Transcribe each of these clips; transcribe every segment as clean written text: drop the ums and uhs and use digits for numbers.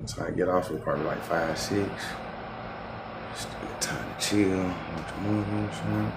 So I get off at probably like 5, 6. Just a good time to chill, watch a movie and shit.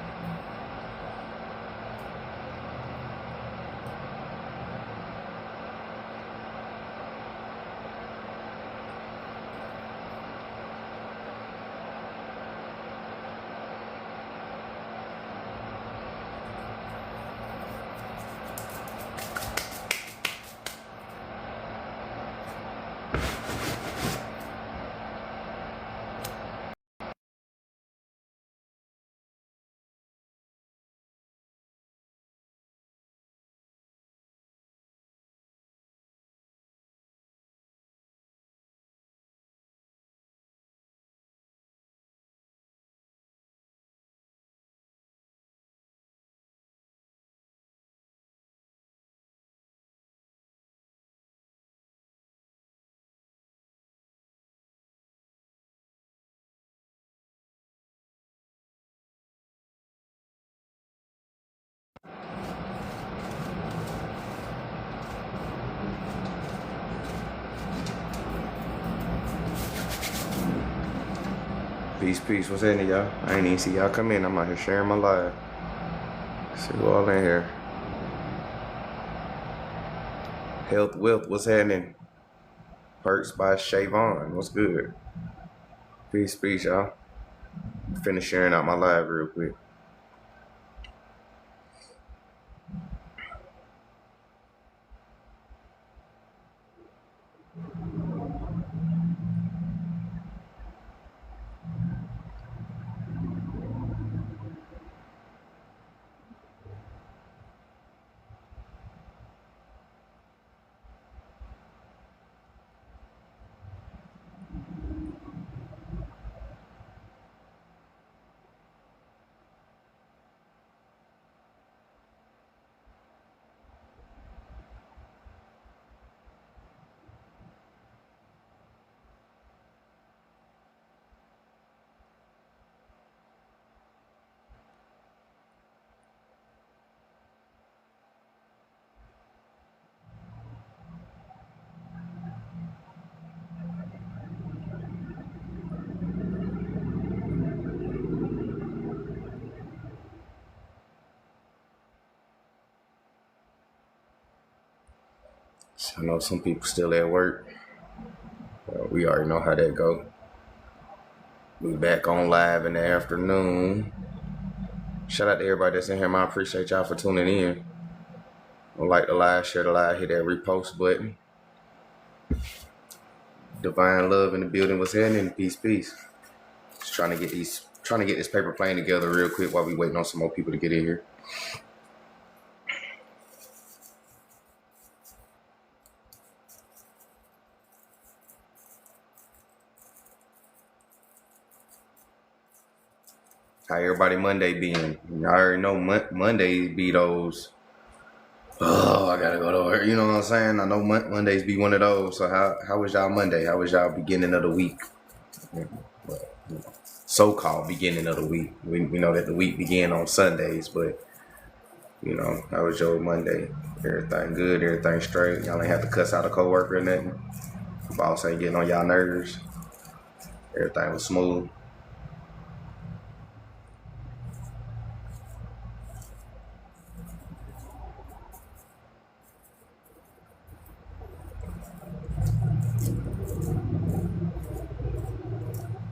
Peace, peace. What's happening, y'all? I ain't even see y'all come in. I'm out here sharing my live. See who all in here. Health, wealth. What's happening? Perks by Shavon. What's good? Peace, peace, y'all. Finish sharing out my live real quick. I know some people still at work. We already know how that go. We back on live in the afternoon. Shout out to everybody that's in here, man. I appreciate y'all for tuning in. Like the live, share the live, hit that repost button. Divine love in the building. What's happening? Peace, peace. Just trying to get this paper plane together real quick while we waiting on some more people to get in here. How everybody Monday being? I already know Mondays be those. Oh, I gotta go to work. You know what I'm saying? I know Mondays be one of those. So how was y'all Monday? How was y'all beginning of the week? So-called beginning of the week. We know that the week began on Sundays, but how was your Monday? Everything good? Everything straight? Y'all ain't have to cuss out a coworker or nothing? Boss ain't getting on y'all nerves? Everything was smooth?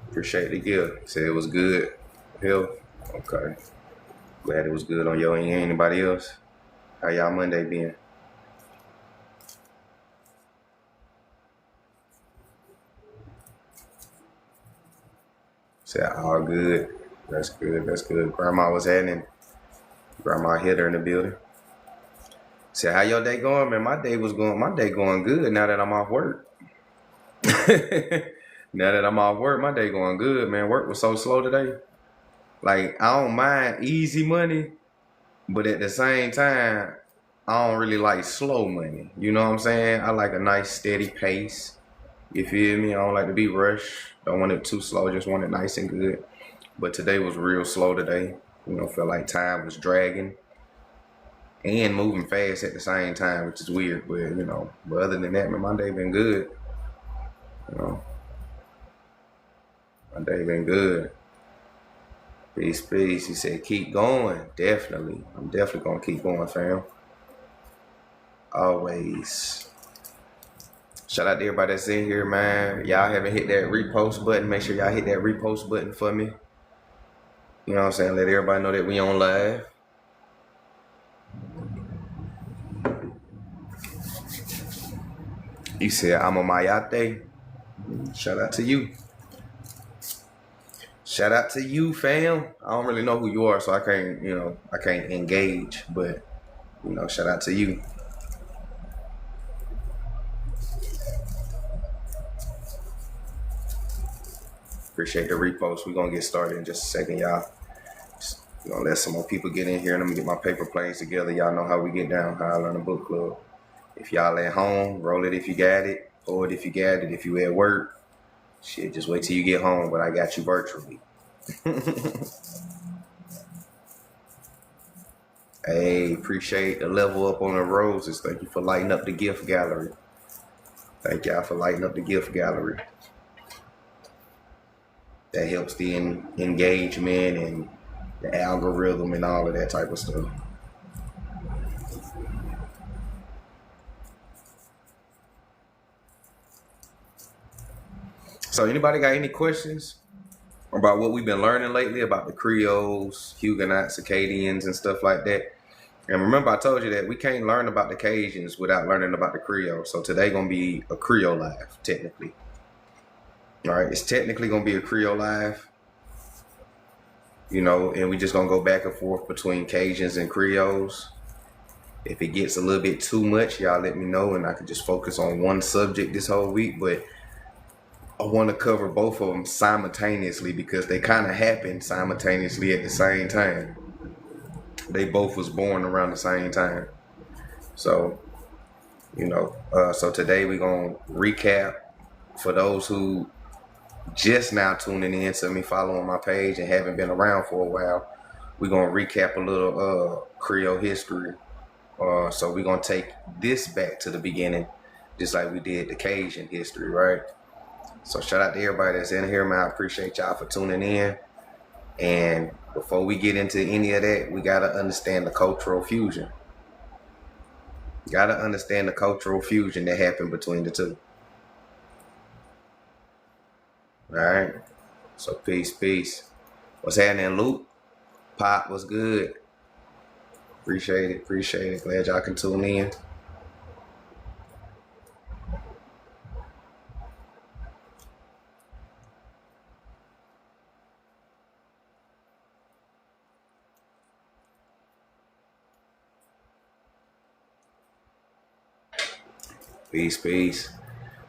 Appreciate the gift. Said it was good. Health? Okay. Glad it was good on your end. Anybody else? How y'all Monday been? Said all good. That's good. That's good. Grandma was happening. Grandma hit her in the building. Said how your day going, man? My day going good now that I'm off work. Now that I'm off work, my day going good, man. Work was so slow today. Like, I don't mind easy money, but at the same time, I don't really like slow money. You know what I'm saying? I like a nice steady pace. You feel me? I don't like to be rushed. Don't want it too slow, just want it nice and good. But today was real slow today. Felt like time was dragging and moving fast at the same time, which is weird. But other than that, man, my day been good. You know, my day been good. Peace, peace. He said, keep going. Definitely. I'm definitely gonna keep going, fam. Always. Shout out to everybody that's in here, man. Y'all haven't hit that repost button. Make sure y'all hit that repost button for me. You know what I'm saying? Let everybody know that we on live. You said I'm a Mayate. Shout out to you. Shout out to you, fam. I don't really know who you are, so I can't engage, but shout out to you. Appreciate the repost. We're gonna get started in just a second, y'all. We're gonna let some more people get in here. Let me get my paper planes together. Y'all know how we get down, how I learn a book club. If y'all at home, roll it if you got it, or it if you got it. If you at work, shit, just wait till you get home, but I got you virtually. Hey, appreciate the level up on the roses. Thank you for lighting up the gift gallery. Thank y'all for lighting up the gift gallery. That helps the engagement and the algorithm and all of that type of stuff. So anybody got any questions about what we've been learning lately about the Creoles, Huguenots, Acadians, and stuff like that? And remember, I told you that we can't learn about the Cajuns without learning about the Creoles. So today gonna be a Creole live, technically. All right, it's technically gonna be a Creole live. And we just gonna go back and forth between Cajuns and Creoles. If it gets a little bit too much, y'all let me know, and I can just focus on one subject this whole week. But I want to cover both of them simultaneously because they kind of happen simultaneously at the same time. They both was born around the same time. So, so today we're going to recap for those who just now tuning in to me, following my page and haven't been around for a while. We're going to recap a little Creole history. So we're going to take this back to the beginning, just like we did the Cajun history, right? So shout out to everybody that's in here, man. I appreciate y'all for tuning in. And before we get into any of that, we got to understand the cultural fusion. Got to understand the cultural fusion that happened between the two. All right. So peace. What's happening, Luke? Pop, what's good? Appreciate it. Glad y'all can tune in. Peace.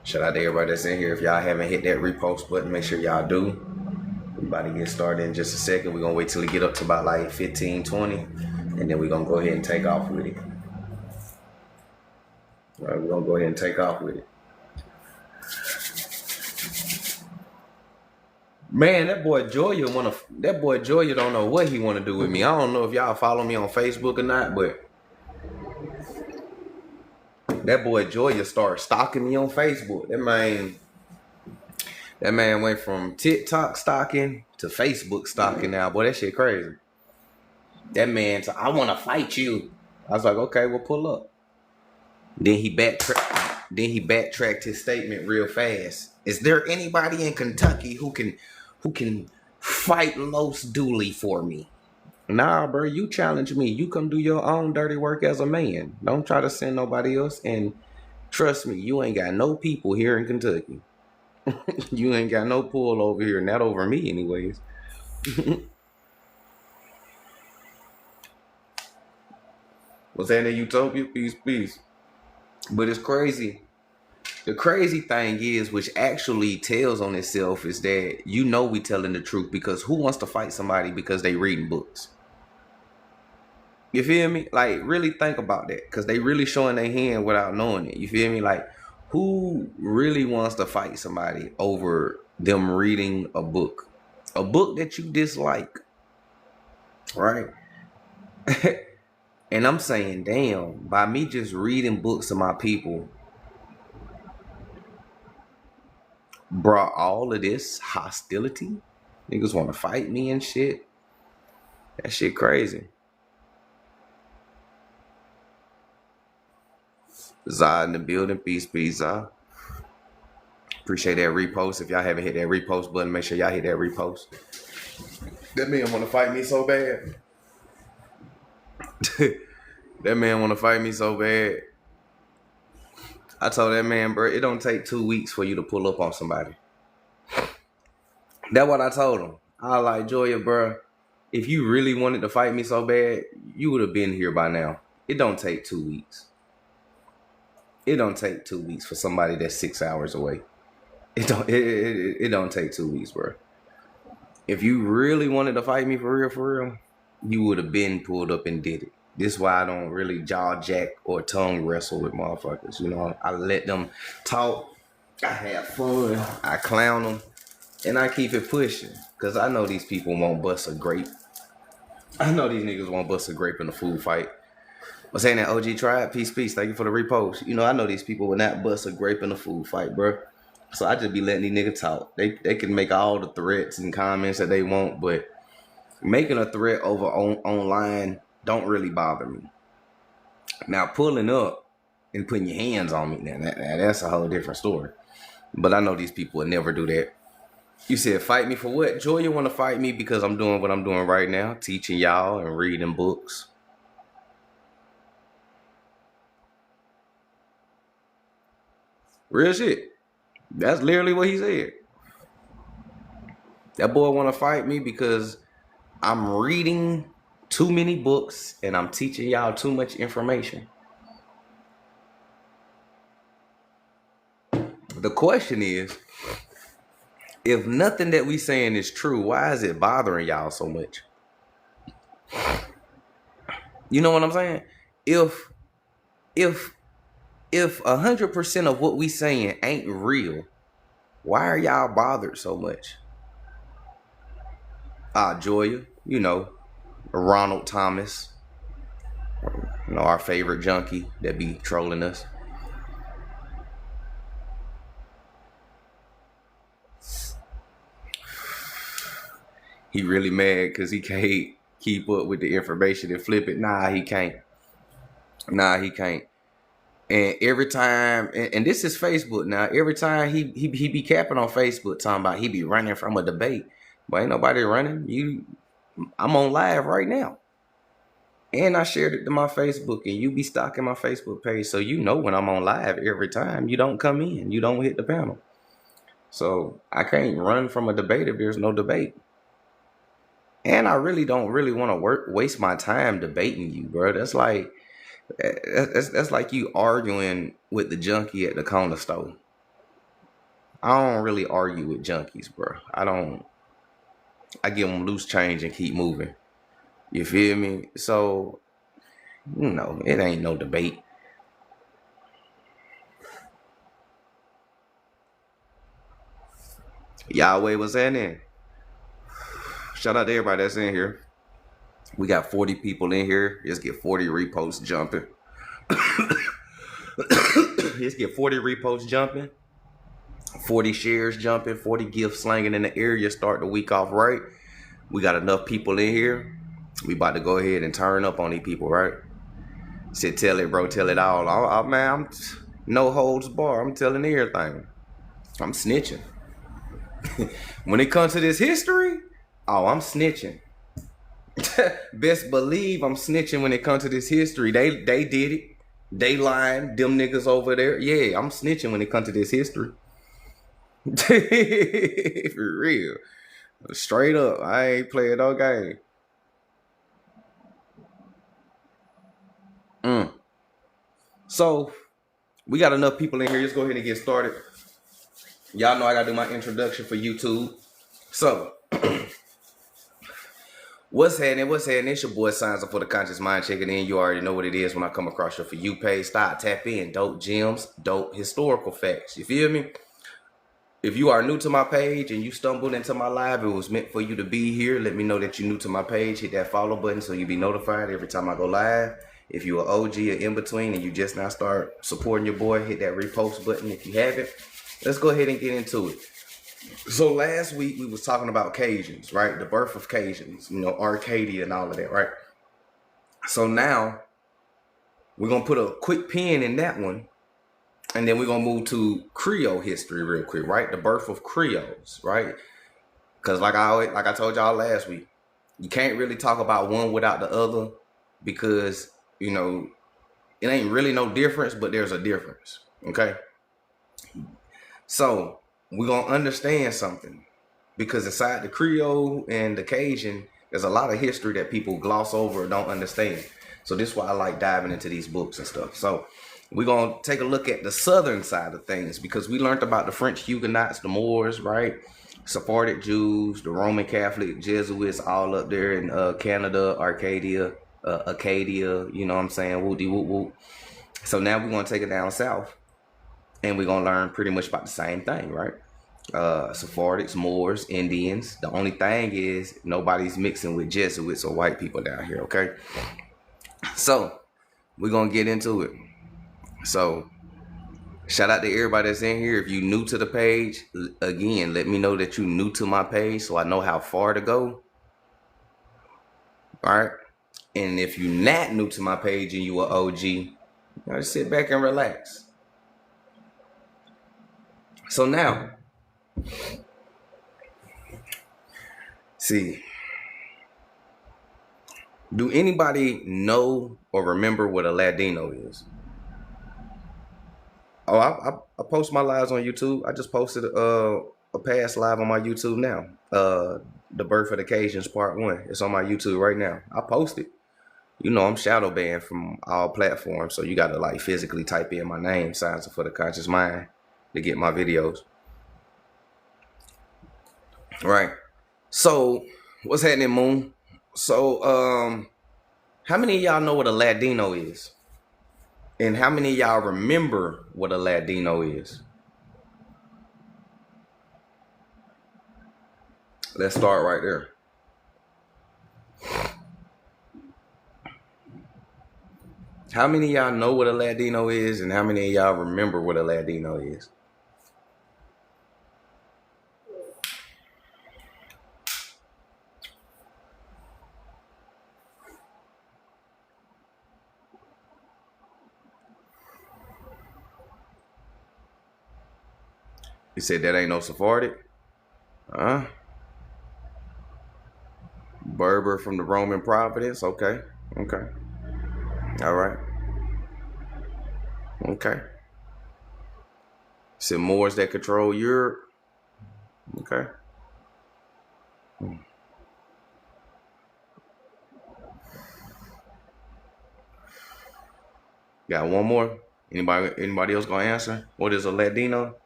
Shout out to everybody that's in here. If y'all haven't hit that repost button, make sure y'all do. We're about to get started in just a second. We're going to wait till we get up to about like 15, 20. And then we're going to go ahead and take off with it. All right, we're going to go ahead and take off with it. Man, that boy Joya don't know what he want to do with me. I don't know if y'all follow me on Facebook or not, but that boy Joya started stalking me on Facebook. That man went from TikTok stalking to Facebook stalking now. Boy, that shit crazy. That man said, I want to fight you. I was like, okay, well, pull up. Then he backtracked his statement real fast. Is there anybody in Kentucky who can fight Los Dooley for me? Nah, bro, you challenge me. You come do your own dirty work as a man. Don't try to send nobody else. And trust me, you ain't got no people here in Kentucky. You ain't got no pull over here, not over me anyways. What's that in Utopia? Peace. But it's crazy. The crazy thing is, which actually tells on itself, is that we telling the truth, because who wants to fight somebody because they reading books? You feel me? Like, really think about that, because they really showing their hand without knowing it. You feel me? Like, who really wants to fight somebody over them reading a book that you dislike, right? And I'm saying, damn, by me just reading books to my people, brought all of this hostility. Niggas want to fight me and shit. That shit crazy. Zah in the building. Peace, Zah. Appreciate that repost. If y'all haven't hit that repost button, make sure y'all hit that repost. That man want to fight me so bad. That man want to fight me so bad. I told that man, bro, it don't take 2 weeks for you to pull up on somebody. That's what I told him. I was like, Joya, bro, if you really wanted to fight me so bad, you would have been here by now. It don't take 2 weeks. It don't take 2 weeks for somebody that's 6 hours away. It don't take 2 weeks, bro. If you really wanted to fight me for real, you would have been pulled up and did it. This is why I don't really jaw jack or tongue wrestle with motherfuckers. You know, I let them talk. I have fun. I clown them. And I keep it pushing. Because I know these people won't bust a grape. I know these niggas won't bust a grape in a food fight. I'm saying that OG Tribe, peace. Thank you for the repost. You know, I know these people will not bust a grape in a food fight, bro. So I just be letting these niggas talk. They can make all the threats and comments that they want, but making a threat over online don't really bother me. Now pulling up and putting your hands on me, now that's a whole different story. But I know these people would never do that. You said fight me for what? Joy, you want to fight me because I'm doing what I'm doing right now, teaching y'all and reading books. Real shit. That's literally what he said. That boy want to fight me because I'm reading too many books and I'm teaching y'all too much information. The question is, if nothing that we saying is true, why is it bothering y'all so much? You know what I'm saying? If 100% of what we saying ain't real, why are y'all bothered so much? Joya, you know, Ronald Thomas, you know, our favorite junkie that be trolling us. He really mad because he can't keep up with the information and flip it. Nah, he can't. And every time, and this is Facebook now, every time he be capping on Facebook talking about he be running from a debate. But ain't nobody running. I'm on live right now. And I shared it to my Facebook, and you be stalking my Facebook page, so you know when I'm on live every time. You don't come in. You don't hit the panel. So I can't run from a debate if there's no debate. And I really don't want to waste my time debating you, bro. That's like you arguing with the junkie at the corner store. I don't really argue with junkies, bro. I give them loose change and keep moving. You feel me? So, you know, it ain't no debate. Yahweh was in. Shout out to everybody that's in here. We got 40 people in here. Let's get 40 reposts jumping. Let's get 40 reposts jumping. 40 shares jumping. 40 gifts slanging in the area. Start the week off right. We got enough people in here. We about to go ahead and turn up on these people, right? Said, tell it, bro. Tell it all. Man, I'm no holds bar. I'm telling everything. I'm snitching. When it comes to this history, I'm snitching. Best believe I'm snitching when it comes to this history. They did it. They lying. Them niggas over there. Yeah, I'm snitching when it comes to this history. For real. Straight up. I ain't playing no game. So, we got enough people in here. Let's go ahead and get started. Y'all know I gotta do my introduction for YouTube. So, what's happening? It's your boy Signs Up for the Conscious Mind checking in. You already know what it is when I come across your For You page. Start, tap in. Dope gems, dope historical facts. You feel me? If you are new to my page and you stumbled into my live, it was meant for you to be here. Let me know that you're new to my page. Hit that follow button so you'll be notified every time I go live. If you're an OG or in between and you just now start supporting your boy, hit that repost button if you haven't. Let's go ahead and get into it. So last week we was talking about Cajuns, right? The birth of Cajuns, Arcadia and all of that, right? So now we're gonna put a quick pin in that one, and then we're gonna move to Creole history real quick, right? The birth of Creoles, right? Because like I told y'all last week, you can't really talk about one without the other, because it ain't really no difference, but there's a difference. Okay. So we're gonna understand something, because inside the Creole and the Cajun, there's a lot of history that people gloss over or don't understand. So this is why I like diving into these books and stuff. So we're gonna take a look at the southern side of things, because we learned about the French Huguenots, the Moors, right? Sephardic Jews, the Roman Catholic Jesuits, all up there in Canada, Acadia, you know what I'm saying? Woody whoop whoop. So now we're gonna take it down south, and we're gonna learn pretty much about the same thing, right? Sephardics, Moors, Indians. The only thing is nobody's mixing with Jesuits or white people down here, okay? So we're gonna get into it. So shout out to everybody that's in here. If you new to the page, again, let me know that you new to my page so I know how far to go. All right. And if you not new to my page and you are OG, just sit back and relax. So now, see, do anybody know or remember what a Ladino is? Oh, I post my lives on YouTube. I just posted a past live on my YouTube now. The Birth of the Cajuns Part 1. It's on my YouTube right now. I posted. I'm shadow banned from all platforms, so you gotta like physically type in my name, Signs for the Conscious Mind, to get my videos. Right. So what's happening, Moon? So how many of y'all know what a Ladino is? And how many of y'all remember what a Ladino is? Let's start right there. How many of y'all know what a Ladino is, and how many of y'all remember what a Ladino is? You said that ain't no Sephardic? Huh? Berber from the Roman Providence? Okay. Okay. All right. Okay. Said Moors that control Europe? Okay. Got one more? Anybody else gonna answer? What is a Ladino?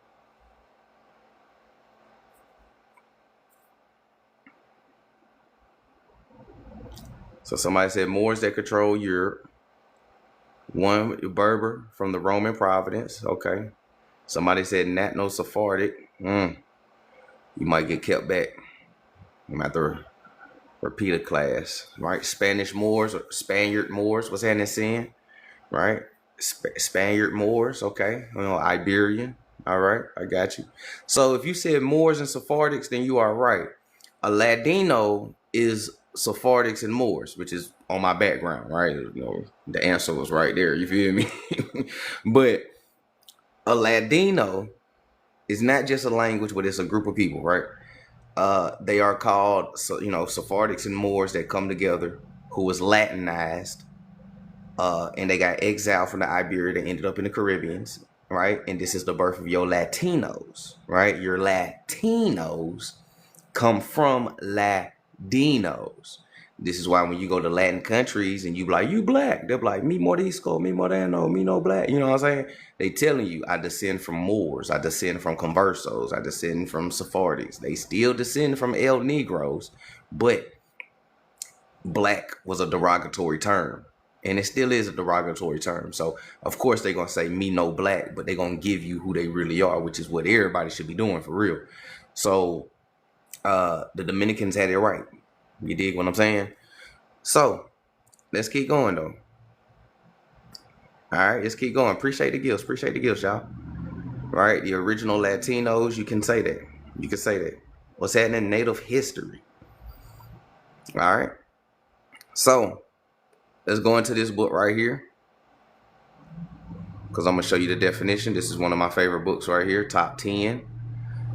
So somebody said Moors that control Europe. One Berber from the Roman Providence. Okay. Somebody said not no Sephardic. You might get kept back. You might have to repeat a class. Right? Spanish Moors or Spaniard Moors. What's that in sin? Right? Spaniard Moors. Okay. Iberian. All right. I got you. So if you said Moors and Sephardics, then you are right. A Ladino is Sephardics and Moors, which is on my background, right? The answer was right there. You feel me? But a Ladino is not just a language, but it's a group of people, right? They are called, Sephardics and Moors that come together, who was Latinized, and they got exiled from the Iberia. They ended up in the Caribbeans, right? And this is the birth of your Latinos, right? Your Latinos come from Ladinos. This is why when you go to Latin countries and you be like, you black, they're like, me Morisco, me Moreno, me no black. You know what I'm saying? They telling you, I descend from Moors, I descend from Conversos, I descend from Sephardics. They still descend from El Negros, but black was a derogatory term. And it still is a derogatory term. So, of course, they're going to say me no black, but they're going to give you who they really are, which is what everybody should be doing for real. So, the Dominicans had it right. You dig what I'm saying? So, let's keep going, though. All right, let's keep going. Appreciate the gifts, y'all. All right, the original Latinos, you can say that. You can say that. What's happening? Native history. All right. So let's go into this book right here, because I'm gonna show you the definition. This is one of my favorite books right here, top 10.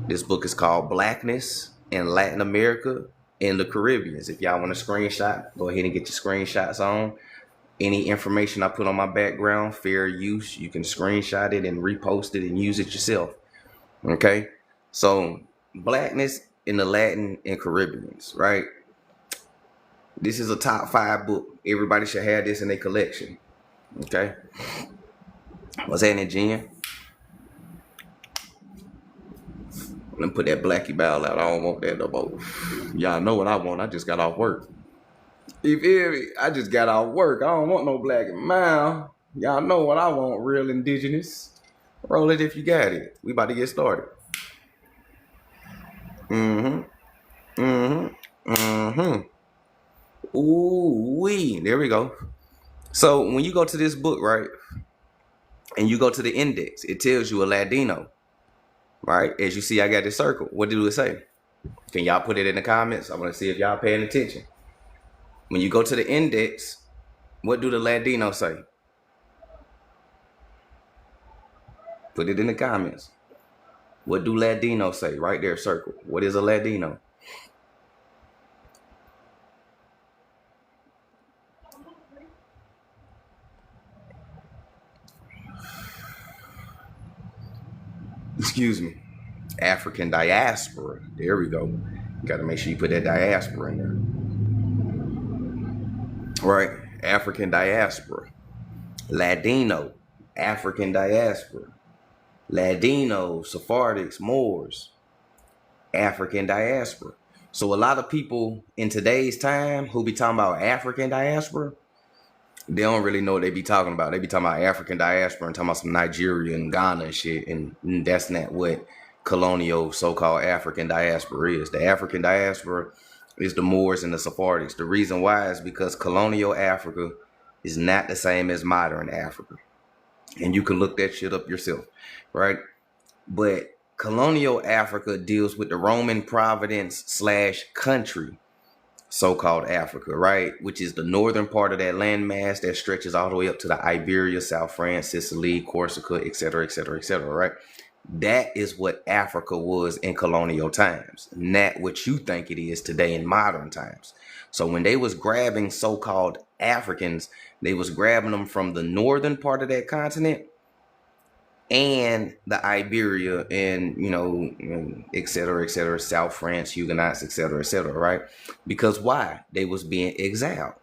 This book is called Blackness in Latin America and the Caribbean. If y'all want a screenshot, go ahead and get your screenshots on. Any information I put on my background, fair use. You can screenshot it and repost it and use it yourself. Okay? So, Blackness in the Latin and Caribbeans, right? This is a top 5 book. Everybody should have this in their collection. Okay? What's happening, Jen? Let me put that Blackie ball out. I don't want that no more. Y'all know what I want. I just got off work. You feel me? I just got off work. I don't want no black and mild. Y'all know what I want, real indigenous. Roll it if you got it. We about to get started. Ooh-wee. There we go. So when you go to this book, right, and you go to the index, it tells you a Ladino, right? As you see, I got this circle. What do it say? Can y'all put it in the comments? I want to see if y'all paying attention. When you go to the index, what do the Ladinos say? Put it in the comments. What do Ladinos say? Right there, circle. What is a Ladino? Excuse me. African diaspora. There we go. You got to make sure you put that diaspora in there. Right. African diaspora. Ladino. African diaspora. Ladino, Sephardics, Moors. African diaspora. So a lot of people in today's time who be talking about African diaspora, they don't really know what they be talking about. They be talking about African diaspora and talking about some Nigeria and Ghana and shit. And that's not what colonial so-called African diaspora is. The African diaspora is the Moors and the Sephardics. The reason why is because colonial Africa is not the same as modern Africa. And you can look that shit up yourself, right? But colonial Africa deals with the Roman province / country, so-called Africa, right? Which is the northern part of that landmass that stretches all the way up to the Iberia, South France, Sicily, Corsica, etc., etc., etc., right? That is what Africa was in colonial times, not what you think it is today in modern times. So when they was grabbing so-called Africans, they was grabbing them from the northern part of that continent and the Iberia and, you know, et cetera, South France, Huguenots, et cetera, right? Because why? They was being exiled.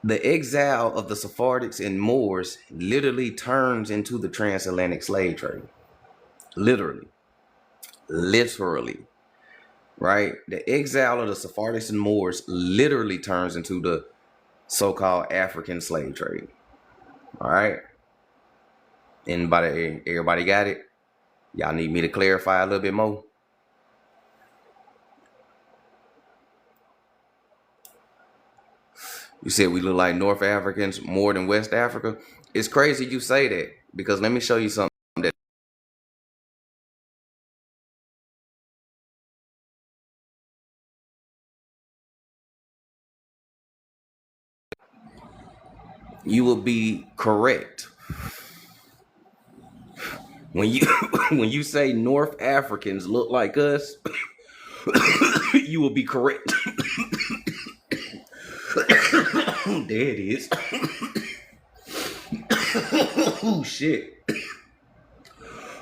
The exile of the Sephardics and Moors literally turns into the transatlantic slave trade. Literally, right? The exile of the Sephardics and Moors literally turns into the so-called African slave trade. All right. Everybody got it? Y'all need me to clarify a little bit more? You said we look like North Africans more than West Africa. It's crazy you say that, because let me show you something that you will be correct. When you when you say North Africans look like us, you will be correct. There it is. Oh shit.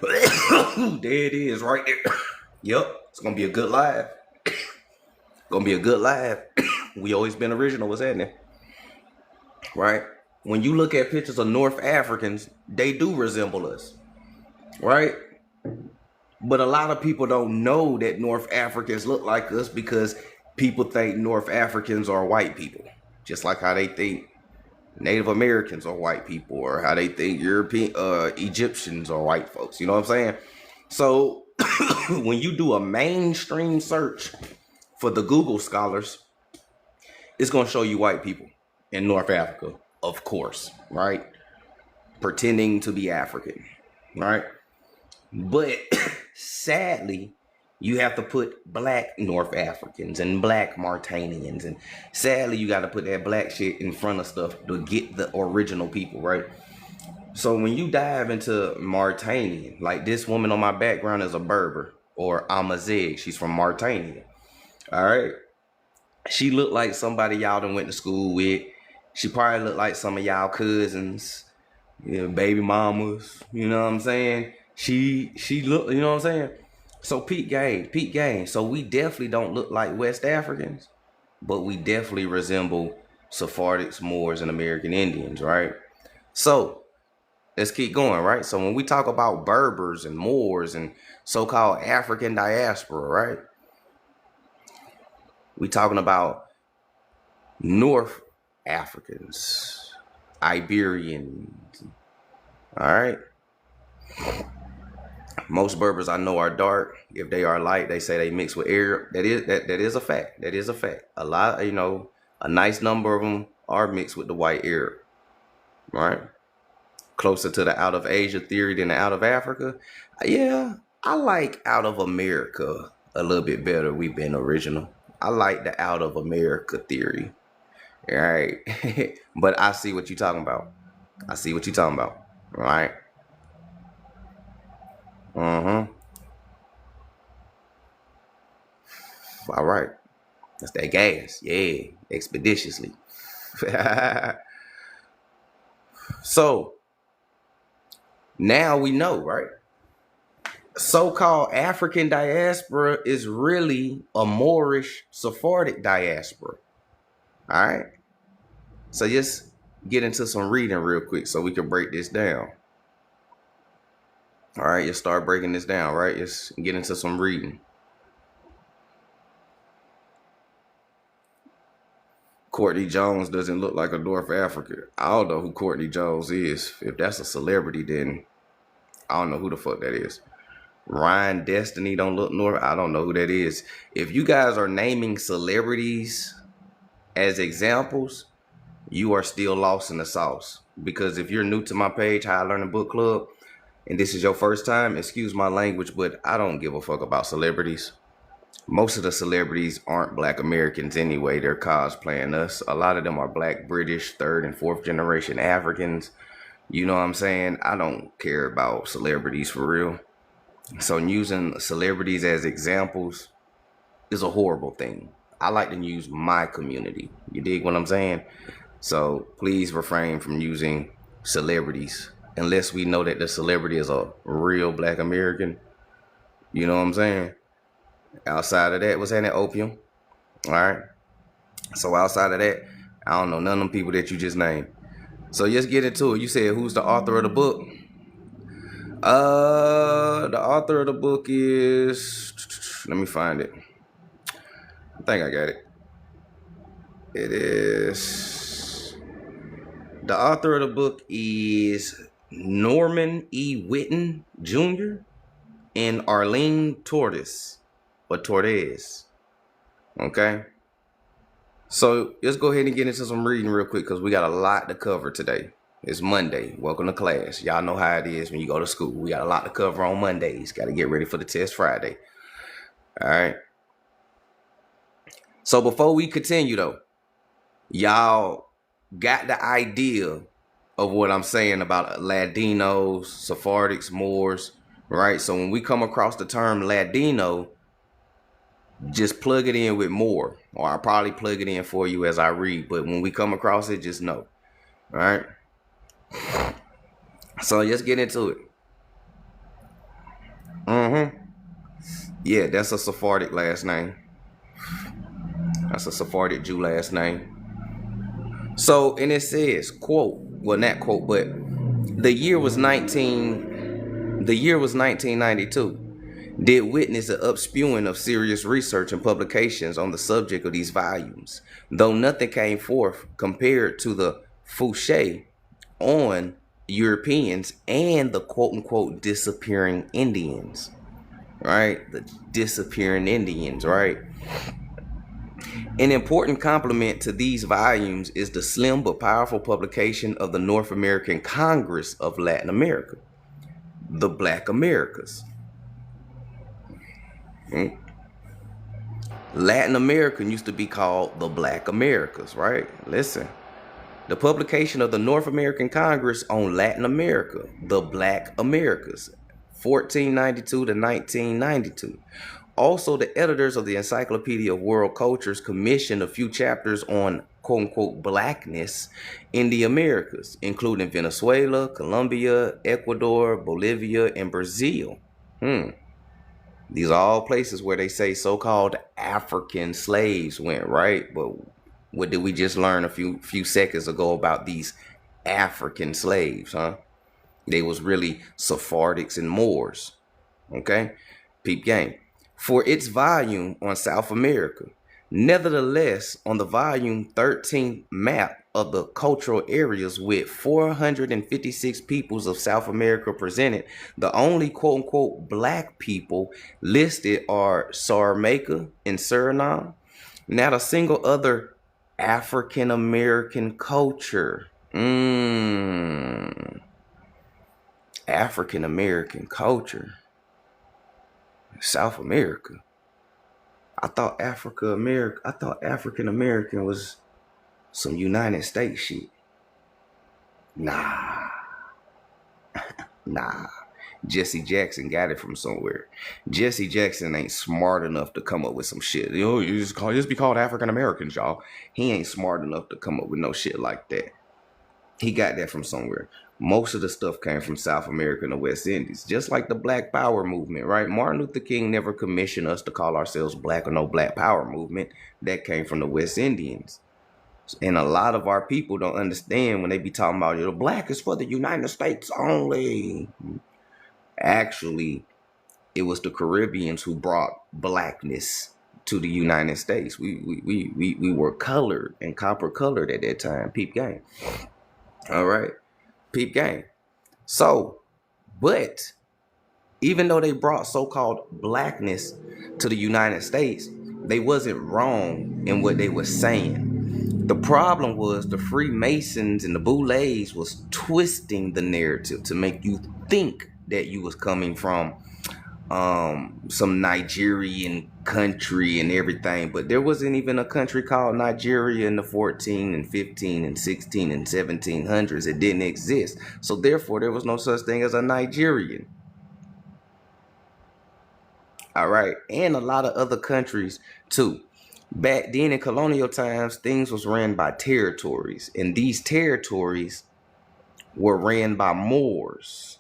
There it is right there. Yep, it's gonna be a good live. Gonna be a good live. We always been original. What's happening? Right? When you look at pictures of North Africans, they do resemble us. Right? But a lot of people don't know that North Africans look like us because people think North Africans are white people. Just like how they think Native Americans are white people, or how they think European Egyptians are white folks. You know what I'm saying? So when you do a mainstream search for the Google scholars, it's going to show you white people in North Africa, of course, right? Pretending to be African, right? But sadly, You have to put black North Africans and black Mauritanians. And sadly, you got to put that black shit in front of stuff to get the original people, right? So when you dive into Mauritanian, like this woman on my background is a Berber or Amazigh. She's from Mauritania. All right. She looked like somebody y'all done went to school with. She probably looked like some of y'all cousins, baby mamas. You know what I'm saying? She looked, you know what I'm saying? So peak game. So we definitely don't look like West Africans, but we definitely resemble Sephardics, Moors, and American Indians, right? So let's keep going, right? So when we talk about Berbers and Moors and so-called African diaspora, right? We talking about North Africans, Iberians, all right? Most Berbers I know are dark. If they are light, they say they mix with Arab. That is a fact. That is a fact. A lot, a nice number of them are mixed with the white Arab, right? Closer to the out of Asia theory than the out of Africa. Yeah, I like out of America a little bit better. We've been original. I like the out of America theory. All right. But I see what you're talking about. Right? All right. That's that gas. Yeah. Expeditiously. So now we know, right? So-called African diaspora is really a Moorish Sephardic diaspora. All right. So just get into some reading real quick so we can break this down. All right. You start breaking this down, right? Just get into some reading. Courtney Jones doesn't look like a North African. I don't know who Courtney Jones is. If that's a celebrity, then I don't know who the fuck that is. Ryan Destiny don't look North. I don't know who that is. If you guys are naming celebrities as examples, you are still lost in the sauce. Because if you're new to my page, How I Learn a Book Club, and this is your first time, excuse my language, but I don't give a fuck about celebrities. Most of the celebrities aren't black Americans anyway. They're cosplaying us. A lot of them are black, British, third and fourth generation Africans. You know what I'm saying? I don't care about celebrities for real. So using celebrities as examples is a horrible thing. I like to use my community. You dig what I'm saying? So please refrain from using celebrities unless we know that the celebrity is a real black American. You know what I'm saying? Outside of that, what's that opium? All right. So outside of that, I don't know none of them people that you just named. So just get into it. You said who's the author of the book? The author of the book is, let me find it. I think I got it. It is, the author of the book is Norman E. Whitten Jr. and Arlene Torres. Okay. So let's go ahead and get into some reading real quick because we got a lot to cover today. It's Monday. Welcome to class. Y'all know how it is when you go to school. We got a lot to cover on Mondays. Got to get ready for the test Friday. All right. So before we continue though, y'all got the idea of what I'm saying about Latinos, Sephardics, Moors, right? So when we come across the term Ladino, just plug it in with Moor, or I'll probably plug it in for you as I read. But when we come across it, just know. All right. So let's get into it. Yeah, that's a Sephardic last name. That's a Sephardic Jew last name. So, and it says, quote, well, not quote, but the year was 1992. Did witness an upspewing of serious research and publications on the subject of these volumes, though nothing came forth compared to the Fouché on Europeans and the quote-unquote disappearing Indians, right? The disappearing Indians, right? An important complement to these volumes is the slim but powerful publication of the North American Congress of Latin America, the Black Americas. Mm. Latin America used to be called the Black Americas, right? Listen. The publication of the North American Congress on Latin America, the Black Americas, 1492 to 1992. Also, the editors of the Encyclopedia of World Cultures commissioned a few chapters on quote unquote blackness in the Americas, including Venezuela, Colombia, Ecuador, Bolivia, and Brazil. These are all places where they say so-called African slaves went, right? But what did we just learn a few seconds ago about these African slaves, huh? They was really Sephardics and Moors. Okay? Peep game. For its volume on South America. Nevertheless, on the volume 13 map of the cultural areas with 456 peoples of South America presented, the only quote-unquote black people listed are Sarmaca and Suriname. Not a single other African American culture. African American culture. South America. I thought African American was some United States shit. Nah. Jesse Jackson got it from somewhere. Jesse Jackson ain't smart enough to come up with some shit. You just be called African Americans, y'all. He ain't smart enough to come up with no shit like that. He got that from somewhere. Most of the stuff came from South America and the West Indies, just like the Black Power movement, right? Martin Luther King never commissioned us to call ourselves Black or no Black Power movement. That came from the West Indians. And a lot of our people don't understand when they be talking about, you know, black is for the United States only. Actually, it was the Caribbeans who brought blackness to the United States. We were colored and copper colored at that time. Peep game. All right. Peep game. So, but even though they brought so-called blackness to the United States, they wasn't wrong in what they were saying. The problem was the Freemasons and the Boulets was twisting the narrative to make you think that you was coming from some Nigerian country and everything, but there wasn't even a country called Nigeria in the 14 and 15 and 16 and 1700s. It didn't exist. So therefore, there was no such thing as a Nigerian. All right. And a lot of other countries too. Back then in colonial times, things was ran by territories, and these territories were ran by Moors.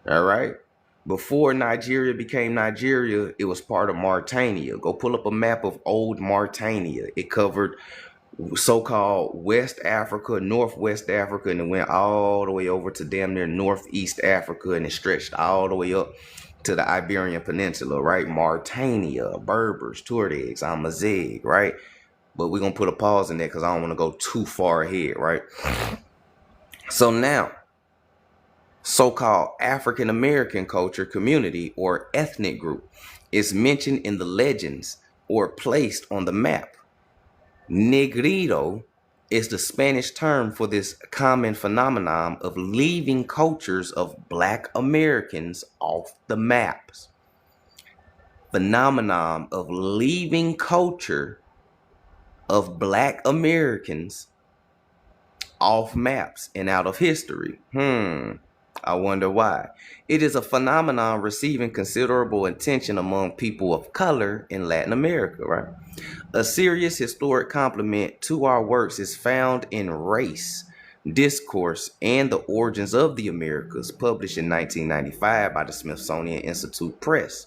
All right. Before Nigeria became Nigeria, it was part of Mauritania. Go pull up a map of old Mauritania. It covered so-called West Africa, Northwest Africa, and it went all the way over to damn near Northeast Africa, and it stretched all the way up to the Iberian Peninsula, right? Mauritania, Berbers, Tuaregs, Amazigh, right? But we're going to put a pause in there because I don't want to go too far ahead, right? So now, so-called African American culture, community, or ethnic group is mentioned in the legends or placed on the map. Negrito is the Spanish term for this common phenomenon of leaving cultures of Black Americans off the maps. Phenomenon of leaving culture of Black Americans off maps and out of history. I wonder why. It is a phenomenon receiving considerable attention among people of color in Latin America, right? A serious historic complement to our works is found in Race, Discourse, and the Origins of the Americas, published in 1995 by the Smithsonian Institute Press.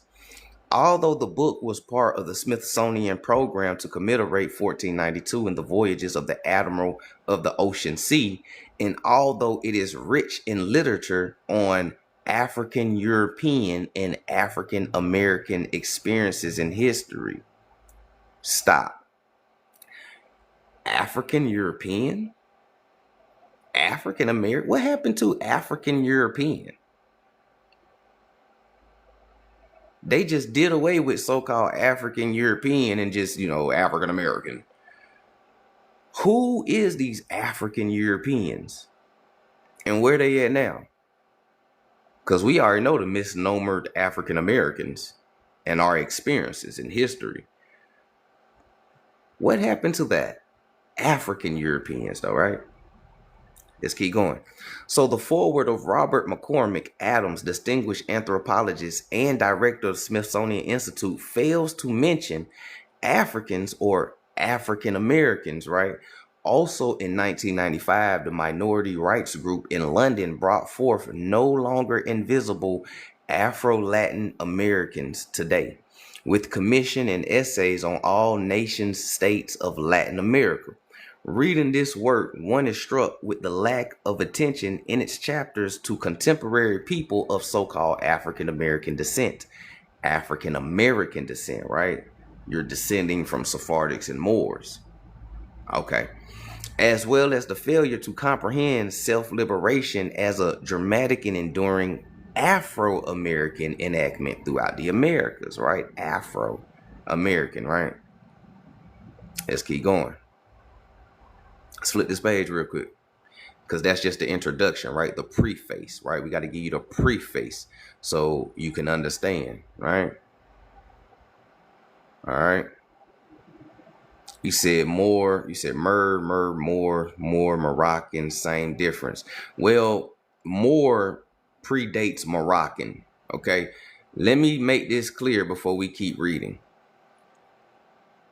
Although the book was part of the Smithsonian program to commemorate 1492 and the voyages of the Admiral of the Ocean Sea, and although it is rich in literature on African European and African American experiences in history. Stop. African European? African American? What happened to African European? They just did away with so-called African European and just, African American. Who is these African Europeans? And where they at now? Because we already know the misnomered African Americans. and our experiences in history. What happened to the African Europeans, though, right? Let's keep going. So the foreword of Robert McCormick Adams, distinguished anthropologist and director of Smithsonian Institute, fails to mention Africans or African Americans, right? Also in 1995, the minority rights group in London brought forth no longer invisible Afro-Latin Americans today, with commission and essays on all nation states of Latin America. Reading this work, one is struck with the lack of attention in its chapters to contemporary people of so-called African American descent. African American descent, right? You're descending from Sephardics and Moors. Okay. As well as the failure to comprehend self-liberation as a dramatic and enduring Afro-American enactment throughout the Americas, right? Afro-American, right? Let's keep going. Let's flip this page real quick, because that's just the introduction, right? The preface, right? We got to give you the preface so you can understand, right? All right. You said more, you said more, Moroccan, same difference. Well, more predates Moroccan, okay? Let me make this clear before we keep reading.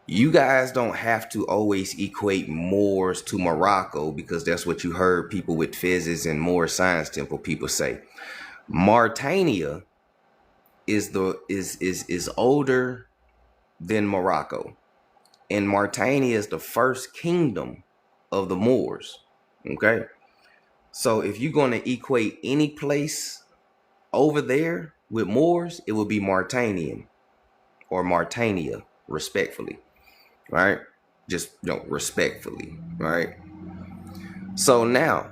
You guys don't have to always equate Moors to Morocco, because that's what you heard people with Fezes and Moor Science Temple people say. Mauritania is older than Morocco. And Mauritania is the first kingdom of the Moors. Okay. So if you're going to equate any place over there with Moors, it would be Mauritanian or Mauritania, respectfully. Right? Just, respectfully. Right? So now,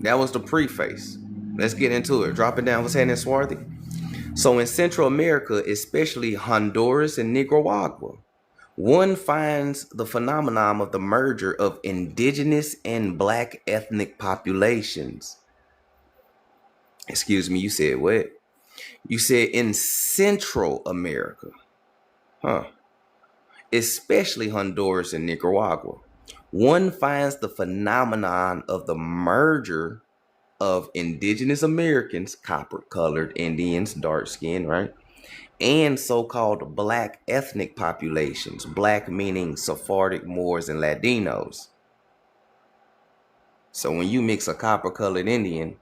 that was the preface. Let's get into it. Drop it down. What's happening, Swarthy? So in Central America, especially Honduras and Nicaragua, one finds the phenomenon of the merger of indigenous and black ethnic populations. Excuse me, you said what? You said in Central America. Huh. Especially Honduras and Nicaragua. One finds the phenomenon of the merger of indigenous Americans, copper-colored Indians, dark-skinned, right? And so-called black ethnic populations, black meaning Sephardic, Moors, and Latinos. So when you mix a copper-colored Indian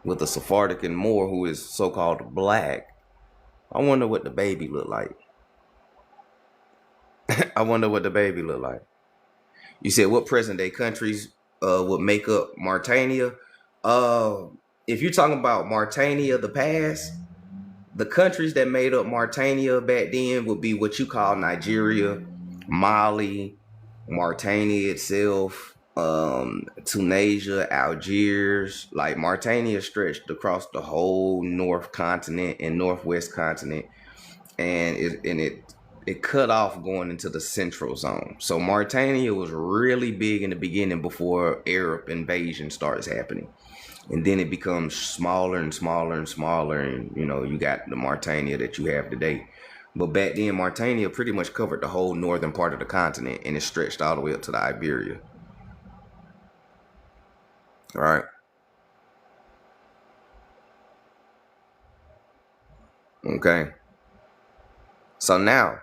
with a Sephardic and Moor who is so-called black, I wonder what the baby look like. I wonder what the baby look like. You said what present-day countries would make up Mauritania? If you're talking about Mauritania, the past, the countries that made up Mauritania back then would be what you call Nigeria, Mali, Mauritania itself, Tunisia, Algiers. Like Mauritania stretched across the whole North continent and Northwest continent, and it cut off going into the central zone. So Mauritania was really big in the beginning before Arab invasion starts happening. And then it becomes smaller and smaller and smaller. And, you got the Mauritania that you have today. But back then, Mauritania pretty much covered the whole northern part of the continent. And it stretched all the way up to the Iberia. All right. Okay. So now,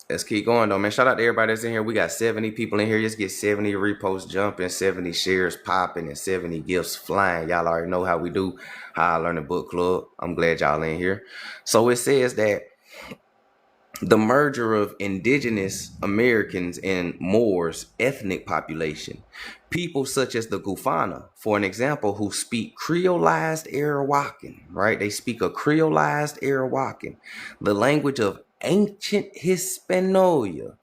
let's keep going, though, man. Shout out to everybody that's in here. We got 70 people in here. Just get 70 reposts jumping, 70 shares popping, and 70 gifts flying. Y'all already know how we do High Learning Book Club. I'm glad y'all in here. So it says that the merger of indigenous Americans and Moors ethnic population, people such as the Gufana, for an example, who speak Creolized Arawakan, right? They speak a Creolized Arawakan, the language of ancient Hispaniola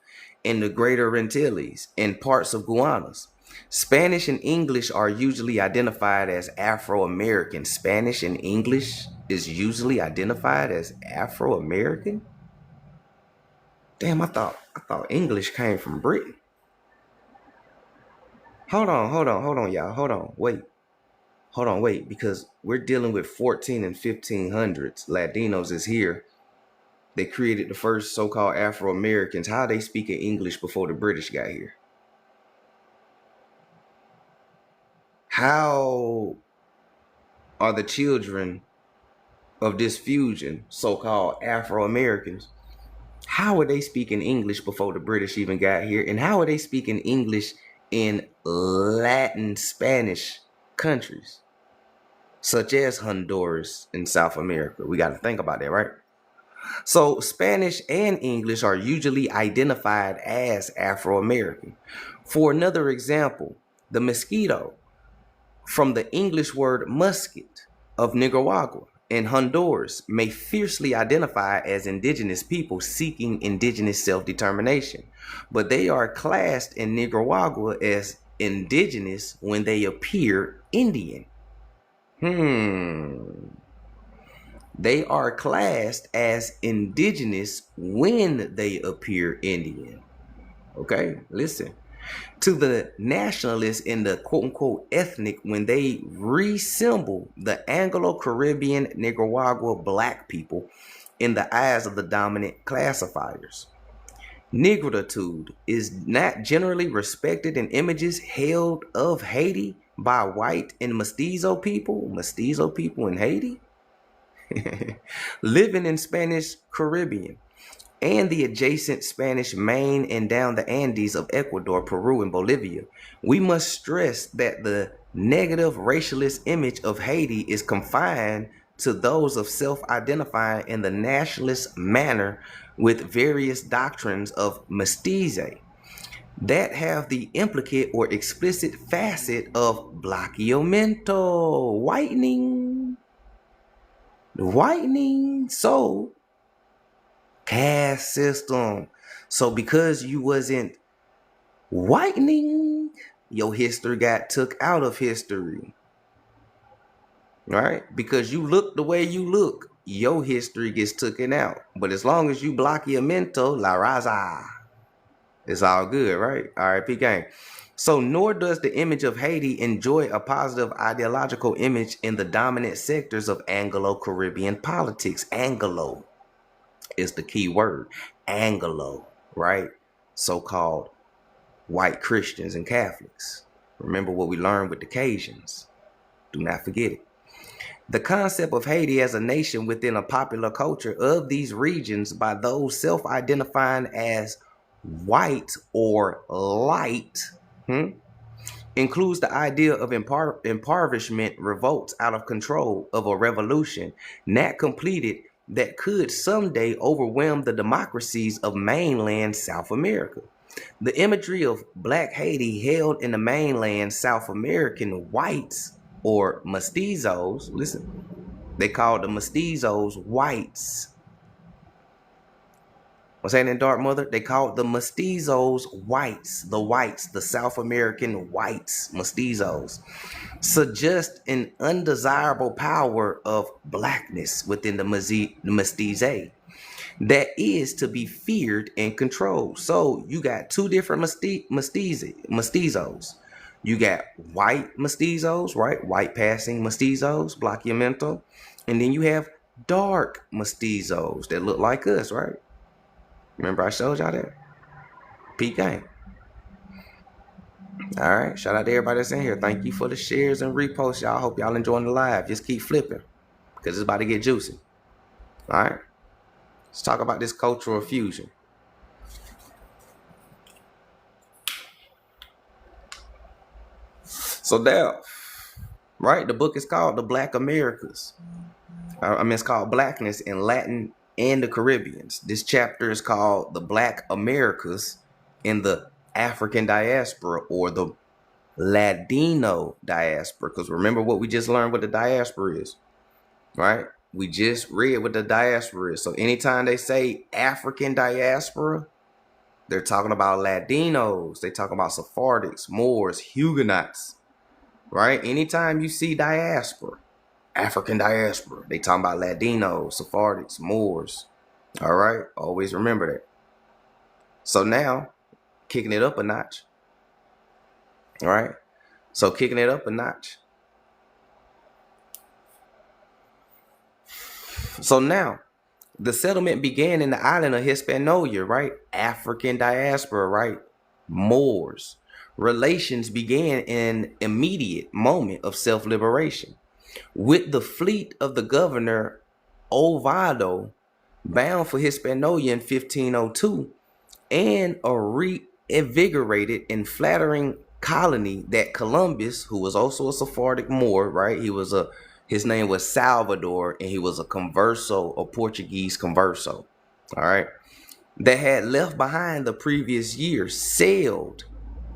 in the Greater Antilles and parts of Guianas. Spanish and English are usually identified as Afro-American. Spanish and English is usually identified as Afro-American? Damn, I thought English came from Britain. Hold on, y'all. Hold on, wait, because we're dealing with 14 and 1500s. Latinos is here They created the first so-called Afro-Americans. How are they speaking English before the British got here? How are the children of this fusion, so-called Afro-Americans, how are they speaking English before the British even got here? And how are they speaking English in Latin Spanish countries, such as Honduras in South America? We got to think about that, right? So Spanish and English are usually identified as Afro-American. For another example, the mosquito, from the English word musket of Nicaragua and Honduras, may fiercely identify as indigenous people seeking indigenous self-determination, but they are classed in Nicaragua as indigenous when they appear Indian. They are classed as indigenous when they appear Indian. Okay, listen. To the nationalists and the quote-unquote ethnic when they reassemble the Anglo-Caribbean Nicaragua black people in the eyes of the dominant classifiers. Negritude is not generally respected in images held of Haiti by white and mestizo people in Haiti, living in Spanish Caribbean and the adjacent Spanish Main and down the Andes of Ecuador, Peru, and Bolivia. We must stress that the negative racialist image of Haiti is confined to those of self-identifying in the nationalist manner with various doctrines of mestizae that have the implicate or explicit facet of blanqueamiento, whitening, so caste system. So because you wasn't whitening, your history got took out of history. Right? Because you look the way you look, your history gets taken out. But as long as you blanqueamiento, la raza, it's all good, right? All right, P gang. So nor does the image of Haiti enjoy a positive ideological image in the dominant sectors of Anglo-Caribbean politics. Anglo is the key word. Anglo, right? So-called white Christians and Catholics. Remember what we learned with the Cajuns. Do not forget it. The concept of Haiti as a nation within a popular culture of these regions by those self-identifying as white or light includes the idea of impoverishment, revolts out of control of a revolution not completed that could someday overwhelm the democracies of mainland South America. The imagery of Black Haiti held in the mainland South American whites or mestizos, listen, they called the mestizos whites. What's that in Dark Mother? They called the mestizos whites, the South American whites, mestizos, suggest an undesirable power of blackness within the mestizae that is to be feared and controlled. So you got two different mestizos. You got white mestizos, right? White passing mestizos, blanqueamiento. And then you have dark mestizos that look like us, right? Remember I showed y'all that? Peak game. All right. Shout out to everybody that's in here. Thank you for the shares and reposts, y'all. Hope y'all enjoying the live. Just keep flipping because it's about to get juicy. All right. Let's talk about this cultural fusion. So there, right? The book is called The Black Americas. It's called Blackness in Latin and the Caribbeans. This chapter is called The Black Americas in the African Diaspora or the Ladino Diaspora. Because remember what we just learned what the diaspora is, right? We just read what the diaspora is. So anytime they say African diaspora, they're talking about Latinos. They talking about Sephardics, Moors, Huguenots, right? Anytime you see diaspora, African diaspora, they talking about Latinos, Sephardics, Moors. All right, always remember that. So now, kicking it up a notch. All right, so kicking it up a notch. So now, The settlement began in the island of Hispaniola, right? African diaspora, right? Moors. Relations began in immediate moment of self-liberation. With the fleet of the governor Oviedo bound for Hispaniola in 1502, and a reinvigorated and flattering colony that Columbus, who was also a Sephardic Moor, right? His name was Salvador, and he was a converso, a Portuguese converso, all right, that had left behind the previous year, sailed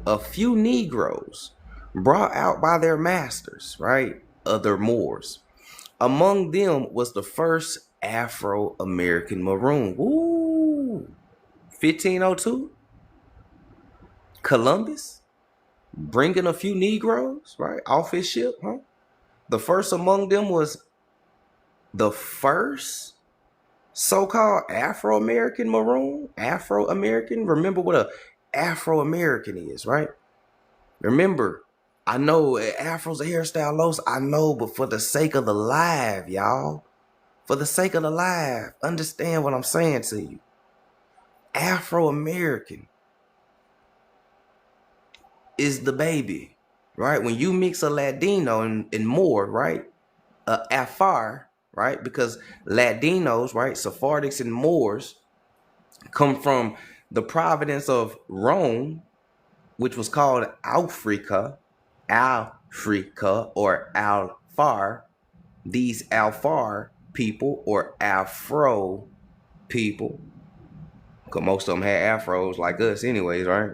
a few Negroes brought out by their masters, right? Other Moors. Among them was the first Afro-American maroon. Ooh, 1502. Columbus bringing a few Negroes, right, off his ship, huh? The first among them was the first so-called Afro-American maroon. Afro-American. Remember what a Afro-American is, right? Remember, I know Afro's a hairstyle, Los. I know, but for the sake of the live, y'all, for the sake of the live, understand what I'm saying to you. Afro-American is the baby, right? When you mix a Latino and more, right? Afar, right? Because Latinos, right? Sephardics and Moors come from the province of Rome, which was called Africa, or Alfar. These Alfar people or Afro people, because most of them had afros like us anyways, right?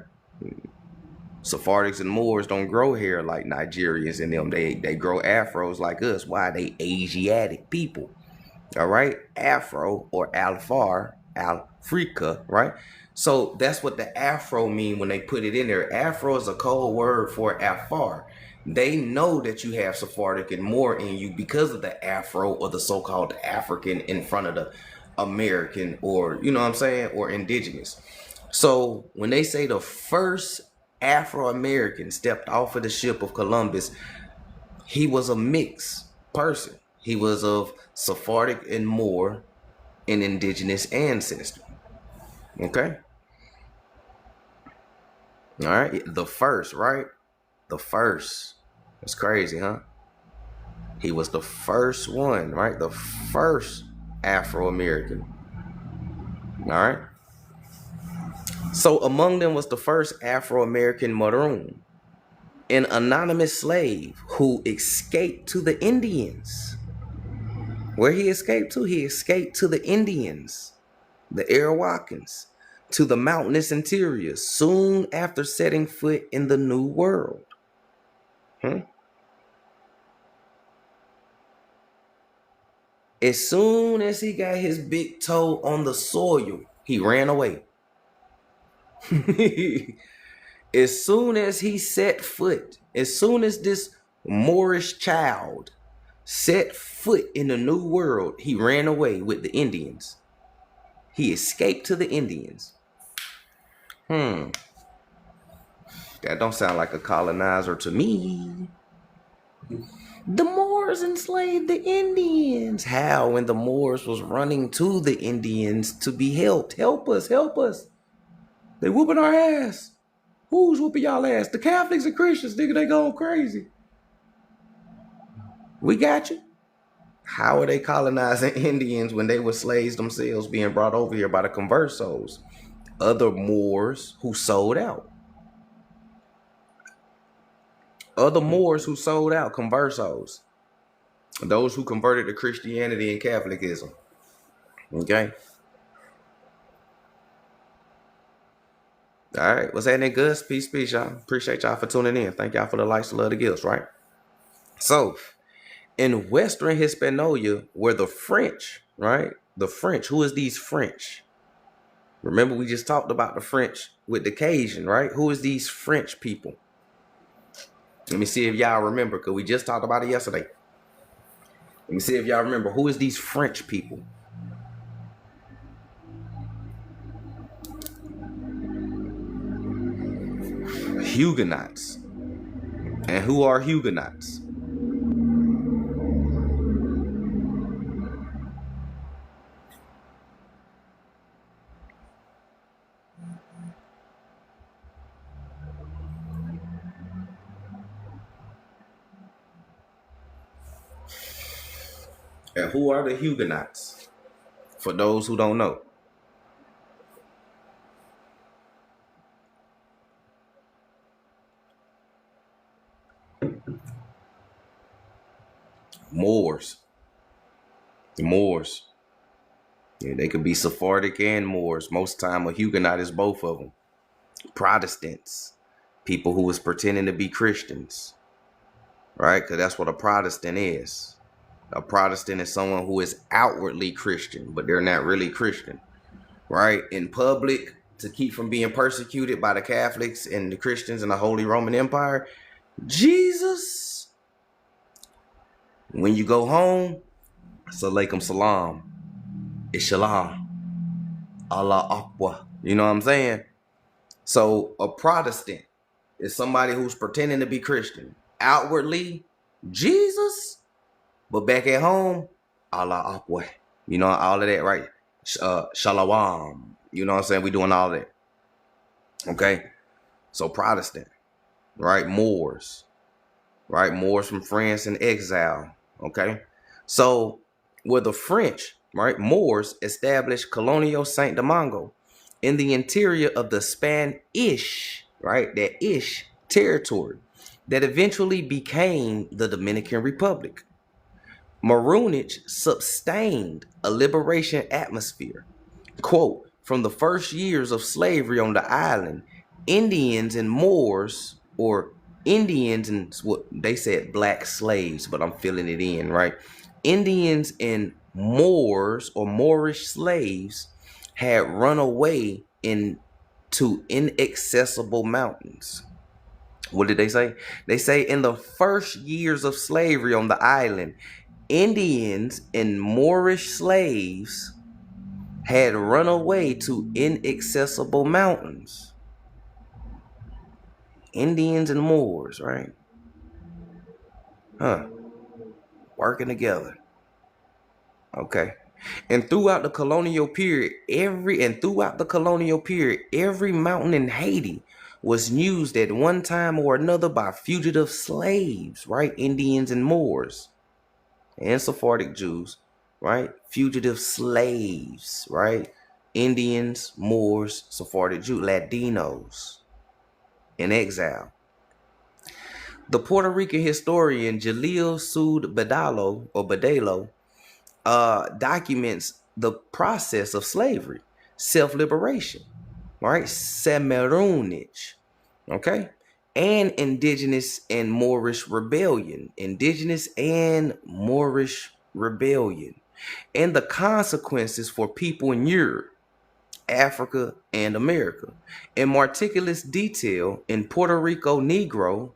Sephardics and Moors don't grow hair like Nigerians and them. They grow afros like us. Why? They Asiatic people. All right? Afro or Alfar, Africa, right? So that's what the Afro mean when they put it in there. Afro is a code word for Afar. They know that you have Sephardic and Moor in you because of the Afro or the so-called African in front of the American, or, you know what I'm saying, or indigenous. So when they say the first Afro-American stepped off of the ship of Columbus, he was a mixed person. He was of Sephardic and Moor and indigenous ancestry. Okay? All right? The first, right? The first. That's crazy, huh? He was the first one, right? The first Afro-American. All right? So among them was the first Afro-American maroon, an anonymous slave who escaped to the Indians. Where he escaped to? He escaped to the Indians, the Arawakans, to the mountainous interior soon after setting foot in the New World. As soon as he got his big toe on the soil, he ran away. As soon as he set foot, as soon as this Moorish child set foot in the New World, he ran away with the Indians. He escaped to the Indians. That don't sound like a colonizer to me. The Moors enslaved the Indians. How? When the Moors was running to the Indians to be helped. Help us, help us. They whooping our ass. Who's whooping y'all ass? The Catholics and Christians, nigga, they going crazy. We got you. How are they colonizing Indians when they were slaves themselves being brought over here by the conversos? Other Moors who sold out. Other Moors who sold out, conversos. Those who converted to Christianity and Catholicism. Okay? All right. What's happening, Gus? Peace, y'all. Appreciate y'all for tuning in. Thank y'all for the likes, love, the gifts, right? So, in Western Hispaniola were the French, right? The French. Who is these French? Remember, we just talked about the French with the Cajun, right? Who is these French people? Let me see if y'all remember, because we just talked about it yesterday. Let me see if y'all remember. Who is these French people? Huguenots. And who are Huguenots? And who are the Huguenots? For those who don't know, Moors. The Moors. Yeah, they could be Sephardic and Moors. Most time a Huguenot is both of them. Protestants, people who was pretending to be Christians, right? Because that's what a Protestant is. A Protestant is someone who is outwardly Christian, but they're not really Christian, right? In public, to keep from being persecuted by the Catholics and the Christians in the Holy Roman Empire, Jesus. When you go home, Salaikum Salam, Ishalam, Allah Akbar. You know what I'm saying? So a Protestant is somebody who's pretending to be Christian. Outwardly, Jesus, but back at home, Allah Akbar. You know, all of that, right? Shalawam. You know what I'm saying? We doing all that. Okay? So Protestant, right? Moors, right? Moors from France in exile. Okay? So where the French, right, Moors established Colonial Saint Domingo in the interior of the Spanish, right, that ish territory that eventually became the Dominican Republic. Maroonage sustained a liberation atmosphere. Quote, from the first years of slavery on the island, Indians and Moors, or Indians and what they said black slaves, but I'm filling it in, right? Indians and Moors or Moorish slaves had run away into inaccessible mountains. What did they say? They say in the first years of slavery on the island, Indians and Moorish slaves had run away to inaccessible mountains. Indians and Moors, right? Working together. Okay. And throughout the colonial period, every mountain in Haiti was used at one time or another by fugitive slaves, right? Indians and Moors and Sephardic Jews, right? Fugitive slaves, right? Indians, Moors, Sephardic Jews, Latinos in exile. The Puerto Rican historian Jalil Sud Badalo documents the process of slavery, self-liberation, right? Semeronage, okay? And indigenous and Moorish rebellion, and the consequences for people in Europe, Africa, and America. In meticulous detail in Puerto Rico Negro,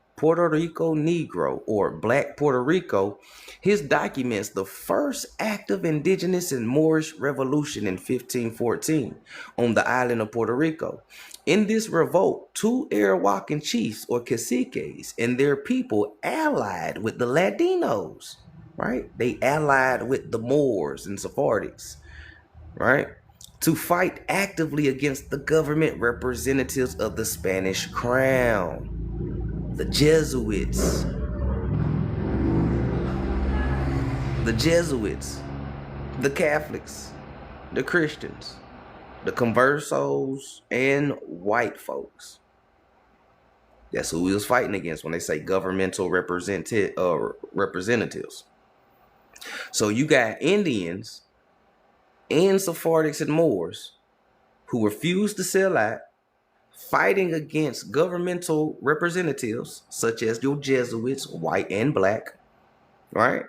or Black Puerto Rico, his documents the first active indigenous and Moorish revolution in 1514 on the island of Puerto Rico. In this revolt, two Arawakan chiefs or caciques and their people allied with the Latinos, right? They allied with the Moors and Sephardics, right? To fight actively against the government representatives of the Spanish crown, the Jesuits, the Catholics, the Christians, the conversos, and white folks. That's who he was fighting against when they say governmental representatives. So you got Indians and Sephardics and Moors who refused to sell out, fighting against governmental representatives such as your Jesuits, white and black, right?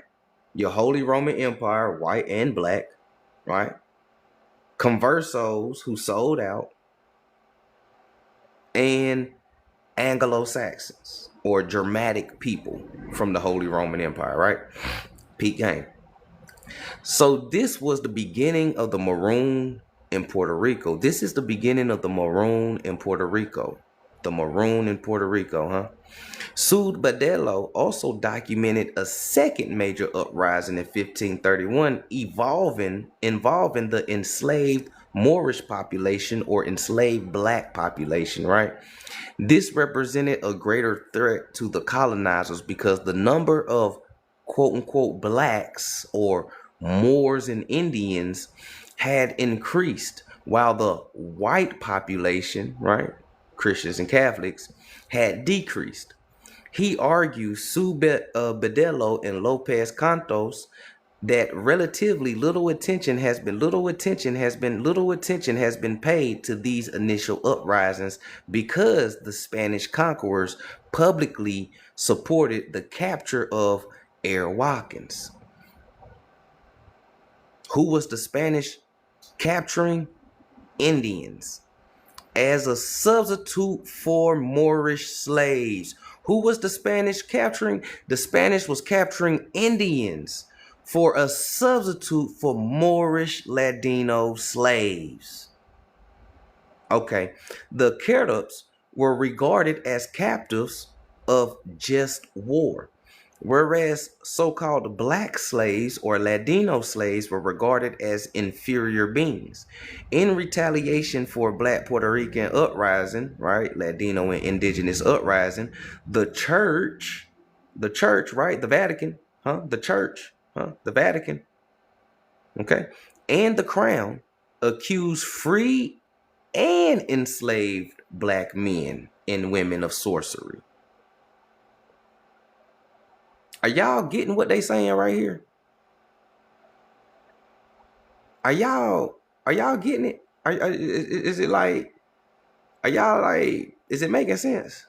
Your Holy Roman Empire, white and black, right? Conversos who sold out, and Anglo-Saxons or Germanic people from the Holy Roman Empire, right? Peak game. So this was the beginning of the Maroon in Puerto Rico. This is the beginning of the Maroon in Puerto Rico. The Maroon in Puerto Rico, huh? Sud Badelo also documented a second major uprising in 1531 involving the enslaved Moorish population or enslaved black population, right? This represented a greater threat to the colonizers because the number of quote unquote blacks or Moors and Indians had increased while the white population, right, Christians and Catholics, had decreased. He argues, Bedelo and Lopez Cantos, that relatively little attention has been paid to these initial uprisings because the Spanish conquerors publicly supported the capture of Arahuacans. Who was the Spanish capturing? Indians. As a substitute for Moorish slaves. Who was the Spanish capturing? The Spanish was capturing Indians for a substitute for Moorish Ladino slaves. Okay, the Caribs were regarded as captives of just war, whereas so-called black slaves or Ladino slaves were regarded as inferior beings. In retaliation for black Puerto Rican uprising, right, Ladino and indigenous uprising, the church, right, the Vatican, the Vatican, okay, and the crown accused free and enslaved black men and women of sorcery. Are y'all getting what they saying right here? Are y'all getting it? Is it like, are y'all like, is it making sense?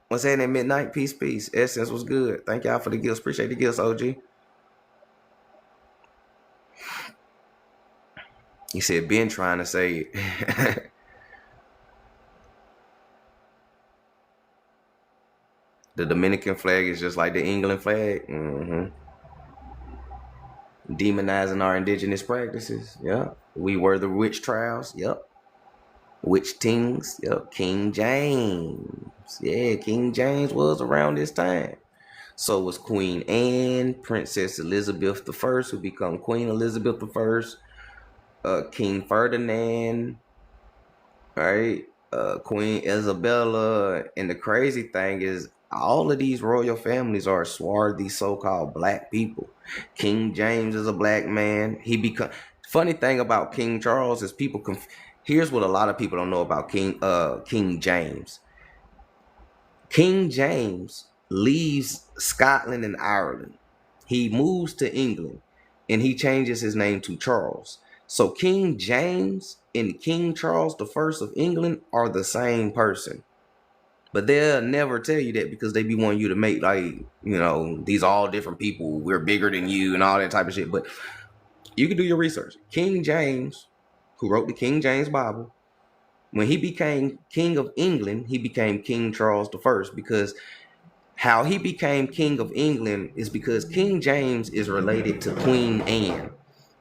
What's happening midnight? Peace, peace. Essence was good. Thank y'all for the gifts. Appreciate the gifts, OG. He said, been trying to say it. The Dominican flag is just like the England flag. Demonizing our indigenous practices. Yeah. We were the witch trials. Yep. Witch tings. Yep. King James. Yeah, King James was around this time. So was Queen Anne, Princess Elizabeth I, who became Queen Elizabeth I, King Ferdinand, right? Queen Isabella. And the crazy thing is, all of these royal families are swarthy so-called black people. King James is a black man. Funny thing about King Charles is here's what a lot of people don't know about King James. King James leaves Scotland and Ireland. He moves to England and he changes his name to Charles. So King James and King Charles I of England are the same person. But they'll never tell you that because they be wanting you to make these all different people. We're bigger than you and all that type of shit. But you can do your research. King James, who wrote the King James Bible, when he became King of England, he became King Charles I because how he became King of England is because King James is related to Queen Anne.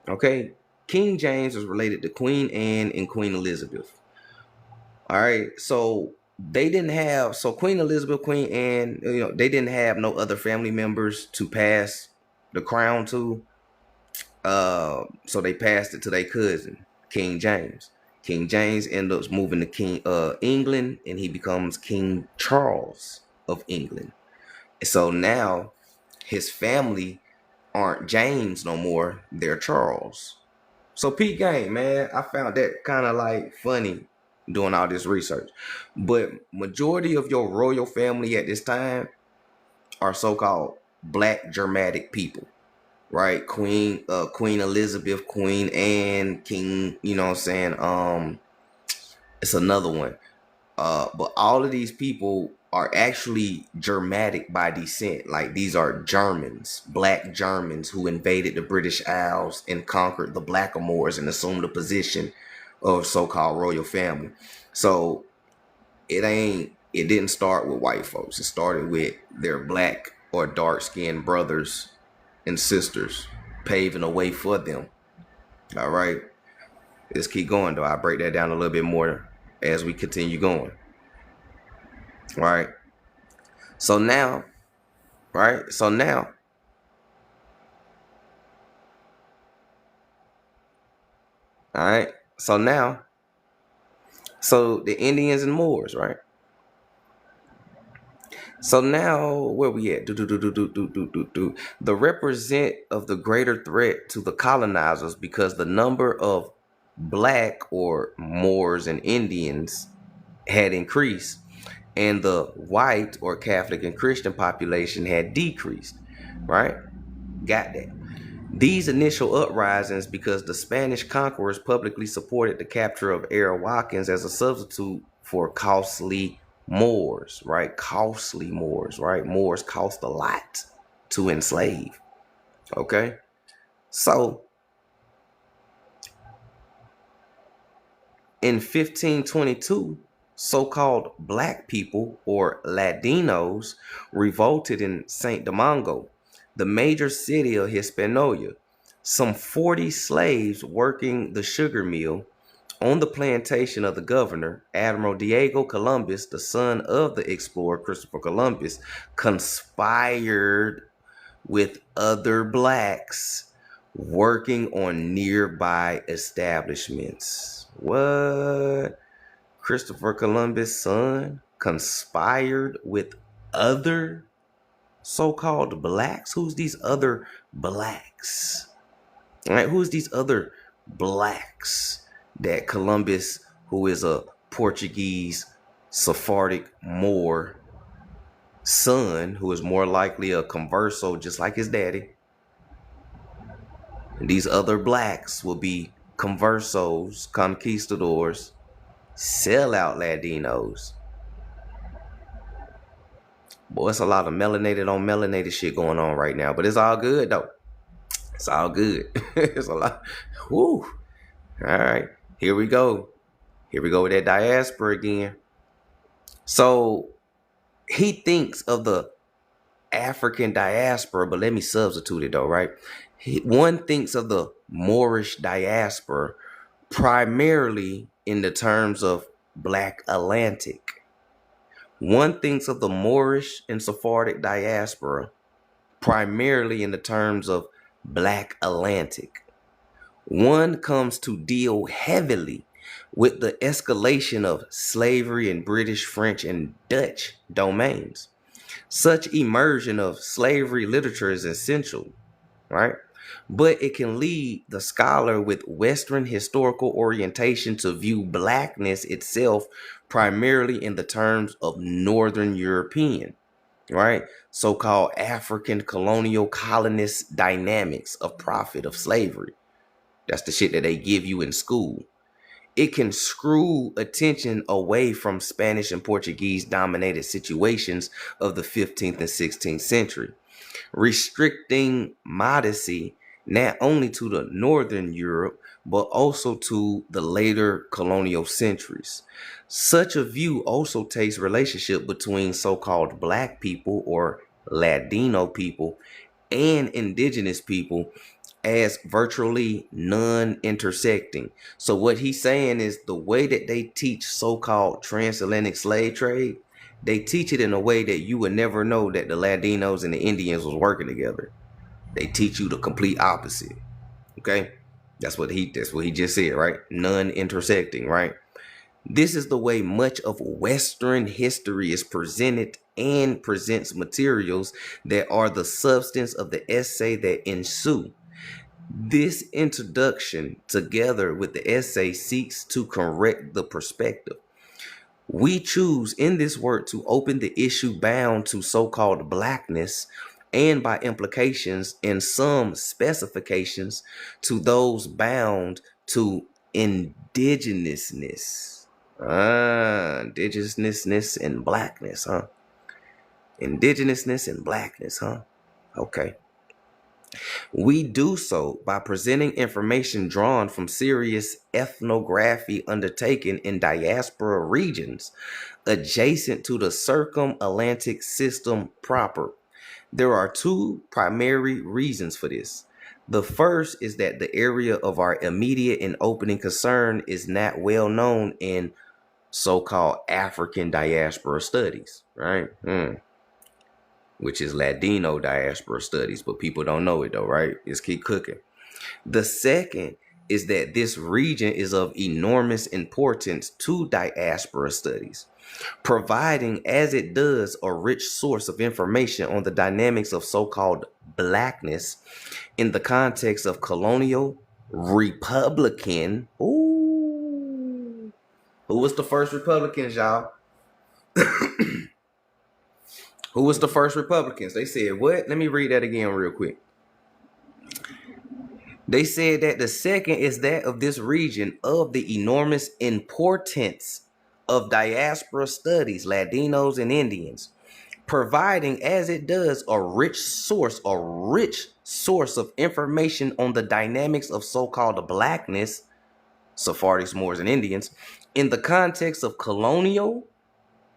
Okay? King James is related to Queen Anne and Queen Elizabeth. All right. So Queen Elizabeth, Queen Anne, they didn't have no other family members to pass the crown to. So they passed it to their cousin, King James. King James ends up moving to England, and he becomes King Charles of England. So now his family aren't James no more, they're Charles. So Pete Game, man, I found that kind of like funny doing all this research. But majority of your royal family at this time are so-called black Germanic people. Right? Queen Elizabeth, Queen Anne, King, it's another one. But all of these people are actually Germanic by descent. Like these are Germans, black Germans who invaded the British Isles and conquered the Blackamoors and assumed the position of so-called royal family. So it didn't start with white folks. It started with their black or dark-skinned brothers and sisters paving a way for them. All right. Let's keep going though. I'll break that down a little bit more as we continue going. All right. So now, right? So now, all right. So now, so the Indians and Moors, right? So now, where we at? The represent of the greater threat to the colonizers because the number of black or Moors and Indians had increased, and the white or Catholic and Christian population had decreased. Right? Got that. These initial uprisings because the Spanish conquerors publicly supported the capture of Arawakan as a substitute for costly Moors, right? Costly Moors, right? Moors cost a lot to enslave, okay? So in 1522, so-called black people or Ladinos revolted in St. Domingo, the major city of Hispaniola. Some 40 slaves working the sugar mill on the plantation of the governor, Admiral Diego Columbus, the son of the explorer Christopher Columbus, conspired with other blacks working on nearby establishments. What? Christopher Columbus' son conspired with other so-called blacks? Who's these other blacks? All right, who's these other blacks that Columbus, who is a Portuguese Sephardic Moor son, who is more likely a converso just like his daddy, and these other blacks will be conversos, conquistadors, sellout Latinos. Boy, it's a lot of melanated on melanated shit going on right now, but it's all good though. It's all good. It's a lot. Whoo. All right. Here we go. Here we go with that diaspora again. So he thinks of the African diaspora, but let me substitute it though, right? One thinks of the Moorish diaspora primarily in the terms of Black Atlantic. One thinks of the Moorish and Sephardic diaspora primarily in the terms of Black Atlantic. One comes to deal heavily with the escalation of slavery in British, French, and Dutch domains. Such immersion of slavery literature is essential, right? But it can lead the scholar with Western historical orientation to view blackness itself primarily in the terms of Northern European, right? So-called African colonial colonist dynamics of profit of slavery. That's the shit that they give you in school. It can screw attention away from Spanish and Portuguese dominated situations of the 15th and 16th century, restricting modesty not only to the Northern Europe, but also to the later colonial centuries. Such a view also takes relationship between so-called black people or Ladino people and indigenous people as virtually non-intersecting. So what he's saying is the way that they teach so-called transatlantic slave trade, they teach it in a way that you would never know that the Latinos and the Indians was working together. They teach you the complete opposite. Okay? That's what he just said, right? Non-intersecting, right? This is the way much of Western history is presented and presents materials that are the substance of the essay that ensue. This introduction, together with the essay, seeks to correct the perspective. We choose in this work to open the issue bound to so-called blackness and by implications in some specifications to those bound to indigenousness. Indigenousness and blackness, huh? Indigenousness and blackness, huh? Okay. We do so by presenting information drawn from serious ethnography undertaken in diaspora regions adjacent to the circum-Atlantic system proper. There are two primary reasons for this. The first is that the area of our immediate and opening concern is not well known in so-called African diaspora studies, right? which is Ladino diaspora studies, but people don't know it though, right? Just keep cooking. The second is that this region is of enormous importance to diaspora studies, providing as it does a rich source of information on the dynamics of so-called blackness in the context of colonial Republican. Ooh. Who was the first Republicans, y'all? Who was the first Republicans? They said what? Let me read that again real quick. They said that the second is that of this region of the enormous importance of diaspora studies, Latinos and Indians, providing as it does a rich source of information on the dynamics of so-called blackness, Sephardics, Moors, and Indians, in the context of colonial,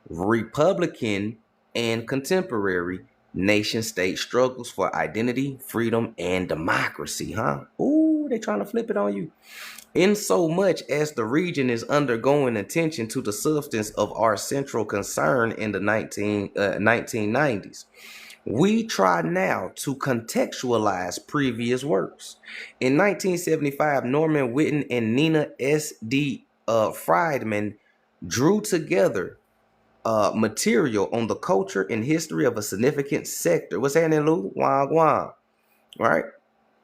Republican, and contemporary nation-state struggles for identity, freedom, and democracy, huh? Ooh, they trying to flip it on you. In so much as the region is undergoing attention to the substance of our central concern in the 1990s, we try now to contextualize previous works. In 1975, Norman Whitten and Nina S.D. Friedman drew together material on the culture and history of a significant sector. What's happening, Lou? Wang Wang, right?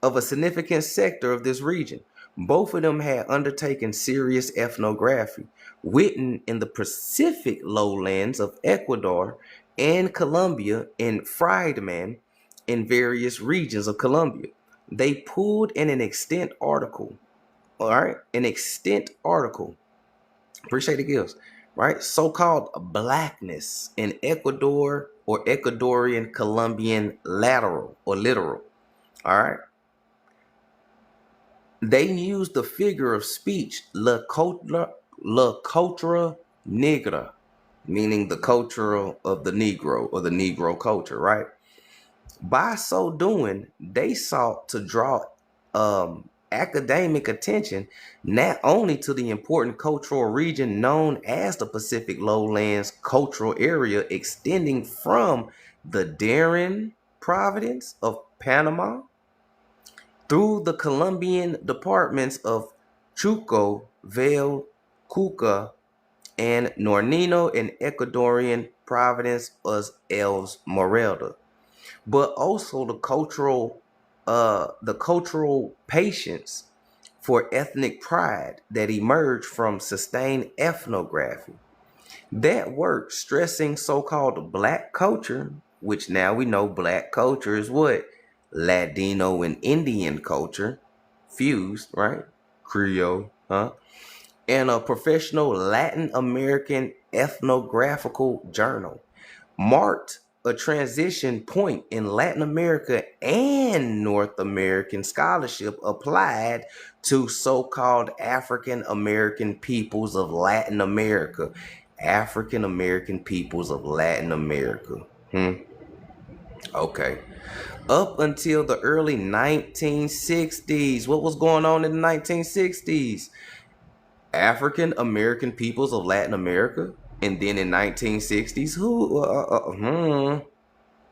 Of a significant sector of this region. Both of them had undertaken serious ethnography. Whitten in the Pacific lowlands of Ecuador and Colombia, and Friedman in various regions of Colombia. They pulled in an extant article, all right? An extant article. Appreciate the gifts, right? So-called blackness in Ecuador or Ecuadorian Colombian lateral or literal, all right? They used the figure of speech, la cultura negra, meaning the culture of the Negro or the Negro culture, right? By so doing, they sought to draw academic attention not only to the important cultural region known as the Pacific Lowlands cultural area extending from the Darien province of Panama through the Colombian departments of Chuco, Vail, Cuca, and Nornino, and Ecuadorian province of El Morelda, but also the cultural patience for ethnic pride that emerged from sustained ethnography. That work stressing so-called black culture, which now we know black culture is what? Ladino and Indian culture fused, right? Creole, huh? And a professional Latin American ethnographical journal marked a transition point in Latin America and North American scholarship applied to so-called African American peoples of Latin America. African American peoples of Latin America. Okay. Up until the early 1960s. What was going on in the 1960s? African American peoples of Latin America. And then in 1960s,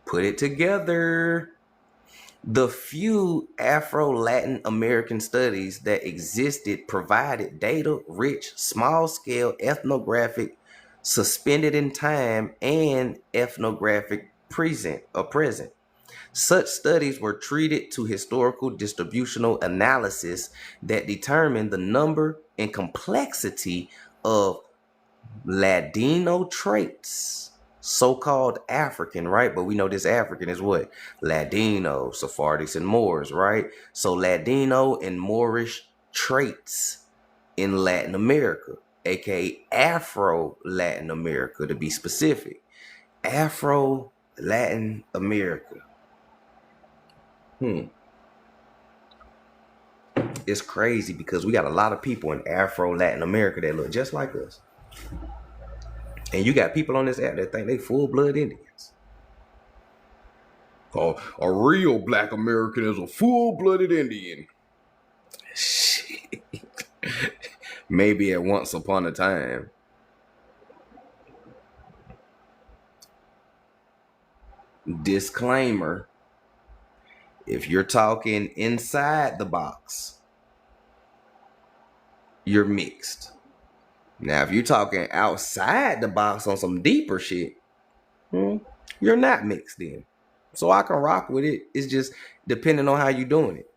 put it together. The few Afro-Latin American studies that existed provided data-rich, small-scale ethnographic, suspended in time, and ethnographic present. Such studies were treated to historical distributional analysis that determined the number and complexity of Ladino traits, so-called African, right? But we know this African is what? Ladino, Sephardics, and Moors, right? So Ladino and Moorish traits in Latin America, aka Afro-Latin America to be specific. Afro-Latin America. It's crazy because we got a lot of people in Afro-Latin America that look just like us. And you got people on this app that think they full-blood Indians. A real black American is a full-blooded Indian. Shit. Maybe at once upon a time. Disclaimer: if you're talking inside the box, you're mixed. Now, if you're talking outside the box on some deeper shit, you're not mixed in. So I can rock with it. It's just depending on how you're doing it.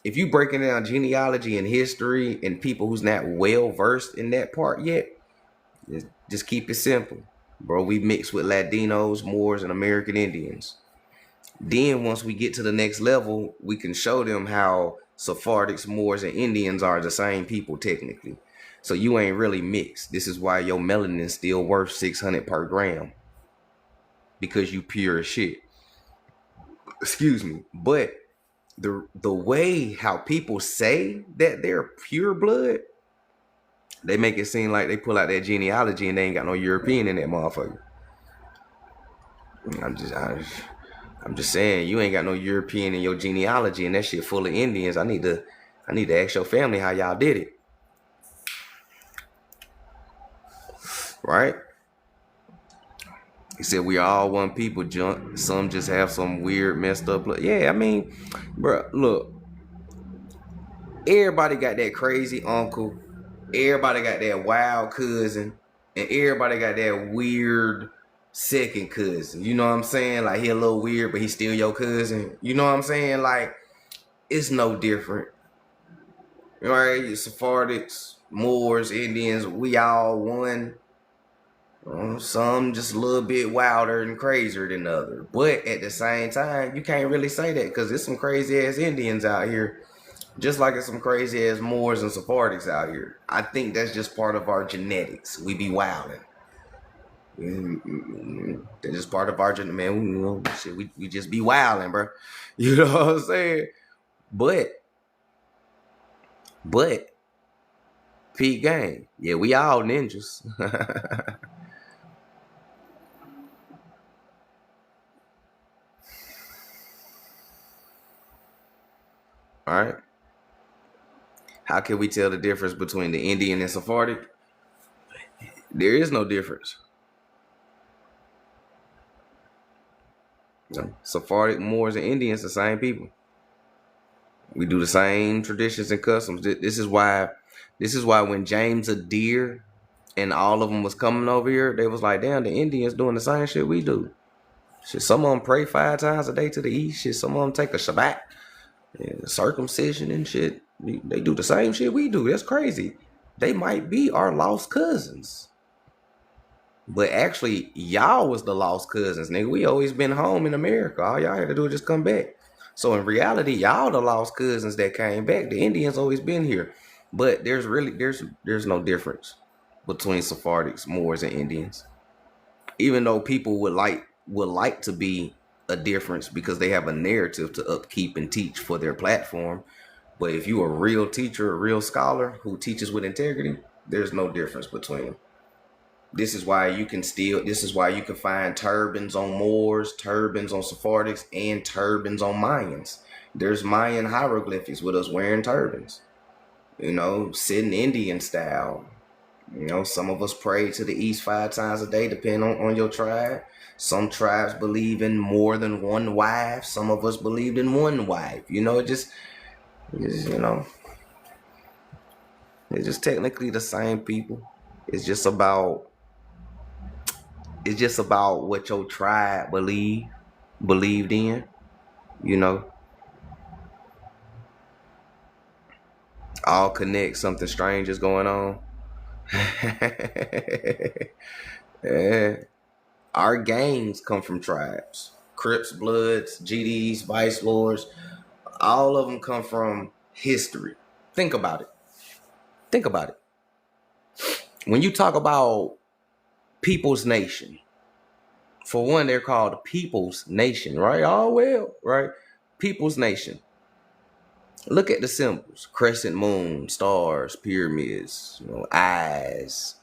If you breaking down genealogy and history and people who's not well versed in that part yet, just keep it simple. Bro, we mix with Latinos, Moors, and American Indians. Then once we get to the next level, we can show them how Sephardics, Moors, and Indians are the same people technically. So you ain't really mixed. This is why your melanin's still worth 600 per gram. Because you pure as shit. Excuse me. But the way how people say that they're pure blood, they make it seem like they pull out that genealogy and they ain't got no European in that motherfucker. I'm just saying, you ain't got no European in your genealogy and that shit full of Indians. I need to ask your family how y'all did it. Right? He said we all one people, junk. Some just have some weird messed up look. Yeah, I mean, bro, look. Everybody got that crazy uncle. Everybody got that wild cousin. And everybody got that weird second cousin. You know what I'm saying? Like, he a little weird, but he's still your cousin. You know what I'm saying? Like, it's no different. Right? Sephardics, Moors, Indians, we all one. Some just a little bit wilder and crazier than the other. But at the same time, you can't really say that because there's some crazy ass Indians out here. Just like there's some crazy ass Moors and Sephardics out here. I think that's just part of our genetics. We be wilding. That's just part of our genetics. Man, we just be wilding, bro. You know what I'm saying? But Pete Gang, yeah, we all ninjas. All right. How can we tell the difference between the Indian and Sephardic? There is no difference. No. Sephardic, Moors, and Indians, the same people. We do the same traditions and customs. This is why when James Adair and all of them was coming over here, they was like, damn, the Indians doing the same shit we do. Shit, some of them pray 5 times a day to the east. Shit, some of them take a Shabbat, and circumcision and shit. They do the same shit we do. That's crazy. They might be our lost cousins. But actually, y'all was the lost cousins, nigga. We always been home in America. All y'all had to do is just come back. So in reality, y'all the lost cousins that came back. The Indians always been here. But there's no difference between Sephardics, Moors, and Indians. Even though people would like to be a difference because they have a narrative to upkeep and teach for their platform. But if you a real teacher, a real scholar who teaches with integrity, there's no difference between them. This is why you can find turbans on Moors, turbans on Sephardics, and turbans on Mayans. There's Mayan hieroglyphics with us wearing turbans. You know, sitting Indian style. You know, some of us pray to the east 5 times a day, depending on your tribe. Some tribes believe in more than one wife. Some of us believed in one wife. You know, it's just technically the same people. It's just about what your tribe believed in, you know. All connect, something strange is going on. Yeah. Our gangs come from tribes. Crips, Bloods, GDs, Vice Lords, all of them come from history. Think about it. When you talk about People's Nation, for one, they're called People's Nation, right? Oh, well, right? People's Nation. Look at the symbols: crescent moon, stars, pyramids, eyes,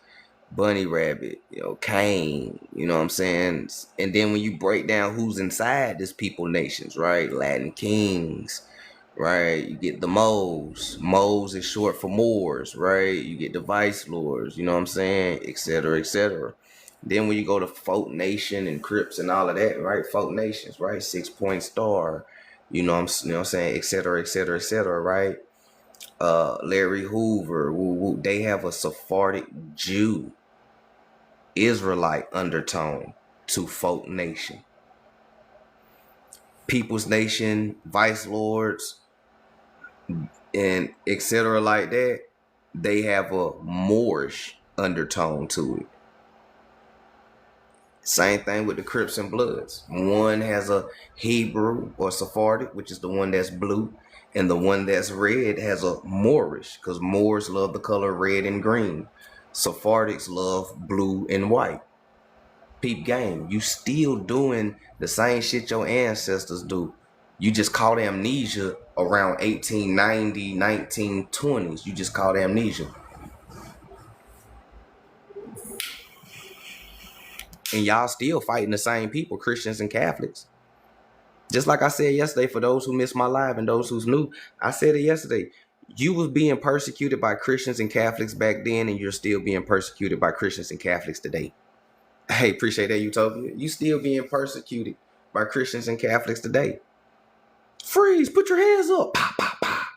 bunny rabbit, Cain, you know what I'm saying? And then when you break down who's inside this People Nations, right? Latin kings, right? You get the Moes. Moes is short for Moors, right? You get the Vice Lords, you know what I'm saying? Et cetera, et cetera. Then when you go to Folk Nation and Crips and all of that, right? Folk Nations, right? 6 Point Star, you know what I'm saying, et cetera, et cetera, et cetera, right? Larry Hoover, they have a Sephardic Jew, Israelite undertone to Folk Nation. People's Nation, Vice Lords, and et cetera like that, they have a Moorish undertone to it. Same thing with the Crips and Bloods. One has a Hebrew or Sephardic, which is the one that's blue, and the one that's red has a Moorish, because Moors love the color red and green. Sephardics love blue and white. Peep game, you still doing the same shit your ancestors do. You just caught amnesia around 1890, 1920s. You just caught amnesia. And y'all still fighting the same people, Christians and Catholics. Just like I said yesterday, for those who missed my live and those who's new, I said it yesterday. You was being persecuted by Christians and Catholics back then, and you're still being persecuted by Christians and Catholics today. Hey, appreciate that, Utopia. You still being persecuted by Christians and Catholics today. Freeze, put your hands up. Pop, pop, pop.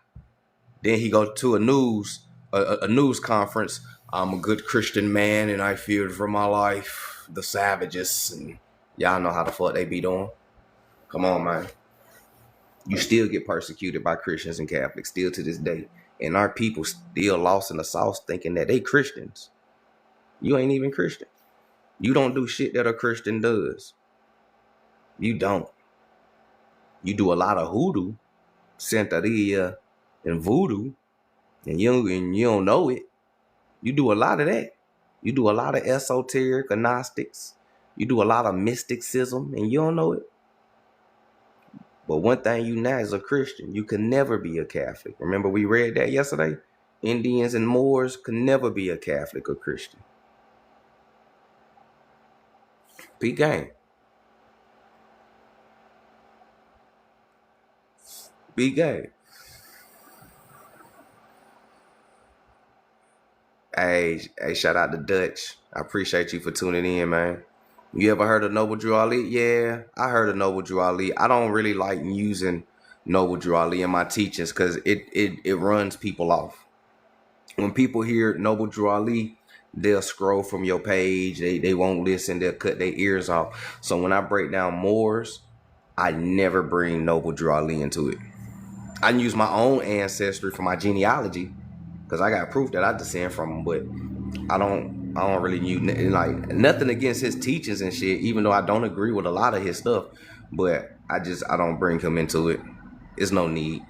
Then he go to a news conference. I'm a good Christian man, and I feared for my life the savages, and y'all know how the fuck they be doing. Come on, man. You still get persecuted by Christians and Catholics still to this day. And our people still lost in the sauce thinking that they Christians. You ain't even Christian. You don't do shit that a Christian does. You don't. You do a lot of hoodoo, Santeria, and voodoo, and you don't know it. You do a lot of that. You do a lot of esoteric Gnostics. You do a lot of mysticism, and you don't know it. But one thing you know as a Christian, you can never be a Catholic. Remember we read that yesterday? Indians and Moors can never be a Catholic or Christian. Peep game. Peep game. Hey, shout out to Dutch. I appreciate you for tuning in, man. You ever heard of Noble Drew Ali? Yeah, I heard of Noble Drew Ali. I don't really like using Noble Drew Ali in my teachings because it runs people off. When people hear Noble Drew Ali, they'll scroll from your page. They won't listen. They'll cut their ears off. So when I break down Moors, I never bring Noble Drew Ali into it. I use my own ancestry for my genealogy because I got proof that I descend from him, but I don't really use, like, nothing against his teachings and shit, even though I don't agree with a lot of his stuff, but I don't bring him into it. It's no need.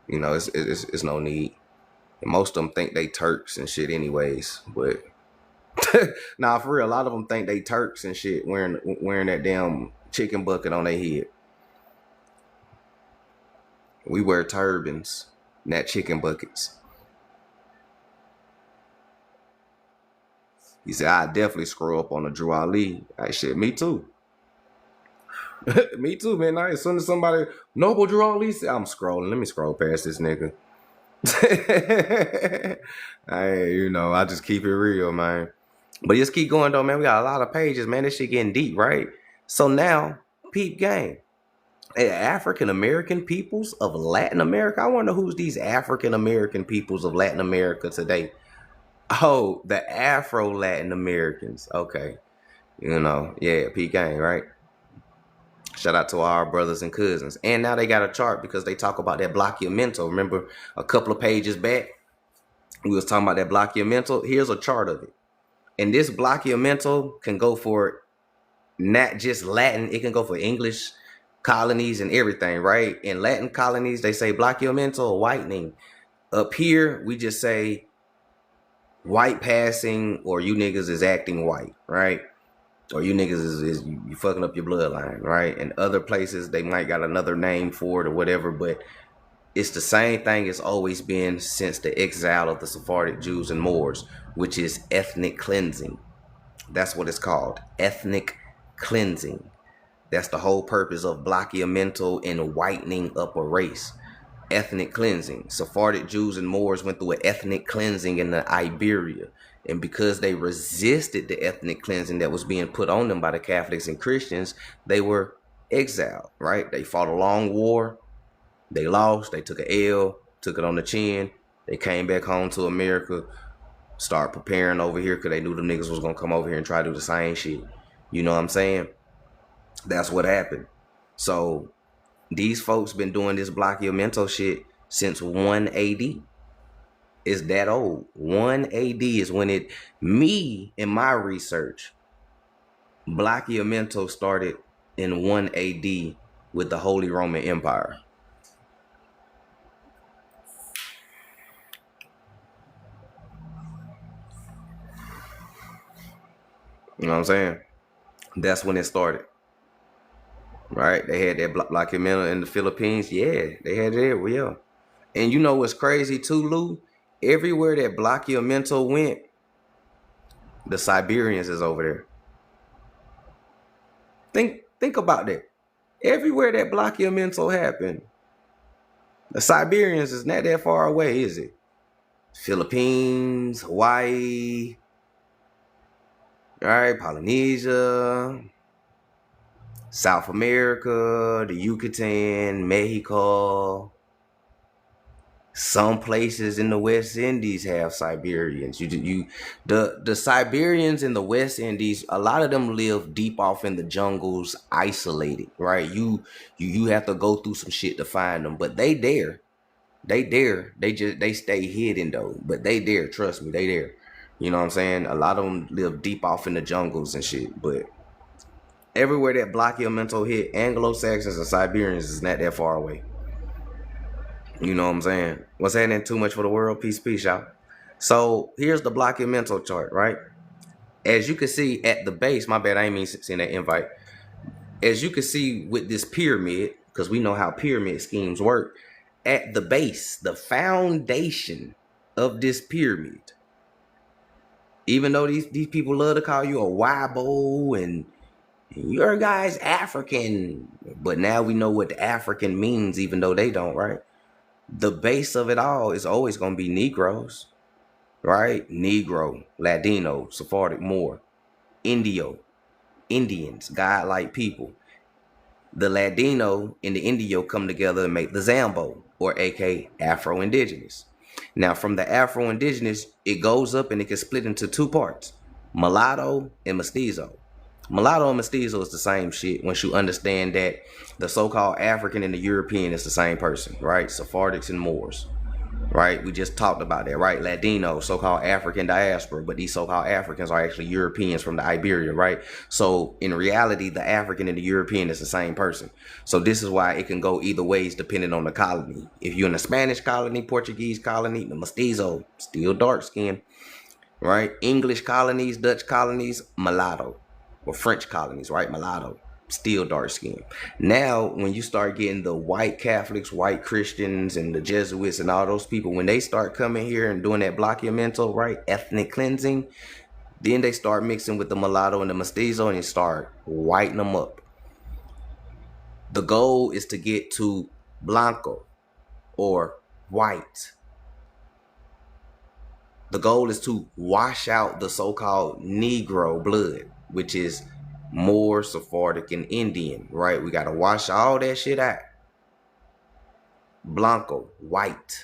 You know, it's no need. And most of them think they Turks and shit anyways, but nah, for real, a lot of them think they Turks and shit wearing that damn chicken bucket on their head. We wear turbans, not chicken buckets. He said, I definitely screw up on the Drew Ali. That shit, me too. Me too, man. As soon as somebody, Noble Drew Ali, I'm scrolling. Let me scroll past this nigga. Hey, you know, I just keep it real, man. But just keep going, though, man. We got a lot of pages, man. This shit getting deep, right? So now, peep game. African American peoples of Latin America. I wonder who's these African American peoples of Latin America today. Oh, the Afro Latin Americans. Okay. You know, yeah, peep game, right? Shout out to our brothers and cousins. And now they got a chart because they talk about that blockymento. Remember a couple of pages back, we was talking about that blockymento. Here's a chart of it. And this blockymento can go for not just Latin. It can go for English colonies and everything, right? In Latin colonies, they say blockymento or whitening. Up here, we just say white passing, or you niggas is acting white, right? Or you niggas is you fucking up your bloodline, right? And other places, they might got another name for it or whatever, but it's the same thing it's always been since the exile of the Sephardic Jews and Moors, which is ethnic cleansing. That's what it's called, ethnic cleansing. That's the whole purpose of blockymento and whitening up a race. ethnic cleansing. Sephardic Jews and Moors went through an ethnic cleansing in the Iberia. And because they resisted the ethnic cleansing that was being put on them by the Catholics and Christians, they were exiled, right? They fought a long war. They lost. They took an L, took it on the chin. They came back home to America, start preparing over here because they knew the niggas was going to come over here and try to do the same shit. You know what I'm saying? That's what happened. So these folks been doing this Blockio shit since 1 AD. It's that old. 1 AD is when me in my research, Blockio started in 1 AD with the Holy Roman Empire. You know what I'm saying? That's when it started. Right? They had that Blockio in the Philippines. Yeah, they had it there. Yeah. And you know what's crazy too, Lou? Everywhere that Blockio went, the Siberians is over there. Think about that. Everywhere that Blockio happened, the Siberians is not that far away, is it? Philippines, Hawaii, all right, Polynesia, South America, the Yucatan, Mexico. Some places in the West Indies have Siberians. The Siberians in the West Indies, a lot of them live deep off in the jungles, isolated, right? You have to go through some shit to find them, but they there. They there. They stay hidden though, but they there. Trust me, they there. You know what I'm saying? A lot of them live deep off in the jungles and shit, but everywhere that Blockio hit, Anglo-Saxons and Siberians is not that far away. You know what I'm saying? What's happening? Too much for the world? Peace, y'all. So here's the Blockio chart, right? As you can see at the base, my bad, I ain't mean seeing that invite. As you can see with this pyramid, because we know how pyramid schemes work, at the base, the foundation of this pyramid, even though these people love to call you a Wabo and your guy's African, but now we know what the African means, even though they don't, right? The base of it all is always going to be Negroes, right? Negro, Ladino, Sephardic, Moor, Indio, Indians, godlike people. The Ladino and the Indio come together and make the Zambo, or aka Afro-Indigenous. Now, from the Afro-Indigenous, it goes up and it can split into two parts, mulatto and mestizo. Mulatto and mestizo is the same shit once you understand that the so-called African and the European is the same person, right? Sephardics and Moors, right? We just talked about that, right? Ladino, so-called African diaspora, but these so-called Africans are actually Europeans from the Iberia, right? So in reality, the African and the European is the same person. So this is why it can go either ways depending on the colony. If you're in the Spanish colony, Portuguese colony, the mestizo, still dark skin, right? English colonies, Dutch colonies, mulatto. Or French colonies, right? Mulatto, still dark skin. Now, when you start getting the white Catholics, white Christians, and the Jesuits and all those people, when they start coming here and doing that Blockio, right? Ethnic cleansing, then they start mixing with the mulatto and the mestizo and start whitening them up. The goal is to get to blanco or white. The goal is to wash out the so-called Negro blood, which is Moor, Sephardic, and Indian, right? We got to wash all that shit out. Blanco, white.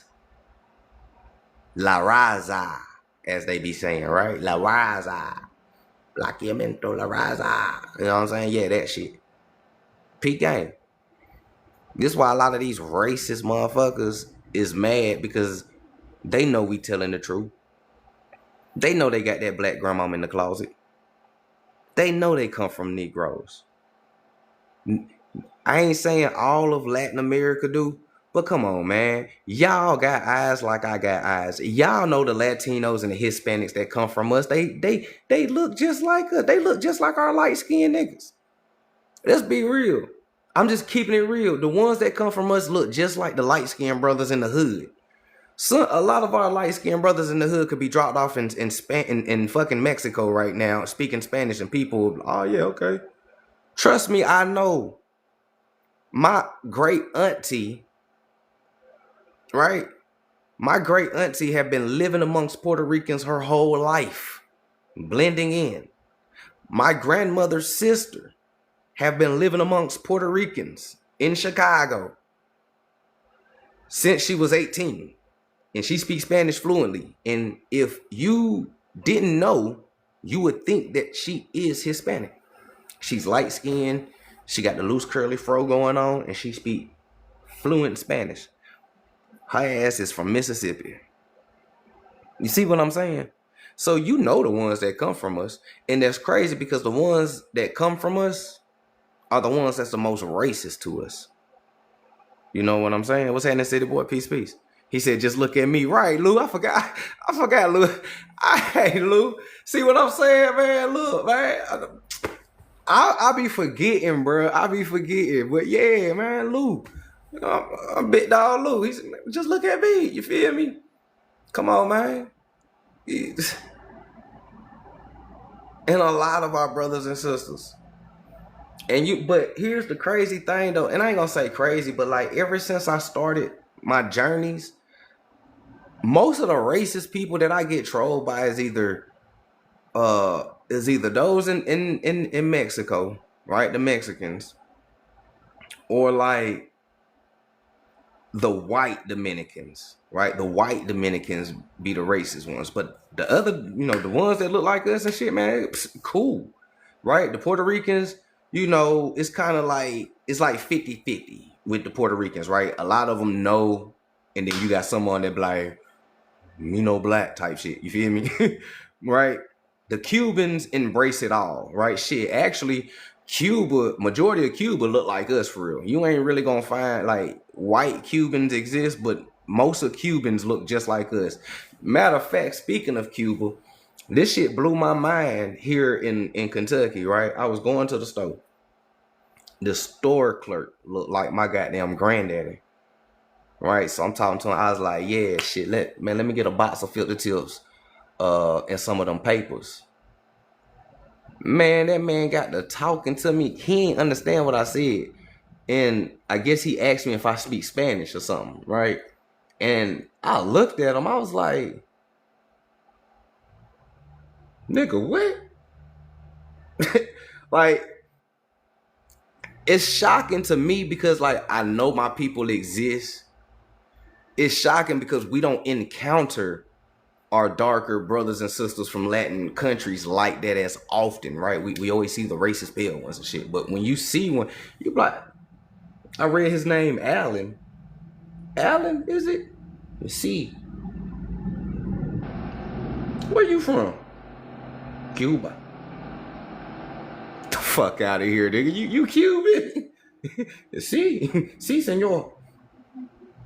La Raza, as they be saying, right? La Raza. Blockio, La Raza. You know what I'm saying? Yeah, that shit. Peak game. This is why a lot of these racist motherfuckers is mad because they know we telling the truth. They know they got that black grandmama in the closet. They know they come from Negroes. I ain't saying all of Latin America do, but come on, man. Y'all got eyes like I got eyes. Y'all know the Latinos and the Hispanics that come from us. They look just like us. They look just like our light-skinned niggas. Let's be real. I'm just keeping it real. The ones that come from us look just like the light-skinned brothers in the hood. So a lot of our light-skinned brothers in the hood could be dropped off in fucking Mexico right now, speaking Spanish, and people, oh yeah, okay. Trust me, I know. My great auntie right? My great auntie had been living amongst Puerto Ricans her whole life, blending in. My grandmother's sister have been living amongst Puerto Ricans in Chicago since she was 18. And she speaks Spanish fluently. And if you didn't know, you would think that she is Hispanic. She's light skinned. She got the loose curly fro going on, and she speaks fluent Spanish. Her ass is from Mississippi. You see what I'm saying? So you know the ones that come from us. And that's crazy because the ones that come from us are the ones that's the most racist to us. You know what I'm saying? What's happening, City Boy? Peace, peace. He said, just look at me. Right, Lou. I forgot, Lou. Hey, Lou. See what I'm saying, man? Look, man. I be forgetting, bro. I be forgetting. But yeah, man, Lou. You know, I'm big dog Lou. He said, just look at me. You feel me? Come on, man. And a lot of our brothers and sisters. But here's the crazy thing though, and I ain't gonna say crazy, but like ever since I started my journeys, most of the racist people that I get trolled by is either those in Mexico, right? The Mexicans, or like the white Dominicans, right? The white Dominicans be the racist ones, but the other, the ones that look like us and shit, man, cool, right? The Puerto Ricans, it's kind of like, it's like 50-50 with the Puerto Ricans, right? A lot of them know, and then you got someone that be like, black type shit, you feel me? Right? The Cubans embrace it all, right? Shit, actually, majority of Cuba look like us for real. You ain't really gonna find like white Cubans exist, but most of Cubans look just like us. Matter of fact, speaking of Cuba, this shit blew my mind here in Kentucky, right? I was going to the store. The store clerk looked like my goddamn granddaddy. Right? So I'm talking to him. I was like, yeah, shit, let me get a box of filter tips and some of them papers. Man, that man got to talking to me. He ain't understand what I said. And I guess he asked me if I speak Spanish or something, right? And I looked at him. I was like, nigga, what? Like, it's shocking to me because, like, I know my people exist. It's shocking because we don't encounter our darker brothers and sisters from Latin countries like that as often, right? We always see the racist pale ones and shit. But when you see one, you be like, I read his name, Alan. Alan, is it? Let's see. Where you from? Cuba. The fuck out of here, nigga. You Cuban? See, senor.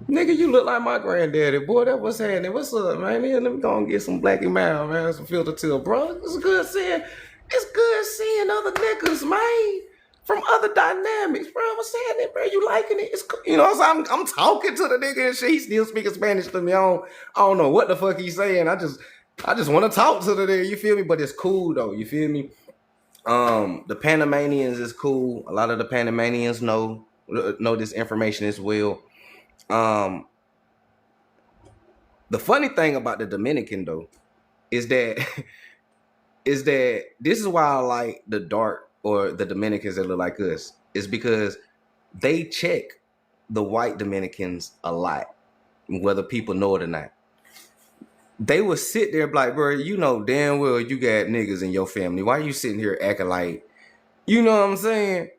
Nigga, you look like my granddaddy. Boy, that what's happening. What's up, man? Let me go and get some black and mild, man. Some filter tip, bro. It's good seeing other niggas, man. From other dynamics, bro. What's happening, bro? You liking it? It's cool. So I'm talking to the nigga and shit. He's still speaking Spanish to me. I don't know what the fuck he's saying. I just want to talk to the nigga. You feel me? But it's cool though. You feel me? The Panamanians is cool. A lot of the Panamanians know this information as well. The funny thing about the Dominican though is that this is why I like the dark or the Dominicans that look like us, is because they check the white Dominicans a lot, whether people know it or not. They will sit there like, bro, you know damn well you got niggas in your family. Why are you sitting here acting like, you know what I'm saying?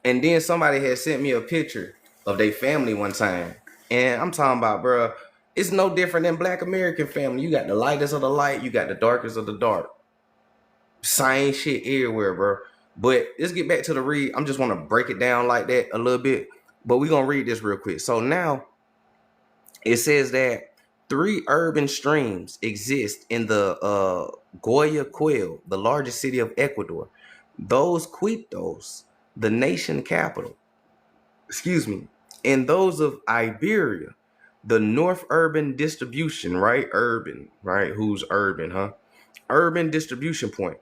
And then somebody had sent me a picture of their family one time. And I'm talking about, bro, it's no different than Black American family. You got the lightest of the light. You got the darkest of the dark. Same shit everywhere, bro. But let's get back to the read. I'm just want to break it down like that a little bit. But we're going to read this real quick. So now it says that 3 urban streams exist in the Guayaquil, the largest city of Ecuador. Those Quitos, the nation capital, and those of Iberia, the North Urban Distribution, right? Urban, right? Who's urban, huh? Urban distribution point.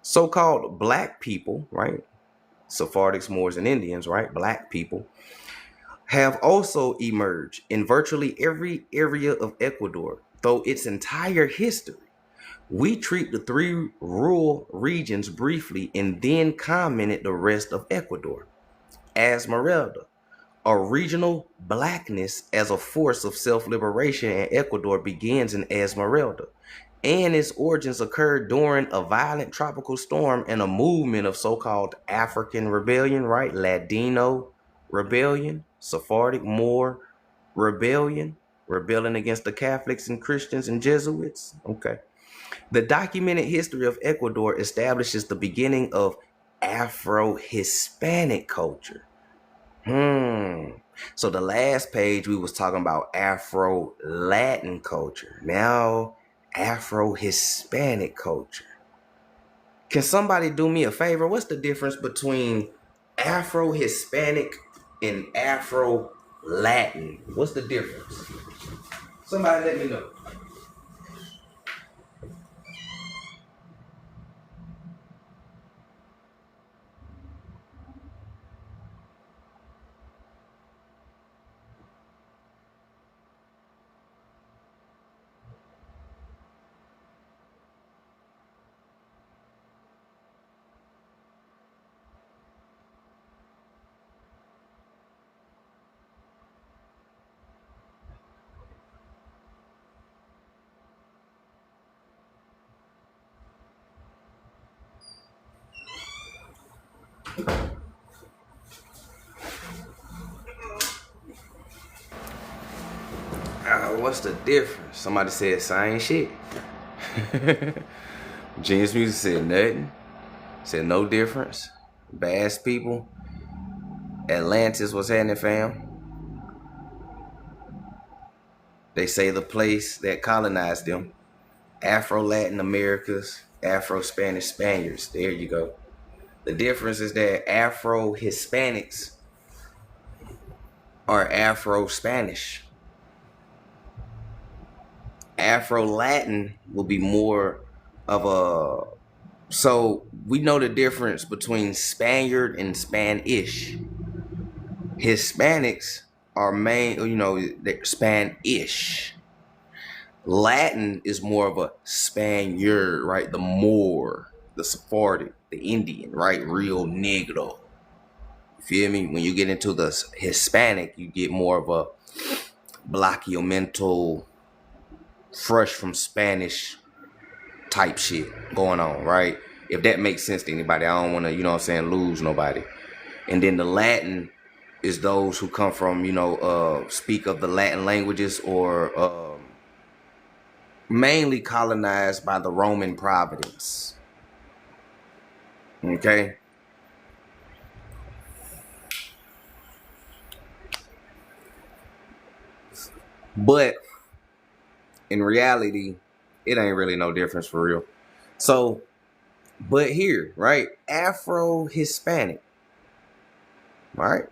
So-called black people, right? Sephardics, Moors, and Indians, right? Black people have also emerged in virtually every area of Ecuador. Though its entire history, we treat the three rural regions briefly and then commented the rest of Ecuador. Esmeralda, a regional blackness as a force of self-liberation in Ecuador begins in Esmeralda, and its origins occurred during a violent tropical storm and a movement of so-called African rebellion, right? Ladino rebellion, Sephardic Moor rebellion, rebelling against the Catholics and Christians and Jesuits. Okay. The documented history of Ecuador establishes the beginning of Afro-Hispanic culture. So the last page we was talking about Afro-Latin culture. Now Afro-Hispanic culture. Can somebody do me a favor? What's the difference between Afro-Hispanic and Afro-Latin? What's the difference? Somebody let me know. What's the difference? Somebody said same shit. Genius Music said nothing. Said no difference. Bass people. Atlantis, what's happening, fam? They say the place that colonized them. Afro-Latin Americas, Afro-Spanish Spaniards. There you go. The difference is that Afro-Hispanics are Afro-Spanish. Afro-Latin will be more of a... So we know the difference between Spaniard and Spanish. Hispanics are they're Spanish. Latin is more of a Spaniard, right? The Moor, the Sephardic, the Indian, right? Real Negro. You feel me? When you get into the Hispanic, you get more of a Blockiomental, fresh from Spanish type shit going on, right? If that makes sense to anybody, I don't want to, lose nobody. And then the Latin is those who come from, speak of the Latin languages or mainly colonized by the Roman Providence. Okay? But in reality, it ain't really no difference for real. So, but here, right? Afro-Hispanic, right?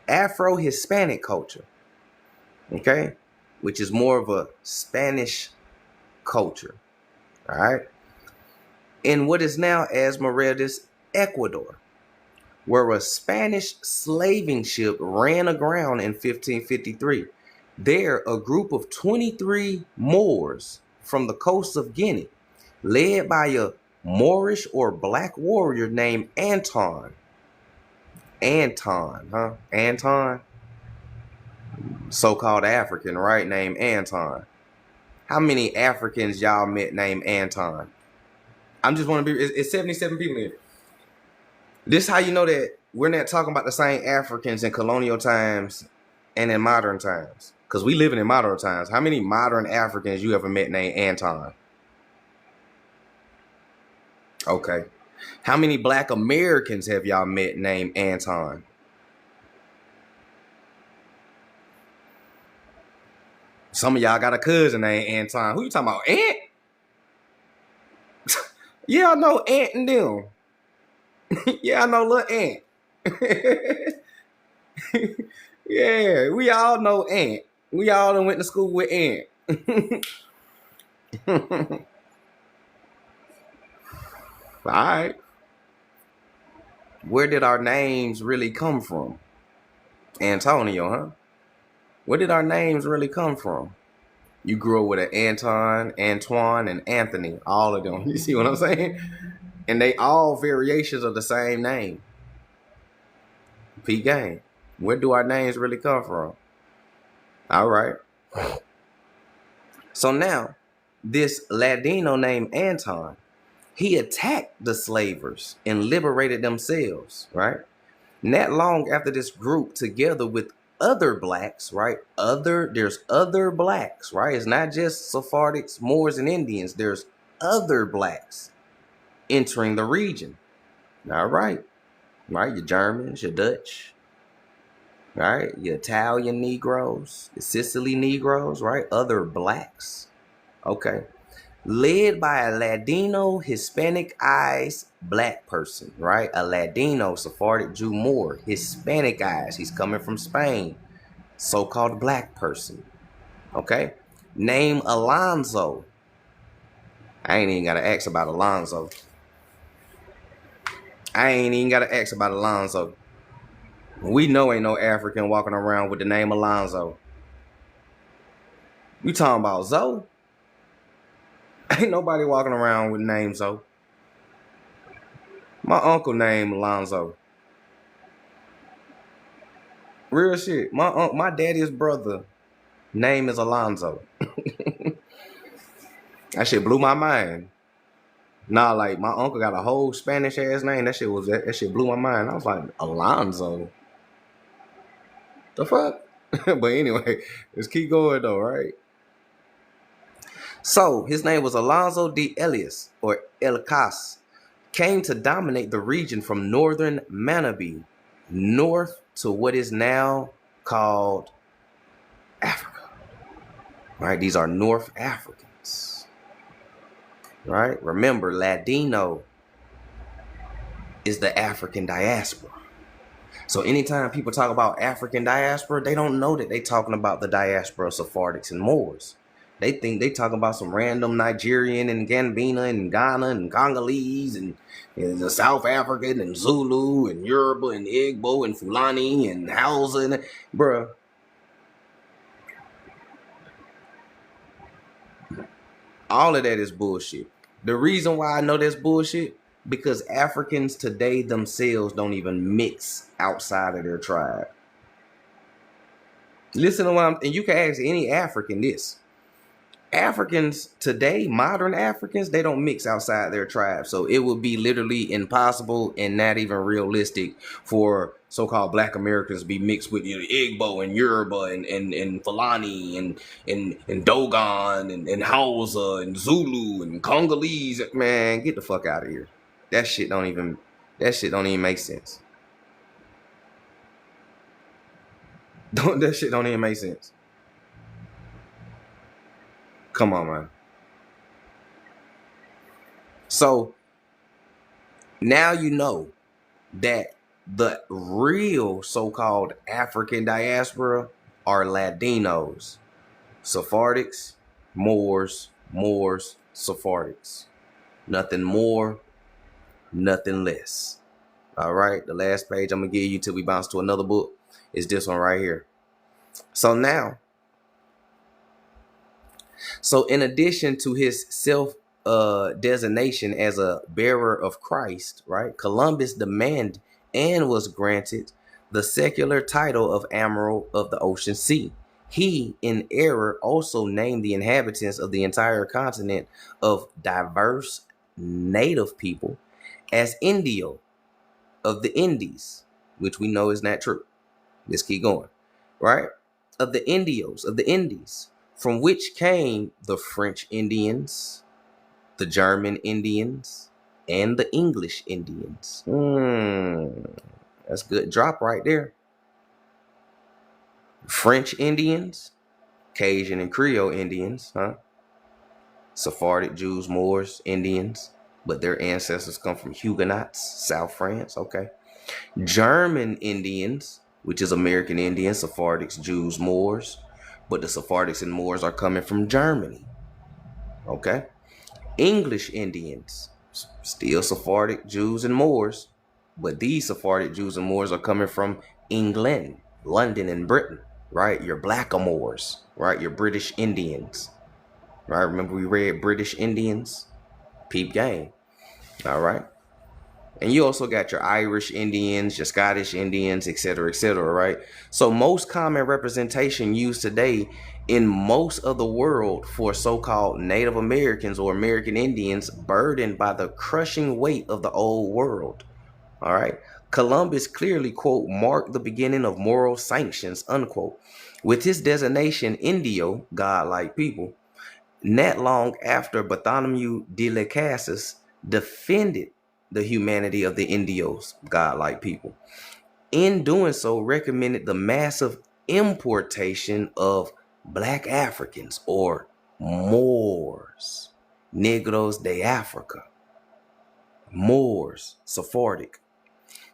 Afro-Hispanic culture, okay? Which is more of a Spanish culture, all right? In what is now Esmeralda's Ecuador, where a Spanish slaving ship ran aground in 1553. There, a group of 23 Moors from the coast of Guinea, led by a Moorish or black warrior named Anton. Anton? So-called African, right? Named Anton. How many Africans y'all met named Anton? I'm just want to be, it's 77 people here. This how you know that we're not talking about the same Africans in colonial times and in modern times. Because we living in modern times. How many modern Africans you ever met named Anton? Okay. How many black Americans have y'all met named Anton? Some of y'all got a cousin named Anton. Who you talking about? Ant? Yeah, I know Ant and them. Yeah, I know little Ant. Yeah, we all know Ant. We all done went to school with Ant. All right. Where did our names really come from? Antonio, huh? Where did our names really come from? You grew up with an Anton, Antoine, and Anthony. All of them. You see what I'm saying? And they all variations of the same name. P Gang. Where do our names really come from? All right. So now, this Ladino named Anton, he attacked the slavers and liberated themselves, right? Not long after this group, together with other blacks, right? There's other blacks, right? It's not just Sephardics, Moors, and Indians. There's other blacks entering the region. All right. Right? Your Germans, your Dutch, right? Your Italian Negroes, your Sicily Negroes, right? Other blacks. Okay. Led by a Ladino, Hispanic eyes black person, right? A Ladino, Sephardic Jew Moor, Hispanic eyes. He's coming from Spain. So-called black person. Okay. Name Alonzo. I ain't even got to ask about Alonzo. We know ain't no African walking around with the name Alonzo. We talking about Zoe? Ain't nobody walking around with the name Zoe. My uncle named Alonzo. Real shit. My daddy's brother name is Alonzo. That shit blew my mind. Nah, like my uncle got a whole Spanish ass name. That shit blew my mind. I was like, Alonzo. The fuck? But anyway, let's keep going though, right? So his name was Alonzo de Elias or El Cas. Came to dominate the region from northern Manabee north to what is now called Africa. Right? These are North Africans. Right? Remember, Ladino is the African diaspora. So anytime people talk about African diaspora, they don't know that they talking about the diaspora of Sephardics and Moors. They think they talking about some random Nigerian and Gambina and Ghana and Congolese and the South African and Zulu and Yoruba and Igbo and Fulani and Hausa and bruh. All of that is bullshit. The reason why I know that's bullshit, because Africans today themselves don't even mix outside of their tribe. Listen to what and you can ask any African this. Africans today, modern Africans, they don't mix outside their tribe. So it would be literally impossible and not even realistic for so-called black Americans to be mixed with Igbo and Yoruba and Fulani and Dogon and Hausa and Zulu and Congolese. Man, get the fuck out of here. That shit don't even make sense. That shit don't even make sense. Come on, man. So now you know that the real so-called African diaspora are Latinos, Sephardics, Moors, Sephardics. Nothing more, nothing less. All right, the last page I'm going to give you till we bounce to another book is this one right here. So now, in addition to his designation as a bearer of Christ, right, Columbus demanded and was granted the secular title of Admiral of the Ocean Sea. He, in error, also named the inhabitants of the entire continent of diverse native people as Indio of the Indies, which we know is not true. Let's keep going, right? Of the Indios, of the Indies, from which came the French Indians, the German Indians, and the English Indians. That's good drop right there. French Indians, Cajun and Creole Indians, huh? Sephardic Jews, Moors, Indians, but their ancestors come from Huguenots, South France, okay. German Indians, which is American Indians, Sephardics, Jews, Moors, but the Sephardics and Moors are coming from Germany, okay. English Indians, still Sephardic Jews and Moors, but these Sephardic Jews and Moors are coming from England, London and Britain, right? Your Blackamoors, right? Your British Indians, right? Remember we read British Indians? Peep game, all right? And you also got your Irish Indians, your Scottish Indians, etc., right? So most common representation used today in most of the world for so-called Native Americans or American Indians burdened by the crushing weight of the old world. All right. Columbus clearly, quote, marked the beginning of moral sanctions, unquote. With his designation Indio, godlike people, not long after Bartholomew de las Casas defended the humanity of the Indios, godlike people. In doing so, recommended the massive importation of Black Africans or Moors, Negros de Africa, Moors, Sephardic,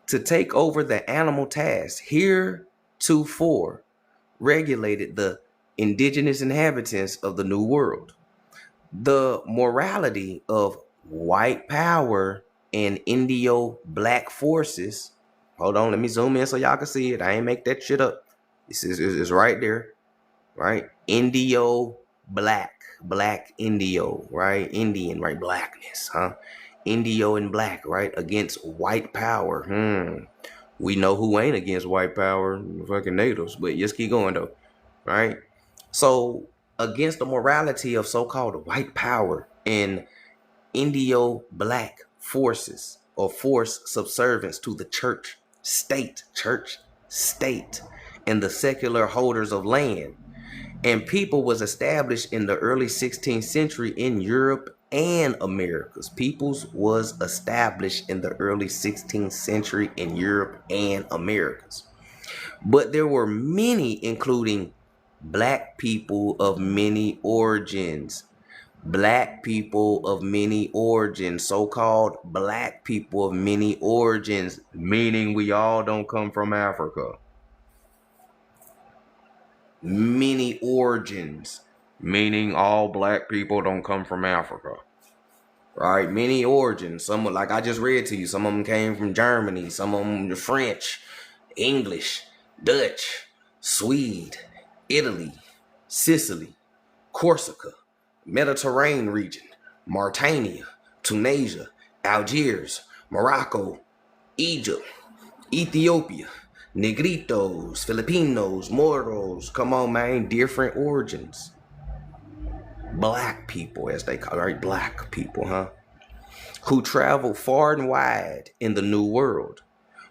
to take over the animal task heretofore regulated the indigenous inhabitants of the New World. The morality of white power and Indio black forces. Hold on, let me zoom in so y'all can see it. I ain't make that shit up. This is right there, right? Indio black Indio, right? Indian, right? Blackness, huh? Indio and black, right? Against white power. We know who ain't against white power, fucking natives, but just keep going though, right? So against the morality of so-called white power and Indio black forces or force subservience to the church state, and the secular holders of land and people was established in the early 16th century in Europe and Americas. Peoples was established in the early 16th century in Europe and Americas. But there were many, including black people of many origins. Black people of many origins, so-called black people of many origins, meaning we all don't come from Africa. Many origins, meaning all black people don't come from Africa. Right? Many origins. Some, like I just read to you, some of them came from Germany, some of them French, English, Dutch, Swede, Italy, Sicily, Corsica, Mediterranean region, Mauritania, Tunisia, Algiers, Morocco, Egypt, Ethiopia, Negritos, Filipinos, Moros, come on, man, different origins. Black people, as they call it, right? Black people, huh? Who traveled far and wide in the New World.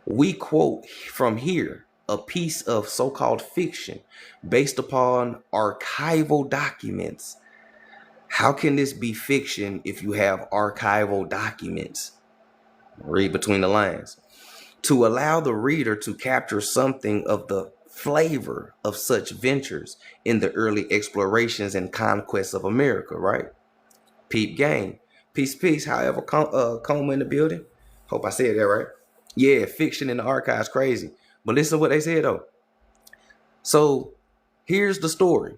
We quote from here a piece of so-called fiction based upon archival documents. How can this be fiction if you have archival documents? Read between the lines. To allow the reader to capture something of the flavor of such ventures in the early explorations and conquests of America, right? Peep game. Peace. However, Coma in the building. Hope I said that right. Yeah, fiction in the archives, crazy. But listen to what they said though. So here's the story.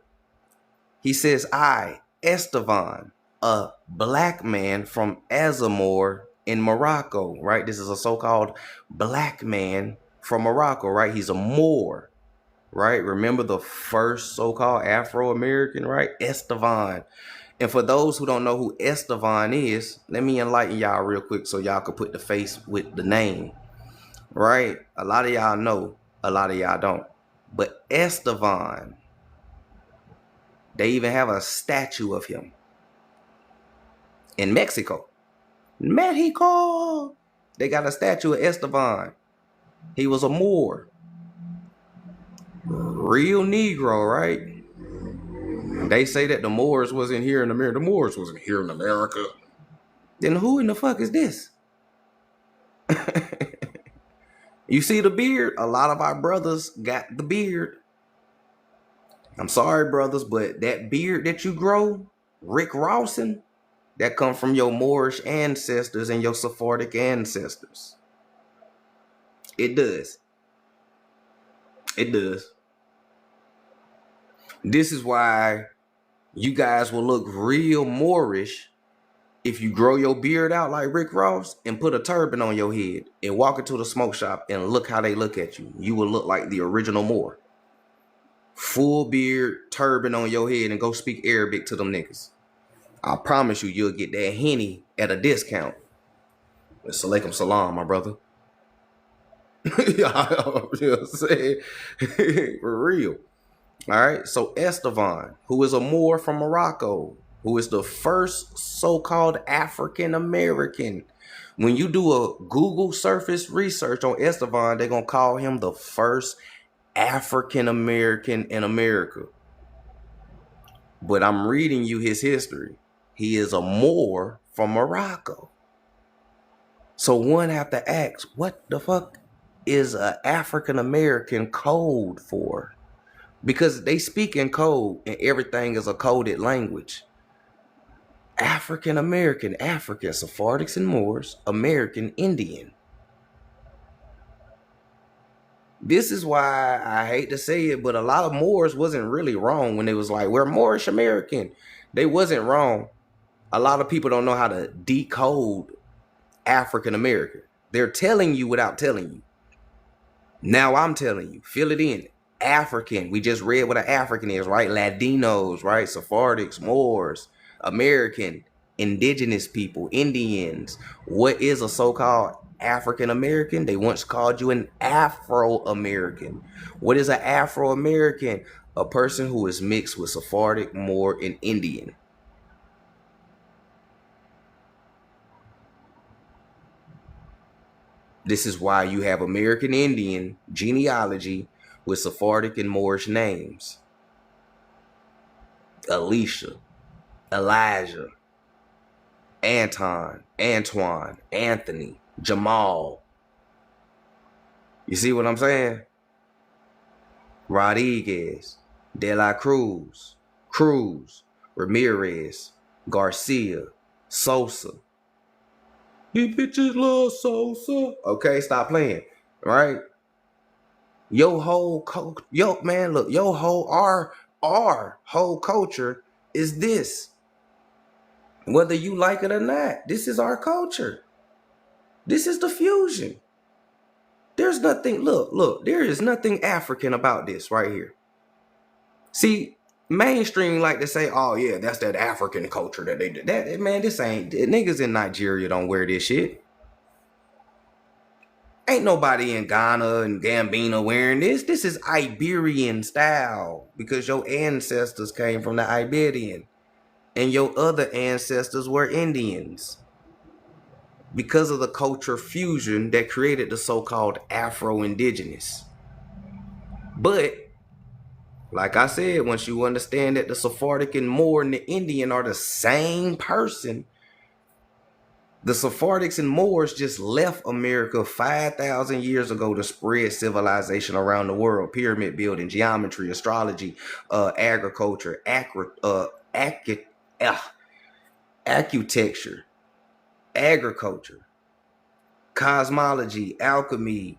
He says, I, Estevan, a black man from Azamor in Morocco, right? This is a so-called black man from Morocco, right? He's a Moor, right? Remember the first so-called Afro-American, right? Estevan. And for those who don't know who Estevan is, let me enlighten y'all real quick so y'all can put the face with the name, right? A lot of y'all know, a lot of y'all don't. But Estevan, they even have a statue of him in Mexico. Mexico! They got a statue of Estevan. He was a Moor. Real Negro, right? They say that the Moors wasn't here in America. The Moors wasn't here in America. Then who in the fuck is this? You see the beard? A lot of our brothers got the beard. I'm sorry, brothers, but that beard that you grow, Rick Rawson, that come from your Moorish ancestors and your Sephardic ancestors. It does. It does. This is why you guys will look real Moorish If you grow your beard out like Rick Ross and put a turban on your head and walk into the smoke shop and look how they look at you, you will look like the original Moor. Full beard, turban on your head, and go speak Arabic to them niggas. I promise you, you'll get that Henny at a discount. Salaikum salam, my brother. You know what I'm saying? For real. All right. So Estevan, who is a Moor from Morocco, who is the first so-called African American. When you do a Google surface research on Estevan, they're going to call him the first African American in America. But I'm reading you his history. He is a Moor from Morocco. So one have to ask, what the fuck is an African American code for? Because they speak in code and everything is a coded language. African American, African, Sephardics and Moors, American Indian. This is why I hate to say it, but a lot of Moors wasn't really wrong when it was like, we're Moorish American. They wasn't wrong. A lot of people don't know how to decode African American. They're telling you without telling you. Now I'm telling you, fill it in. African. We just read what an African is, right? Latinos, right? Sephardics, Moors, American, indigenous people, Indians. What is a so-called African American? They once called you an Afro-American. What is an Afro-American? A person who is mixed with Sephardic, Moor, and Indian. This is why you have American Indian genealogy with Sephardic and Moorish names. Alicia, Elijah, Anton, Antoine, Anthony, Jamal. You see what I'm saying? Rodriguez, De La Cruz, Cruz, Ramirez, Garcia, Sosa. These bitches love Sosa. Okay, stop playing. Right? Your whole man, look, your whole our whole culture is this. Whether you like it or not, this is our culture. This is the fusion. There's nothing, look, there is nothing African about this right here. See, mainstream like to say, oh yeah, that's that African culture that they did. That man, this ain't, niggas in Nigeria don't wear this shit. Ain't nobody in Ghana and Gambia wearing this. This is Iberian style because your ancestors came from the Iberian and your other ancestors were Indians. Because of the culture fusion that created the so-called Afro-Indigenous. But, like I said, once you understand that the Sephardic and Moor and the Indian are the same person, the Sephardics and Moors just left America 5,000 years ago to spread civilization around the world. Pyramid building, geometry, astrology, agriculture, architecture, agriculture, cosmology, alchemy,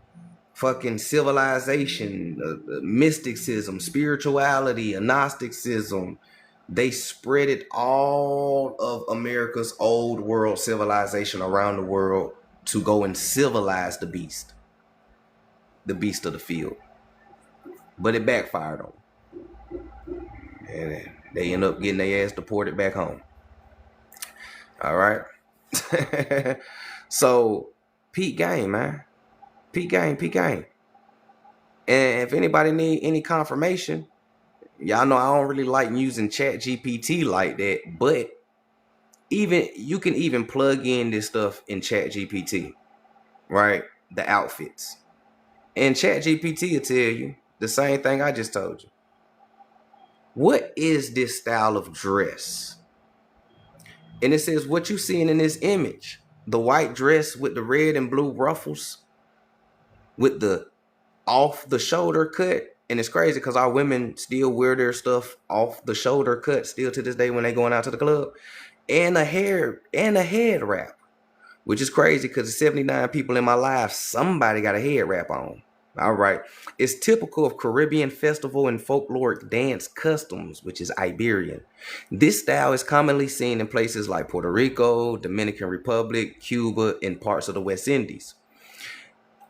fucking civilization, mysticism, spirituality, Gnosticism. They spread it all of America's old world civilization around the world to go and civilize the beast of the field. But it backfired on them. And they end up getting their ass deported back home. All right. So, peak game, man. Peak game. And if anybody need any confirmation, y'all know I don't really like using ChatGPT like that, but even you can even plug in this stuff in ChatGPT, right? The outfits. And ChatGPT will tell you the same thing I just told you. What is this style of dress? And it says what you seeing in this image. The white dress with the red and blue ruffles with the off the shoulder cut. And it's crazy because our women still wear their stuff off the shoulder cut still to this day when they going out to the club. And a head wrap, which is crazy because 79 people in my life, somebody got a head wrap on. All right. It's typical of Caribbean festival and folkloric dance customs, which is Iberian. This style is commonly seen in places like Puerto Rico, Dominican Republic, Cuba, and parts of the West Indies.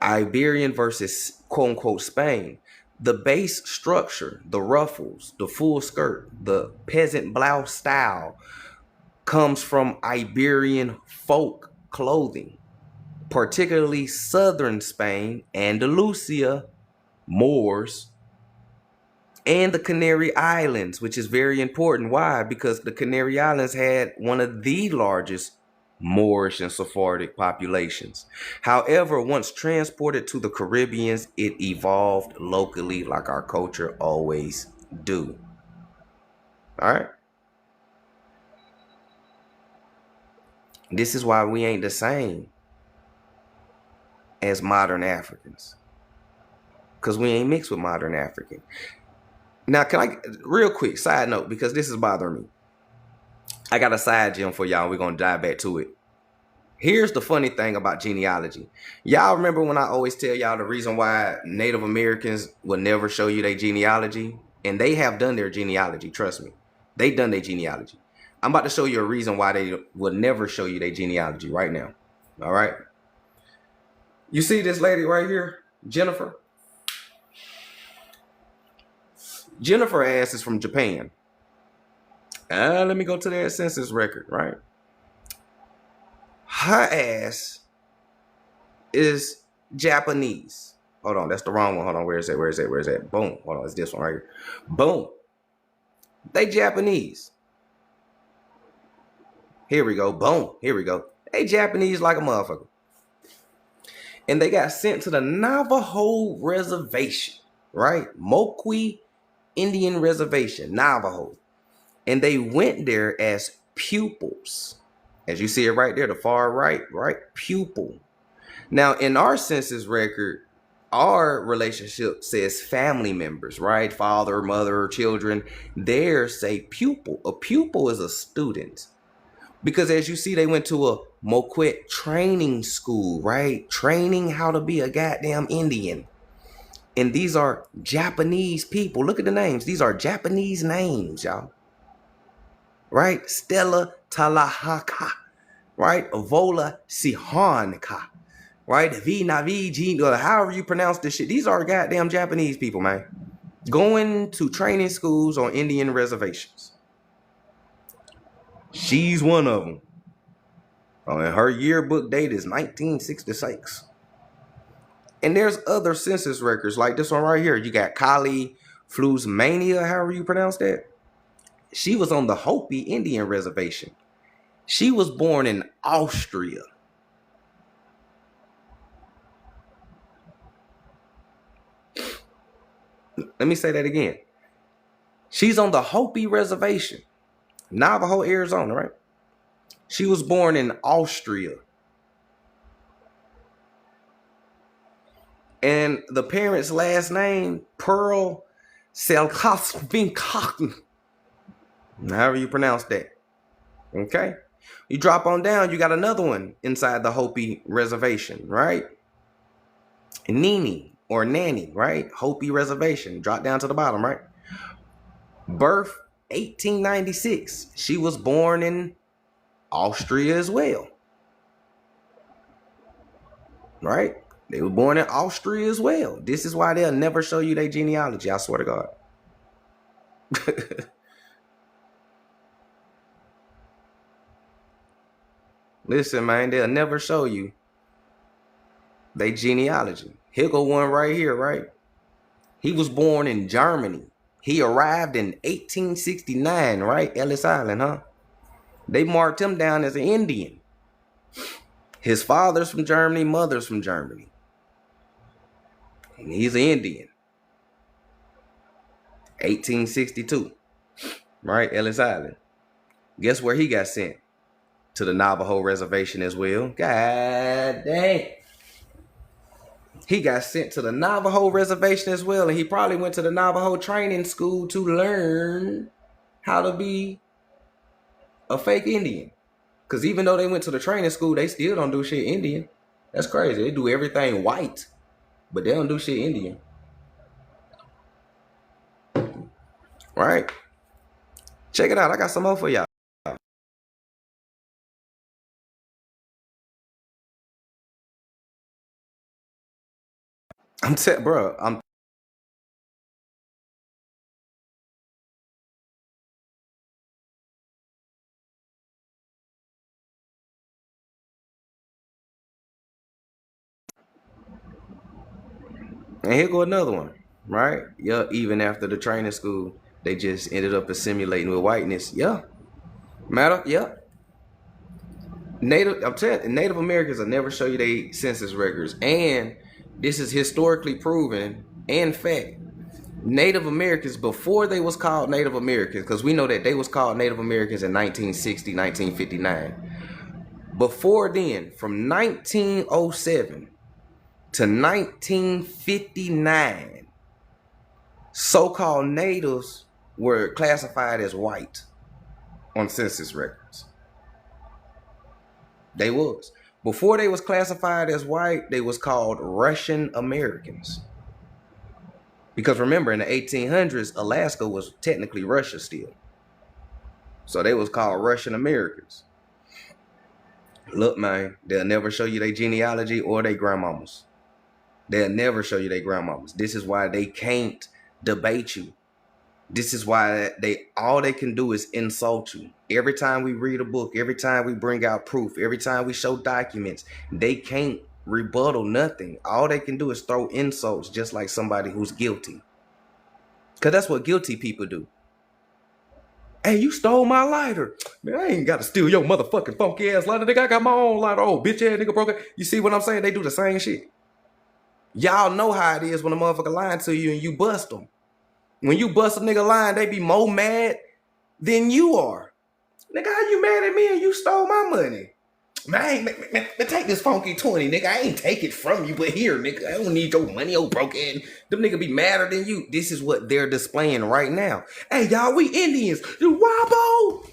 Iberian versus quote unquote Spain. The base structure, the ruffles, the full skirt, the peasant blouse style comes from Iberian folk clothing, particularly southern Spain, Andalusia, Moors, and the Canary Islands, which is very important. Why? Because the Canary Islands had one of the largest Moorish and Sephardic populations. However, once transported to the Caribbeans, it evolved locally like our culture always do. All right? This is why we ain't the same as modern Africans. Because we ain't mixed with modern African. Now, can I, real quick, side note, because this is bothering me. I got a side gem for y'all. We're going to dive back to it. Here's the funny thing about genealogy. Y'all remember when I always tell y'all the reason why Native Americans will never show you their genealogy? And they have done their genealogy, trust me. They done their genealogy. I'm about to show you a reason why they will never show you their genealogy right now. All right? You see this lady right here, Jennifer? Jennifer ass is from Japan. Let me go to their census record, right? Her ass is Japanese. Hold on, that's the wrong one. Hold on, where is that? Boom. Hold on, it's this one right here. Boom. They Japanese. Here we go. Boom. Here we go. They Japanese like a motherfucker. And they got sent to the Navajo Reservation, right? Moqui Indian Reservation, Navajo. And they went there as pupils. As you see it right there, the far right, pupil. Now, in our census record, our relationship says family members, right? Father, mother, children. Theirs say pupil. A pupil is a student. Because as you see, they went to a Moquet training school, right? Training how to be a goddamn Indian. And these are Japanese people. Look at the names. These are Japanese names, y'all. Right? Stella Talahaka, right? Vola Sihanka, right? Vinavi, however you pronounce this shit. These are goddamn Japanese people, man. Going to training schools on Indian reservations. She's one of them. And her yearbook date is 1966. And there's other census records like this one right here. You got Kali Flusmania, however you pronounce that. She was on the Hopi Indian Reservation. She was born in Austria. Let me say that again. She's on the Hopi Reservation, Navajo, Arizona, right? She was born in Austria. And the parents' last name, Pearl Selkasvinkotten. However you pronounce that. Okay? You drop on down, you got another one inside the Hopi Reservation, right? Nini or Nanny, right? Hopi Reservation. Drop down to the bottom, right? Birth 1896. She was born in Austria as well. Right? They were born in Austria as well. This is why they'll never show you their genealogy, I swear to God. Listen, man, they'll never show you their genealogy. Here go one right here, right? He was born in Germany. He arrived in 1869, right? Ellis Island, huh? They marked him down as an Indian. His father's from Germany, mother's from Germany. And he's an Indian. 1862, right? Ellis Island. Guess where he got sent? To the Navajo Reservation as well. God dang. He got sent to the Navajo Reservation as well. And he probably went to the Navajo training school to learn how to be a fake Indian. Because even though they went to the training school, they still don't do shit Indian. That's crazy. They do everything white. but they don't do shit Indian. Right? Check it out. I got some more for y'all. Bro. And here go another one. Right? Yeah. Even after the training school, they just ended up assimilating with whiteness. Yeah. Matter. Yeah. I'm telling you, Native Americans will never show you their census records, and this is historically proven and fact. Native Americans, before they was called Native Americans, because we know that they was called Native Americans in 1960, 1959. Before then, from 1907 to 1959, so-called natives were classified as white on census records. They was. Before they was classified as white, they was called Russian Americans. Because remember, in the 1800s, Alaska was technically Russia still. So they was called Russian Americans. Look, man, they'll never show you their genealogy or their grandmamas. They'll never show you their grandmamas. This is why they can't debate you. This is why all they can do is insult you. Every time we read a book, every time we bring out proof, every time we show documents, they can't rebuttal nothing. All they can do is throw insults, just like somebody who's guilty. Because that's what guilty people do. Hey, you stole my lighter. Man, I ain't got to steal your motherfucking funky ass lighter. Nigga, I got my own lighter. Oh, bitch ass nigga broke it. You see what I'm saying? They do the same shit. Y'all know how it is when a motherfucker lying to you and you bust them. When you bust a nigga lying, they be more mad than you are. Nigga, how you mad at me and you stole my money? Man, take this funky 20, nigga. I ain't take it from you, but here, nigga, I don't need your money, old broke ass. Them nigga be madder than you. This is what they're displaying right now. Hey, y'all, we Indians. You wobble,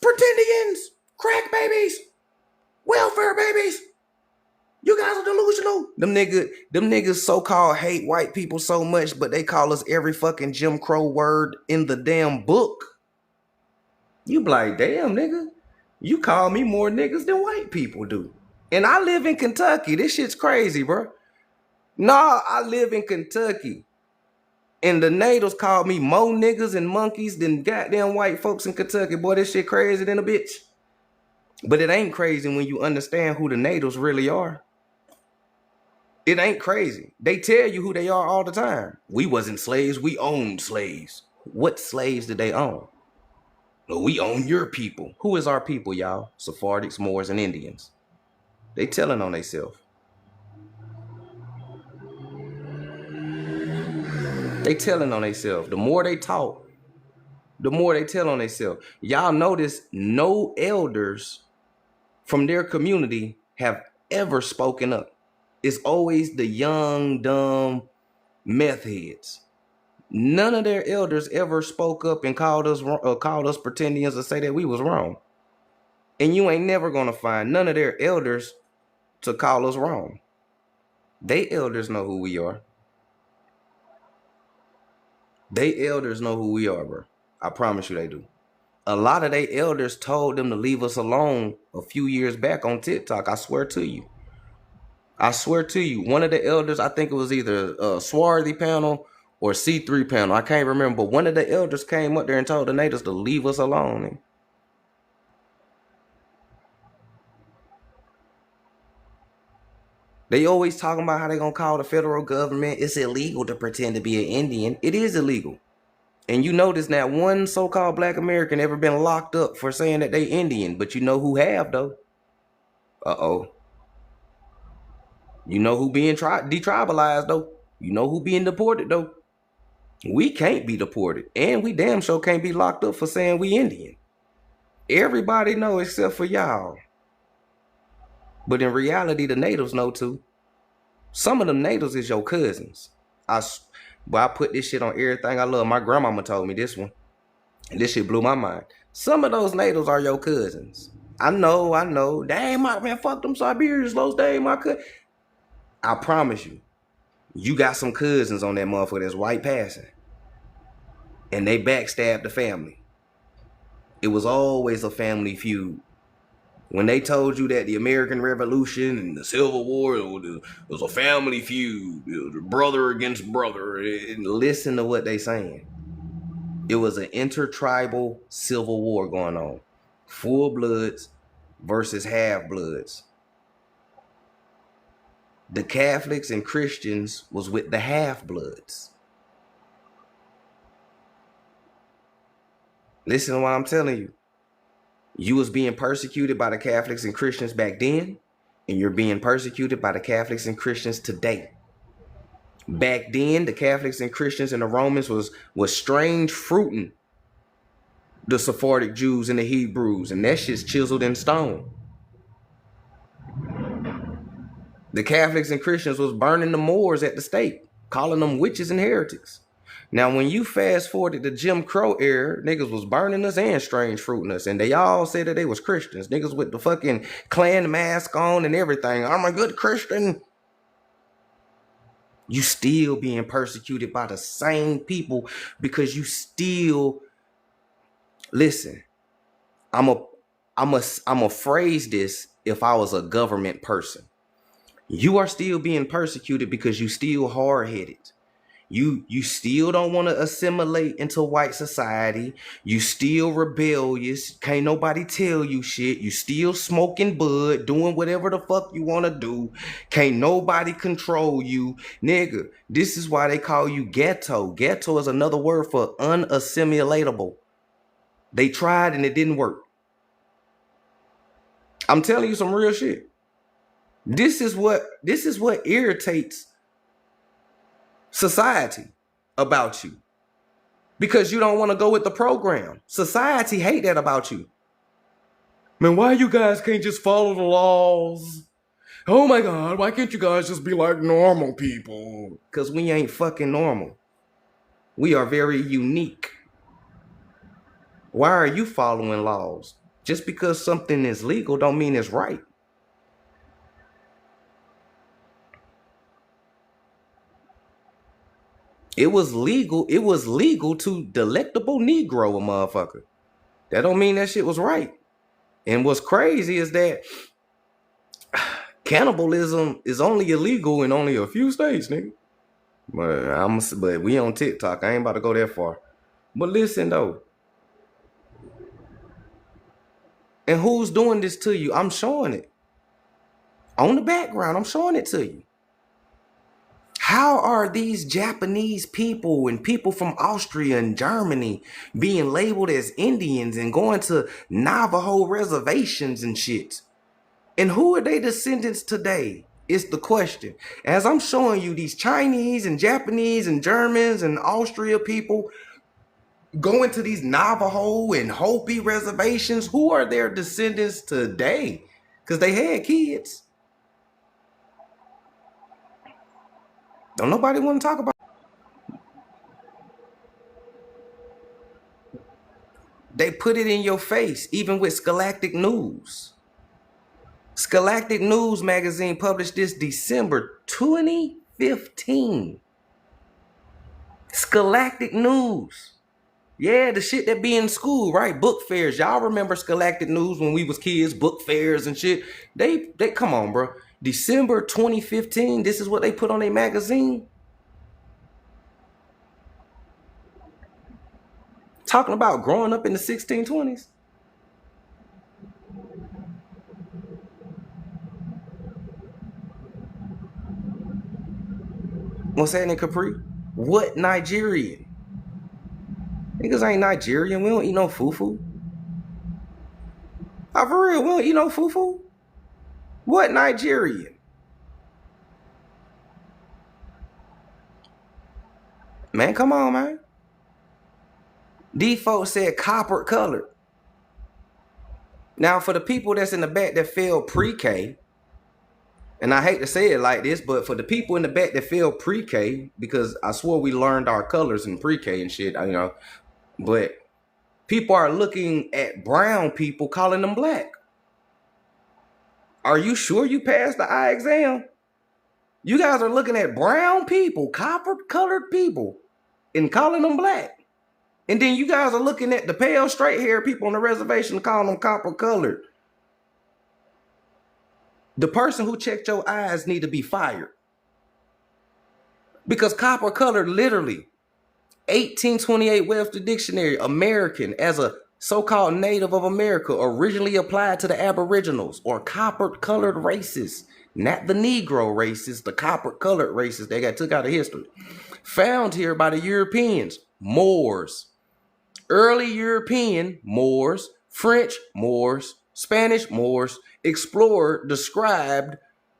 pretendians, crack babies, welfare babies. You guys are delusional. Them niggas so-called hate white people so much, but they call us every fucking Jim Crow word in the damn book. You be like, damn, nigga. You call me more niggas than white people do. And I live in Kentucky. This shit's crazy, bro. Nah, I live in Kentucky. And the natives call me more niggas and monkeys than goddamn white folks in Kentucky. Boy, this shit crazy than a bitch. But it ain't crazy when you understand who the natives really are. It ain't crazy. They tell you who they are all the time. We wasn't slaves. We owned slaves. What slaves did they own? No, we own your people. Who is our people, y'all? Sephardics, Moors, and Indians. They telling on themselves. They telling on themselves. The more they talk, the more they tell on themselves. Y'all notice no elders from their community have ever spoken up. It's always the young, dumb meth heads. None of their elders ever spoke up and called us pretendians to say that we was wrong. And you ain't never gonna find none of their elders to call us wrong. They elders know who we are. They elders know who we are, bro. I promise you they do. A lot of they elders told them to leave us alone a few years back on TikTok. I swear to you. I swear to you. One of the elders, I think it was either a Swarthy panel or C3 panel. I can't remember. But one of the elders came up there and told the natives to leave us alone. They always talking about how they gonna call the federal government. It's illegal to pretend to be an Indian. It is illegal. And you notice that one so-called black American ever been locked up for saying that they Indian. But you know who have, though? Uh-oh. You know who being detribalized, though? You know who being deported, though? We can't be deported. And we damn sure can't be locked up for saying we Indian. Everybody know except for y'all. But in reality, the natives know too. Some of them natives is your cousins. I put this shit on everything I love. My grandmama told me this one. And this shit blew my mind. Some of those natives are your cousins. I know. Dang, man, fuck them Siberians, those dang my cousin. I promise you. You got some cousins on that motherfucker that's white passing, and they backstabbed the family. It was always a family feud. When they told you that the American Revolution and the Civil War was a family feud, it was brother against brother, listen to what they saying. It was an intertribal civil war going on. Full bloods versus half bloods. The Catholics and Christians was with the half bloods. Listen to what I'm telling you. You was being persecuted by the Catholics and Christians back then, and you're being persecuted by the Catholics and Christians today. Back then, the Catholics and Christians and the Romans was strange fruiting the Sephardic Jews and the Hebrews, and that shit's chiseled in stone. The Catholics and Christians was burning the Moors at the stake, calling them witches and heretics. Now, when you fast forward to the Jim Crow era, niggas was burning us and strange fruiting us, and they all said that they was Christians. Niggas with the fucking Klan mask on and everything. I'm a good Christian. You still being persecuted by the same people because you still, listen, I'm a phrase this if I was a government person. You are still being persecuted because you still hard-headed. You still don't want to assimilate into white society. You still rebellious. Can't nobody tell you shit. You still smoking bud, doing whatever the fuck you want to do. Can't nobody control you. Nigga, this is why they call you ghetto. Ghetto is another word for unassimilatable. They tried and it didn't work. I'm telling you some real shit. This is what irritates society about you, because you don't want to go with the program. Society hate that about you. Man, why you guys can't just follow the laws? Oh my God, why can't you guys just be like normal people? Because we ain't fucking normal. We are very unique. Why are you following laws? Just because something is legal don't mean it's right. It was legal to delectable Negro a motherfucker. That don't mean that shit was right. And what's crazy is that cannibalism is only illegal in only a few states, nigga. But we on TikTok. I ain't about to go that far. But listen though. And who's doing this to you? I'm showing it. On the background, I'm showing it to you. How are these Japanese people and people from Austria and Germany being labeled as Indians and going to Navajo reservations and shit? And who are they descendants today? Is the question. As I'm showing you these Chinese and Japanese and Germans and Austria people going to these Navajo and Hopi reservations, who are their descendants today? Because they had kids. Don't nobody want to talk about. They put it in your face, even with Scholastic News. Scholastic News magazine published this December 2015. Scholastic News. Yeah, the shit that be in school, right? Book fairs. Y'all remember Scholastic News when we was kids, book fairs and shit. They come on, bro. December 2015, this is what they put on their magazine. Talking about growing up in the 1620s. What's happening, Capri? What Nigerian? Niggas ain't Nigerian. We don't eat no fufu. For real, we don't eat no fufu. What Nigerian? Man, come on, man. These folks said copper colored. Now, for the people that's in the back that failed pre-K, and I hate to say it like this, but for the people in the back that failed pre-K, because I swore we learned our colors in pre-K and shit, but people are looking at brown people, calling them black. Are you sure you passed the eye exam? You guys are looking at brown people, copper-colored people, and calling them black. And then you guys are looking at the pale, straight-haired people on the reservation, calling them copper-colored. The person who checked your eyes need to be fired. Because copper-colored, literally, 1828 Webster Dictionary, American as a so-called native of America, originally applied to the Aboriginals or copper-colored races, not the Negro races, the copper-colored races that got took out of history. Found here by the Europeans, Moors, early European Moors, French Moors, Spanish Moors, explored, described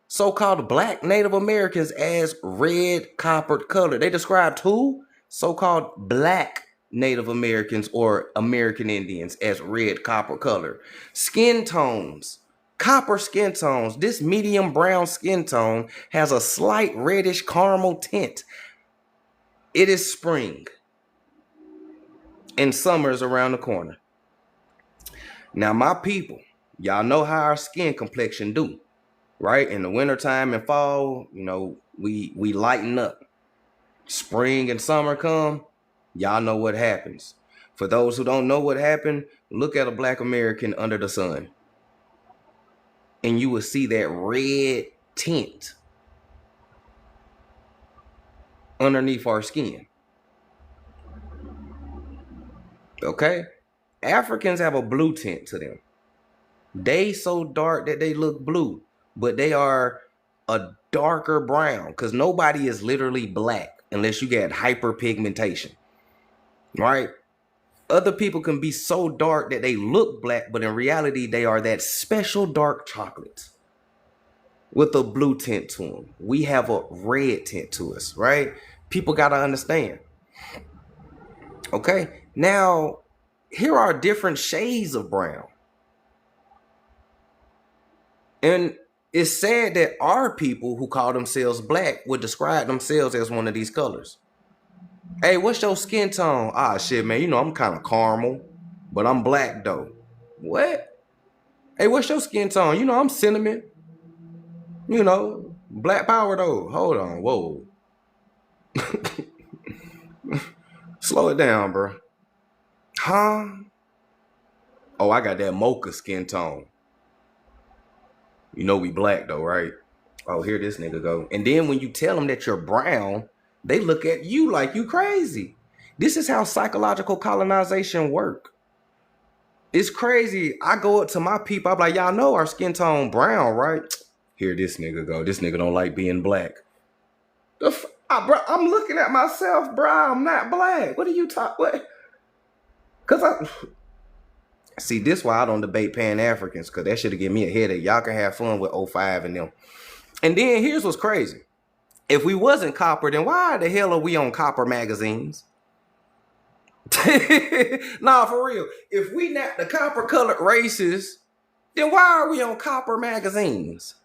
so-called black Native Americans as red coppered color. They described who? So-called black Native Americans or American Indians as red copper color. Skin tones, copper skin tones. This medium brown skin tone has a slight reddish caramel tint. It is spring and summer is around the corner. Now, my people, y'all know how our skin complexion do, right? In the wintertime and fall, you know, we lighten up. Spring and summer come, y'all know what happens. For those who don't know what happened, look at a black American under the sun. And you will see that red tint underneath our skin. Okay? Africans have a blue tint to them. They so dark that they look blue, but they are a darker brown because nobody is literally black unless you get hyperpigmentation, right? Other people can be so dark that they look black, but in reality, they are that special dark chocolate with a blue tint to them. We have a red tint to us, right? People got to understand. Okay, now here are different shades of brown. And it's sad that our people who call themselves black would describe themselves as one of these colors. Hey, what's your skin tone? Ah, shit, man, you know, I'm kind of caramel, but I'm black, though. What? Hey, what's your skin tone? You know, I'm cinnamon. You know, black power, though. Hold on, whoa. Slow it down, bro. Huh? Oh, I got that mocha skin tone. You know we black though, right? Oh, here this nigga go. And then when you tell them that you're brown, they look at you like you crazy. This is how psychological colonization work. It's crazy. I go up to my people, I'm like, y'all know our skin tone brown, right? Here this nigga go. This nigga don't like being black. Bro, I'm looking at myself, bro. I'm not black. What are you talking? What? Cause see, this why I don't debate Pan-Africans, because that should have given me a headache. Y'all can have fun with 05 and them. And then here's what's crazy. If we wasn't copper, then why the hell are we on copper magazines? Nah, for real. If we not the copper-colored races, then why are we on copper magazines?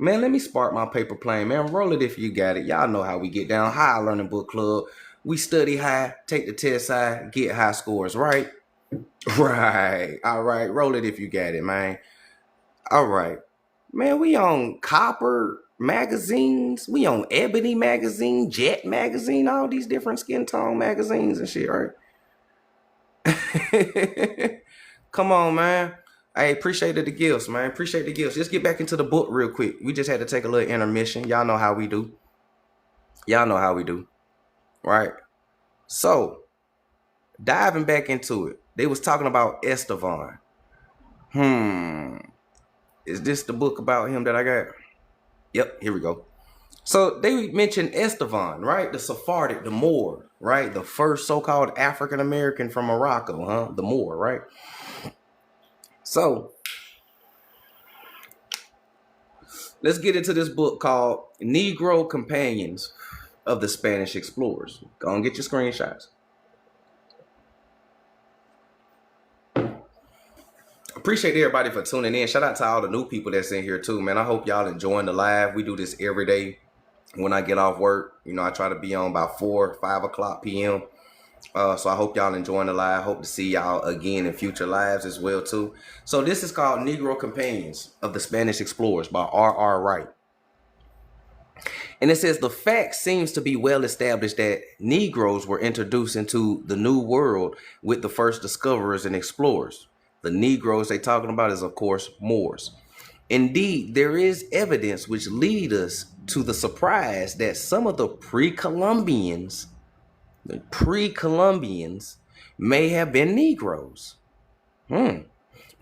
Man, let me spark my paper plane, man. Roll it if you got it. Y'all know how we get down. High Learning Book Club. We study high, take the test high, get high scores, right? Right. All right. Roll it if you got it, man. All right. Man, we on copper magazines. We on ebony magazine, jet magazine, all these different skin tone magazines and shit, right? Come on, man. I appreciated the gifts, man. Appreciate the gifts. Let's get back into the book real quick. We just had to take a little intermission. Y'all know how we do. Y'all know how we do. Right? So, diving back into it. They was talking about Estevan. Is this the book about him that I got? Yep, here we go. So, they mentioned Estevan, right? The Sephardic, the Moor, right? The first so-called African-American from Morocco, huh? The Moor, right? So, let's get into this book called Negro Companions of the Spanish Explorers. Go and get your screenshots. Appreciate everybody for tuning in. Shout out to all the new people that's in here too, man. I hope y'all enjoying the live. We do this every day when I get off work. You know, I try to be on about 4 or 5 o'clock p.m. So I hope y'all enjoying the live. Hope to see y'all again in future lives as well too. So this is called Negro Companions of the Spanish Explorers by R.R. Wright. And it says the fact seems to be well established that Negroes were introduced into the New World with the first discoverers and explorers. The Negroes they talking about is, of course, Moors. Indeed, there is evidence which lead us to the surprise that some of the pre-Columbians may have been Negroes.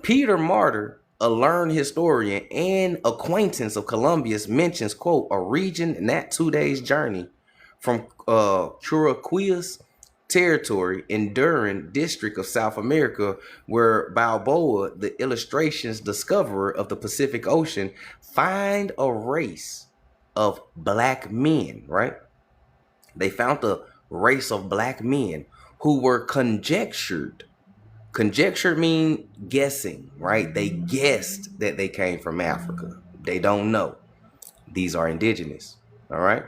Peter Martyr, a learned historian and acquaintance of Columbia's, mentions, quote, a region in that 2 days journey from Creoles territory in Duran district of South America, where Balboa, the illustrations discoverer of the Pacific Ocean, find a race of black men, right? They found a race of black men who were conjectured. Conjecture mean guessing, right? They guessed that they came from Africa. They don't know. These are indigenous, all right?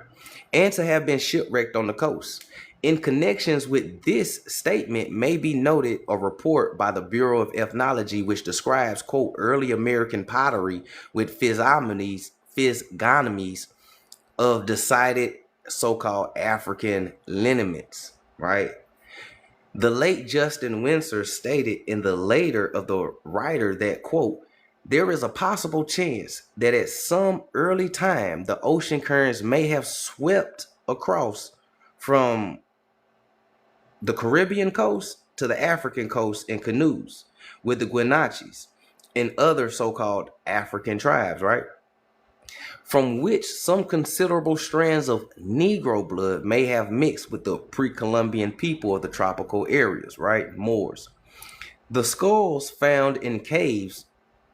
And to have been shipwrecked on the coast. In connections with this statement may be noted a report by the Bureau of Ethnology which describes, quote, early American pottery with physiognomies of decided so-called African lineaments, right? The late Justin Winsor stated in the later of the writer that, quote, there is a possible chance that at some early time the ocean currents may have swept across from the Caribbean coast to the African coast in canoes with the Guanches and other so-called African tribes, right? From which some considerable strands of Negro blood may have mixed with the pre-Columbian people of the tropical areas, right? Moors. The skulls found in caves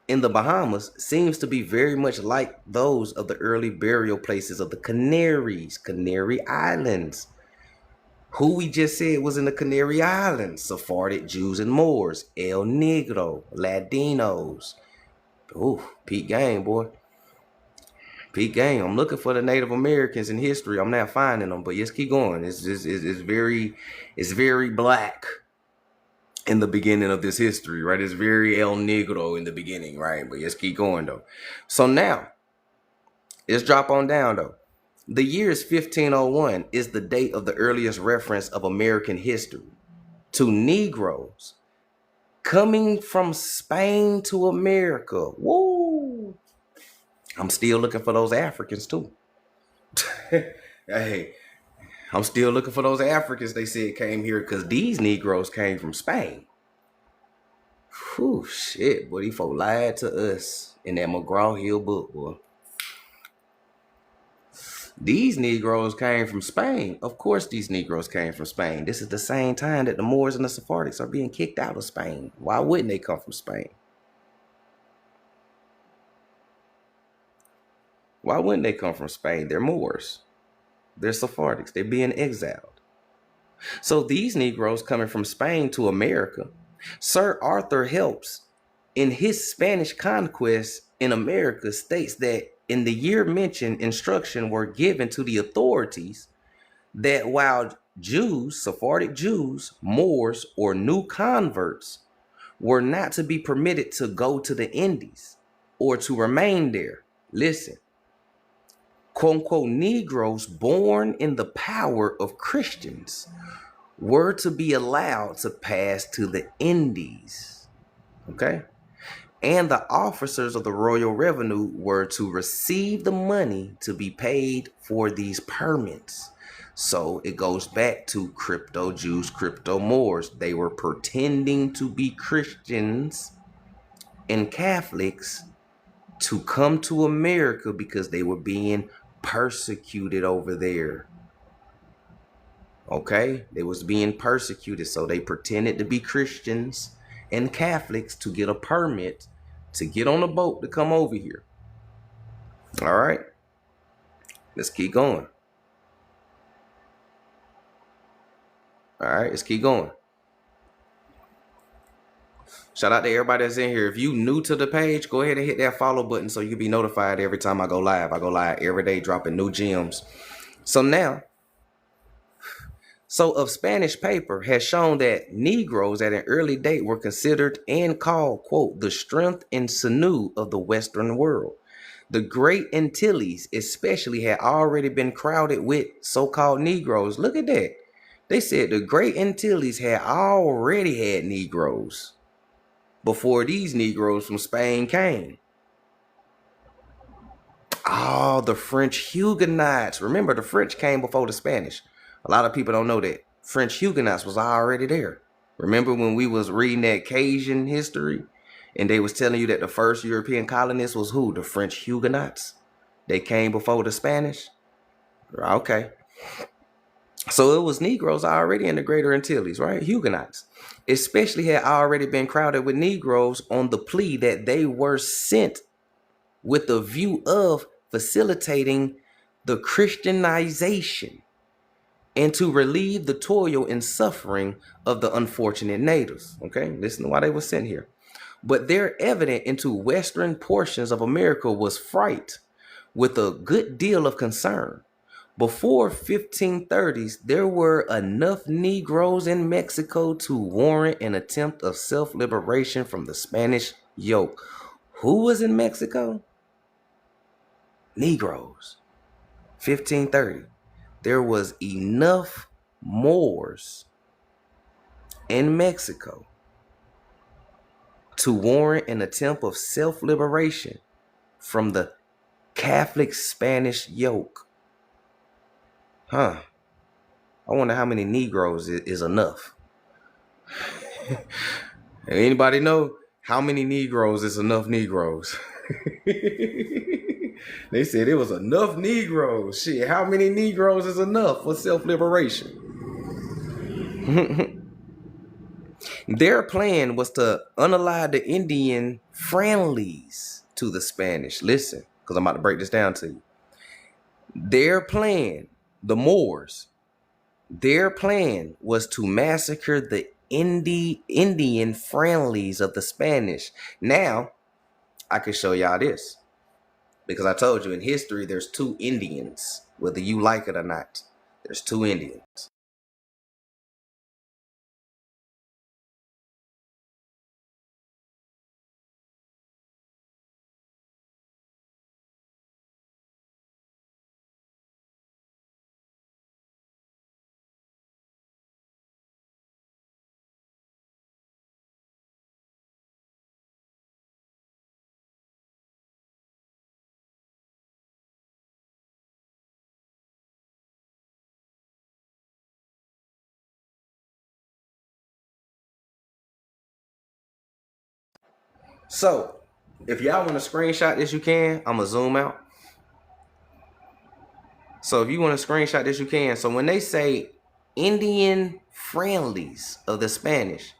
in the Bahamas seems to be very much like those of the early burial places of the Canary Islands. Who we just said was in the Canary Islands? Sephardic Jews and Moors, El Negro, Latinos. Ooh, peak game, boy. Peak game. I'm looking for the Native Americans in history. I'm not finding them, but let's keep going. It's very black in the beginning of this history, right? It's very El Negro in the beginning, right? But let's keep going though. So now, let's drop on down though. The year is 1501 is the date of the earliest reference of American history to Negroes coming from Spain to America. Woo! I'm still looking for those Africans too. Hey, I'm still looking for those Africans they said came here because these Negroes came from Spain. Whew, shit, boy, these folk lied to us in that McGraw-Hill book, boy. These Negroes came from Spain. Of course these Negroes came from Spain. This is the same time that the Moors and the Sephardics are being kicked out of Spain. Why wouldn't they come from Spain? Why wouldn't they come from Spain? They're Moors. They're Sephardics. They're being exiled. So these Negroes coming from Spain to America, Sir Arthur Helps in his Spanish conquest in America states that in the year mentioned, instruction were given to the authorities that while Jews, Sephardic Jews, Moors, or new converts were not to be permitted to go to the Indies or to remain there. Listen, quote unquote, Negroes born in the power of Christians were to be allowed to pass to the Indies. Okay? And the officers of the royal revenue were to receive the money to be paid for these permits. So it goes back to crypto Jews, crypto Moors. They were pretending to be Christians and Catholics to come to America because they were being persecuted over there. Okay? They was being persecuted, so they pretended to be Christians and Catholics to get a permit to get on a boat to come over here. All right? Let's keep going. All right, let's keep going. Shout out to everybody that's in here. If you new to the page, go ahead and hit that follow button so you can be notified every time I go live. I go live every day dropping new gems. So now, So, of Spanish paper has shown that Negroes at an early date were considered and called, quote, the strength and sinew of the Western world. The Great Antilles, especially, had already been crowded with so-called Negroes. Look at that. They said the Great Antilles had already had Negroes before these Negroes from Spain came. Oh, the French Huguenots. Remember, the French came before the Spanish. A lot of people don't know that. French Huguenots was already there. Remember when we was reading that Cajun history and they was telling you that the first European colonists was who? The French Huguenots. They came before the Spanish. Okay. So it was Negroes already in the Greater Antilles, right? Huguenots. Especially had already been crowded with Negroes on the plea that they were sent with the view of facilitating the Christianization and to relieve the toil and suffering of the unfortunate natives. Okay, listen to why they were sent here. But their evident into western portions of America was fright with a good deal of concern. Before 1530s, there were enough Negroes in Mexico to warrant an attempt of self-liberation from the Spanish yoke. Who was in Mexico? Negroes. 1530. There was enough Moors in Mexico to warrant an attempt of self-liberation from the Catholic Spanish yoke. I wonder how many Negroes is enough. Anybody know how many Negroes is enough Negroes? They said it was enough Negroes. Shit, how many Negroes is enough for self-liberation? Their plan was to unalive the Indian friendlies to the Spanish. Listen, because I'm about to break this down to you. Their plan, the Moors, their plan was to massacre the Indian friendlies of the Spanish. Now, I can show y'all this. Because I told you in history, there's two Indians, whether you like it or not. There's two Indians. So, if y'all want to screenshot this, you can. I'm going to zoom out. So, if you want to screenshot this, you can. So, when they say Indian friendlies of the Spanish,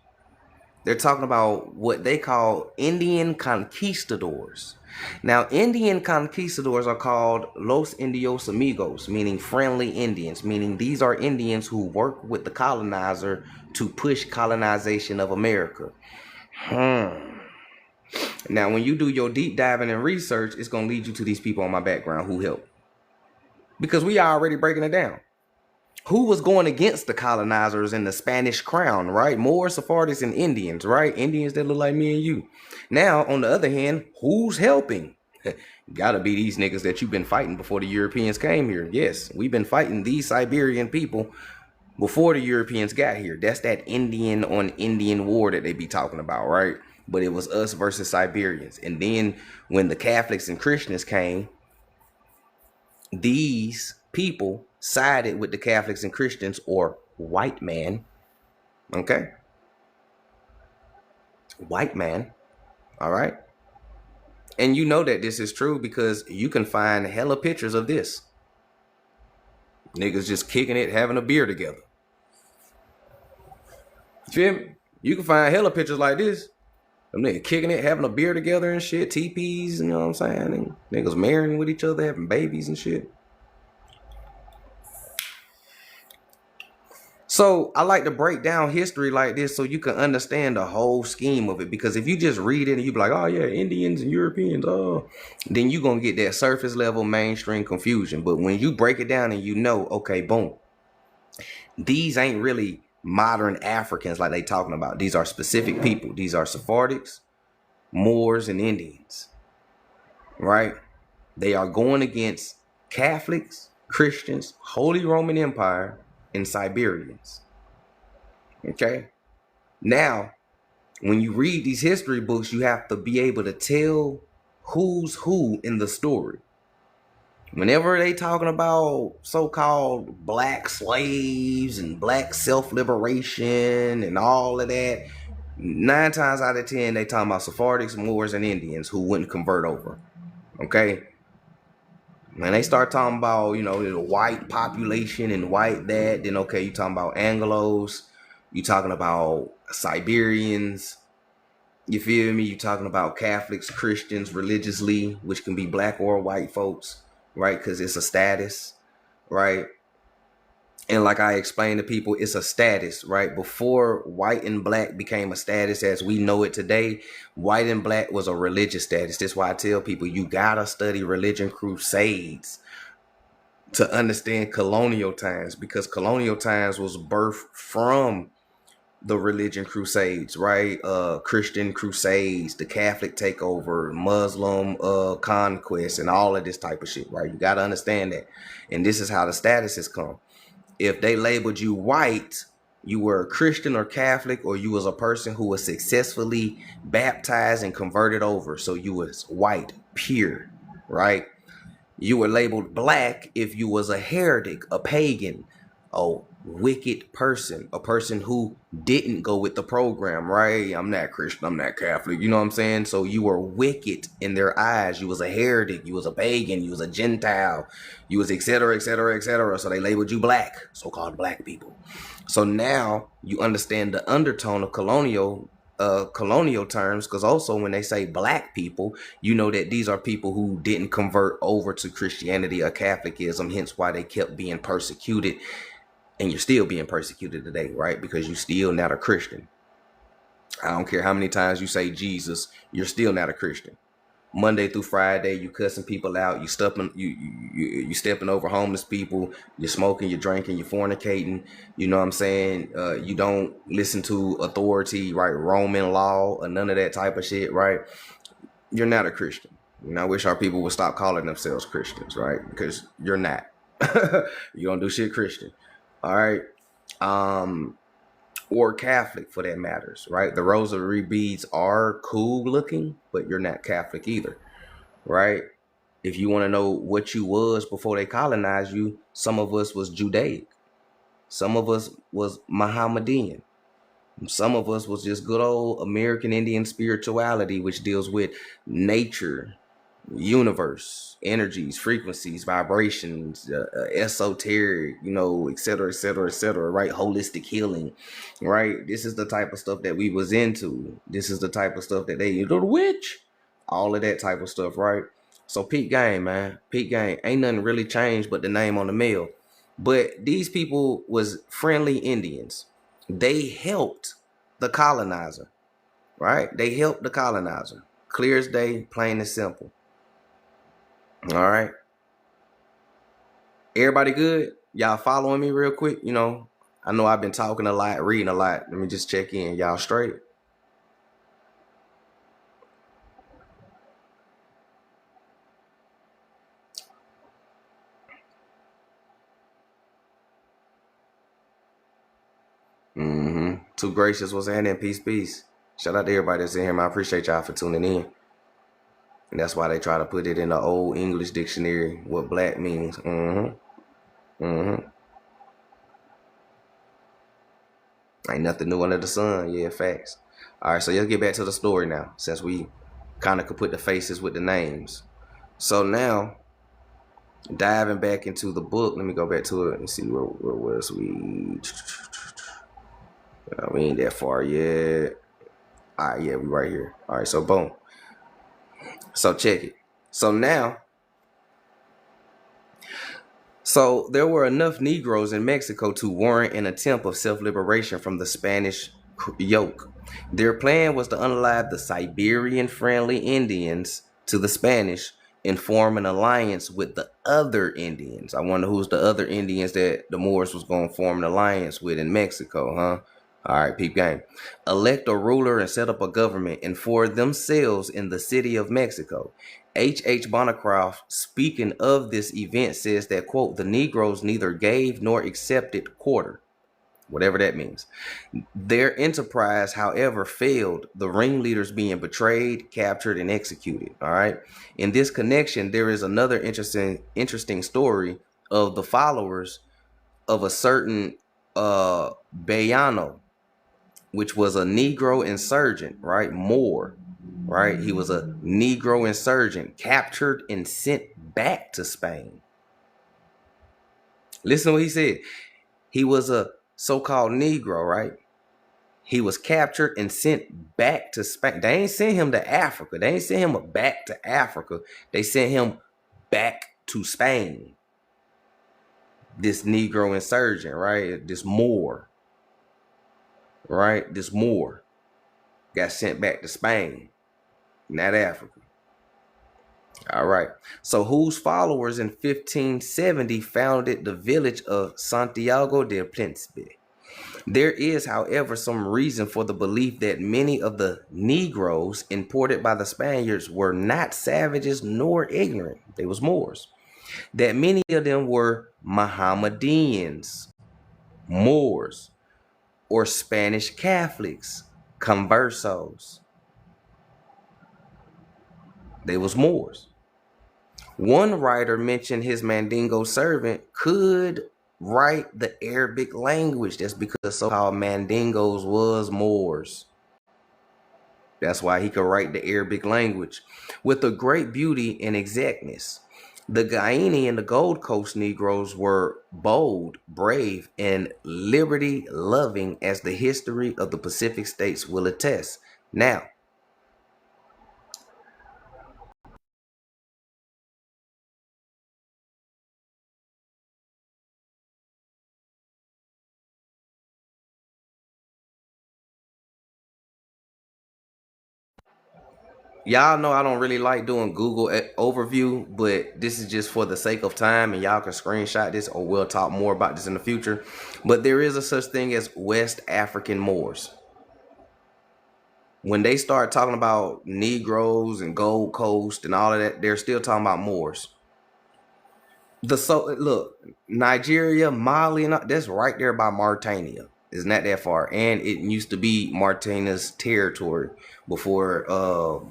they're talking about what they call Indian conquistadors. Now, Indian conquistadors are called Los Indios Amigos, meaning friendly Indians, meaning these are Indians who work with the colonizer to push colonization of America. Now, when you do your deep diving and research, it's going to lead you to these people on my background who helped. Because we are already breaking it down. Who was going against the colonizers and the Spanish crown, right? Moors, Sephardists, and Indians, right? Indians that look like me and you. Now, on the other hand, who's helping? Gotta be these niggas that you've been fighting before the Europeans came here. Yes, we've been fighting these Siberian people before the Europeans got here. That's that Indian on Indian war that they be talking about, right? But it was us versus Siberians. And then when the Catholics and Christians came, these people sided with the Catholics and Christians, or white man. Okay? White man. All right? And you know that this is true because you can find hella pictures of this. Niggas just kicking it, having a beer together. You feel me? You can find hella pictures like this. Them niggas kicking it, having a beer together and shit. TPs, you know what I'm saying? And niggas marrying with each other, having babies and shit. So I like to break down history like this so you can understand the whole scheme of it. Because if you just read it and you be like, oh yeah, Indians and Europeans, then you're going to get that surface level mainstream confusion. But when you break it down and you know, okay, boom, These ain't really modern Africans like they talking about. These are specific people. These are Sephardics, Moors, and Indians, right? They are going against Catholics, Christians, Holy Roman Empire, and Siberians. Okay? Now, when you read these history books, you have to be able to tell who's who in the story. Whenever they talking about so-called black slaves and black self-liberation and all of that, 9 times out of 10 they talking about Sephardics, Moors, and Indians who wouldn't convert over. Okay? When they start talking about, the white population and white that, then okay, you talking about Anglos, you talking about Siberians, you feel me? You talking about Catholics, Christians, religiously, which can be black or white folks, right? Because it's a status, right? And like I explained to people, it's a status, right? Before white and black became a status as we know it today, white and black was a religious status. That's why I tell people you gotta study religion crusades to understand colonial times, because colonial times was birthed from the religion crusades, right? Christian crusades, the Catholic takeover, Muslim conquest, and all of this type of shit, right? You got to understand that. And this is how the status has come. If they labeled you white, you were a Christian or Catholic, or you was a person who was successfully baptized and converted over. So you was white, pure, right? You were labeled black if you was a heretic, a pagan, a wicked person, a person who didn't go with the program, right? I'm not Christian, I'm not Catholic, you know what I'm saying? So you were wicked in their eyes. You was a heretic, you was a pagan, you was a Gentile, you was etc., etc., etc. So they labeled you black, so-called black people. So now you understand the undertone of colonial terms, because also when they say black people, you know that these are people who didn't convert over to Christianity or Catholicism, hence why they kept being persecuted, and you're still being persecuted today, right? Because you're still not a Christian. I don't care how many times you say Jesus, you're still not a Christian. Monday through Friday, you cussing people out, you stepping over homeless people, you're smoking, you're drinking, you're fornicating, you know what I'm saying? You don't listen to authority, right? Roman law or none of that type of shit, right? You're not a Christian. And I wish our people would stop calling themselves Christians, right? Because you're not. You don't do shit Christian. All right. Or Catholic for that matters, right? The rosary beads are cool looking, but you're not Catholic either, right? If you want to know what you was before they colonized you, some of us was Judaic, some of us was Mohammedan, some of us was just good old American Indian spirituality, which deals with nature, universe, energies, frequencies, vibrations, esoteric, et cetera, et cetera, et cetera, right? Holistic healing, right? This is the type of stuff that we was into. This is the type of stuff that they, the witch, all of that type of stuff, right? So peak game, man, peak game. Ain't nothing really changed but the name on the mail. But these people was friendly Indians. They helped the colonizer, right? They helped the colonizer. Clear as day, plain and simple. All right. Everybody good? Y'all following me real quick? I know I've been talking a lot, reading a lot. Let me just check in. Y'all straight? Too gracious was in. Peace, peace. Shout out to everybody that's in here, man. I appreciate y'all for tuning in. And that's why they try to put it in the old English dictionary, what black means. Ain't nothing new under the sun. Yeah, facts. All right, so let's get back to the story now, since we kind of could put the faces with the names. So now, diving back into the book, let me go back to it and see where was we. We ain't that far yet. All right, yeah, we right here. All right, so boom. So check it. So now, there were enough Negroes in Mexico to warrant an attempt of self-liberation from the Spanish yoke. Their plan was to unalive the Siberian-friendly Indians to the Spanish and form an alliance with the other Indians. I wonder who's the other Indians that the Moors was going to form an alliance with in Mexico, huh? All right, peep game. Elect a ruler and set up a government and for themselves in the city of Mexico. H. Bonacroft, speaking of this event, says that, quote, the Negroes neither gave nor accepted quarter, whatever that means. Their enterprise, however, failed, the ringleaders being betrayed, captured, and executed. All right. In this connection, there is another interesting story of the followers of a certain Bayano, which was a Negro insurgent, right? Moor, right? He was a Negro insurgent, captured and sent back to Spain. Listen to what he said. He was a so-called Negro, right? He was captured and sent back to Spain. They ain't sent him to Africa. They ain't sent him back to Africa. They sent him back to Spain. This Negro insurgent, right? This Moor, right? This Moor got sent back to Spain, not Africa. All right. So whose followers in 1570 founded the village of Santiago del Príncipe? There is, however, some reason for the belief that many of the Negroes imported by the Spaniards were not savages nor ignorant. They was Moors. That many of them were Mohammedans, Moors, or Spanish Catholics, conversos. They was Moors. One writer mentioned his Mandingo servant could write the Arabic language. That's because so-called Mandingos was Moors. That's why he could write the Arabic language with a great beauty and exactness. The Guiana and the Gold Coast Negroes were bold, brave, and liberty-loving, as the history of the Pacific states will attest. Now, y'all know I don't really like doing Google overview, but this is just for the sake of time, and y'all can screenshot this, or we'll talk more about this in the future. But there is a such thing as West African Moors. When they start talking about Negroes and Gold Coast and all of that, they're still talking about Moors. Look, Nigeria, Mali, and that's right there by Mauritania. It's not that far, and it used to be Mauritania's territory before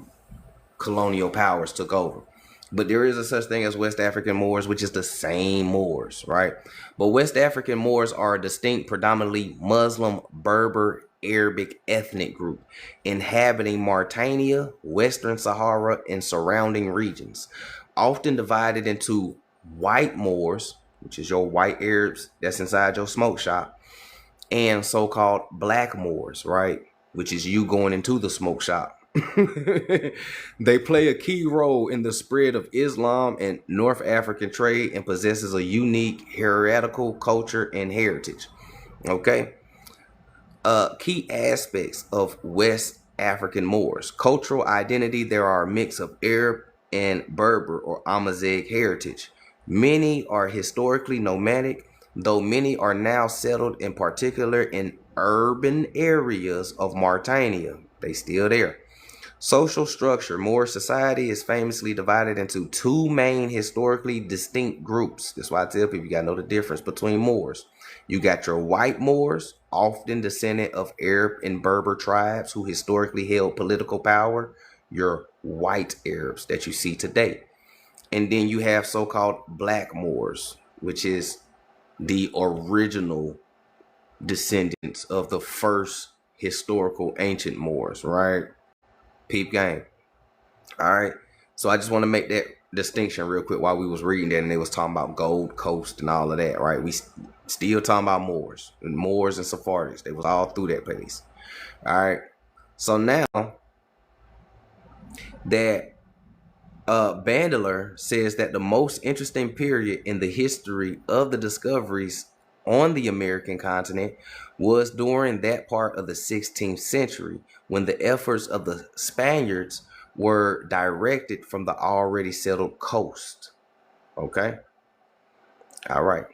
colonial powers took over. But there is a such thing as West African Moors, which is the same Moors, right? But West African Moors are a distinct, predominantly Muslim, Berber, Arabic ethnic group inhabiting Mauritania, Western Sahara, and surrounding regions, often divided into white Moors, which is your white Arabs that's inside your smoke shop, and so-called black Moors, right? Which is you going into the smoke shop. They play a key role in the spread of Islam and North African trade and possesses a unique heretical culture and heritage. Okay. Key aspects of West African Moors. Cultural identity. There are a mix of Arab and Berber or Amazigh heritage. Many are historically nomadic, though many are now settled, in particular in urban areas of Mauritania. They still there. Social structure. Moor society is famously divided into two main historically distinct groups. That's why I tell people you gotta know the difference between Moors. You got your white Moors, often descendant of Arab and Berber tribes who historically held political power. Your white Arabs that you see today. And then you have so-called black Moors, which is the original descendants of the first historical ancient Moors, right? Peep game. All right. So I just want to make that distinction real quick while we was reading that and they was talking about Gold Coast and all of that, right? We still talking about Moors and Sephardics. They was all through that place. All right. So now that Bandler says that the most interesting period in the history of the discoveries on the American continent was during that part of the 16th century when the efforts of the Spaniards were directed from the already settled coast. Okay? All right.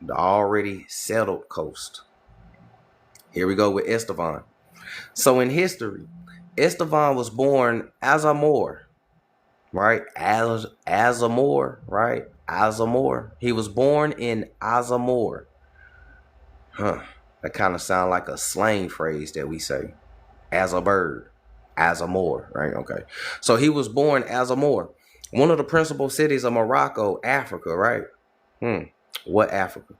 The already settled coast. Here we go with Estevan. So in history, Estevan was born as a Moor, right? As a Moor, right? As a Moor. He was born in Azamor. Huh. That kind of sounds like a slang phrase that we say. As a bird. As a Moor, right? Okay. So he was born as a Moor. One of the principal cities of Morocco, Africa, right? What Africa?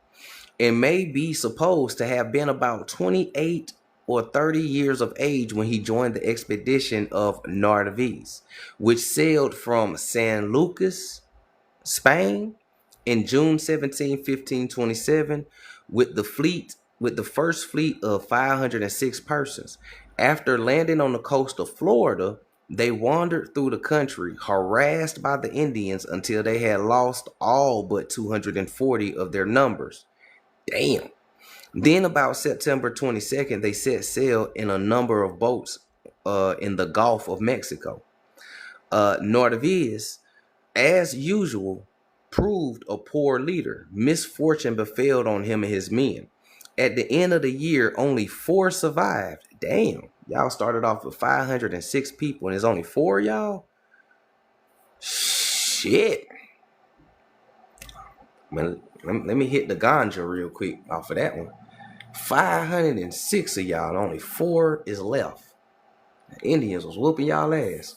It may be supposed to have been about 28 or 30 years of age when he joined the expedition of Narvaez, which sailed from San Lucas, Spain, in June 17, 1527, with the first fleet of 506 persons. After landing on the coast of Florida, they wandered through the country, harassed by the Indians until they had lost all but 240 of their numbers. Damn. Then about September 22nd, they set sail in a number of boats in the Gulf of Mexico. Narvaez, as usual, proved a poor leader. Misfortune befell on him and his men. At the end of the year, only 4 survived. Damn. Y'all started off with 506 people and there's only 4 of y'all? Shit. Man, let me hit the ganja real quick off of that one. 506 of y'all, and only 4 is left. The Indians was whooping y'all ass.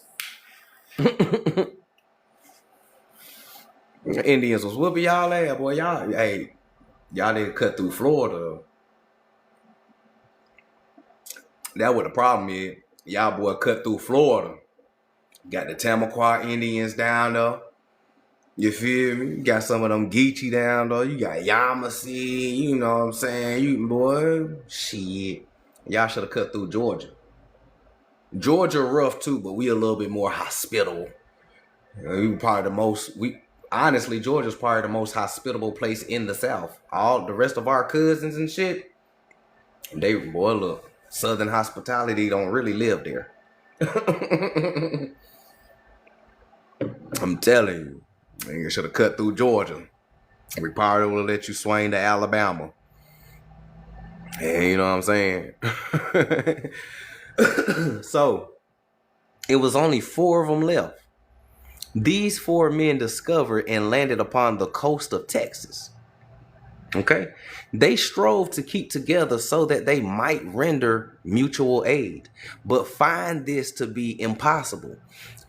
The Indians was whooping y'all ass, boy. Y'all didn't cut through Florida. That what the problem is. Y'all boy cut through Florida. Got the Tamaqua Indians down there. You feel me? You got some of them Geechee down there. You got Yamasee. You know what I'm saying? You boy, shit. Y'all should have cut through Georgia. Georgia rough too, but we a little bit more hospitable. We probably the most. Honestly, Georgia's probably the most hospitable place in the South. All the rest of our cousins and shit, they boy look. Southern hospitality don't really live there. I'm telling you. You should have cut through Georgia. We probably would have let you swing to Alabama. Yeah, you know what I'm saying? So, it was only 4 of them left. These 4 men discovered and landed upon the coast of Texas. Okay? They strove to keep together so that they might render mutual aid, but find this to be impossible.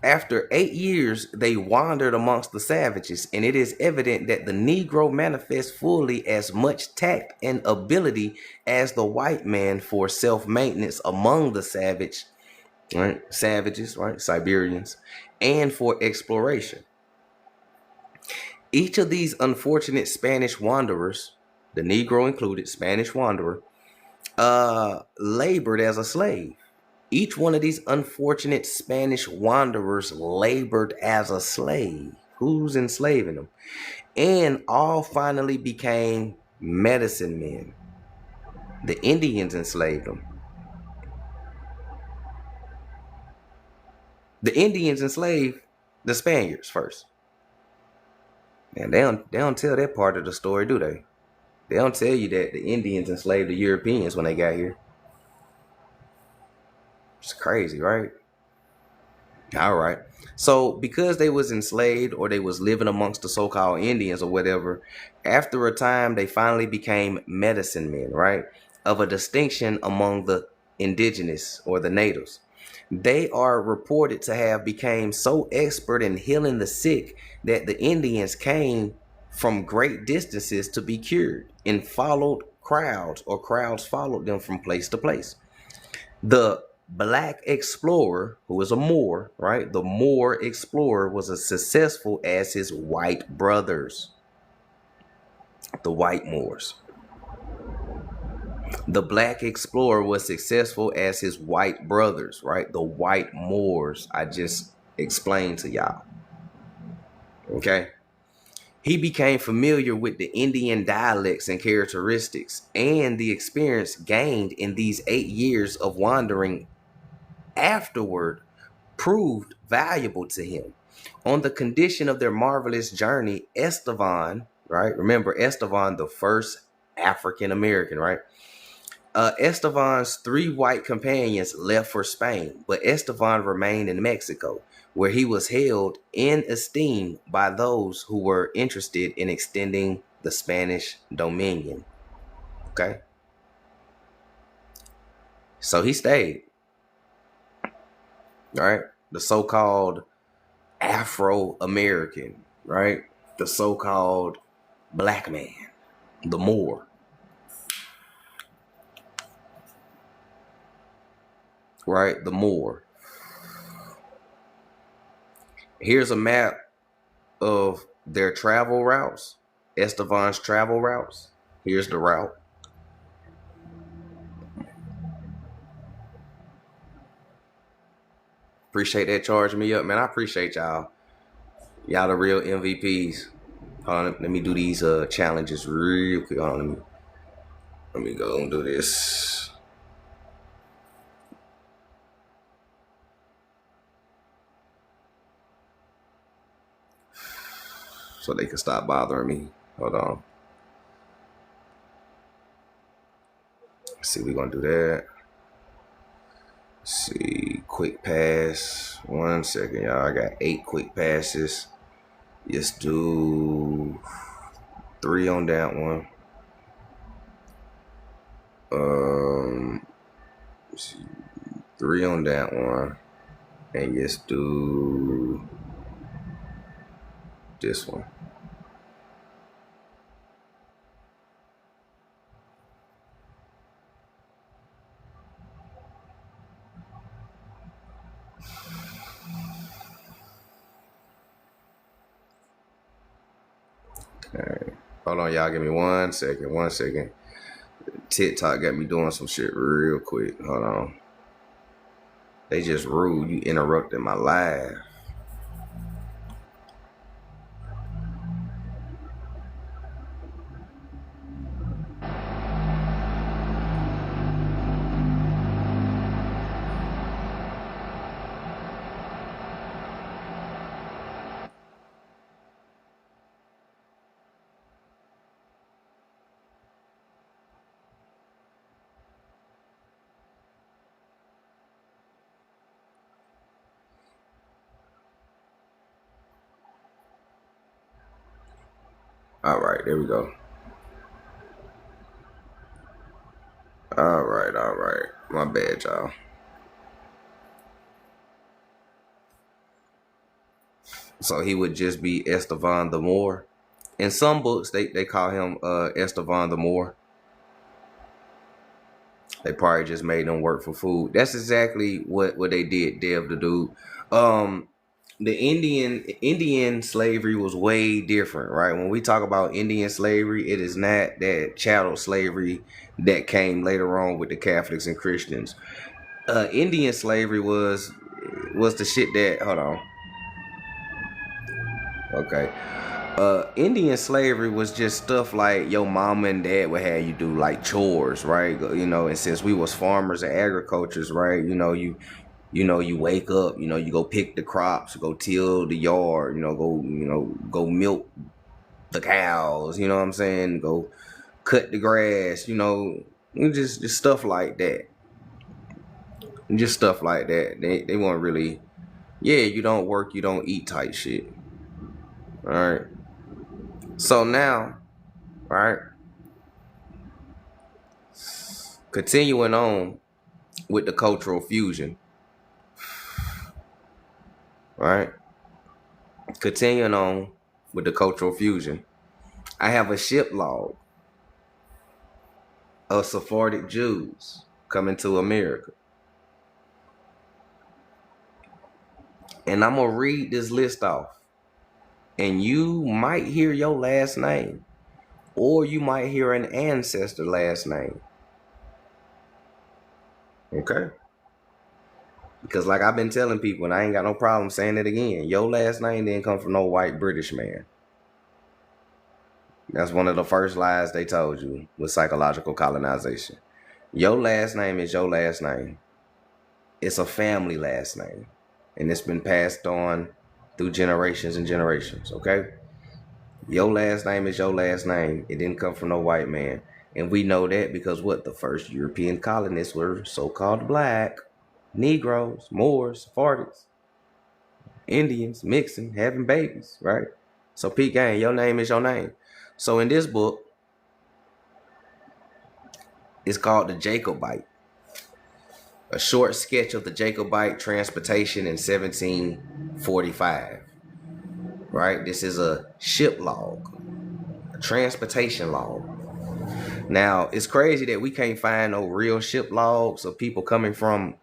After 8 years, they wandered amongst the savages, and it is evident that the Negro manifests fully as much tact and ability as the white man for self-maintenance among the savages, right, Siberians, and for exploration. Each of these unfortunate Spanish wanderers, the Negro included, Spanish wanderer, labored as a slave. Each one of these unfortunate Spanish wanderers labored as a slave. Who's enslaving them? And all finally became medicine men. The Indians enslaved them. The Indians enslaved the Spaniards first. And they don't tell that part of the story, do they? They don't tell you that the Indians enslaved the Europeans when they got here. It's crazy, right? All right. So because they was enslaved or they was living amongst the so-called Indians or whatever, after a time they finally became medicine men, right? Of a distinction among the indigenous or the natives. They are reported to have become so expert in healing the sick that the Indians came from great distances to be cured and followed crowds, or crowds followed them from place to place. The black explorer, who was a Moor, right? The Moor explorer was as successful as his white brothers, the white Moors. The black explorer was successful as his white brothers, right? The white Moors I just explained to y'all. Okay? He became familiar with the Indian dialects and characteristics, and the experience gained in these 8 years of wandering afterward proved valuable to him. On the condition of their marvelous journey, Estevan, right? Remember Estevan, the first African American, right? Estevan's 3 white companions left for Spain, but Estevan remained in Mexico, where he was held in esteem by those who were interested in extending the Spanish dominion. Okay? So he stayed, right? The so-called Afro-American, right? The so-called black man, the Moor. Right? The Moor. Here's a map of their travel routes, Estevan's travel routes. Here's the route. Appreciate that charging me up, man. I appreciate y'all. Y'all the real MVPs. Hold on, let me do these challenges real quick. Hold on, let me go and do this. So they can stop bothering me. Hold on. Let's see, we're gonna do that. Let's see, quick pass. 1 second, y'all. I got 8 quick passes. Let's do 3 on that one. Let's see, 3 on that one. And let's do this one. Okay. Hold on, y'all. Give me 1 second. 1 second. TikTok got me doing some shit real quick. Hold on. They just rude. You interrupted my live. All right, there we go. All right. My bad, y'all. So he would just be Estevan the Moor. In some books, they call him Estevan the Moor. They probably just made him work for food. That's exactly what they did, Dev the dude. The Indian slavery was way different, right? When we talk about Indian slavery, it is not that chattel slavery that came later on with the Catholics and Christians. Indian slavery was the shit that, hold on. Okay. Indian slavery was just stuff like your mama and dad would have you do, like chores, right? You know, and since we was farmers and agricultures, right? You wake up, you go pick the crops, go till the yard, go milk the cows, you know what I'm saying? Go cut the grass, just stuff like that. Just stuff like that. They weren't really, you don't work, you don't eat type shit. All right. So now, all right, continuing on with the cultural fusion. Right? Continuing on with the cultural fusion. I have a ship log of Sephardic Jews coming to America. And I'm going to read this list off. And you might hear your last name. Or you might hear an ancestor last name. Okay? Because like I've been telling people, and I ain't got no problem saying it again, your last name didn't come from no white British man. That's one of the first lies they told you with psychological colonization. Your last name is your last name. It's a family last name. and it's been passed on through generations and generations. Okay, your last name is your last name. It didn't come from no white man, and we know that because what the first European colonists were so-called black, Negroes, Moors, Sephardics, Indians mixing, having babies, right? So Pete Gang, your name is your name. So in this book, it's called The Jacobite, a short sketch of the Jacobite transportation in 1745. Right? This is a ship log, a transportation log. Now, it's crazy that we can't find no real ship logs of people coming from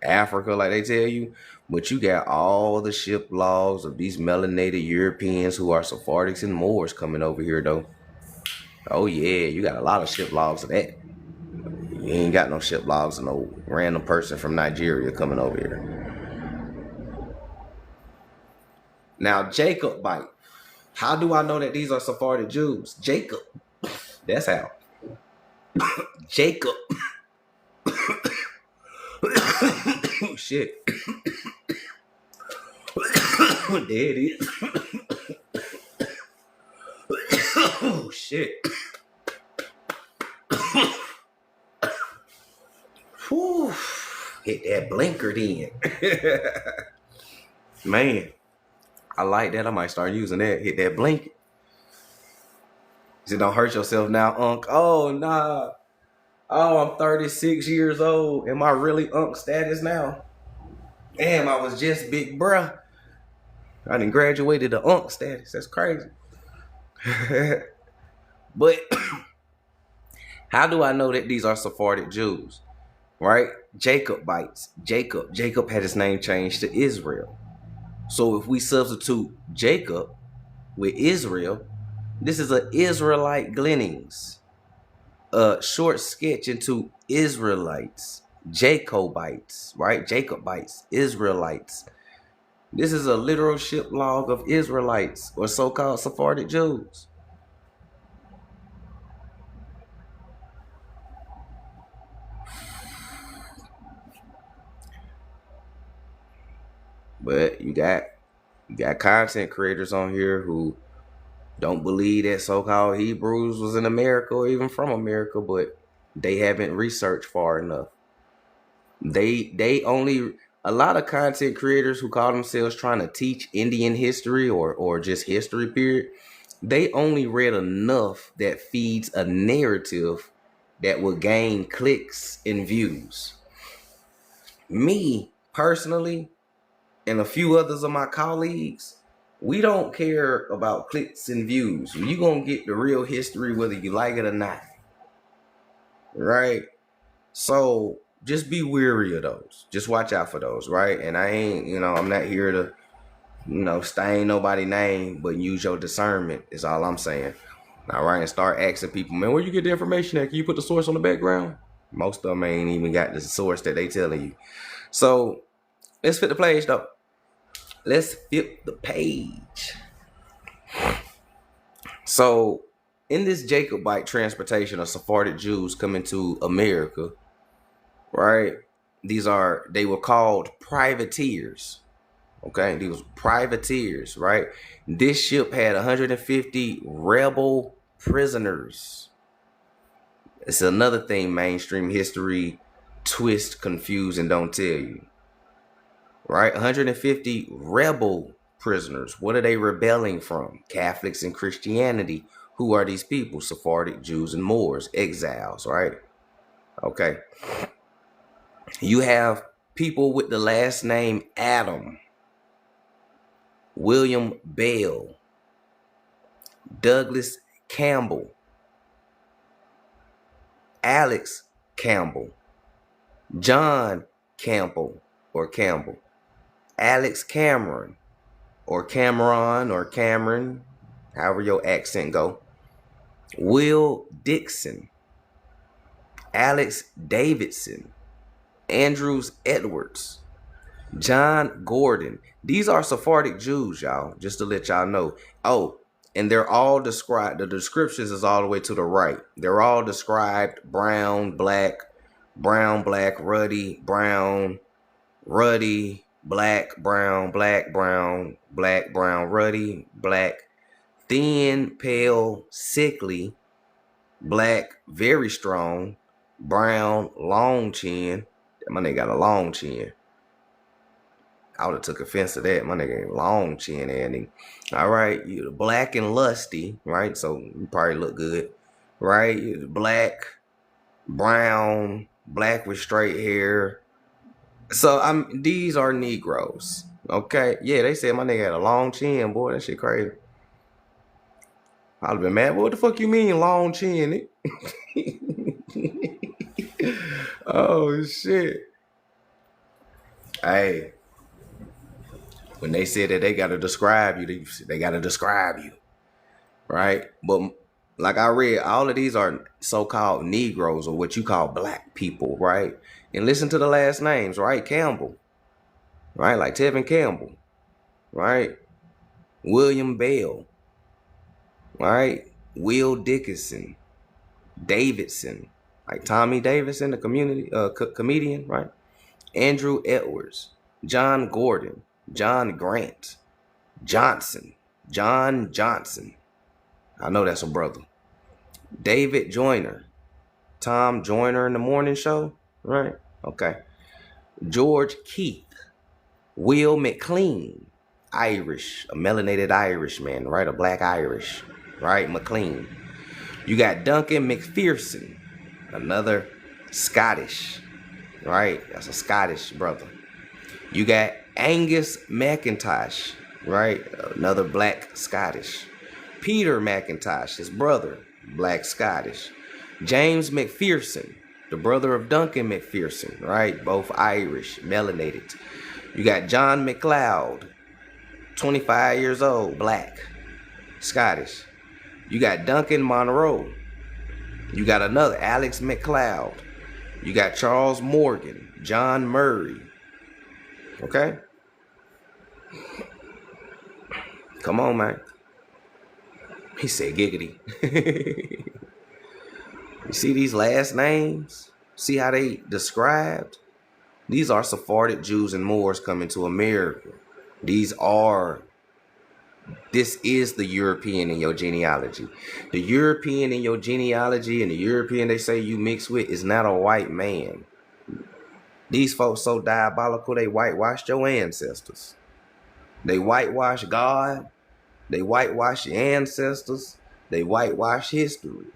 Africa like they tell you, but you got all the ship logs of these melanated Europeans who are Sephardics and Moors coming over here though. Oh yeah, you got a lot of ship logs of that. You ain't got no ship logs of no random person from Nigeria coming over here. Now, Jacobite. How do I know that these are Sephardic Jews? Jacob. That's how. Jacob. Oh, shit. There it is. Oh, shit. Whew. Hit that blinker then. Man, I like that. I might start using that. Hit that blinker. So don't hurt yourself now, Unc. Oh, nah. Oh, I'm 36 years old. Am I really Unc status now? Damn, I was just big bruh. I done graduated to Unc status. That's crazy. But how do I know that these are Sephardic Jews? Right? Jacobites. Jacob had his name changed to Israel. So if we substitute Jacob with Israel, this is an Israelite gleanings. A short sketch into Israelites, Jacobites, right? Jacobites, Israelites. This is a literal ship log of Israelites or so-called Sephardic Jews. But you got content creators on here who don't believe that so-called Hebrews was in America or even from America, but they haven't researched far enough. They only, a lot of content creators who call themselves trying to teach Indian history or just history period, they only read enough that feeds a narrative that will gain clicks and views. Me personally, and a few others of my colleagues, we don't care about clicks and views. You're going to get the real history whether you like it or not. Right? So just be wary of those. Just watch out for those, right? And I ain't, I'm not here to, stain nobody's name, but use your discernment is all I'm saying. All right, and start asking people, man, where you get the information at? Can you put the source on the background? Most of them ain't even got the source that they telling you. So let's flip the page though. Let's flip the page. So in this Jacobite transportation of Sephardic Jews coming to America, right? They were called privateers. Okay, these were privateers, right? This ship had 150 rebel prisoners. It's another thing mainstream history twist, confuse, and don't tell you. Right? 150 rebel prisoners. What are they rebelling from? Catholics and Christianity. Who are these people? Sephardic Jews and Moors, exiles, right? Okay. You have people with the last name Adam, William Bell, Douglas Campbell, Alex Campbell, John Campbell or Campbell, Alex Cameron or Cameron, however your accent go, Will Dixon, Alex Davidson, Andrews Edwards, John Gordon. These are Sephardic Jews, y'all, just to let y'all know. Oh, and they're all described, the descriptions is all the way to the right. They're all described brown, black, ruddy, brown, ruddy, black, brown, black, brown, ruddy, black, thin, pale, sickly, black, very strong, brown, long chin. My nigga got a long chin. I would have took offense to that. My nigga ain't long chin, Andy. All right, you black and lusty, right? So you probably look good, right? You black, brown, black with straight hair. So these are Negroes. Okay. Yeah, they said my nigga had a long chin, boy. That shit crazy. I'd have been mad. What the fuck you mean long chin? Oh shit. Hey, when they said that they gotta describe you, they gotta describe you. Right? But like I read, all of these are so-called Negroes or what you call black people, right? And listen to the last names, right? Campbell, right? Like Tevin Campbell, right? William Bell, right? Will Dickinson, Davidson, like Tommy Davidson, the comedian, right? Andrew Edwards, John Gordon, John Grant, Johnson, John Johnson. I know that's a brother. David Joyner, Tom Joyner in the morning show, right? Okay. George Keith, Will McLean, Irish, a melanated Irishman, right? A black Irish, right? McLean. You got Duncan McPherson, another Scottish, right? That's a Scottish brother. You got Angus McIntosh, right? Another black Scottish. Peter McIntosh, his brother, black Scottish. James McPherson, the brother of Duncan McPherson, right? Both Irish, melanated. You got John McLeod, 25 years old, black, Scottish. You got Duncan Monroe. You got another Alex McLeod. You got Charles Morgan, John Murray. Okay? Come on, man. He said giggity. You see these last names? See how they described? These are Sephardic Jews and Moors coming to America. This is the European in your genealogy. The European in your genealogy and the European they say you mix with is not a white man. These folks so diabolical, they whitewashed your ancestors. They whitewash God. They whitewash your ancestors. They whitewash history.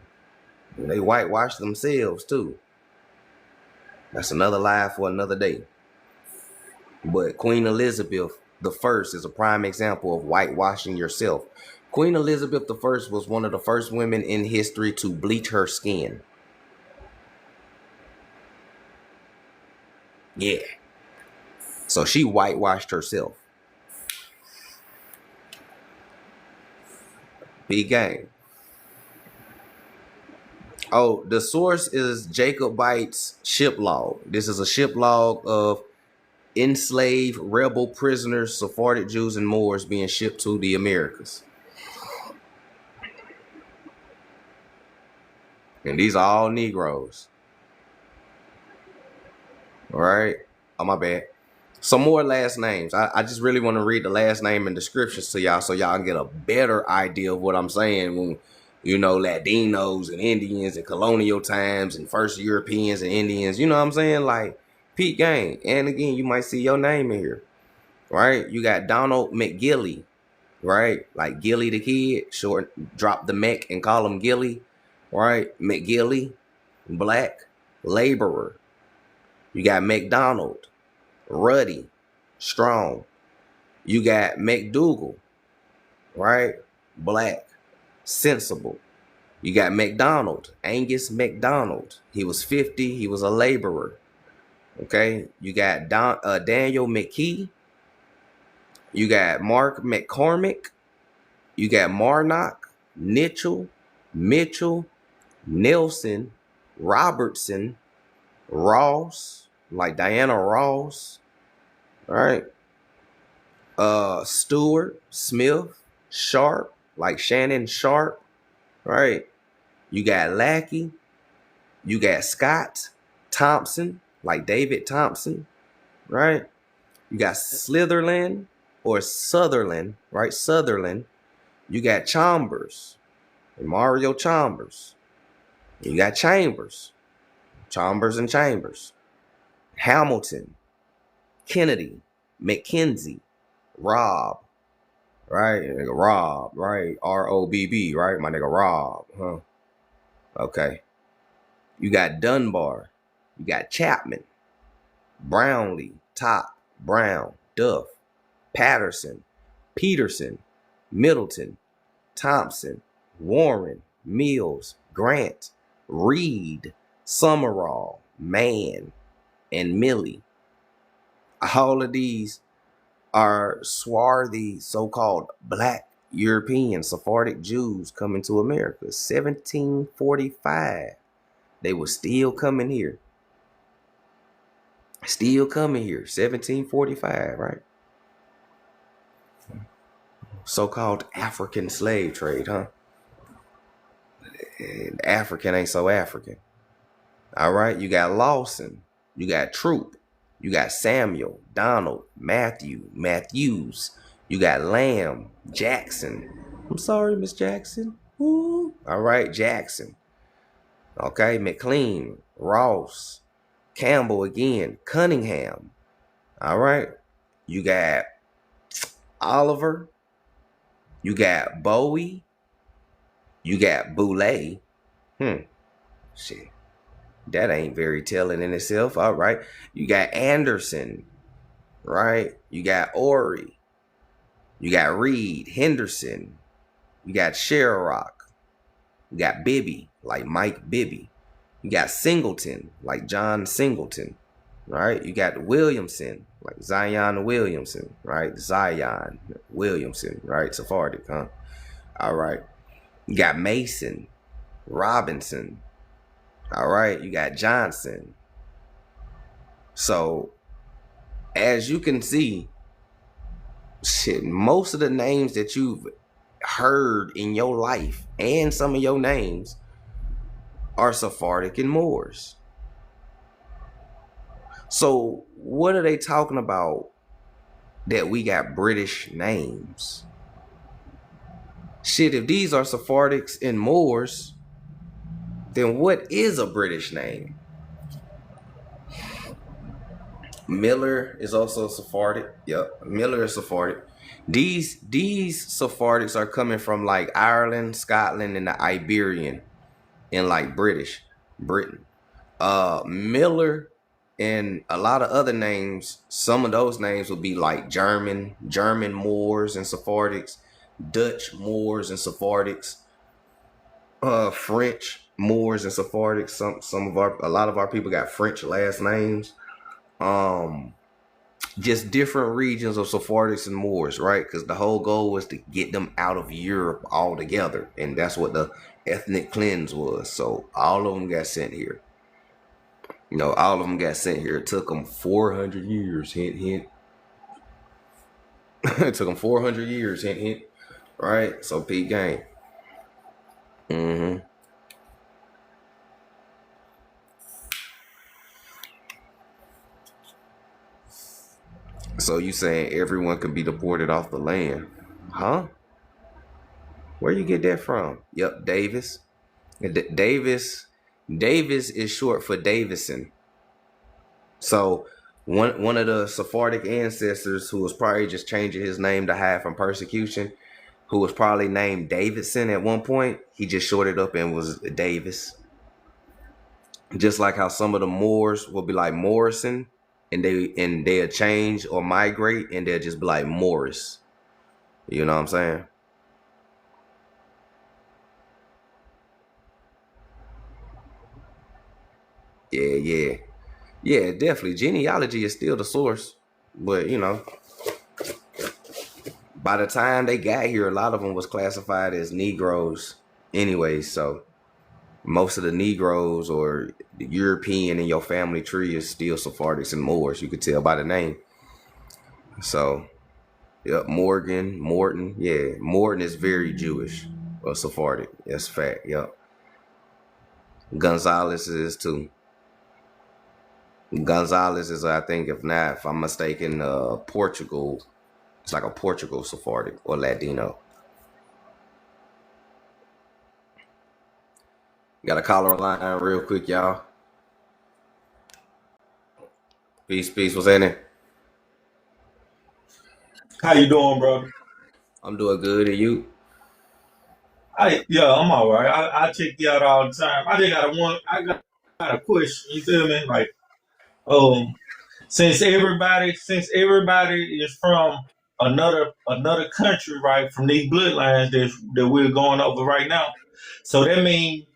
And they whitewash themselves too. That's another lie for another day. But Queen Elizabeth the First is a prime example of whitewashing yourself. Queen Elizabeth the First was one of the first women in history to bleach her skin. Yeah. So she whitewashed herself. Big game. Oh, the source is Jacobite's ship log. This is a ship log of enslaved rebel prisoners, Sephardic Jews and Moors being shipped to the Americas. And these are all Negroes. All right. Oh, my bad. Some more last names. I just really want to read the last name and descriptions to y'all so y'all can get a better idea of what I'm saying when, you know, Latinos and Indians and colonial times and first Europeans and Indians. You know what I'm saying? Like, Pete Gang. And again, you might see your name in here. Right? You got Donald McGilly. Right? Like Gilly the Kid. Short, drop the Mc and call him Gilly. Right? McGilly. Black. Laborer. You got McDonald. Ruddy, strong. You got McDougal, right? Black, sensible. You got McDonald, Angus McDonald. He was 50. He was a laborer. Okay. You got Daniel McKee. You got Mark McCormick. You got Marnock, Mitchell, Nelson, Robertson, Ross, like Diana Ross. All right. Stewart, Smith, Sharp, like Shannon Sharp. Right. You got Lackey. You got Scott, Thompson, like David Thompson. Right. You got Slytherin or Sutherland, right? Sutherland. You got Chambers, Mario Chambers. You got Chambers, Chambers and Chambers. Hamilton, Kennedy, McKenzie, Robb, right? Nigga Robb, right? Robb, right? My nigga Robb, huh? Okay. You got Dunbar. You got Chapman, Brownlee, Top, Brown, Duff, Patterson, Peterson, Middleton, Thompson, Warren, Mills, Grant, Reed, Summerall, Mann, and Millie. All of these are swarthy so-called black European Sephardic Jews coming to America. 1745. They were still coming here. Still coming here. 1745, right? So-called African slave trade, huh? African ain't so African. All right, you got Lawson, you got Troop, you got Samuel, Donald, Matthews, you got Lamb, Jackson. I'm sorry, Miss Jackson. Ooh. All right, Jackson. Okay, McLean, Ross, Campbell again, Cunningham. All right, you got Oliver, you got Bowie, you got Boulay. Shit. That ain't very telling in itself. All right. You got Anderson, right? You got Ori. You got Reed, Henderson. You got Sherrock. You got Bibby, like Mike Bibby. You got Singleton, like John Singleton, right? You got Williamson, like Zion Williamson, right? Zion Williamson, right? Sephardic, huh? All right. You got Mason, Robinson. All right, you got Johnson. So, as you can see, shit, most of the names that you've heard in your life and some of your names are Sephardic and Moors. So, what are they talking about that we got British names? Shit, if these are Sephardics and Moors, then what is a British name? Miller is also Sephardic. Yep, Miller is Sephardic. These Sephardics are coming from like Ireland, Scotland, and the Iberian, and like Britain. Miller and a lot of other names. Some of those names will be like German Moors and Sephardics, Dutch Moors and Sephardics, French Moors and Sephardics. A lot of our people got French last names. Just different regions of Sephardics and Moors, right? Because the whole goal was to get them out of Europe altogether, and that's what the ethnic cleanse was. So all of them got sent here. You know, all of them got sent here. It took them 400 years. Hint, hint. It took them 400 years. Hint, hint. Right? So peak game. So you saying everyone can be deported off the land? Huh? Where you get that from? Yep, Davis. Davis is short for Davison. So one of the Sephardic ancestors who was probably just changing his name to hide from persecution, who was probably named Davidson at one point, he just shorted up and was Davis. Just like how some of the Moors will be like Morrison, and they'll change or migrate and they'll just be like Morris. You know what I'm saying? Yeah, definitely. Genealogy is still the source, but you know, by the time they got here, a lot of them was classified as Negroes anyway. So most of the Negroes or the European in your family tree is still Sephardics and Moors. You could tell by the name. So, yep, Morton. Yeah, Morton is very Jewish or Sephardic. That's fact. Yep. Gonzalez is too. Gonzalez is, I think, if I'm mistaken, Portugal. It's like a Portugal Sephardic or Latino. Got a caller line real quick, y'all. Peace, peace. What's happening? How you doing, bro? I'm doing good, and you? Yeah, I'm all right. I check you out all the time. I just got a one. I got a question. You feel me? Like, um, since everybody is from another country, right? From these bloodlines that we're going over right now. So that means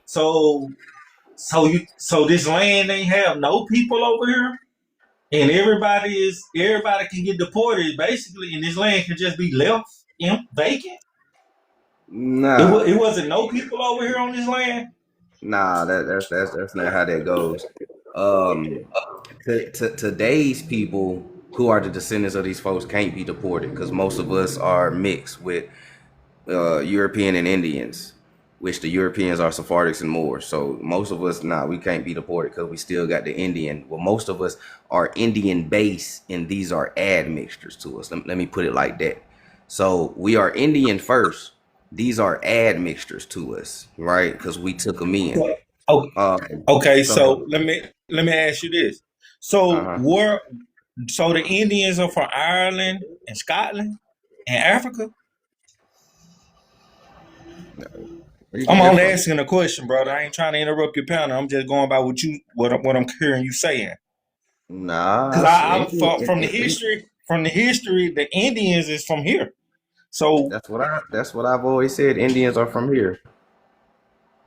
so so this land ain't have no people over here, and everybody can get deported basically, and this land can just be left vacant. It Nah, wasn't no people over here on this land. nah. That's not how that goes. Um, today's people who are the descendants of these folks can't be deported because most of us are mixed with European and Indians, which the Europeans are Sephardics and Moors. So most of us, nah, we can't be deported because we still got the Indian. Well, most of us are Indian based, and these are admixtures to us. Let me put it like that. So we are Indian first. These are admixtures to us, right? Because we took them in. Oh, okay. So So, let me ask you this. uh So huh. where so the Indians are from Ireland and Scotland and Africa? Where you I'm get that only from? asking a question, brother. I ain't trying to interrupt your panel. I'm just going by what I'm hearing you saying. Because Nah, from the history, the Indians is from here. So, that's what I've always said. Indians are from here.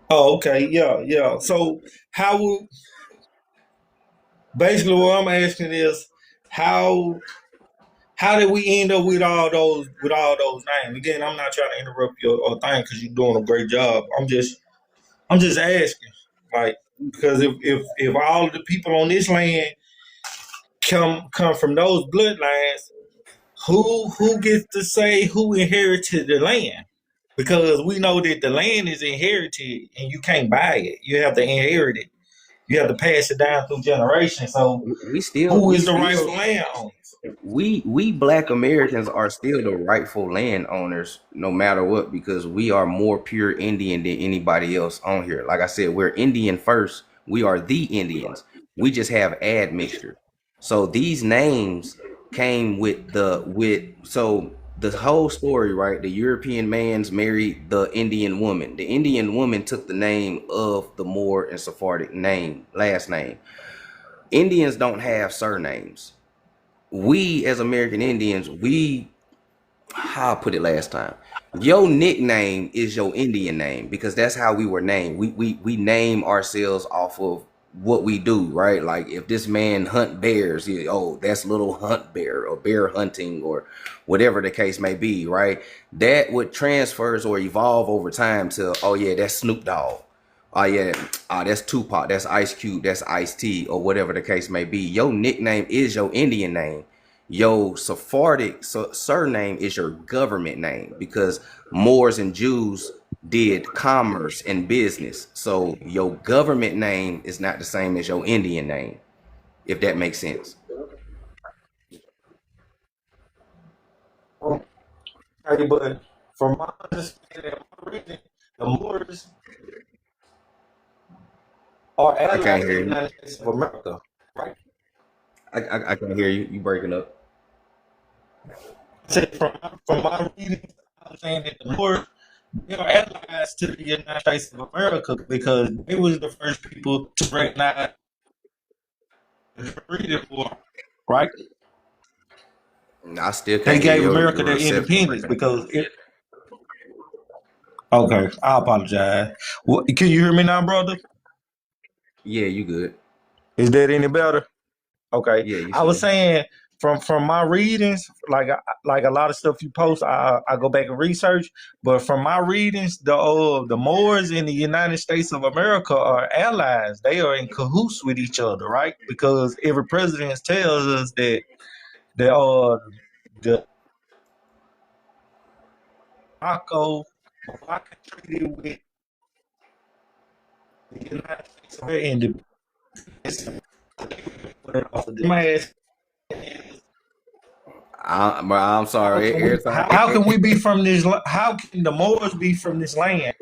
oh, okay, yeah, yeah. So how would basically what I'm asking is how how did we end up with all those names? Again, I'm not trying to interrupt your thing because you're doing a great job. I'm just asking, like, because if all of the people on this land come from those bloodlines, who gets to say who inherited the land? Because we know that the land is inherited and you can't buy it. You have to inherit it. You have to pass it down through generations. So We still who we is the still rightful landowners? we black Americans are still the rightful landowners no matter what because we are more pure Indian than anybody else on here. Like I said, we're Indian first. We are the Indians. We just have admixture. So these names came with the whole story, right? The European man's married the Indian woman. The Indian woman took the name of the Moor and Sephardic name, last name. Indians don't have surnames. We as American Indians, how I put it last time. Your nickname is your Indian name because that's how we were named. We name ourselves off of what we do, right? Like if this man hunt bears, oh, that's little hunt bear or bear hunting or whatever the case may be, right? That would transfers or evolve over time to, oh yeah, that's Snoop Dogg. Oh yeah, that's Tupac, that's Ice Cube, that's Ice T, or whatever the case may be. Your nickname is your Indian name. Your Sephardic surname is your government name because Moors and Jews did commerce and business. So your government name is not the same as your Indian name, if that makes sense. Okay, but from my understanding, my reading, the Moors are I can't allies to hear the you. United States of America, right? I can't hear you. You breaking up. I said from my reading, I'm saying that the Moors they are allies to the United States of America because they was the first people to recognize the freedom for, right? I still They can't hear gave your America their reception independence breaking up. because okay, I apologize. Can you hear me now, brother? Yeah, you good. Is that any better? Okay, Yeah, you I was said. saying from my readings, like a lot of stuff you post, I go back and research. But from my readings, the Moors in the United States of America are allies. They are in cahoots with each other, right? Because every president tells us that the Morocco treated with the United States of America, My ass, I'm sorry. Every time, how can we be from this? How can the Moors be from this land?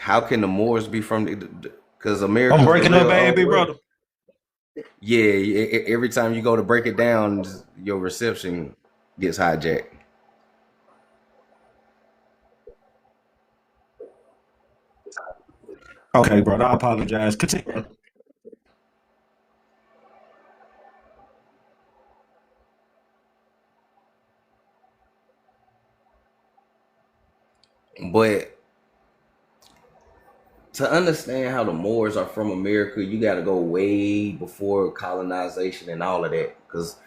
how can the Moors be from? Because I'm America's the breaking up, real bad old big world. brother. Yeah, every time you go to break it down, your reception gets hijacked. Okay, brother, I apologize. Continue. But to understand how the Moors are from America, you got to go way before colonization and all of that. Because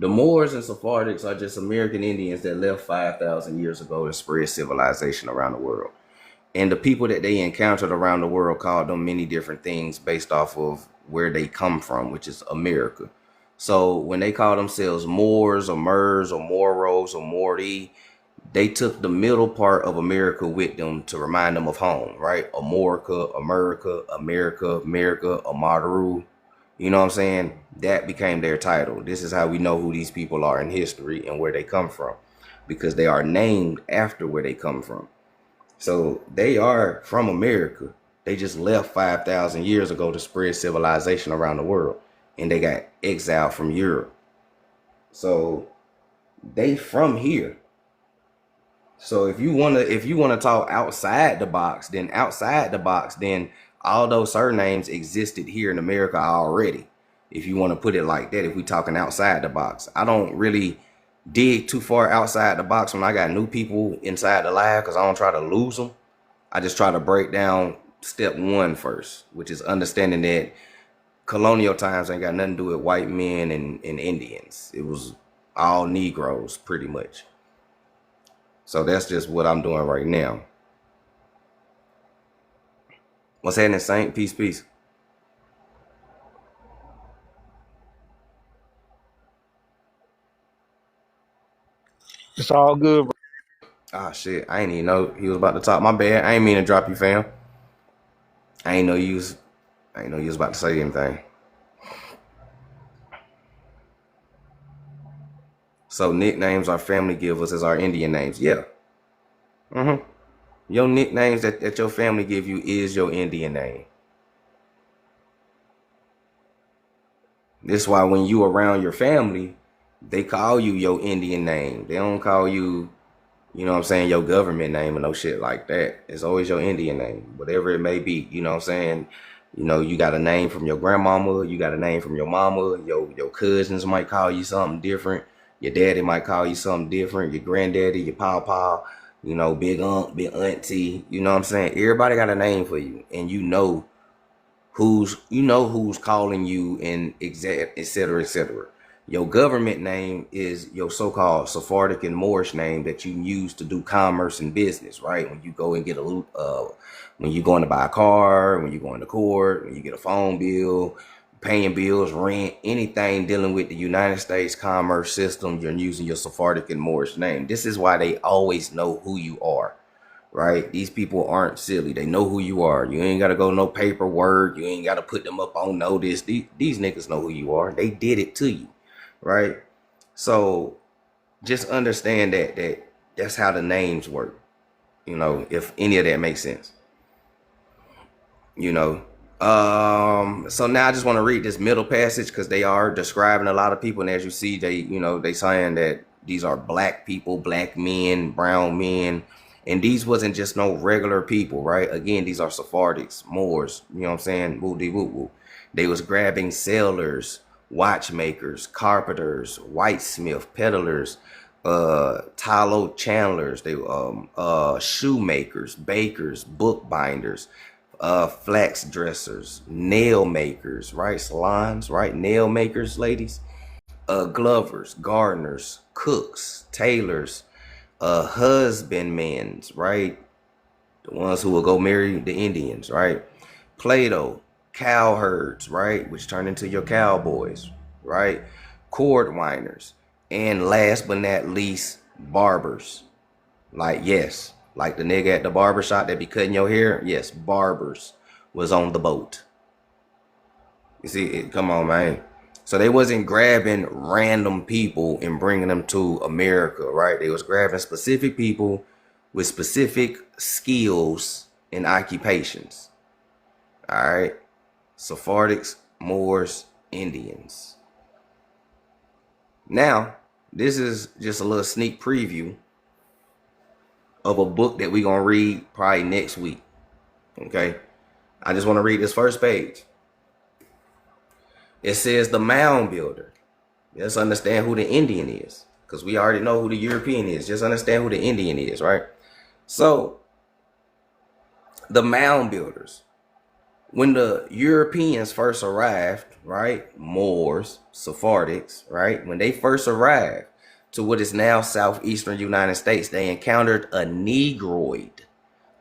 the Moors and Sephardics are just American Indians that left 5,000 years ago to spread civilization around the world. And the people that they encountered around the world called them many different things based off of where they come from, which is America. So when they call themselves Moors or Mers or Moros or Morty, they took the middle part of America with them to remind them of home, right? Amorica, America, America, America, Amaru. You know what I'm saying? That became their title. This is how we know who these people are in history and where they come from, because they are named after where they come from. So they are from America. They just left 5,000 years ago to spread civilization around the world, and they got exiled from Europe. So they from here. So if you wanna talk outside the box, then all those surnames existed here in America already. If you want to put it like that, if we talking outside the box, I don't really dig too far outside the box when I got new people inside the lab because I don't try to lose them. I just try to break down step one first, which is understanding that colonial times ain't got nothing to do with white men and Indians. It was all Negroes pretty much. So that's just what I'm doing right now. What's happening, Saint? Peace, peace. It's all good, bro. Ah, shit. I ain't even know he was about to talk. My bad. I ain't mean to drop you, fam. I ain't know you was. I ain't know you was about to say anything. So nicknames our family give us as our Indian names. Yeah. Mm-hmm. Your nicknames that your family give you is your Indian name. This is why when you around your family, they call you your Indian name. They don't call you, you know what I'm saying, your government name or no shit like that. It's always your Indian name, whatever it may be. You know what I'm saying? You know, you got a name from your grandmama, you got a name from your mama, your cousins might call you something different. Your daddy might call you something different. Your granddaddy, your pawpaw, you know, big aunt, big auntie. You know what I'm saying? Everybody got a name for you, and who's calling you and exact, et cetera, et cetera. Your government name is your so-called Sephardic and Moorish name that you use to do commerce and business, right? When you go and get when you going to buy a car, when you go into court, when you get a phone bill, paying bills, rent, anything dealing with the United States commerce system, you're using your Sephardic and Moorish name. This is why they always know who you are, right? These people aren't silly. They know who you are. You ain't got to go no paperwork. You ain't got to put them up on notice. These niggas know who you are. They did it to you, right? So just understand that's how the names work. You know, if any of that makes sense. You know. So now I just want to read this middle passage because they are describing a lot of people, and as you see, they saying that these are black people, black men, brown men, and these wasn't just no regular people, right? Again, these are Sephardics, Moors, you know what I'm saying? Woo de woo woo. They was grabbing sailors, watchmakers, carpenters, whitesmith, peddlers, tallow chandlers, they shoemakers, bakers, bookbinders, flax dressers, nail makers, right? Salons, right? Nail makers, ladies, glovers, gardeners, cooks, tailors, husbandmen, right? The ones who will go marry the Indians, right? Plato, cowherds, right? Which turn into your cowboys, right? Cord winders, and last but not least, barbers. Like, yes, like the nigga at the barber shop that be cutting your hair. Yes, barbers was on the boat. You see, come on, man. So they wasn't grabbing random people and bringing them to America, right? They was grabbing specific people with specific skills and occupations. All right. Sephardics, Moors, Indians. Now, this is just a little sneak preview of a book that we're going to read probably next week. Okay. I just want to read this first page. It says the mound builder. Let's understand who the Indian is, because we already know who the European is. Just understand who the Indian is, right? So, the mound builders. When the Europeans first arrived, right? Moors, Sephardics, right? When they first arrived to what is now southeastern United States, they encountered a Negroid,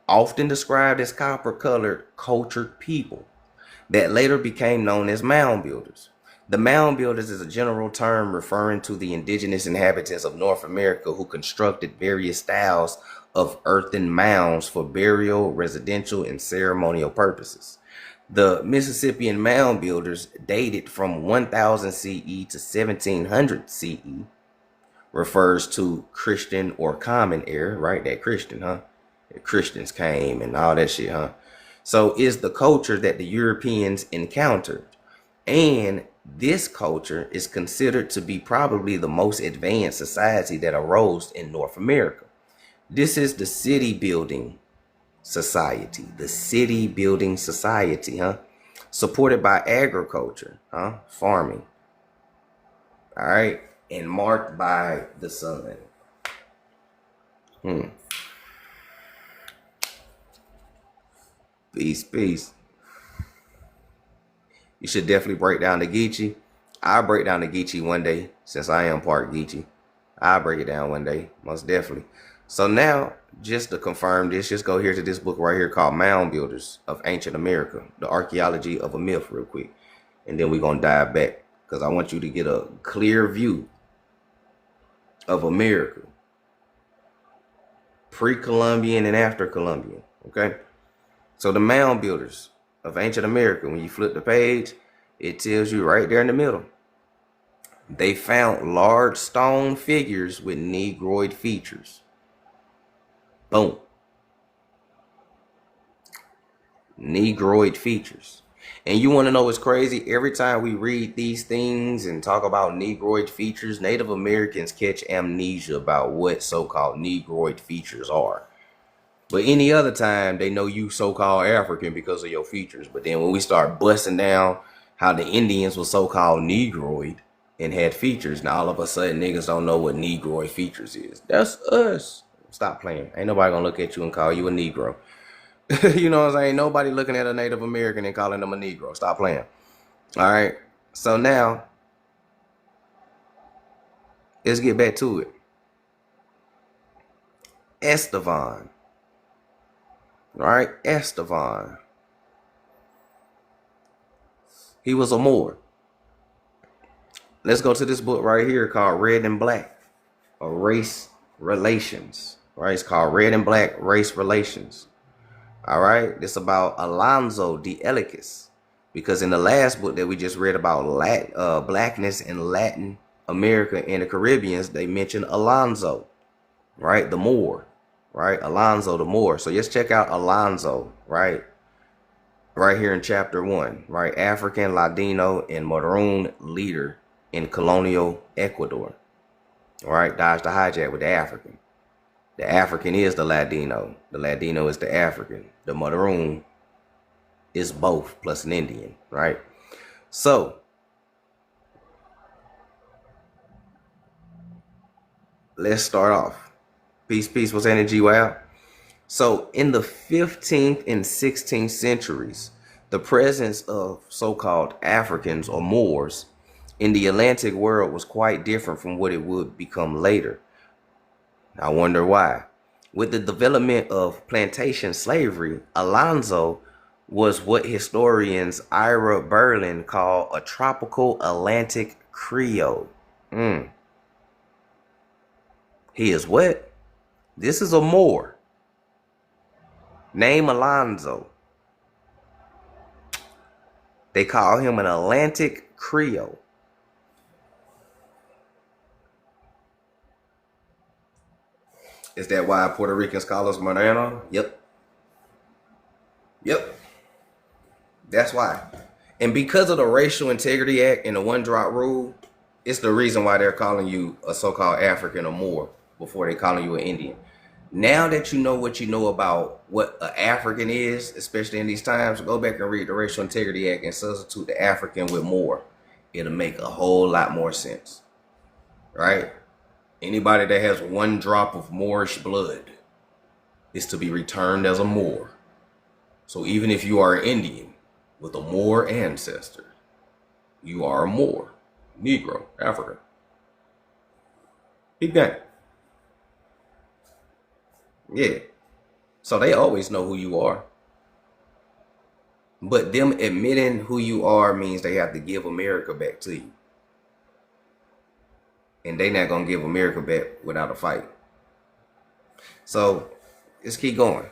often described as copper-colored, cultured people that later became known as mound builders. The mound builders is a general term referring to the indigenous inhabitants of North America who constructed various styles of earthen mounds for burial, residential, and ceremonial purposes. The Mississippian mound builders dated from 1000 CE to 1700 CE, refers to Christian or common era, right? That Christian, huh? The Christians came and all that shit, huh? So is the culture that the Europeans encountered. And this culture is considered to be probably the most advanced society that arose in North America. This is the city building society, huh? Supported by agriculture, huh? Farming. All right. And marked by the sun. Peace. You should definitely break down the Geechee. I'll break down the Geechee one day, since I am part Geechee. I'll break it down one day, most definitely. So now, just to confirm this, just go here to this book right here called Mound Builders of Ancient America, the Archaeology of a Myth, real quick. And then we're going to dive back, because I want you to get a clear view of America, pre-Columbian and after Columbian, okay? So the mound builders of ancient America, when you flip the page, it tells you right there in the middle. They found large stone figures with Negroid features. Boom. Negroid features. And you want to know what's crazy? Every time we read these things and talk about Negroid features, Native Americans catch amnesia about what so-called Negroid features are. But any other time, they know you so-called African because of your features. But then when we start busting down how the Indians were so-called Negroid and had features, now all of a sudden niggas don't know what Negroid features is. That's us. Stop playing. Ain't nobody gonna look at you and call you a Negro. You know what I'm saying? Nobody looking at a Native American and calling them a Negro. Stop playing. All right. So now, let's get back to it. Estevan. All right, Estevan. He was a Moor. Let's go to this book right here called Red and Black, or Race Relations. Right, it's called Red and Black Race Relations. All right, it's about Alonzo de Elicas, because in the last book that we just read about blackness in Latin America and the Caribbeans, they mentioned Alonzo, right, the Moor. Right, Alonzo the Moor. So let's check out Alonzo, right here in chapter 1, right? African, Ladino, and Maroon leader in colonial Ecuador. All right, dodge the hijack with the African. The African is the Ladino. The Ladino is the African. The Maroon is both, plus an Indian, right? So, let's start off. Peace, what's energy, wow? So in the 15th and 16th centuries, the presence of so-called Africans or Moors in the Atlantic world was quite different from what it would become later. I wonder why. With the development of plantation slavery, Alonzo was what historians Ira Berlin call a tropical Atlantic Creole. He is what? This is a Moor. Name Alonzo. They call him an Atlantic Creole. Is that why Puerto Ricans call us Moreno? Yep. Yep. That's why. And because of the Racial Integrity Act and the one drop rule, it's the reason why they're calling you a so-called African or Moor before they calling you an Indian. Now that you know what you know about what an African is, especially in these times, go back and read the Racial Integrity Act and substitute the African with Moor. It'll make a whole lot more sense. Right? Anybody that has one drop of Moorish blood is to be returned as a Moor. So even if you are an Indian with a Moor ancestor, you are a Moor, Negro, African. Big gang. Yeah. So they always know who you are. But them admitting who you are means they have to give America back to you. And they not going to give America back without a fight. So let's keep going.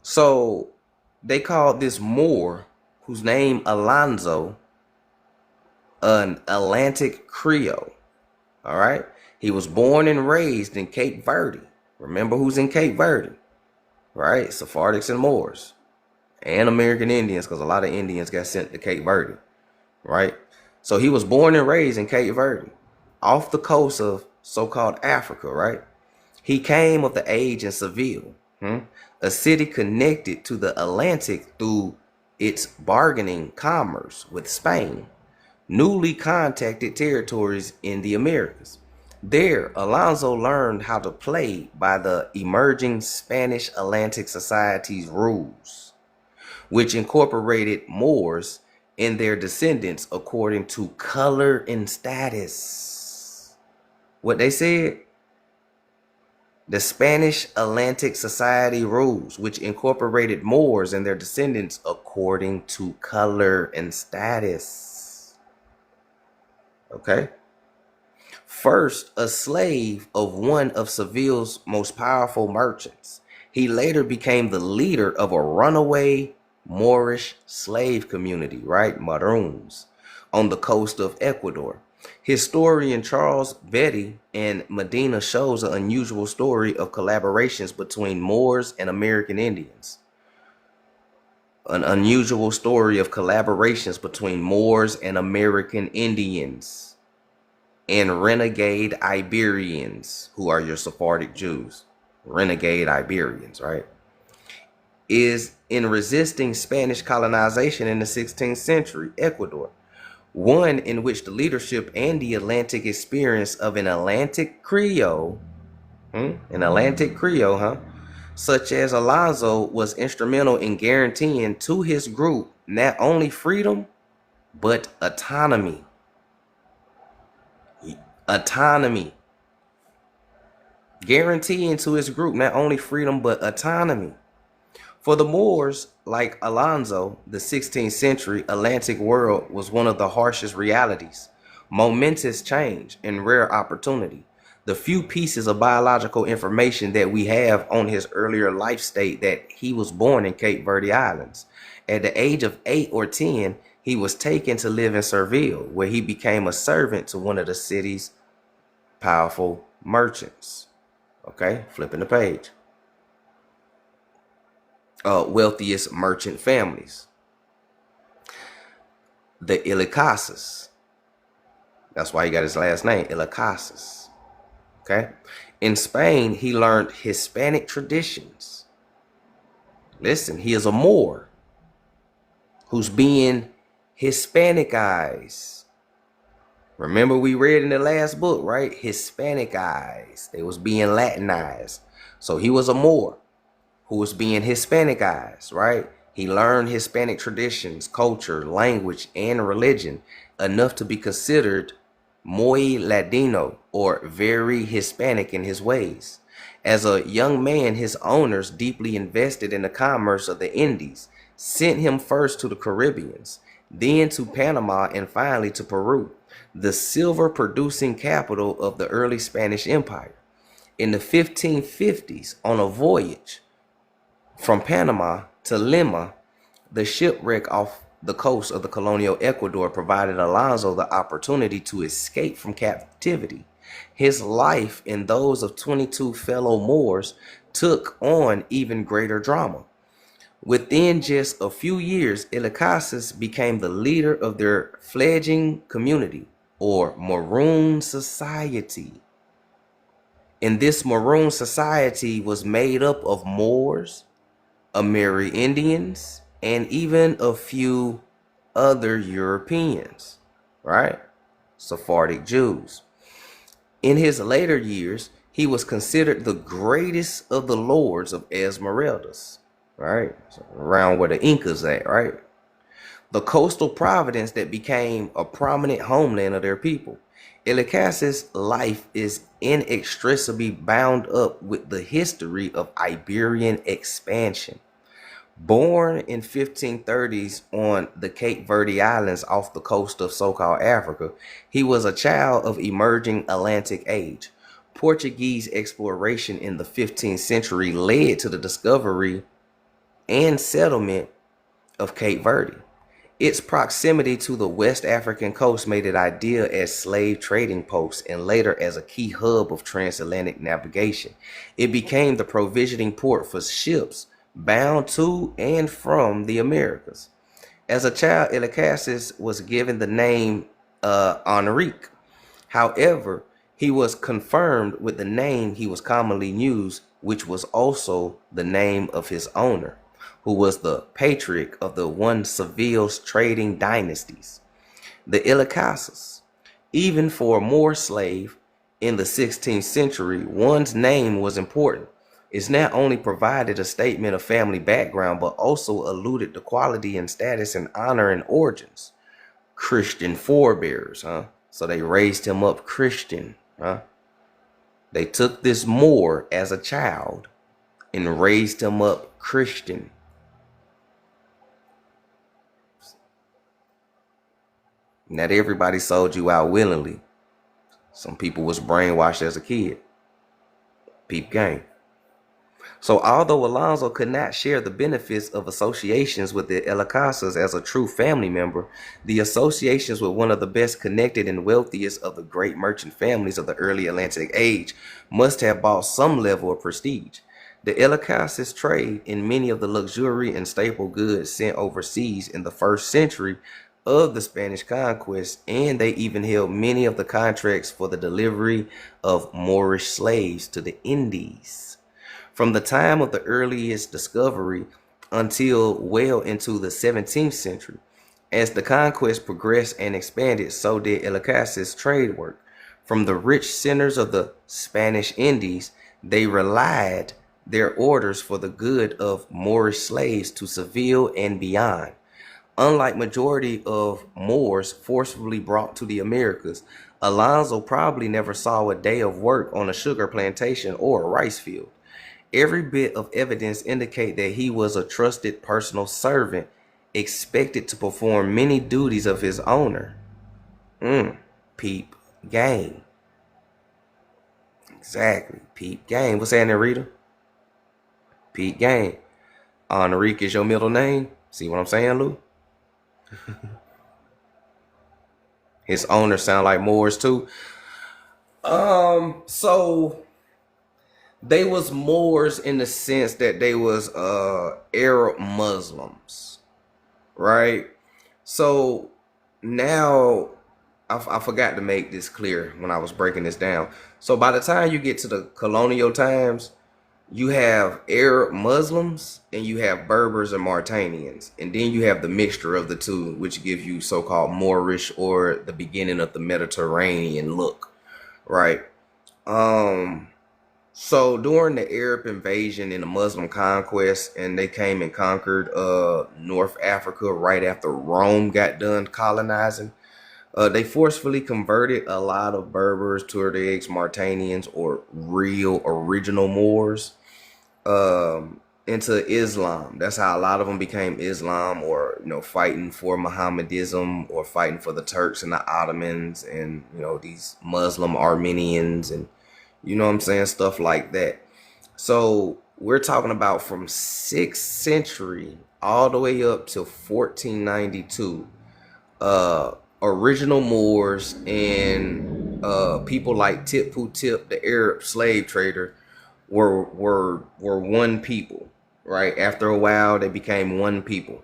So they called this Moor, whose name Alonzo, an Atlantic Creole. All right. He was born and raised in Cape Verde. Remember who's in Cape Verde, right? Sephardics and Moors and American Indians, because a lot of Indians got sent to Cape Verde, right? So he was born and raised in Cape Verde, off the coast of so-called Africa, right? He came of the age in Seville, a city connected to the Atlantic through its bargaining commerce with Spain, newly contacted territories in the Americas. There, Alonzo learned how to play by the emerging Spanish Atlantic Society's rules, which incorporated Moors and their descendants according to color and status. What they said? The Spanish Atlantic Society rules, which incorporated Moors and their descendants according to color and status. Okay? First, a slave of one of Seville's most powerful merchants, he later became the leader of a runaway Moorish slave community, right? Maroons, on the coast of Ecuador. Historian Charles Betty and Medina shows an unusual story of collaborations between Moors and American Indians. An unusual story of collaborations between Moors and American Indians and renegade Iberians, who are your Sephardic Jews. Renegade Iberians, right? Is in resisting Spanish colonization in the 16th century, Ecuador. One in which the leadership and the Atlantic experience of an Atlantic Creole, such as Alonzo, was instrumental in guaranteeing to his group not only freedom, but autonomy. Guaranteeing to his group not only freedom, but autonomy. For the Moors, like Alonzo, the 16th century Atlantic world was one of the harshest realities, momentous change, and rare opportunity. The few pieces of biological information that we have on his earlier life state that he was born in Cape Verde Islands. At the age of 8 or 10, he was taken to live in Seville, where he became a servant to one of the city's powerful merchants. Okay, flipping the page. Wealthiest merchant families, the Ilicasas. That's why he got his last name, Ilicasas. Okay. In Spain, he learned Hispanic traditions. Listen, he is a Moor who's being Hispanicized. Remember we read in the last book, right? Hispanicized. They was being Latinized. So he was a Moor who was being Hispanicized, right? He learned Hispanic traditions, culture, language, and religion enough to be considered muy Latino, or very Hispanic in his ways. As a young man, his owners, deeply invested in the commerce of the Indies, sent him first to the Caribbeans, then to Panama, and finally to Peru, the silver-producing capital of the early Spanish Empire. In the 1550s, on a voyage from Panama to Lima, The shipwreck off the coast of the colonial Ecuador provided Alonso the opportunity to escape from captivity. His life and those of 22 fellow Moors took on even greater drama. Within just a few years, Ilicasas became the leader of their fledgling community, or Maroon Society. And this Maroon Society was made up of Moors, Amerindians, and even a few other Europeans, right? Sephardic Jews. In his later years, he was considered the greatest of the lords of Esmeraldas, right? So around where the Incas at, right? The coastal province that became a prominent homeland of their people. Ilicasas' life is inextricably bound up with the history of Iberian expansion. Born in 1530s on the Cape Verde Islands off the coast of so-called Africa, he was a child of emerging Atlantic age. Portuguese exploration in the 15th century led to the discovery and settlement of Cape Verde. Its proximity to the West African coast made it ideal as slave trading post and later as a key hub of transatlantic navigation. It became the provisioning port for ships bound to and from the Americas. As a child, Ilicasas was given the name Enrique. However, he was confirmed with the name he was commonly used, which was also the name of his owner, who was the patriarch of the one Seville's trading dynasties, the Ilicasas. Even for a Moor slave in the 16th century, one's name was important. It not only provided a statement of family background, but also alluded to quality and status and honor and origins. Christian forebears, huh? So they raised him up Christian, huh? They took this Moor as a child and raised him up Christian. Not everybody sold you out willingly. Some people was brainwashed as a kid. Peep game. So although Alonso could not share the benefits of associations with the Ilicasas as a true family member, the associations with one of the best connected and wealthiest of the great merchant families of the early Atlantic age must have brought some level of prestige. The Ilicasas trade in many of the luxury and staple goods sent overseas in the first century of the Spanish conquest, and they even held many of the contracts for the delivery of Moorish slaves to the Indies. From the time of the earliest discovery until well into the 17th century, as the conquest progressed and expanded, so did Ilicasas' trade work. From the rich centers of the Spanish Indies, they relied their orders for the good of Moorish slaves to Seville and beyond. Unlike majority of Moors forcibly brought to the Americas, Alonso probably never saw a day of work on a sugar plantation or a rice field. Every bit of evidence indicate that he was a trusted personal servant, expected to perform many duties of his owner. Peep game. Exactly. Peep game. What's happening, Rita? Peep game. Enrique is your middle name. See what I'm saying, Lou? His owner sound like Moors too. So they was Moors in the sense that they was Arab Muslims, right? So now I forgot to make this clear when I was breaking this down. So by the time you get to the colonial times, you have Arab Muslims and you have Berbers and Mauritanians, and then you have the mixture of the two, which gives you so-called Moorish or the beginning of the Mediterranean look, right? So during the Arab invasion and the Muslim conquest, and they came and conquered North Africa right after Rome got done colonizing, they forcefully converted a lot of Berbers, Tuaregs, Mauritanians, or real original Moors into Islam. That's how a lot of them became Islam, or fighting for Mohammedanism, or fighting for the Turks and the Ottomans, and these Muslim Armenians, and what I'm saying, stuff like that. So we're talking about from 6th century all the way up to 1492, original Moors and people like Tipu Tip, the Arab slave trader, were one people. Right after a while, they became one people.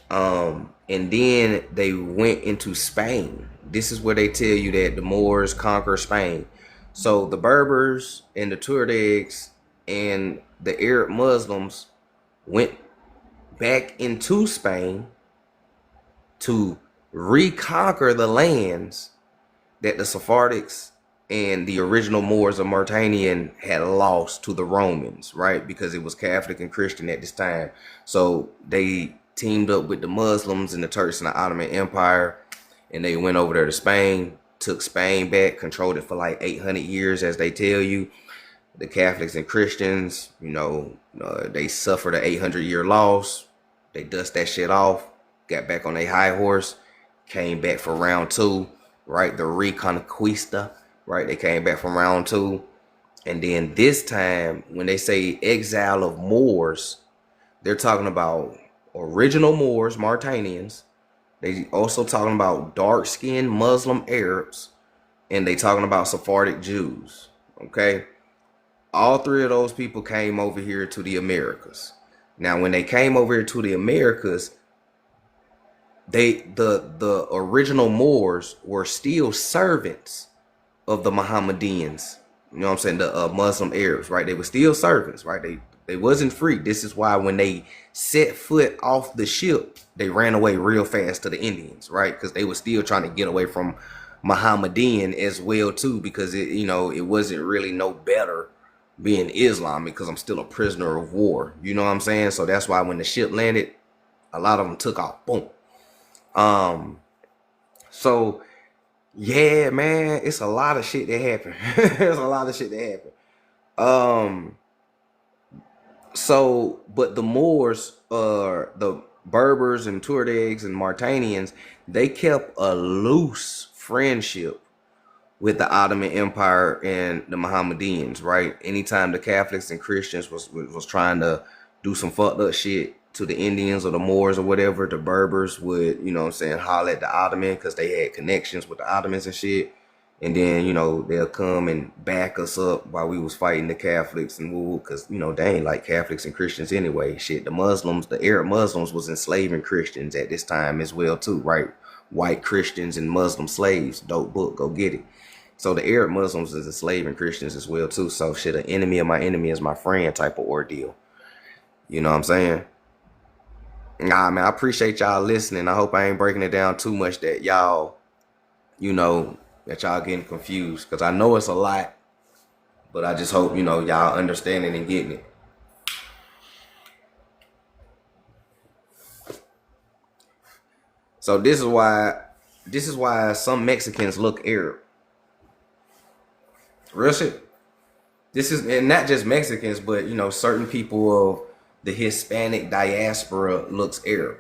And then they went into Spain. This is where they tell you that the Moors conquer Spain. So the Berbers and the Tuaregs and the Arab Muslims went back into Spain to reconquer the lands that the Sephardics and the original Moors of Mauritania had lost to the Romans, right? Because it was Catholic and Christian at this time. So they teamed up with the Muslims and the Turks and the Ottoman Empire, and they went over there to Spain, took Spain back, controlled it for like 800 years, as they tell you. The Catholics and Christians, they suffered an 800-year loss. They dust that shit off, got back on their high horse, came back for round two, right? The Reconquista, right? They came back from round two. And then this time, when they say exile of Moors, they're talking about original Moors, Mauritanians. They also talking about dark-skinned Muslim Arabs, and they talking about Sephardic Jews, okay? All three of those people came over here to the Americas. Now, when they came over here to the Americas, the original Moors were still servants of the Mohammedans. You know what I'm saying? The Muslim Arabs, right? They were still servants, right? They wasn't free. This is why when they set foot off the ship, they ran away real fast to the Indians, right? Because they were still trying to get away from Mohammedan as well too, because it wasn't really no better being Islamic, because I'm still a prisoner of war. You know what I'm saying? So that's why when the ship landed, a lot of them took off. Boom. So yeah, man, it's a lot of shit that happened. There's a lot of shit that happened. So, but the Moors, the Berbers and Tuaregs and Mauritanians, they kept a loose friendship with the Ottoman Empire and the Mohammedans, right? Anytime the Catholics and Christians was trying to do some fucked up shit to the Indians or the Moors or whatever, the Berbers would, holler at the Ottoman because they had connections with the Ottomans and shit. And then, they'll come and back us up while we was fighting the Catholics and woo, because, they ain't like Catholics and Christians anyway. Shit, the Arab Muslims was enslaving Christians at this time as well too, right? White Christians and Muslim slaves. Dope book, go get it. So the Arab Muslims is enslaving Christians as well too. So shit, an enemy of my enemy is my friend type of ordeal. You know what I'm saying? Nah, man, I appreciate y'all listening. I hope I ain't breaking it down too much that y'all, that y'all getting confused. Because I know it's a lot, but I just hope, y'all understanding and getting it. So this is why some Mexicans look Arab. Real shit. This is, and not just Mexicans, but certain people of the Hispanic diaspora looks Arab.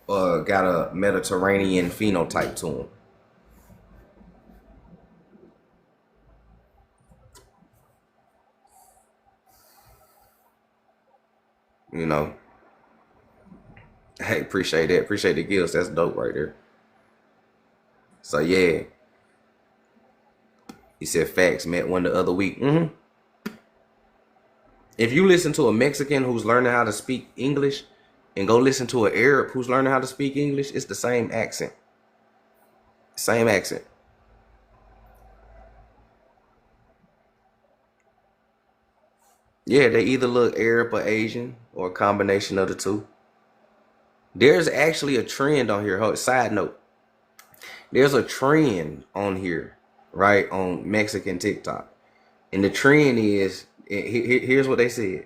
Got a Mediterranean phenotype to them. Hey, appreciate that. Appreciate the gifts. That's dope right there. So yeah. He said facts, met one the other week. If you listen to a Mexican who's learning how to speak English and go listen to an Arab who's learning how to speak English, it's the same accent. Same accent. Yeah, they either look Arab or Asian or a combination of the two. There's actually a trend on here. Side note. There's a trend on here, right, on Mexican TikTok. And the trend is, here's what they said.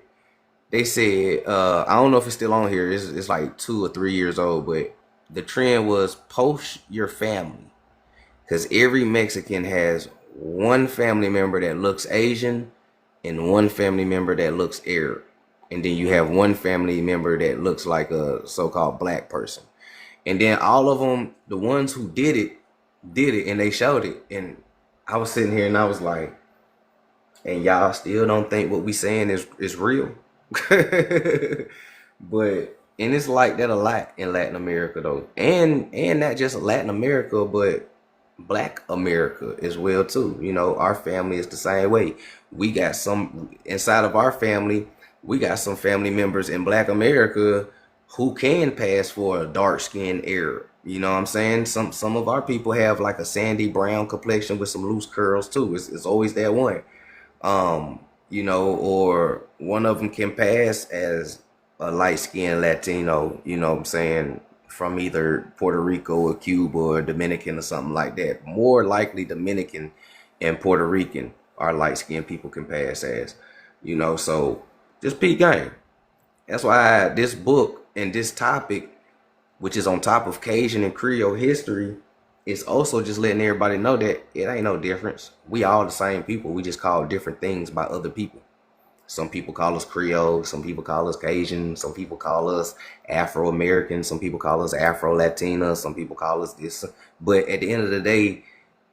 They said, I don't know if it's still on here. It's like 2 or 3 years old, but the trend was post your family. Because every Mexican has one family member that looks Asian and one family member that looks Arab. And then you have one family member that looks like a so-called black person. And then all of them, the ones who did it, and they showed it. And I was sitting here and I was like, and y'all still don't think what we saying is real? But And it's like that a lot in Latin America though. And not just Latin America, but Black America as well too. You know, our family is the same way. We got some inside of our family, we got some family members in Black America who can pass for a dark skinned Arab. You know what I'm saying? Some of our people have like a sandy brown complexion with some loose curls too. It's always that one. You know, or one of them can pass as a light-skinned Latino, you know what I'm saying, from either Puerto Rico or Cuba or Dominican or something like that. More likely Dominican and Puerto Rican are light-skinned people can pass as, you know, so just peep game. That's why this book and this topic, which is on top of Cajun and Creole history, it's also just letting everybody know that it ain't no difference. We all the same people. We just call different things by other people. Some people call us Creole. Some people call us Cajun. Some people call us Afro-American. Some people call us Afro-Latina. Some people call us this. But at the end of the day,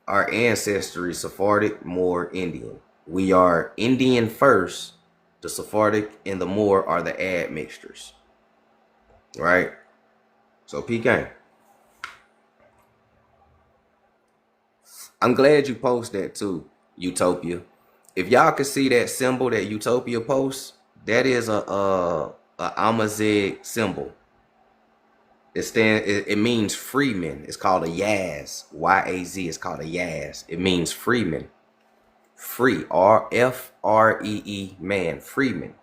our ancestry is Sephardic, Moor, Indian. We are Indian first. The Sephardic and the Moor are the admixtures. Right? So PK. I'm glad you post that too, Utopia. If y'all can see that symbol that Utopia posts, that is a Amazigh symbol. It means freeman. It's called a Yaz. Y-A-Z. It's called a Yaz. It means freeman. Free. F-R-E-E man. Freeman.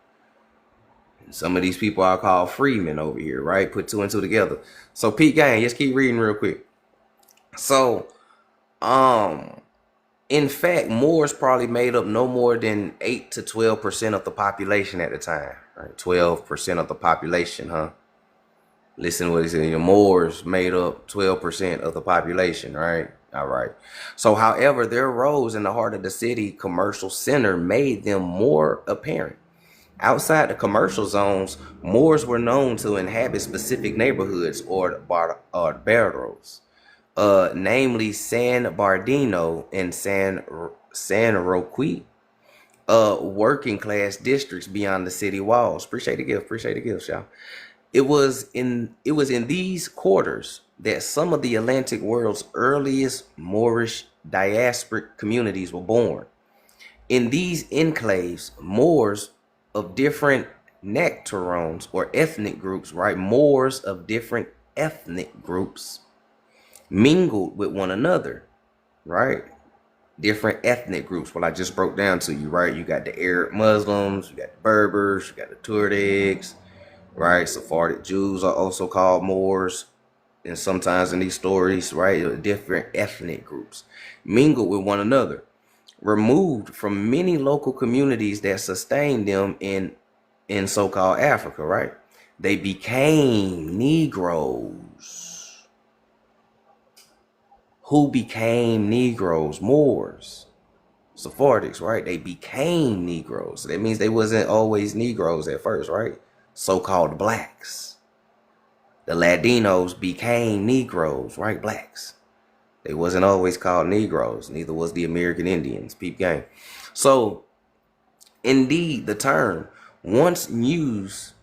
Some of these people are called freemen over here, right? Put two and two together. So Pete Gang, just keep reading real quick. So in fact, Moors probably made up no more than 8 to 12% of the population at the time. Right? 12% of the population, huh? Listen to what he said. The Moors made up 12% of the population, right? All right. So, however, their roles in the heart of the city commercial center made them more apparent. Outside the commercial zones, Moors were known to inhabit specific neighborhoods or barrios. Namely San Bernardino and San Roque, working class districts beyond the city walls. Appreciate the gift, y'all. It was in these quarters that some of the Atlantic world's earliest Moorish diasporic communities were born. In these enclaves, Moors of different nectarones or ethnic groups, right? Moors of different ethnic groups mingled with one another, right? Different ethnic groups. Well, I just broke down to you, right? You got the Arab Muslims, you got the Berbers, you got the Tuaregs, right? Sephardic Jews are also called Moors, and sometimes in these stories, right, different ethnic groups mingled with one another, removed from many local communities that sustained them in so-called Africa, right? They became Negroes. Who became Negroes? Moors, Sephardics, right? They became Negroes. So that means they wasn't always Negroes at first, right? So-called blacks. The Latinos became Negroes, right? Blacks. They wasn't always called Negroes. Neither was the American Indians. Peep game. So, indeed, the term once used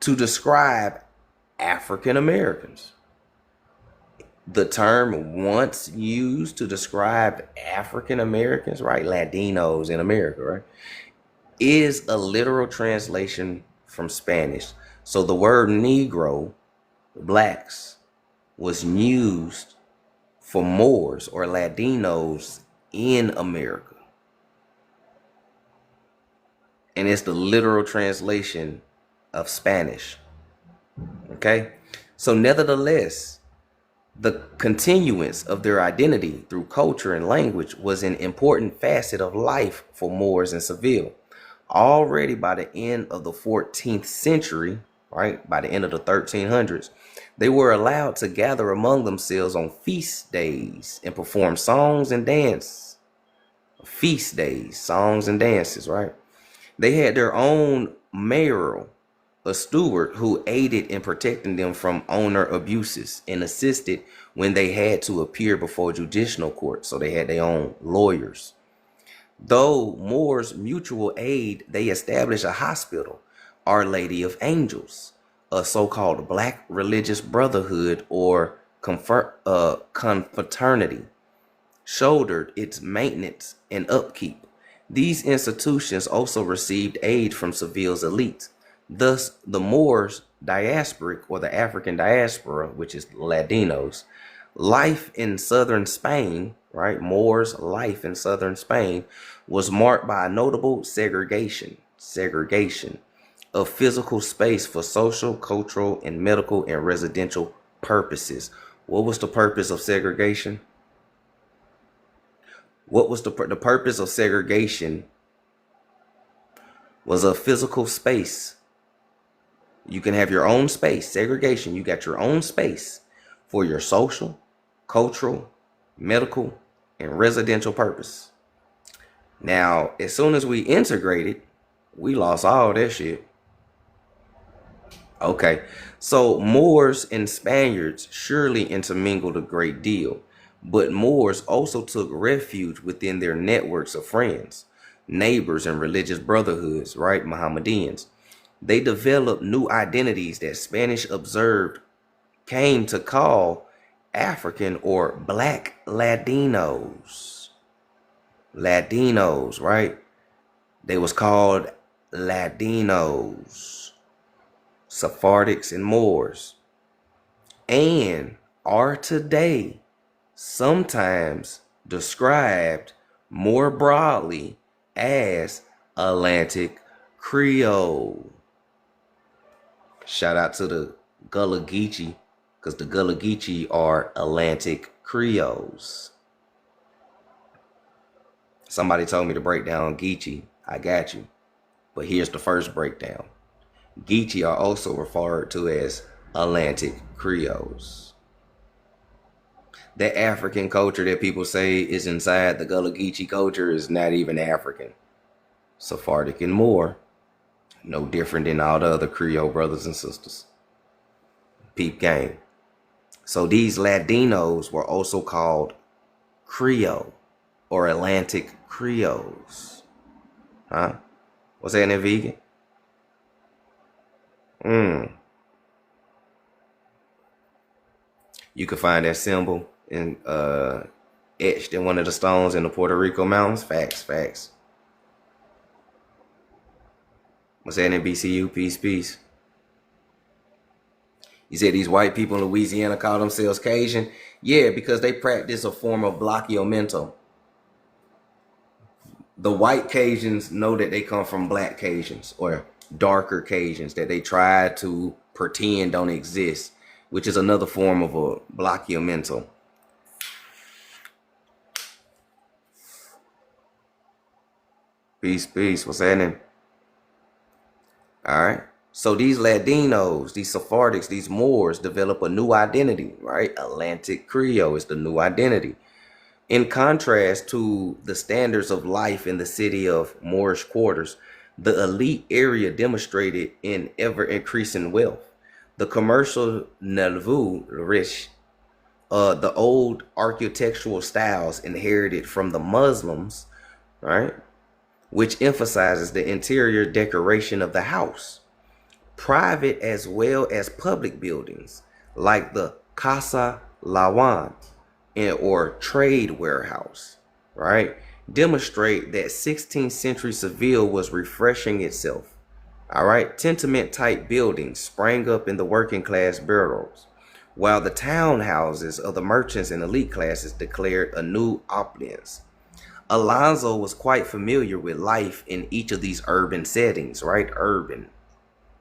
to describe African Americans. The term once used to describe African Americans, right? Latinos in America, right? Is a literal translation from Spanish. So the word Negro, blacks, was used for Moors or Latinos in America. And it's the literal translation of Spanish. Okay? So nevertheless, the continuance of their identity through culture and language was an important facet of life for Moors in Seville. Already by the end of the 14th century, right, by the end of the 1300s, they were allowed to gather among themselves on feast days and perform songs and dance. Feast days, songs and dances, right? They had their own mayoral, a steward who aided in protecting them from owner abuses and assisted when they had to appear before judicial court. So they had their own lawyers. Though Moors mutual aid, they established a hospital, Our Lady of Angels, a so-called black religious brotherhood or confraternity, shouldered its maintenance and upkeep. These institutions also received aid from Seville's elites. Thus, the Moors diasporic, or the African diaspora, which is Ladinos, life in southern Spain, right? Moors' life in southern Spain was marked by a notable segregation of physical space for social, cultural, and medical and residential purposes. What was the purpose of segregation? What was the purpose of segregation? Was a physical space. You can have your own space. Segregation, you got your own space for your social, cultural, medical, and residential purpose. Now, as soon as we integrated, we lost all that shit. Okay, so Moors and Spaniards surely intermingled a great deal, but Moors also took refuge within their networks of friends, neighbors, and religious brotherhoods, right? Mohammedans. They developed new identities that Spanish observed came to call African or black Ladinos. Ladinos, right? They was called Ladinos, Sephardics, and Moors, and are today sometimes described more broadly as Atlantic Creole. Shout out to the Gullah Geechee, because the Gullah Geechee are Atlantic Creoles. Somebody told me to break down Geechee. I got you. But here's the first breakdown. Geechee are also referred to as Atlantic Creoles. That African culture that people say is inside the Gullah Geechee culture is not even African. Sephardic and Moor, no different than all the other Creole brothers and sisters. Peep game. So these Ladinos were also called Creole or Atlantic Creoles. Huh? What's that in vegan? You can find that symbol in etched in one of the stones in the Puerto Rico mountains. Facts. What's that in BCU? Peace. You said these white people in Louisiana call themselves Cajun? Yeah, because they practice a form of blockio The white Cajuns know that they come from black Cajuns or darker Cajuns that they try to pretend don't exist, which is another form of a blockio. Peace. What's happening? All right. So these Ladinos, these Sephardics, these Moors develop a new identity, right? Atlantic Creole is the new identity. In contrast to the standards of life in the city of Moorish quarters, the elite area demonstrated in ever-increasing wealth. The commercial nouveau riche, the old architectural styles inherited from the Muslims, right? Which emphasizes the interior decoration of the house. Private as well as public buildings, like the Casa Lawan or trade warehouse, right, demonstrate that 16th century Seville was refreshing itself. All right, tenement type buildings sprang up in the working class boroughs, while the townhouses of the merchants and elite classes declared a new opulence. Alonso was quite familiar with life in each of these urban settings, right?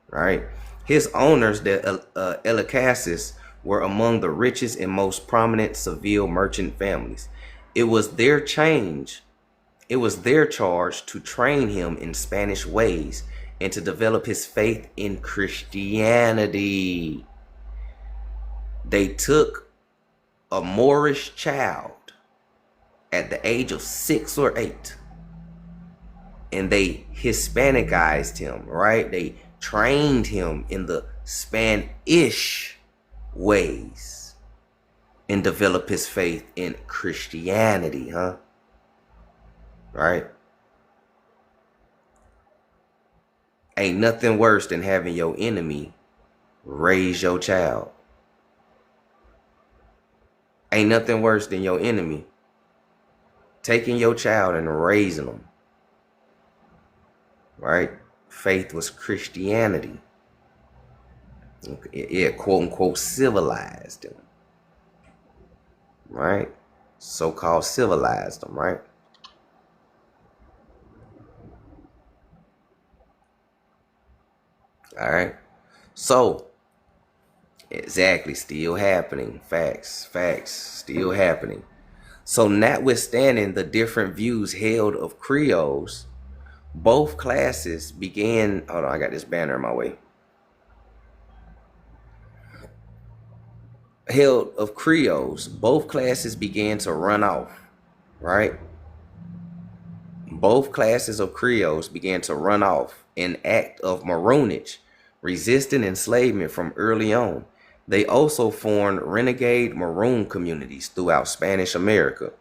Right? His owners, the Elicases, were among the richest and most prominent Seville merchant families. It was their charge to train him in Spanish ways and to develop his faith in Christianity. They took a Moorish child at the age of 6 or 8 and they Hispanicized him, right? They trained him in the Spanish ways and develop his faith in Christianity, huh? Right? Ain't nothing worse than having your enemy Raise your child. Ain't nothing worse than your enemy taking your child and raising them, right? Faith was Christianity. It quote unquote civilized them, right? So-called civilized them, right? All right. So, exactly, still happening. Facts, still happening. So, notwithstanding the different views held of Creoles, both classes began. Hold on, I got this banner in my way. Held of Creoles, both classes began to run off, right? Both classes of Creoles began to run off in act of maroonage, resisting enslavement from early on. They also formed renegade maroon communities throughout Spanish America,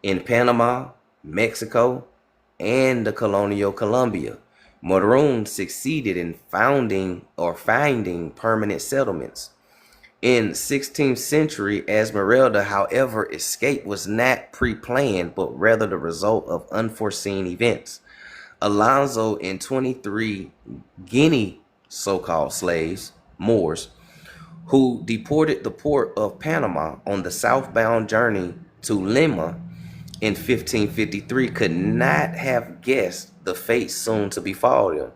in Panama, Mexico, and the colonial Colombia. Maroons succeeded in finding permanent settlements. In 16th century Esmeralda, however, escape was not pre-planned, but rather the result of unforeseen events. Alonso and 23 Guinea so-called slaves, Moors, who deported the port of Panama on the southbound journey to Lima in 1553, could not have guessed the fate soon to befall them.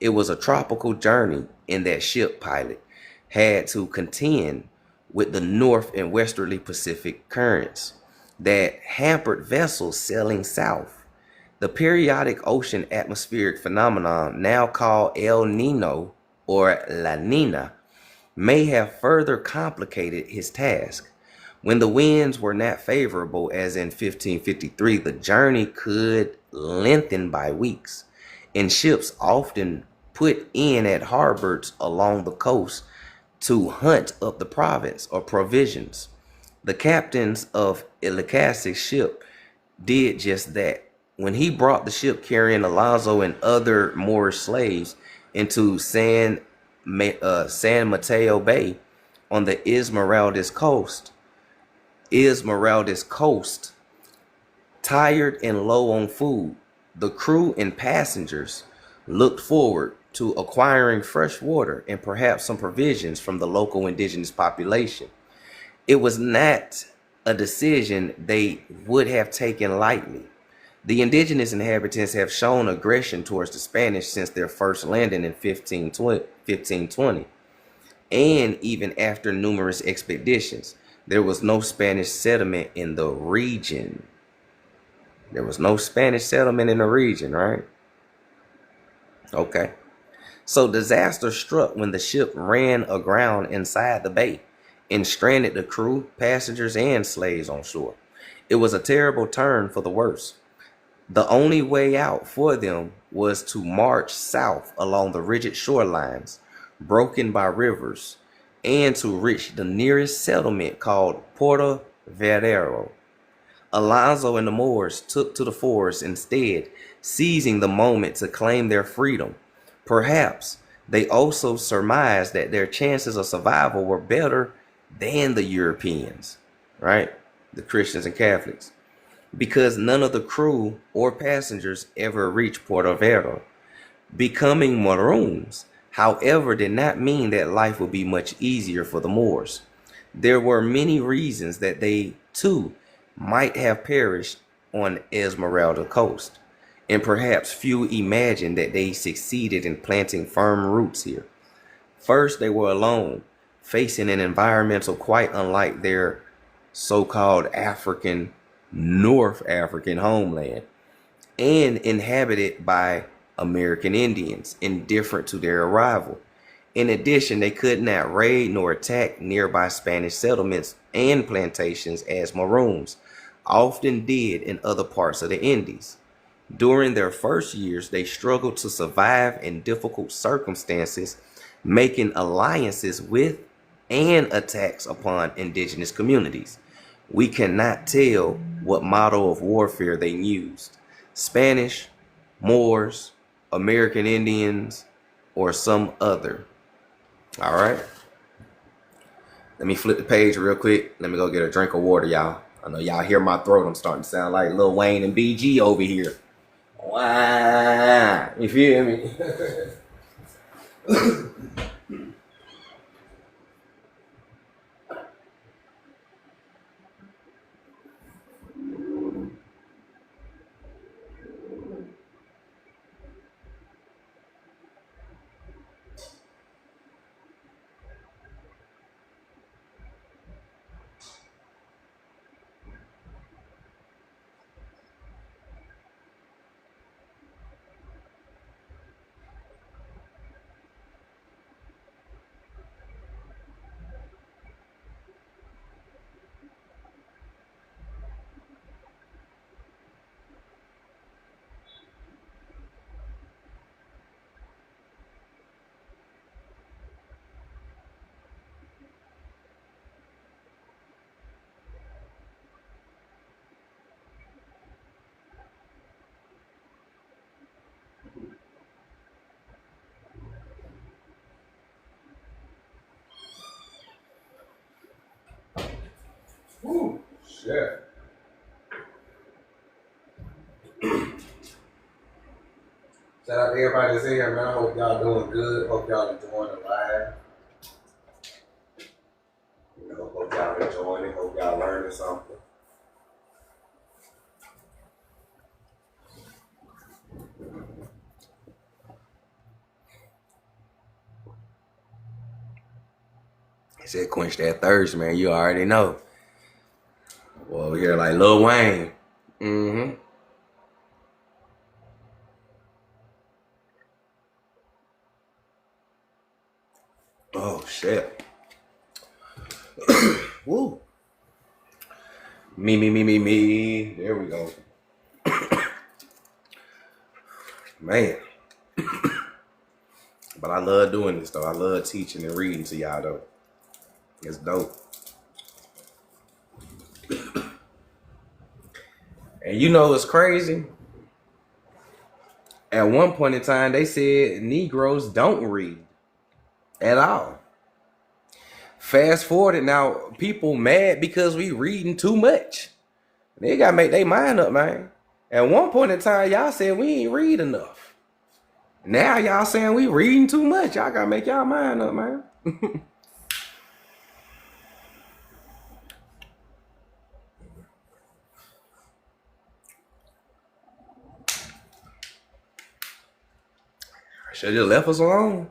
It was a tropical journey, and that ship pilot had to contend with the north and westerly Pacific currents that hampered vessels sailing south. The periodic ocean atmospheric phenomenon, now called El Nino or La Nina, may have further complicated his task. When the winds were not favorable, as in 1553, the journey could lengthen by weeks, and ships often put in at harbors along the coast to hunt up the province or provisions. The captains of Ilicas's ship did just that. When he brought the ship carrying Alonso and other Moorish slaves into San Mateo Bay on the Esmeralda's coast, tired and low on food, the crew and passengers looked forward to acquiring fresh water and perhaps some provisions from the local indigenous population. It was not a decision they would have taken lightly. The indigenous inhabitants have shown aggression towards the Spanish since their first landing in 1520, and even after numerous expeditions. There was no Spanish settlement in the region. Right? Okay. So disaster struck when the ship ran aground inside the bay and stranded the crew, passengers, and slaves on shore. It was a terrible turn for the worse. The only way out for them was to march south along the rigid shorelines, broken by rivers, and to reach the nearest settlement called Puerto Verdero. Alonso and the Moors took to the forest instead, seizing the moment to claim their freedom. Perhaps they also surmised that their chances of survival were better than the Europeans, right? The Christians and Catholics, because none of the crew or passengers ever reached Puerto Vero. Becoming Maroons, however, did not mean that life would be much easier for the Moors. There were many reasons that they, too, might have perished on Esmeralda coast, and perhaps few imagined that they succeeded in planting firm roots here. First, they were alone, facing an environmental quite unlike their so-called North African homeland, and inhabited by American Indians, indifferent to their arrival. In addition, they could not raid nor attack nearby Spanish settlements and plantations as Maroons often did in other parts of the Indies. During their first years, they struggled to survive in difficult circumstances, making alliances with and attacks upon indigenous communities. We cannot tell what model of warfare they used: Spanish, Moors, American Indians, or some other. All right. Let me flip the page real quick. Let me go get a drink of water, y'all. I know y'all hear my throat. I'm starting to sound like Lil Wayne and BG over here. Wow. You feel me? Woo, shit. Shout out to everybody that's in here, man. I hope y'all doing good. Hope y'all enjoying the live. You know, hope y'all enjoying it. Hope y'all learning something. He said, quench that thirst, man. You already know. Well, over here like Lil Wayne. Mm-hmm. Oh, shit. Woo. Me. There we go. Man. But I love doing this, though. I love teaching and reading to y'all, though. It's dope. And you know what's crazy? At one point in time, they said Negroes don't read at all. Fast forward, now people mad because we reading too much. They gotta make their mind up, man. At one point in time, y'all said we ain't read enough. Now y'all saying we reading too much. Y'all gotta make y'all mind up, man. Should have left us alone.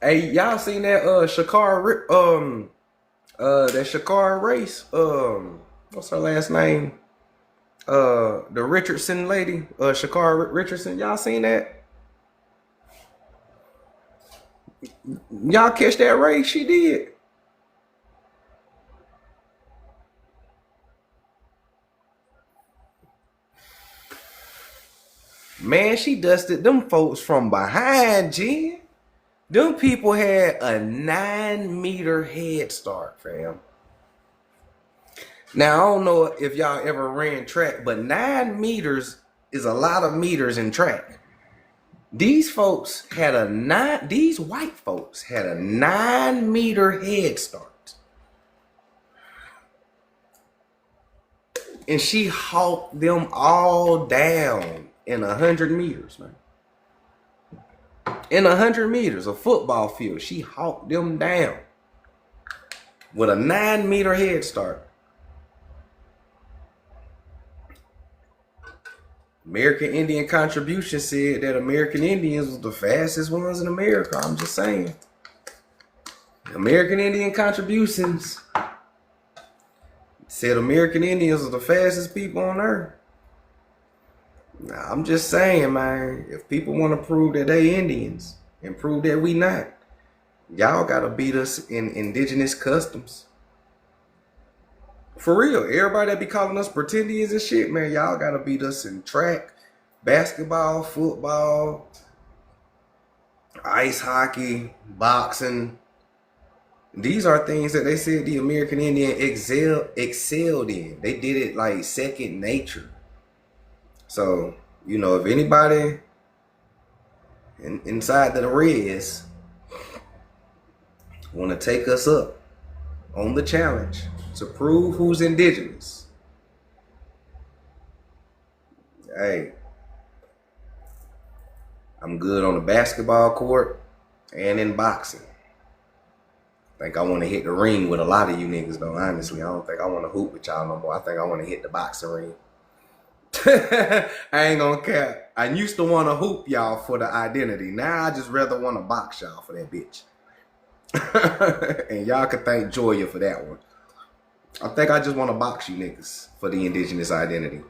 Hey, y'all seen that Shakar race? What's her last name? The Richardson lady, Shakar Richardson. Y'all seen that? Y'all catch that race she did? Man, she dusted them folks from behind, G. Them people had a 9-meter head start, fam. Now, I don't know if y'all ever ran track, but 9 meters is a lot of meters in track. These white folks had a 9-meter head start. And she hawked them all down in 100 meters, man. In 100 meters, a football field, she hawked them down with a 9-meter head start. American Indian Contribution said that American Indians was the fastest ones in America. I'm just saying. American Indian Contributions said American Indians are the fastest people on earth. Now, I'm just saying, man, if people want to prove that they Indians and prove that we not, y'all got to beat us in indigenous customs. For real, everybody that be calling us pretendians and shit, man, y'all got to beat us in track, basketball, football, ice hockey, boxing. These are things that they said the American Indian excelled in. They did it like second nature. So, you know, if anybody inside the Reds want to take us up on the challenge to prove who's indigenous. Hey, I'm good on the basketball court and in boxing. I think I want to hit the ring with a lot of you niggas, though, honestly. I don't think I want to hoop with y'all no more. I think I want to hit the boxing ring. I ain't gonna care. I used to want to hoop y'all for the identity. Now I just rather want to box y'all for that bitch. And y'all can thank Joya for that one. I think I just want to box you niggas for the indigenous identity.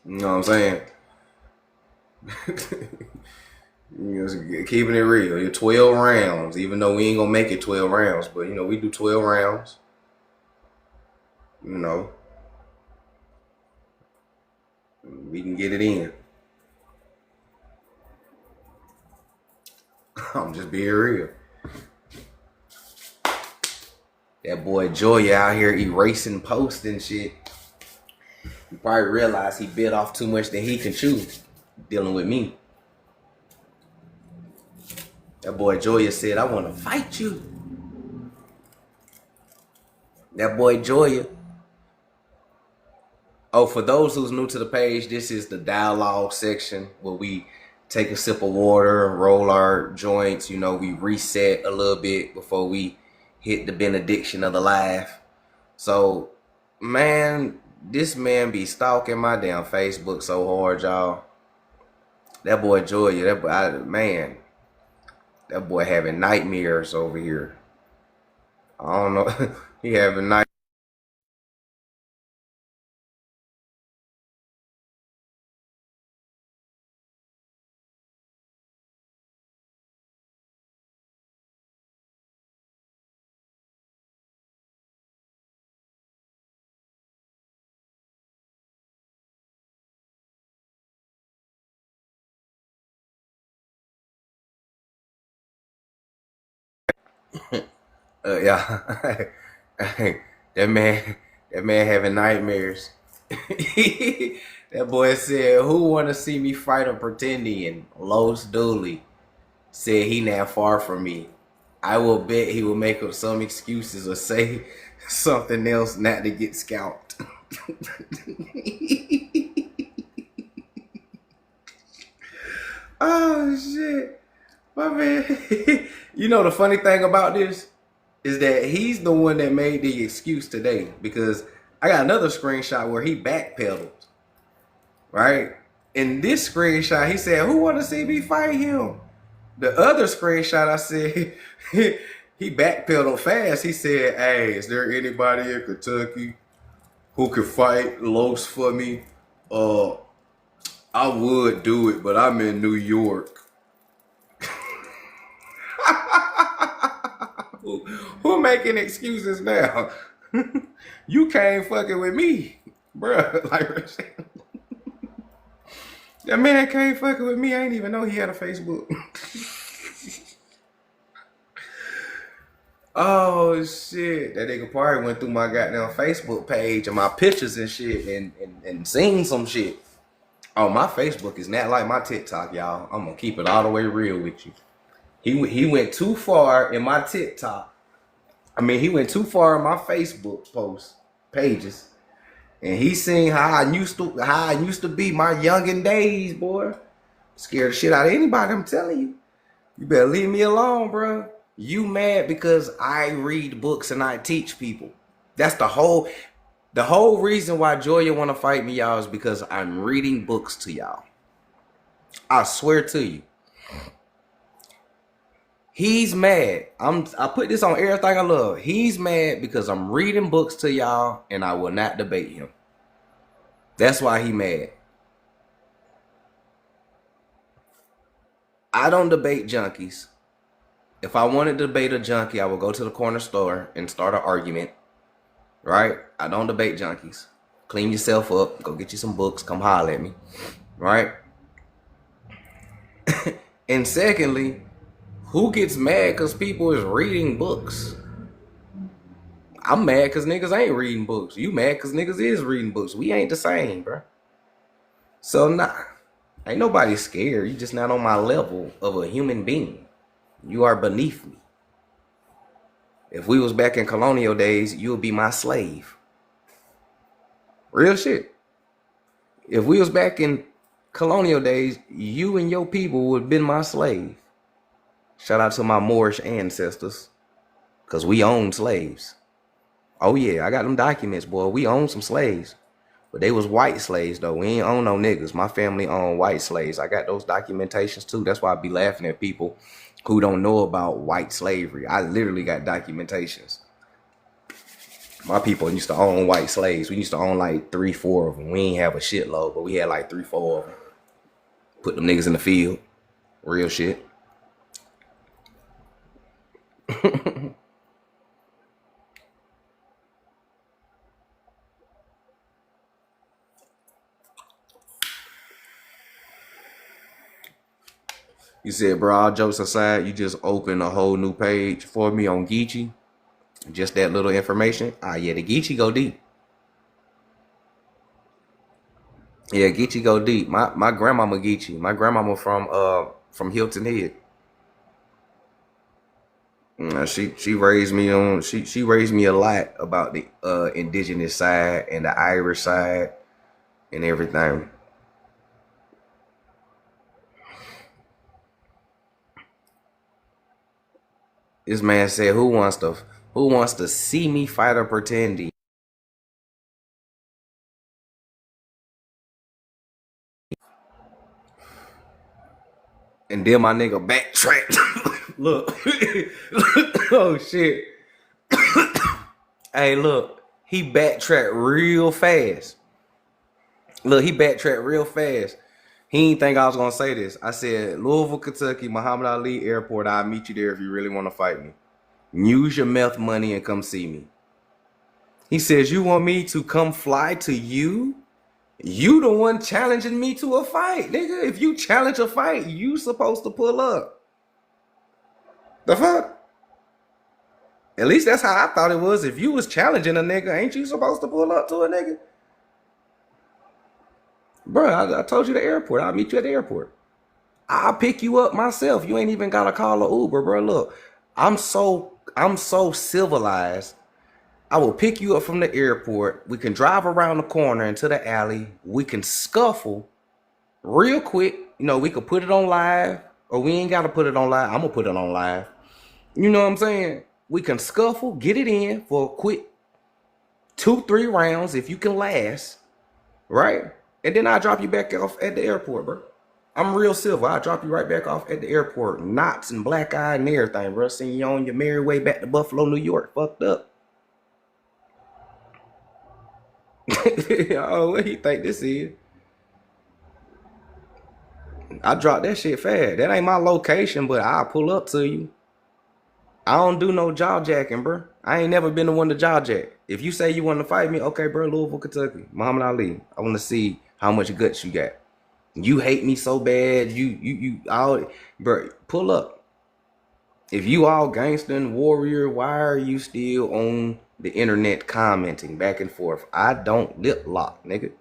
You know what I'm saying? Keeping it real. You're 12 rounds, even though we ain't gonna make it 12 rounds, but we do 12 rounds. We can get it in. I'm just being real. That boy Joya out here erasing posts and shit. You probably realize he bit off too much that he can chew dealing with me. That boy Joya said, I want to fight you. That boy Joya. Oh, for those who's new to the page, this is the dialogue section where we take a sip of water, roll our joints, we reset a little bit before we hit the benediction of the live. So, man, this man be stalking my damn Facebook so hard, y'all. That boy Joya, that boy having nightmares over here. I don't know. He having nightmares. Yeah. that man having nightmares. That boy said, who want to see me fight a pretending? Los Dooley said he not far from me. I will bet he will make up some excuses or say something else not to get scalped. Oh shit. My man. The funny thing about this is that he's the one that made the excuse today, because I got another screenshot where he backpedaled. Right? In this screenshot, he said, who want to see me fight him? The other screenshot, I said, he backpedaled fast. He said, hey, is there anybody in Kentucky who could fight Los for me? I would do it, but I'm in New York. Who making excuses now? You can't fucking with me, bruh. Like, that man can't fucking with me. I didn't even know he had a Facebook. Oh shit! That nigga probably went through my goddamn Facebook page and my pictures and shit and seen some shit. Oh, my Facebook is not like my TikTok, y'all. I'm gonna keep it all the way real with you. He went too far in my TikTok. He went too far in my Facebook post pages, and he seen how I used to be my youngin' days, boy. Scared the shit out of anybody. I'm telling you, you better leave me alone, bro. You mad because I read books and I teach people. That's the whole reason why Joya want to fight me, y'all, is because I'm reading books to y'all. I swear to you. He's mad. I put this on everything I love. He's mad because I'm reading books to y'all and I will not debate him. That's why he mad. I don't debate junkies. If I wanted to debate a junkie, I would go to the corner store and start an argument. Right? I don't debate junkies. Clean yourself up. Go get you some books. Come holler at me. Right? And secondly, who gets mad because people is reading books? I'm mad because niggas ain't reading books. You mad because niggas is reading books. We ain't the same, bro. So, nah. Ain't nobody scared. You just not on my level of a human being. You are beneath me. If we was back in colonial days, you would be my slave. Real shit. If we was back in colonial days, you and your people would have been my slave. Shout out to my Moorish ancestors, because we own slaves. Oh yeah, I got them documents, boy. We own some slaves. But they was white slaves, though. We ain't own no niggas. My family owned white slaves. I got those documentations, too. That's why I be laughing at people who don't know about white slavery. I literally got documentations. My people used to own white slaves. We used to own like 3, 4 of them. We ain't have a shitload, but we had like 3, 4 of them. Put them niggas in the field. Real shit. You said, bro, all jokes aside, you just opened a whole new page for me on Geechee. Just that little information. Yeah, the Geechee go deep. Yeah, Geechee go deep. My grandmama Geechee. My grandmama from Hilton Head. She raised me on she raised me a lot about the indigenous side and the Irish side and everything. This man said, who wants to see me fight or pretend? And then my nigga backtracked. Look. Oh shit. Hey, look. He backtracked real fast. Look, he backtracked real fast. He didn't think I was gonna say this. I said, Louisville, Kentucky, Muhammad Ali Airport. I'll meet you there if you really want to fight me. Use your meth money and come see me. He says, you want me to come fly to you? You the one challenging me to a fight, nigga. If you challenge a fight, you supposed to pull up. The fuck? At least that's how I thought it was. If you was challenging a nigga, ain't you supposed to pull up to a nigga? Bro, I told you the airport. I'll meet you at the airport. I'll pick you up myself. You ain't even gotta call an Uber, bro. Look, I'm so civilized. I will pick you up from the airport. We can drive around the corner into the alley. We can scuffle real quick. You know, we could put it on live, or we ain't gotta put it on live. I'm gonna put it on live. You know what I'm saying? We can scuffle, get it in for a quick 2, 3 rounds if you can last, right? And then I'll drop you back off at the airport, bro. I'm real civil. I'll drop you right back off at the airport. Knots and black eye and everything, bro. Seeing you on your merry way back to Buffalo, New York. Fucked up. Oh, what do you think this is? I dropped that shit fast. That ain't my location, but I'll pull up to you. I don't do no jaw jacking, bro. I ain't never been the one to jaw jack. If you say you want to fight me, okay, bro, Louisville, Kentucky, Muhammad Ali. I want to see how much guts you got. You hate me so bad, you all, bro, pull up. If you all gangster and warrior, why are you still on the internet commenting back and forth? I don't lip lock, nigga.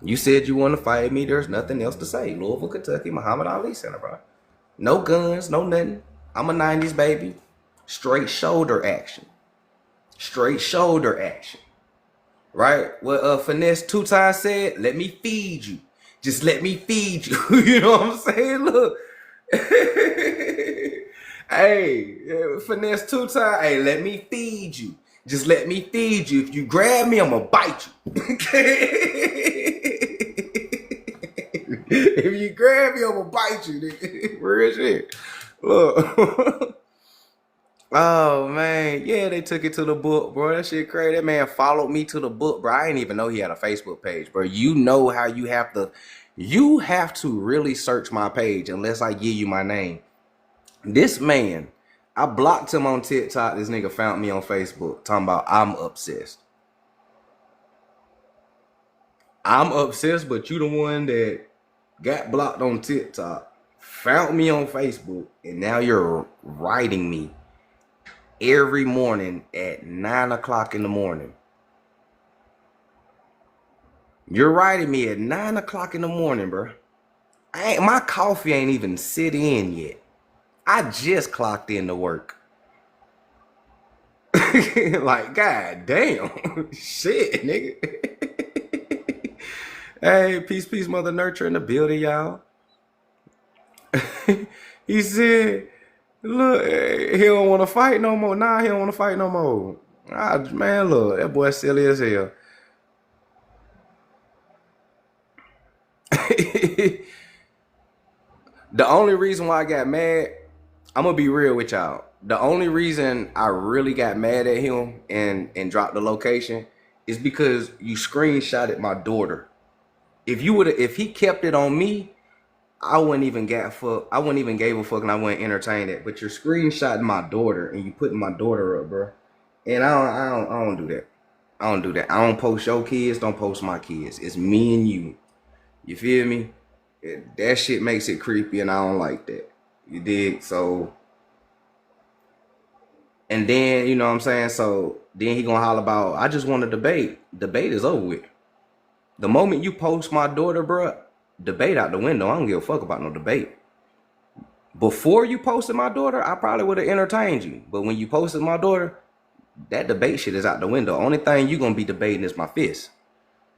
You said you want to fight me. There's nothing else to say. Louisville, Kentucky, Muhammad Ali Center, bro. No guns, no nothing. I'm a 90s baby. Straight shoulder action. Straight shoulder action. Right? What Finesse 2 times said, let me feed you. Just let me feed you. You know what I'm saying? Look. Hey, Finesse 2 times. Hey, let me feed you. Just let me feed you. If you grab me, I'm going to bite you. If you grab me, I'm going to bite you. Nigga. Real shit. Look. Oh, man. Yeah, they took it to the book, bro. That shit crazy. That man followed me to the book, bro. I didn't even know he had a Facebook page, bro. You know how you have to really search my page unless I give you my name. This man, I blocked him on TikTok. This nigga found me on Facebook talking about I'm obsessed. I'm obsessed, but you the one that got blocked on TikTok, found me on Facebook, and now you're writing me every morning at 9 o'clock in the morning. You're writing me at 9 o'clock in the morning, bro. My coffee ain't even sit in yet. I just clocked in to work. Like, god damn. Shit, nigga. Hey, peace, mother nurture in the building, y'all. He said, look, he don't want to fight no more. Nah, he don't want to fight no more. Ah, man, look, that boy silly as hell. The only reason why I got mad, I'm gonna be real with y'all. The only reason I really got mad at him and dropped the location is because you screenshotted my daughter. If he kept it on me, I wouldn't even gave a fuck, and I wouldn't entertain it. But you're screenshotting my daughter and you putting my daughter up, bro. And I don't do that. I don't do that. I don't post your kids. Don't post my kids. It's me and you. You feel me? That shit makes it creepy, and I don't like that. You dig? So, and then, you know what I'm saying? So then he gonna holler about, I just want to debate. Debate is over with. The moment you post my daughter, bro, debate out the window. I don't give a fuck about no debate. Before you posted my daughter, I probably would have entertained you. But when you posted my daughter, that debate shit is out the window. Only thing you gonna be debating is my fist.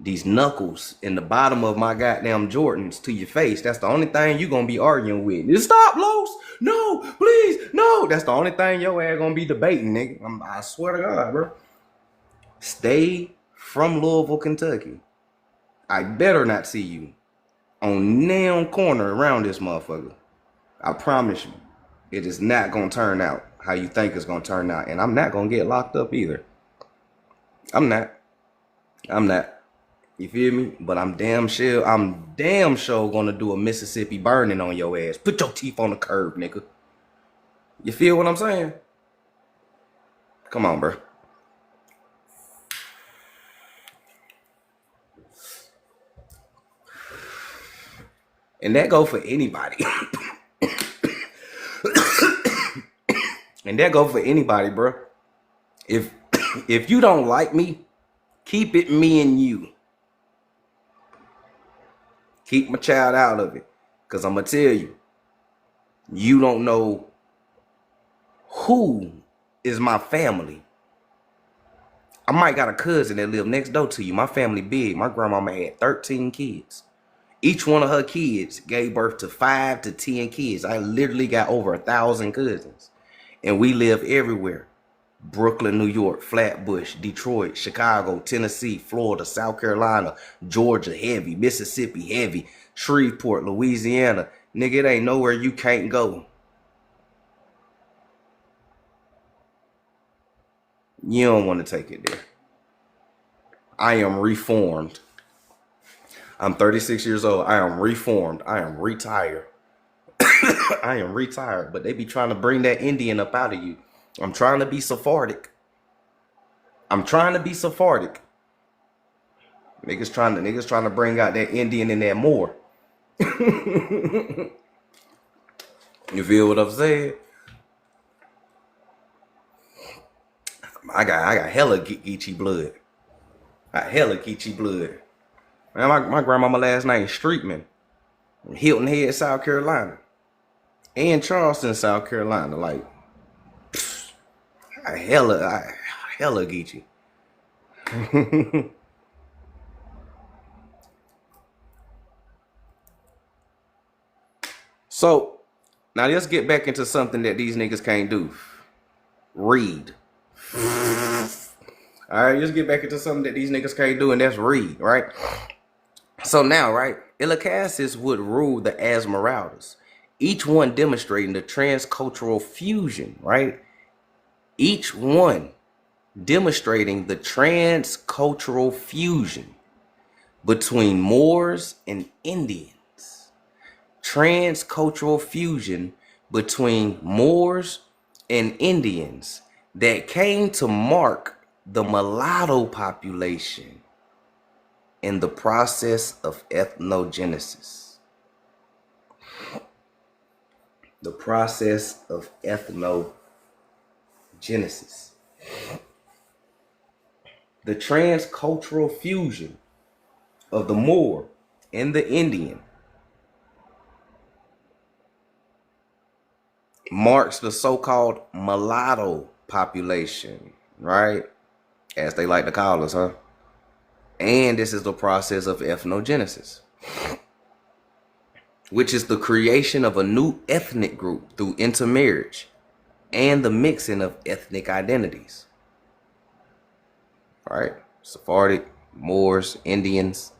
These knuckles in the bottom of my goddamn Jordans to your face. That's the only thing you gonna be arguing with. Just stop, Los. No, please, no. That's the only thing your ass gonna be debating, nigga. I swear to God, bro. Stay from Louisville, Kentucky. I better not see you on nail corner around this motherfucker. I promise you, it is not gonna turn out how you think it's gonna turn out, and I'm not gonna get locked up either. I'm not. You feel me? But I'm damn sure gonna do a Mississippi burning on your ass. Put your teeth on the curb, nigga. You feel what I'm saying? Come on, bro. And that go for anybody. And that go for anybody, bro. If you don't like me, keep it me and you. Keep my child out of it. Because I'm going to tell you, you don't know who is my family. I might got a cousin that live next door to you. My family big. My grandmama had 13 kids. Each one of her kids gave birth to 5 to 10 kids. I literally got over 1,000 cousins. And we live everywhere. Brooklyn, New York, Flatbush, Detroit, Chicago, Tennessee, Florida, South Carolina, Georgia, heavy, Mississippi, heavy, Shreveport, Louisiana. Nigga, it ain't nowhere you can't go. You don't want to take it there. I am reformed. I'm 36 years old. I am reformed. I am retired. I am retired, but they be trying to bring that Indian up out of you. I'm trying to be Sephardic. Niggas trying to bring out that Indian in there more. You feel what I'm saying? I got hella Geechee blood. Man, my grandmama last name is Streetman. Hilton Head, South Carolina. And Charleston, South Carolina. Like, I hella Geechee. So, now let's get back into something that these niggas can't do. Read. Alright, let's get back into something that these niggas can't do, and that's read, right? So now, right, Ilocassis would rule the Esmeraldas, each one demonstrating the transcultural fusion, right? Each one demonstrating the transcultural fusion between Moors and Indians. Transcultural fusion between Moors and Indians that came to mark the mulatto population in the process of ethnogenesis. The process of ethnogenesis. The transcultural fusion of the Moor and the Indian marks the so-called mulatto population, right? As they like to call us, huh? And this is the process of ethnogenesis, which is the creation of a new ethnic group through intermarriage and the mixing of ethnic identities, right? Sephardic, Moors, Indians,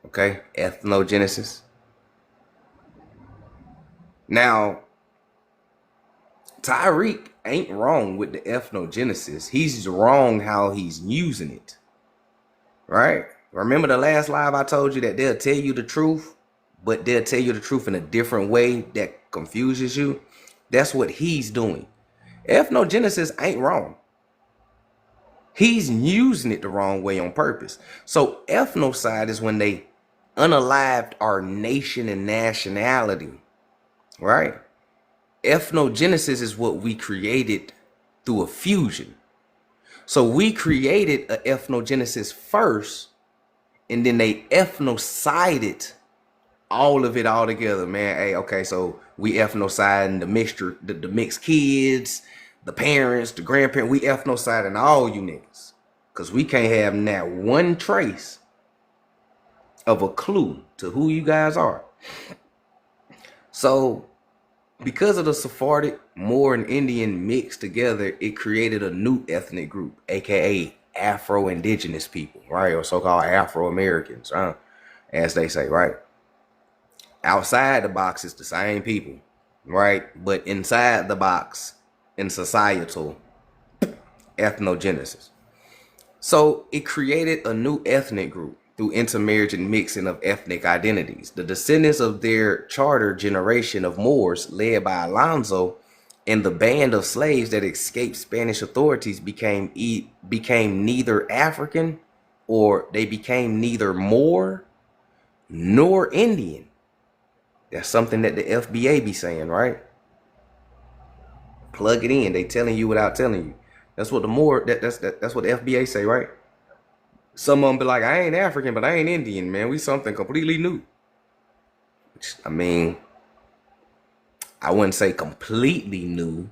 okay? Ethnogenesis. Now, Tyreek ain't wrong with the ethnogenesis. He's wrong how he's using it, right? Remember the last live I told you that they'll tell you the truth, but they'll tell you the truth in a different way that confuses you? That's what he's doing. Ethnogenesis ain't wrong. He's using it the wrong way on purpose. So ethnocide is when they unalived our nation and nationality, right? Ethnogenesis is what we created through a fusion. So we created a ethnogenesis first, and then they ethnocided all of it all together, man. Hey, okay, so we ethnociding the mixture, the mixed kids, the parents, the grandparents, we ethnociding all you niggas. Cause we can't have not one trace of a clue to who you guys are. So because of the Sephardic, Moor, and Indian mixed together, it created a new ethnic group, aka Afro-Indigenous people, right? Or so-called Afro-Americans, as they say, right? Outside the box, it's the same people, right? But inside the box, in societal ethnogenesis. So it created a new ethnic group through intermarriage and mixing of ethnic identities. The descendants of their charter generation of Moors, led by Alonso, and the band of slaves that escaped Spanish authorities became neither African, or they became neither Moor nor Indian. That's something that the FBA be saying, right? Plug it in. They telling you without telling you. That's what the Moor, that's what the FBA say, right? Some of them be like, I ain't African, but I ain't Indian, man. We something completely new. Which, I mean, I wouldn't say completely new.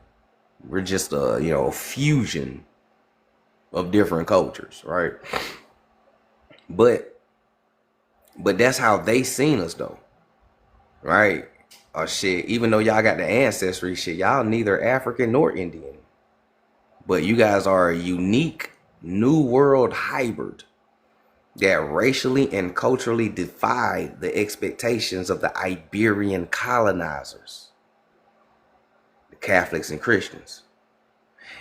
We're just a fusion of different cultures, right? But that's how they seen us though, right? Oh shit, even though y'all got the ancestry shit, y'all neither African nor Indian. But you guys are a unique new world hybrid that racially and culturally defied the expectations of the Iberian colonizers, the Catholics and Christians.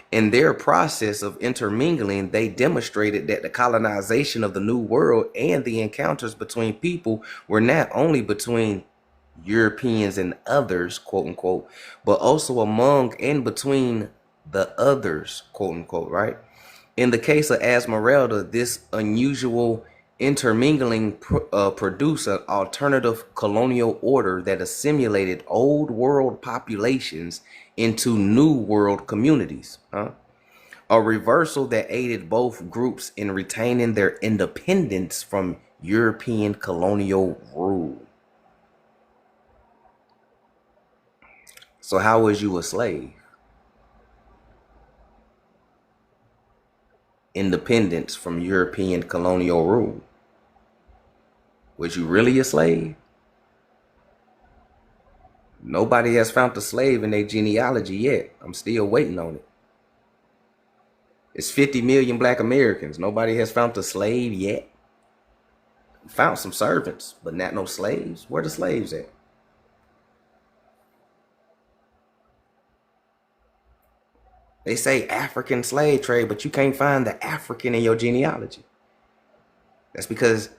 In their process of intermingling, they demonstrated that the colonization of the New World and the encounters between people were not only between Europeans and others, quote unquote, but also among and between the others, quote unquote, right? In the case of Esmeralda, this unusual intermingling produced an alternative colonial order that assimilated old world populations into new world communities. A reversal that aided both groups in retaining their independence from European colonial rule. So how was you a slave? Independence from European colonial rule. Was you really a slave? Nobody has found a slave in their genealogy yet. I'm still waiting on it. It's 50 million black Americans. Nobody has found a slave yet. Found some servants, but not no slaves. Where the slaves at? They say African slave trade, but you can't find the African in your genealogy. That's because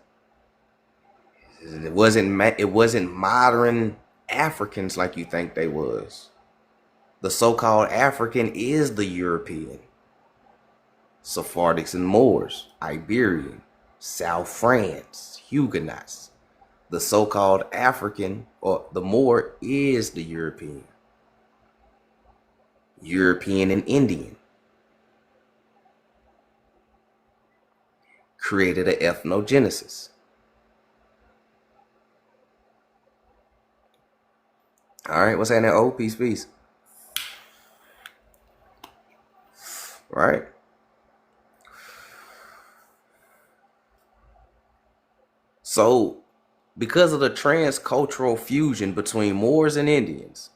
it wasn't modern Africans like you think they was. The so-called African is the European. Sephardics and Moors, Iberian, South France, Huguenots. The so-called African or the Moor is the European. European and Indian. created an ethnogenesis. All right, what's that? Oh, peace. Right. So, because of the transcultural fusion between Moors and Indians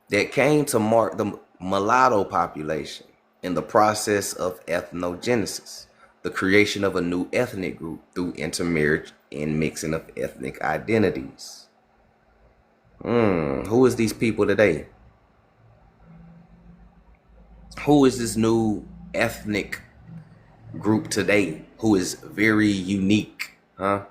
that came to mark the mulatto population in the process of ethnogenesis, the creation of a new ethnic group through intermarriage and mixing of ethnic identities. Who is these people today? Who is this new ethnic group today who is very unique? Huh?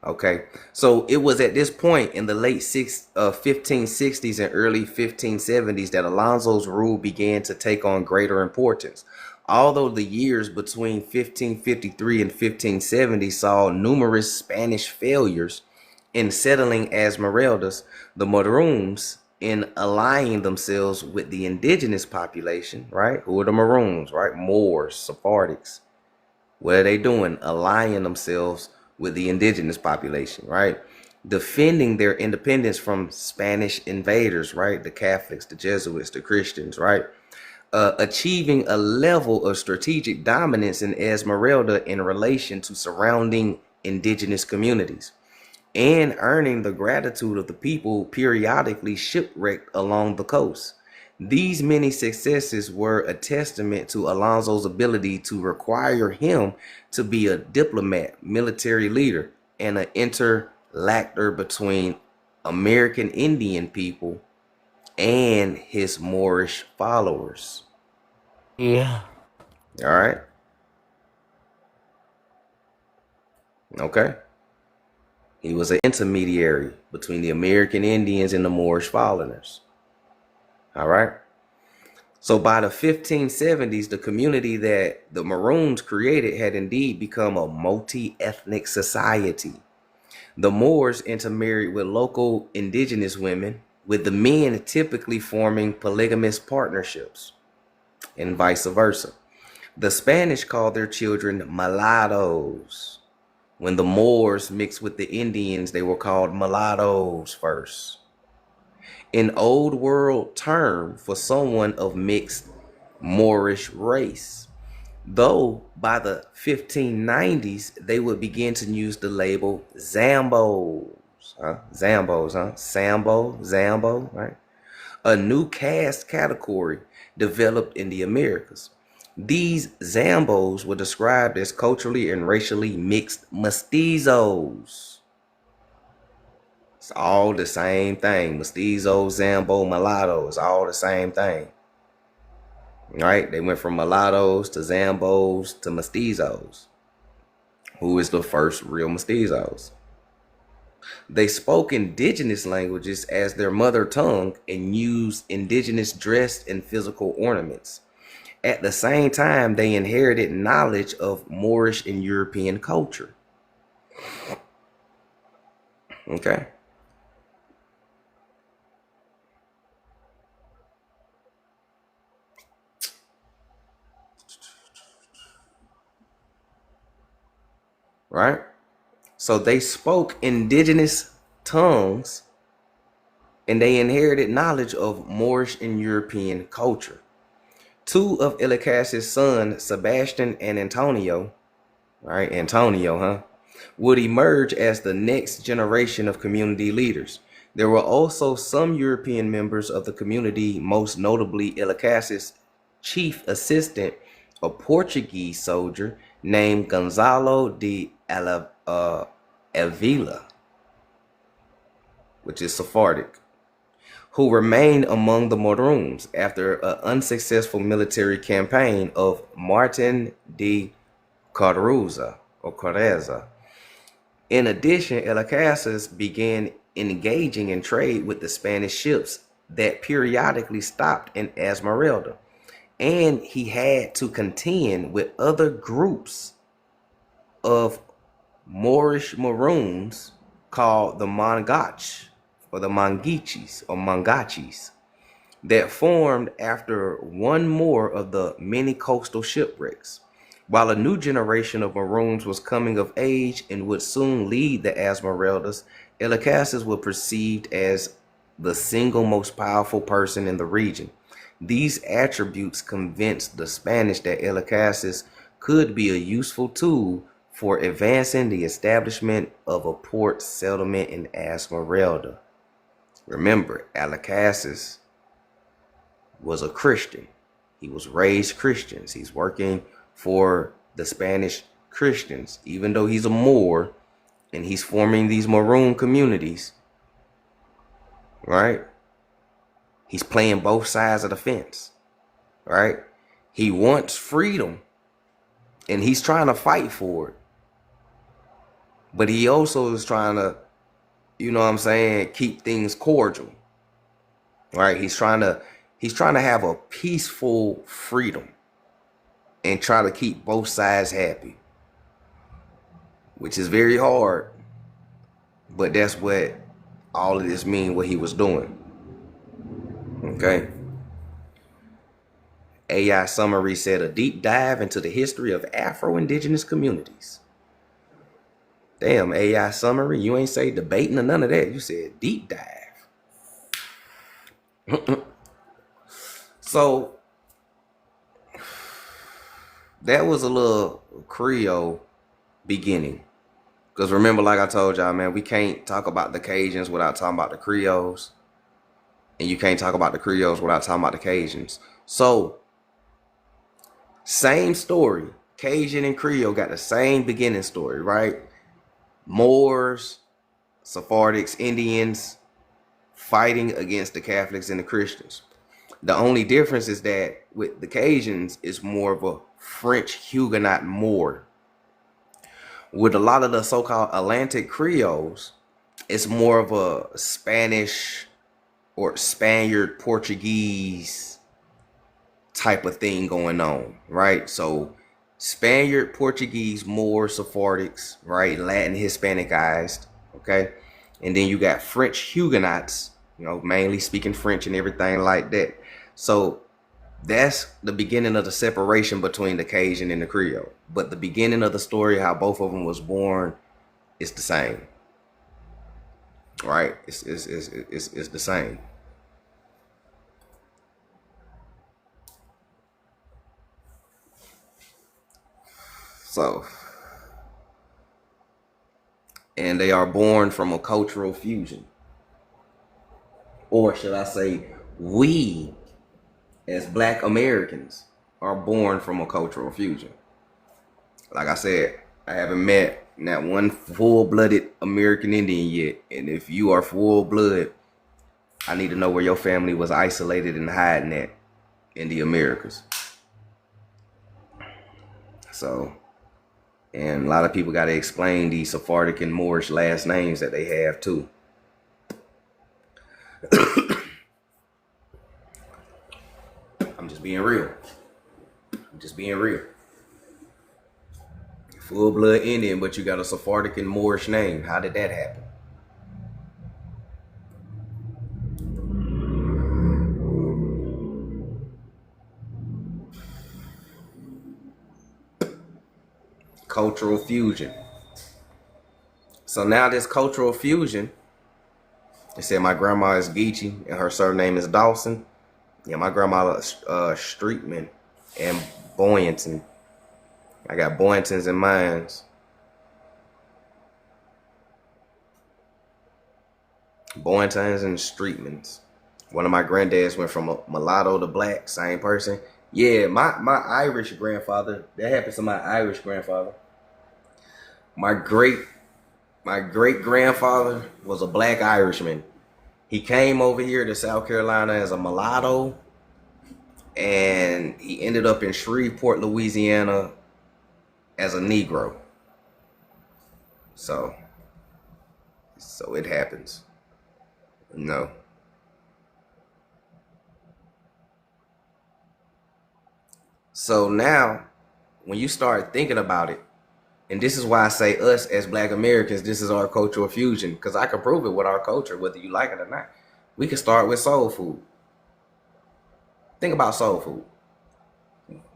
Okay, so it was at this point in the late 1560s and early 1570s that Alonso's rule began to take on greater importance. Although the years between 1553 and 1570 saw numerous Spanish failures in settling Esmeraldas, the Maroons, in aligning themselves with the indigenous population, right? Who are the Maroons, right? Moors, Sephardics. What are they doing? Aligning themselves with the indigenous population, right? Defending their independence from Spanish invaders, right? The Catholics, the Jesuits, the Christians, right? Achieving a level of strategic dominance in Esmeralda in relation to surrounding indigenous communities, and earning the gratitude of the people periodically shipwrecked along the coast. These many successes were a testament to Alonso's ability to require him to be a diplomat, military leader, and an interlocutor between American Indian people and his Moorish followers. Yeah. All right. Okay. He was an intermediary between the American Indians and the Moorish foreigners. All right. So by the 1570s, the community that the Maroons created had indeed become a multi-ethnic society. The Moors intermarried with local indigenous women, with the men typically forming polygamous partnerships, and vice versa. The Spanish called their children mulattoes. When the Moors mixed with the Indians, they were called mulattoes first. An old world term for someone of mixed Moorish race. Though by the 1590s, they would begin to use the label Zambos. Zambos, Sambo, Zambo, right? A new caste category developed in the Americas. These Zambos were described as culturally and racially mixed mestizos. It's all the same thing. Mestizo, Zambo, mulatto. It's all the same thing. Right? They went from mulattoes to Zambos to mestizos. Who is the first real mestizos? They spoke indigenous languages as their mother tongue and used indigenous dress and physical ornaments. At the same time, they inherited knowledge of Moorish and European culture. Okay. Right? So they spoke indigenous tongues and they inherited knowledge of Moorish and European culture. Two of Ilicas's sons, Sebastian and Antonio, right? Antonio, would emerge as the next generation of community leaders. There were also some European members of the community, most notably Ilicas's chief assistant, a Portuguese soldier named Gonzalo de Avila, which is Sephardic, who remained among the Maroons after an unsuccessful military campaign of Martin de Carreza. In addition, Ilicasas began engaging in trade with the Spanish ships that periodically stopped in Esmeralda, and he had to contend with other groups of Moorish Maroons called the Mangach or the Mangichis or Mangachis that formed after one more of the many coastal shipwrecks. While a new generation of Maroons was coming of age and would soon lead the Esmeraldas, Elacasas was perceived as the single most powerful person in the region. These attributes convinced the Spanish that Elacasas could be a useful tool for advancing the establishment of a port settlement in Esmeralda. Remember, Elacasas was a Christian. He was raised Christians. He's working for the Spanish Christians, even though he's a Moor and he's forming these Maroon communities, right? He's playing both sides of the fence, right? He wants freedom and he's trying to fight for it. But he also is trying to, you know what I'm saying, keep things cordial, right? He's trying to have a peaceful freedom and try to keep both sides happy, which is very hard, but that's what all of this mean, what he was doing. Okay. AI Summary said a deep dive into the history of Afro-Indigenous communities. Damn, AI Summary, you ain't say debating or none of that. You said deep dive. So that was a little Creole beginning. Because remember, like I told y'all, man, we can't talk about the Cajuns without talking about the Creoles. And you can't talk about the Creoles without talking about the Cajuns. So, same story. Cajun and Creole got the same beginning story, right? Moors, Sephardics, Indians fighting against the Catholics and the Christians. The only difference is that with the Cajuns, it's more of a French Huguenot Moor. With a lot of the so-called Atlantic Creoles, it's more of a Spanish or Spaniard Portuguese type of thing going on, right? So Spaniard, Portuguese, Moor, Sephardics, right? Latin, Hispanicized, okay? And then you got French Huguenots, you know, mainly speaking French and everything like that. So that's the beginning of the separation between the Cajun and the Creole. But the beginning of the story, how both of them was born, is the same, right? It's the same. So, and they are born from a cultural fusion. Or should I say, we as Black Americans are born from a cultural fusion. Like I said, I haven't met not one full-blooded American Indian yet. And if you are full-blood, I need to know where your family was isolated and hiding at in the Americas. So, and a lot of people got to explain these Sephardic and Moorish last names that they have too. I'm just being real. Full blood Indian, but you got a Sephardic and Moorish name. How did that happen? Cultural fusion. So now this cultural fusion, they said my grandma is Geechee and her surname is Dawson. Yeah, my grandma Streetman and Boynton. I got Boyntons and mines. Boyntons and Streetmans. One of my granddads went from a mulatto to black, same person. Yeah, my Irish grandfather, that happened to my Irish grandfather. My great grandfather was a black Irishman. He came over here to South Carolina as a mulatto, and he ended up in Shreveport, Louisiana as a Negro. So it happens. No. So now, when you start thinking about it, and this is why I say us as Black Americans, this is our cultural fusion, because I can prove it with our culture, whether you like it or not. We can start with soul food. Think about soul food.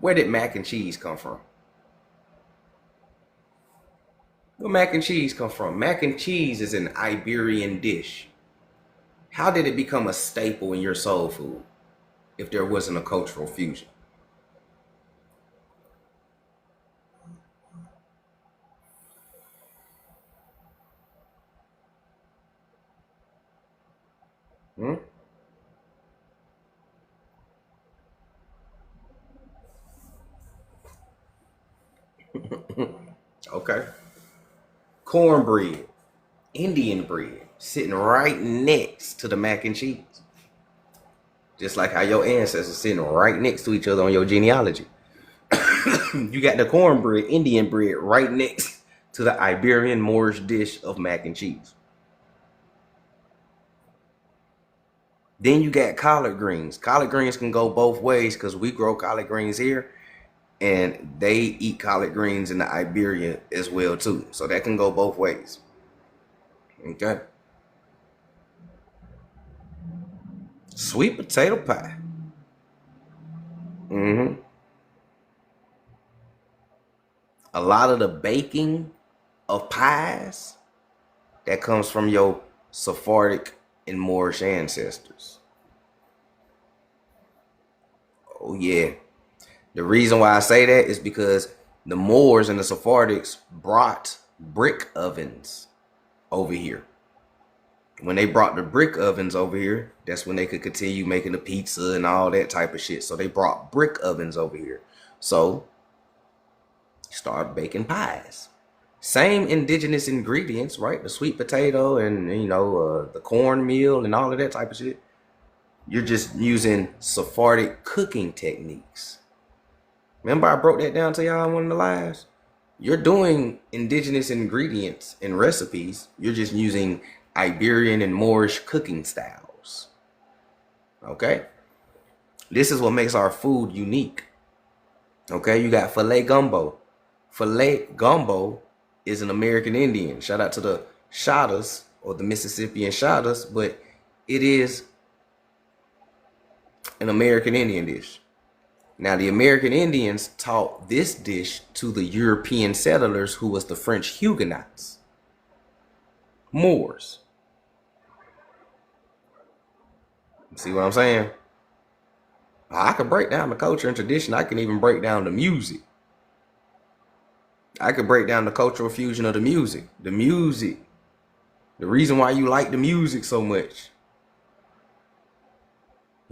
Where did mac and cheese come from? Where mac and cheese come from? Mac and cheese is an Iberian dish. How did it become a staple in your soul food if there wasn't a cultural fusion? Hmm? Okay. Cornbread, Indian bread, sitting right next to the mac and cheese. Just like how your ancestors sitting right next to each other on your genealogy. You got the cornbread, Indian bread, right next to the Iberian Moorish dish of mac and cheese. Then you got collard greens. Collard greens can go both ways because we grow collard greens here, and they eat collard greens in the Iberia as well too. So that can go both ways. Okay. Sweet potato pie. Mm-hmm. A lot of the baking of pies that comes from your Sephardic and Moorish ancestors. Oh yeah. The reason why I say that is because the Moors and the Sephardics brought brick ovens over here. When they brought the brick ovens over here, that's when they could continue making the pizza and all that type of shit. So they brought brick ovens over here. So start baking pies. Same indigenous ingredients, right? The sweet potato and the cornmeal and all of that type of shit. You're just using Sephardic cooking techniques. Remember I broke that down to y'all in one of the lives? You're doing indigenous ingredients and recipes. You're just using Iberian and Moorish cooking styles. Okay? This is what makes our food unique. Okay? You got filet gumbo. Filet gumbo is an American Indian. Shout out to the Shottas or the Mississippian Shottas, but it is an American Indian dish. Now, the American Indians taught this dish to the European settlers who was the French Huguenots, Moors. See what I'm saying? I could break down the culture and tradition. I can even break down the music. I could break down the cultural fusion of the music. The music. The reason why you like the music so much.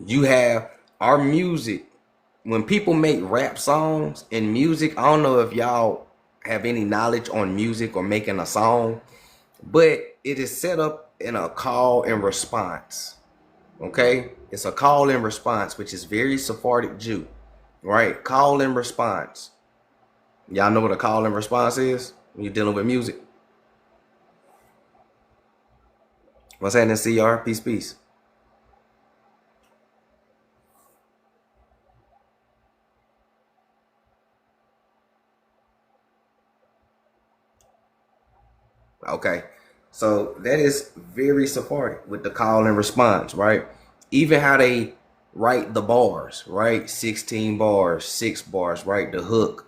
You have our music. When people make rap songs and music, I don't know if y'all have any knowledge on music or making a song, but it is set up in a call and response. Okay? It's a call and response, which is very Sephardic Jew. Right? Call and response. Y'all know what a call and response is when you're dealing with music? What's happening, CR? Peace, peace. Okay. So that is very Sephardic with the call and response, right? Even how they write the bars, right? 16 bars, 6 bars, right? The hook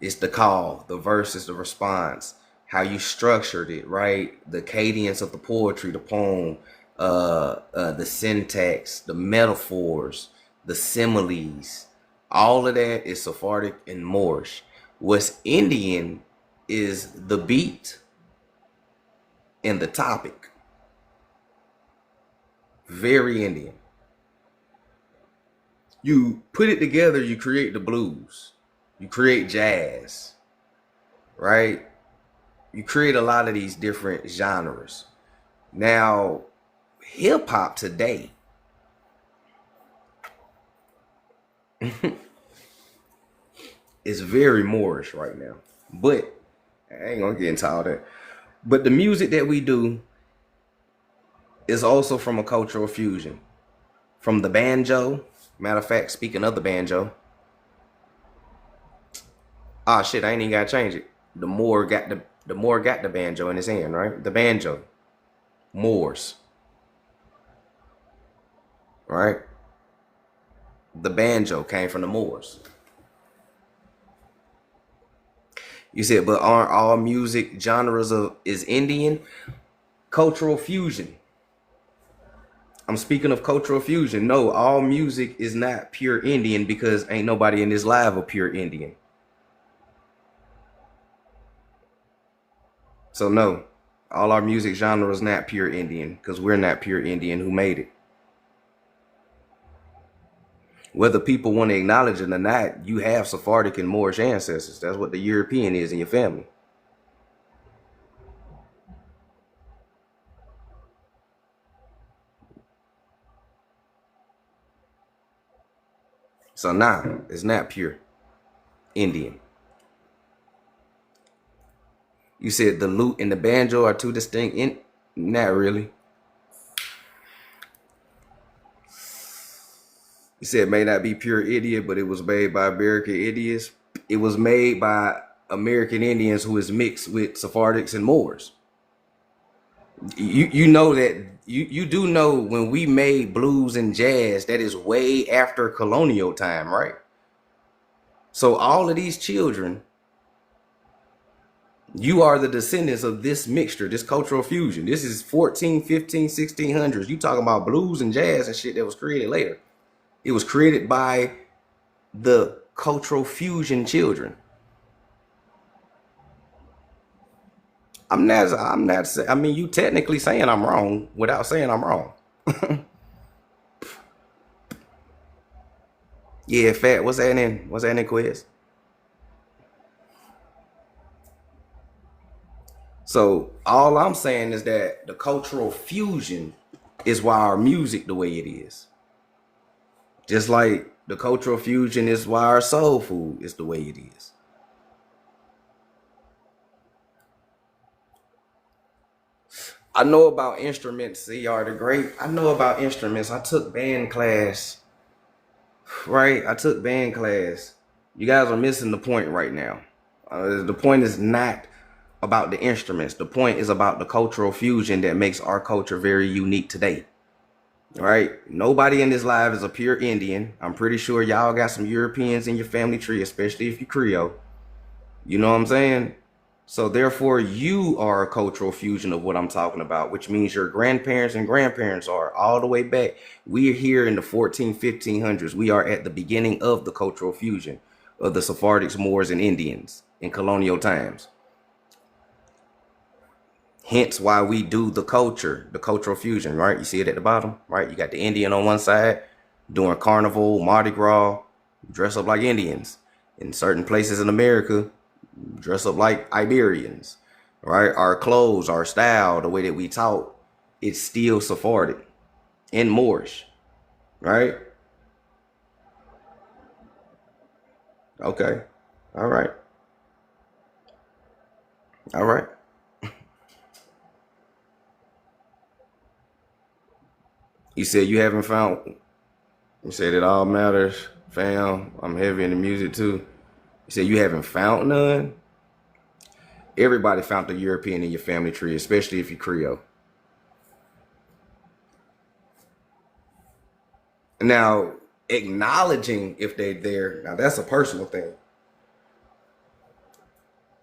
is the call, the verse is the response. How you structured it, right? The cadence of the poetry, the poem, the syntax, the metaphors, the similes, all of that is Sephardic and Moorish. What's Indian is the beat and the topic. Very Indian. You put it together, you create the blues. You create jazz, right? You create a lot of these different genres. Now, hip hop today is very Moorish right now. But I ain't gonna get into all that. But the music that we do is also from a cultural fusion. From the banjo. Matter of fact, speaking of the banjo. Ah shit, I ain't even gotta change it. The Moor got the banjo in his hand, right? The banjo. Moors. Right? The banjo came from the Moors. You said, but aren't all music genres is Indian? Cultural fusion. I'm speaking of cultural fusion. No, all music is not pure Indian because ain't nobody in this live a pure Indian. So no, all our music genre is not pure Indian because we're not pure Indian who made it. Whether people want to acknowledge it or not, you have Sephardic and Moorish ancestors. That's what the European is in your family. So nah, it's not pure Indian. You said the lute and the banjo are two distinct. Not really. You said it may not be pure Indian, but it was made by American Indians. It was made by American Indians who is mixed with Sephardics and Moors. You know that you do know when we made blues and jazz, that is way after colonial time, right? So all of these children, you are the descendants of this mixture, this cultural fusion. This is 14, 15, 1600s. You talking about blues and jazz and shit that was created later. It was created by the cultural fusion children. I'm not, I mean, you technically saying I'm wrong without saying I'm wrong. Yeah, fat, what's that in quiz? So all I'm saying is that the cultural fusion is why our music the way it is. Just like the cultural fusion is why our soul food is the way it is. I know about instruments, CR the Great. I know about instruments. I took band class, right? I took band class. You guys are missing the point right now. The point is not about the instruments. The point is about the cultural fusion that makes our culture very unique today. Right? Nobody in this live is a pure Indian. I'm pretty sure y'all got some Europeans in your family tree, especially if you're Creole. You know what I'm saying? So therefore, you are a cultural fusion of what I'm talking about, which means your grandparents and grandparents are all the way back. We are here in the 1500s. We are at the beginning of the cultural fusion of the Sephardics, Moors, and Indians in colonial times. Hence why we do the cultural fusion, right? You see it at the bottom, right? You got the Indian on one side doing carnival, Mardi Gras, dress up like Indians. In certain places in America, dress up like Iberians, right? Our clothes, our style, the way that we talk, it's still Sephardic and Moorish, right? Okay. All right. All right. You said you haven't found, you said it all matters, fam. I'm heavy in the music too. You said you haven't found none? Everybody found the European in your family tree, especially if you're Creole. Now, acknowledging if they're there, now that's a personal thing.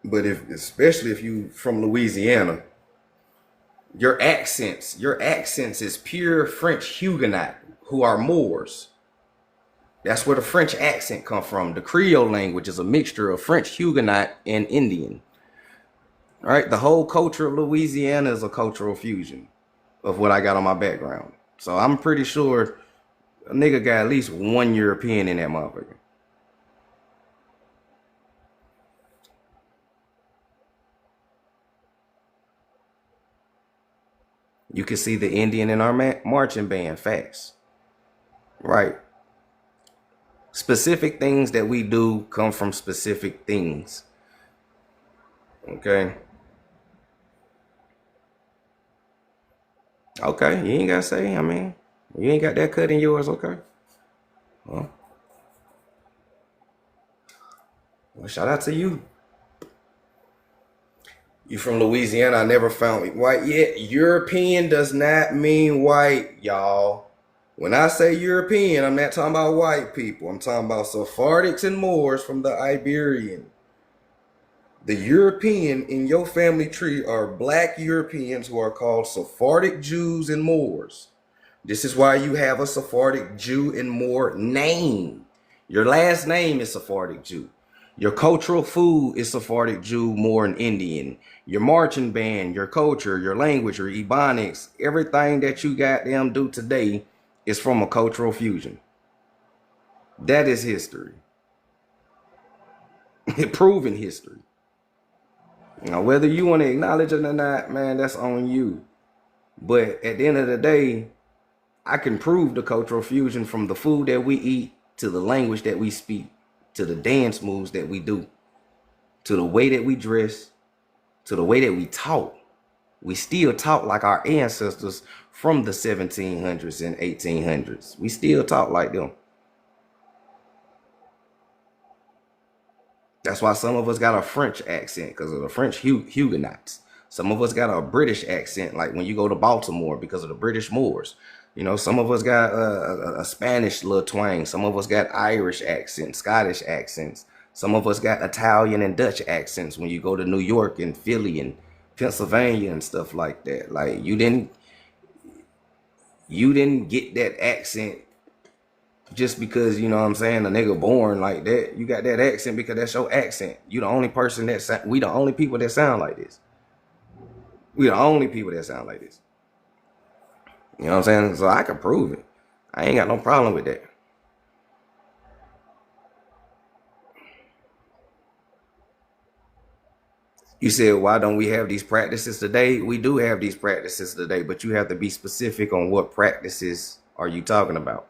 But especially if you from Louisiana, your accents is pure French Huguenot who are Moors. That's where the French accent come from. The Creole language is a mixture of French Huguenot and Indian. All right, the whole culture of Louisiana is a cultural fusion of what I got on my background. So I'm pretty sure a nigga got at least one European in that motherfucker. You can see the Indian in our marching band, facts. Right. Specific things that we do come from specific things. Okay. Okay, you ain't gotta say, I mean, you ain't got that cut in yours, okay? Well, shout out to you. You from Louisiana, I never found white yet. European does not mean white, y'all. When I say European, I'm not talking about white people. I'm talking about Sephardics and Moors from the Iberian. The European in your family tree are black Europeans who are called Sephardic Jews and Moors. This is why you have a Sephardic Jew and Moor name. Your last name is Sephardic Jew. Your cultural food is Sephardic Jew, Moor, and Indian. Your marching band, your culture, your language, your ebonics, everything that you goddamn do today is from a cultural fusion. That is history. Proven history. Now, whether you want to acknowledge it or not, man, that's on you. But at the end of the day, I can prove the cultural fusion from the food that we eat to the language that we speak, to the dance moves that we do, to the way that we dress, to the way that we talk. We still talk like our ancestors from the 1700s and 1800s. We still talk like them. That's why some of us got a French accent because of the French Huguenots. Some of us got a British accent, like when you go to Baltimore because of the British Moors. You know, some of us got a Spanish little twang. Some of us got Irish accents, Scottish accents. Some of us got Italian and Dutch accents when you go to New York and Philly and Pennsylvania and stuff like that. Like you didn't get that accent just because, you know what I'm saying, a nigga born like that. You got that accent because that's your accent. You the only person we the only people that sound like this. We the only people that sound like this. You know what I'm saying? So I can prove it. I ain't got no problem with that. You said, why don't we have these practices today? We do have these practices today, but you have to be specific on what practices are you talking about.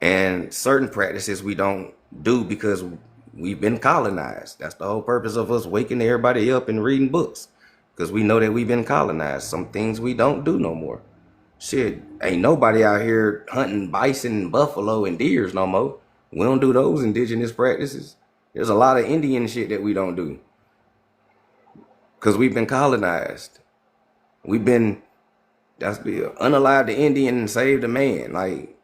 And certain practices we don't do because we've been colonized. That's the whole purpose of us waking everybody up and reading books, because we know that we've been colonized. Some things we don't do no more. Shit, ain't nobody out here hunting bison and buffalo and deers no more. We don't do those indigenous practices. There's a lot of Indian shit that we don't do because we've been colonized. We've been, that's be unalive the Indian and save the man. Like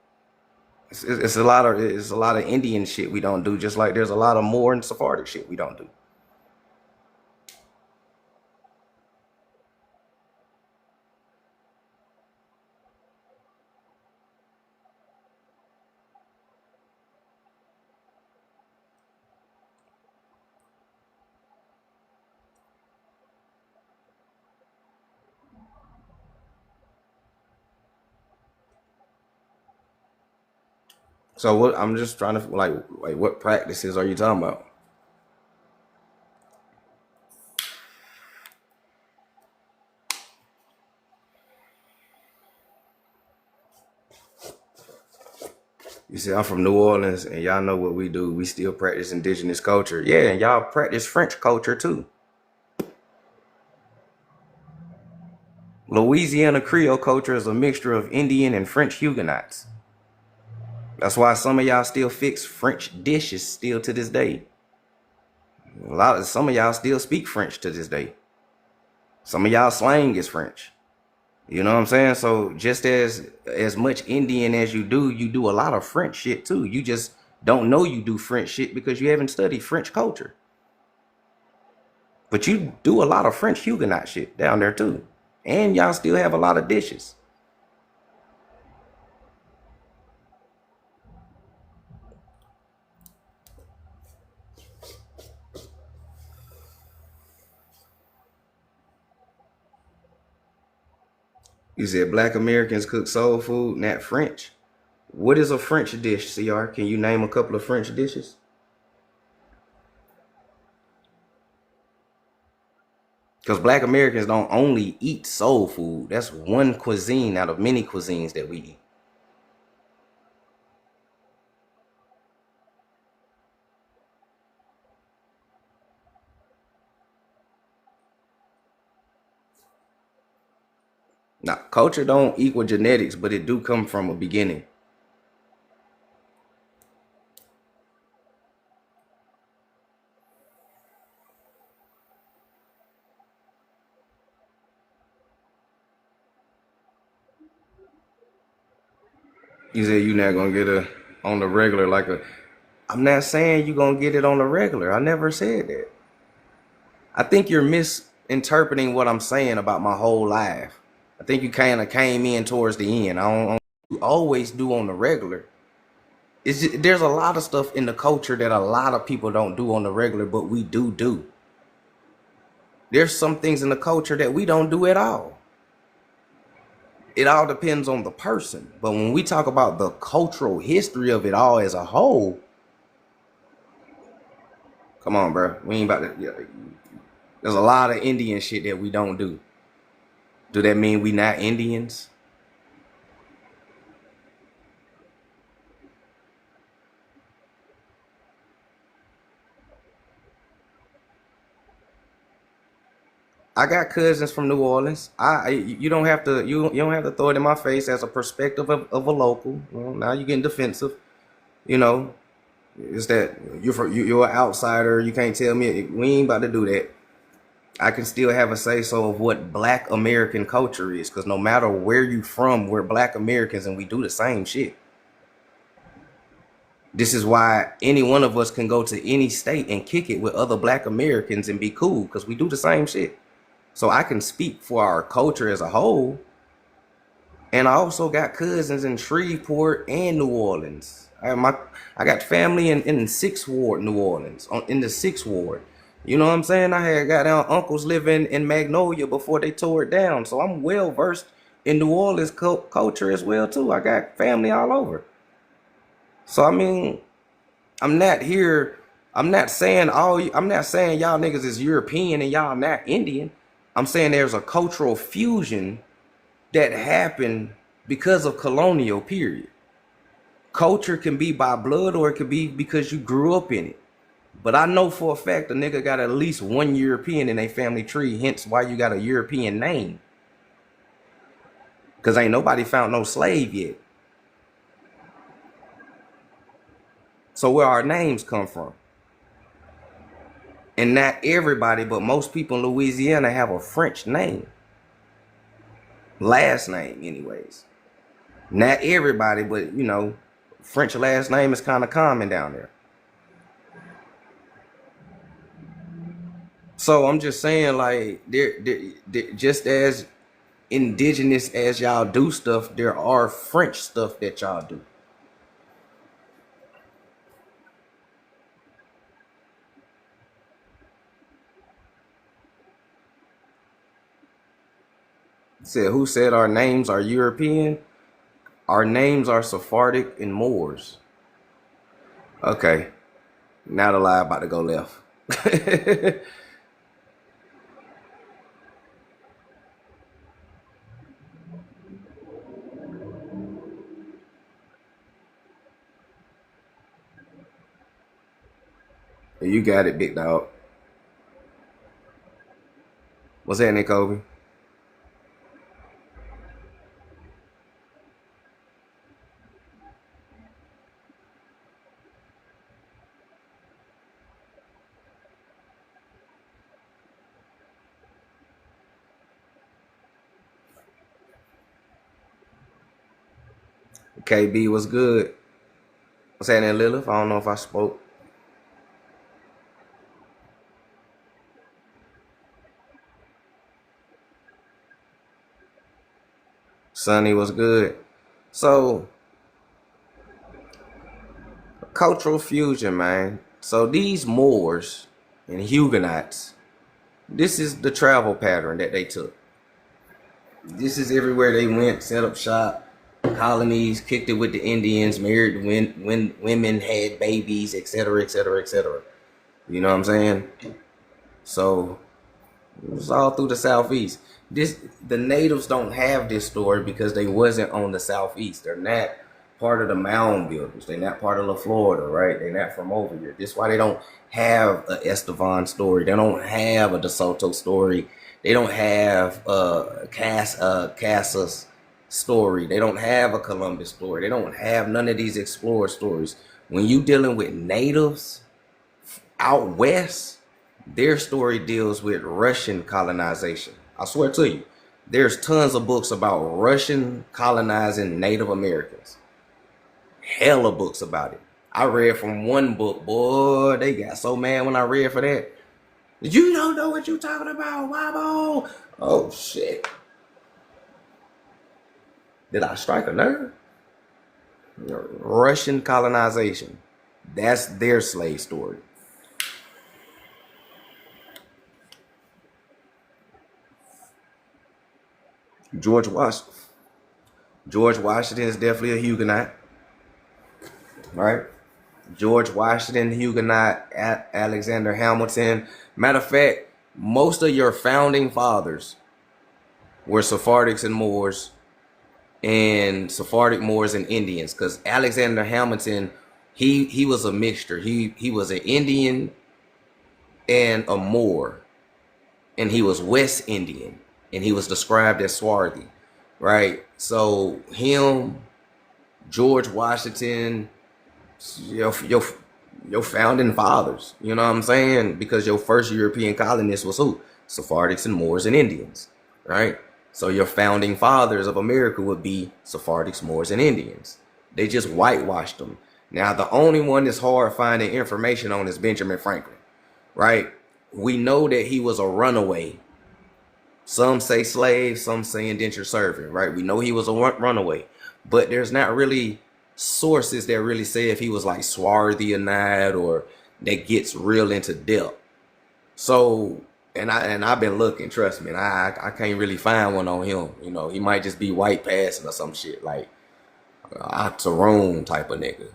it's a lot of Indian shit we don't do, just like there's a lot of Moor and Sephardic shit we don't do. So what I'm just trying to like what practices are you talking about? You see, I'm from New Orleans, and y'all know what we do. We still practice indigenous culture. Yeah, and y'all practice French culture too. Louisiana Creole culture is a mixture of Indian and French Huguenots. That's why some of y'all still fix French dishes still to this day. Some of y'all still speak French to this day. Some of y'all slang is French. You know what I'm saying? So just as much Indian as you do a lot of French shit too. You just don't know you do French shit because you haven't studied French culture. But you do a lot of French Huguenot shit down there too. And y'all still have a lot of dishes. You said black Americans cook soul food, not French. What is a French dish, CR? Can you name a couple of French dishes? Because black Americans don't only eat soul food. That's one cuisine out of many cuisines that we eat. Now, culture don't equal genetics, but it do come from a beginning. You said you're not gonna get a on the regular like a. I'm not saying you're gonna get it on the regular. I never said that. I think you're misinterpreting what I'm saying about my whole life. I think you kind of came in towards the end. I don't you always do on the regular. There's a lot of stuff in the culture that a lot of people don't do on the regular, but we do. There's some things in the culture that we don't do at all. It all depends on the person. But when we talk about the cultural history of it all as a whole, come on, bro. We ain't about to. Yeah, there's a lot of Indian shit that we don't do. Do that mean we not Indians? I got cousins from New Orleans. You don't have to you don't have to throw it in my face as a perspective of a local. Well, now you're getting defensive. You know, it's that you're an outsider. You can't tell me we ain't about to do that. I can still have a say so of what Black American culture is, because no matter where you from, we're Black Americans and we do the same shit. This is why any one of us can go to any state and kick it with other Black Americans and be cool, because we do the same shit. So I can speak for our culture as a whole. And I also got cousins in Shreveport and New Orleans. I got family in 6th Ward, New Orleans, in the 6th Ward. You know what I'm saying? I had goddamn uncles living in Magnolia before they tore it down. So I'm well versed in New Orleans culture as well too. I got family all over. So I mean, I'm not here. I'm not saying y'all niggas is European and y'all not Indian. I'm saying there's a cultural fusion that happened because of colonial period. Culture can be by blood or it could be because you grew up in it. But I know for a fact a nigga got at least one European in their family tree, hence why you got a European name. Because ain't nobody found no slave yet. So where our names come from. And not everybody, but most people in Louisiana have a French name. Last name, anyways. Not everybody, but you know, French last name is kind of common down there. So I'm just saying, like, just as indigenous as y'all do stuff, there are French stuff that y'all do. Said who said our names are European? Our names are Sephardic and Moors. Okay, now the lie about to go left. You got it, big dog. What's happening, Kobe? KB was good. What's happening, Lilith? I don't know if I spoke. Sonny was good. So, cultural fusion, man. So these Moors and Huguenots, this is the travel pattern that they took. This is everywhere they went, set up shop, colonies, kicked it with the Indians, married when women, had babies, etc., etc., etc. You know what I'm saying? So it was all through the southeast. The natives don't have this story because they wasn't on the southeast. They're not part of the mound builders. They're not part of La Florida, right? They're not from over here. This is why they don't have a Estevan story. They don't have a DeSoto story. They don't have Casas story. They don't have a Columbus story. They don't have none of these explorer stories. When you dealing with natives out west, their story deals with Russian colonization. I swear to you, there's tons of books about Russian colonizing Native Americans. Hella books about it. I read from one book, boy, they got so mad when I read for that. You don't know what you talking about, Wabo. Oh shit. Did I strike a nerve? Russian colonization. That's their slave story. George Washington. George Washington is definitely a Huguenot, right? George Washington, Huguenot, Alexander Hamilton. Matter of fact, most of your founding fathers were Sephardics and Moors, and Sephardic Moors and Indians. Because Alexander Hamilton, he was a mixture. He was an Indian and a Moor, and he was West Indian, and he was described as swarthy, right? So him, George Washington, your founding fathers, you know what I'm saying? Because your first European colonists was who? Sephardics and Moors and Indians, right? So your founding fathers of America would be Sephardics, Moors, and Indians. They just whitewashed them. Now, the only one that's hard finding information on is Benjamin Franklin, right? We know that he was a runaway. Some say slave, some say indentured servant, right? We know he was a runaway, but there's not really sources that really say if he was like swarthy or not, or that gets real into depth. So, and I've been looking, trust me, and I can't really find one on him. You know, he might just be white passing or some shit, like Octoroon type of nigga.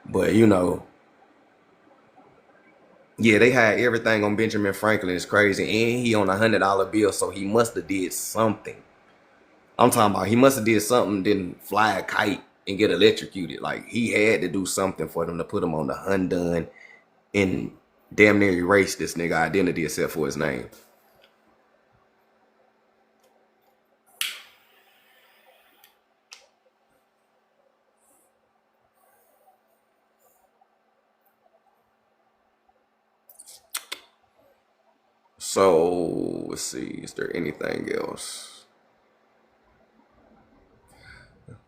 But you know, yeah, they had everything on Benjamin Franklin. It's crazy, and he on $100 bill, so he must have did something. I'm talking about he must have did something, didn't fly a kite and get electrocuted. Like he had to do something for them to put him on the Hundun and damn near erase this nigga identity except for his name. So let's see, is there anything else?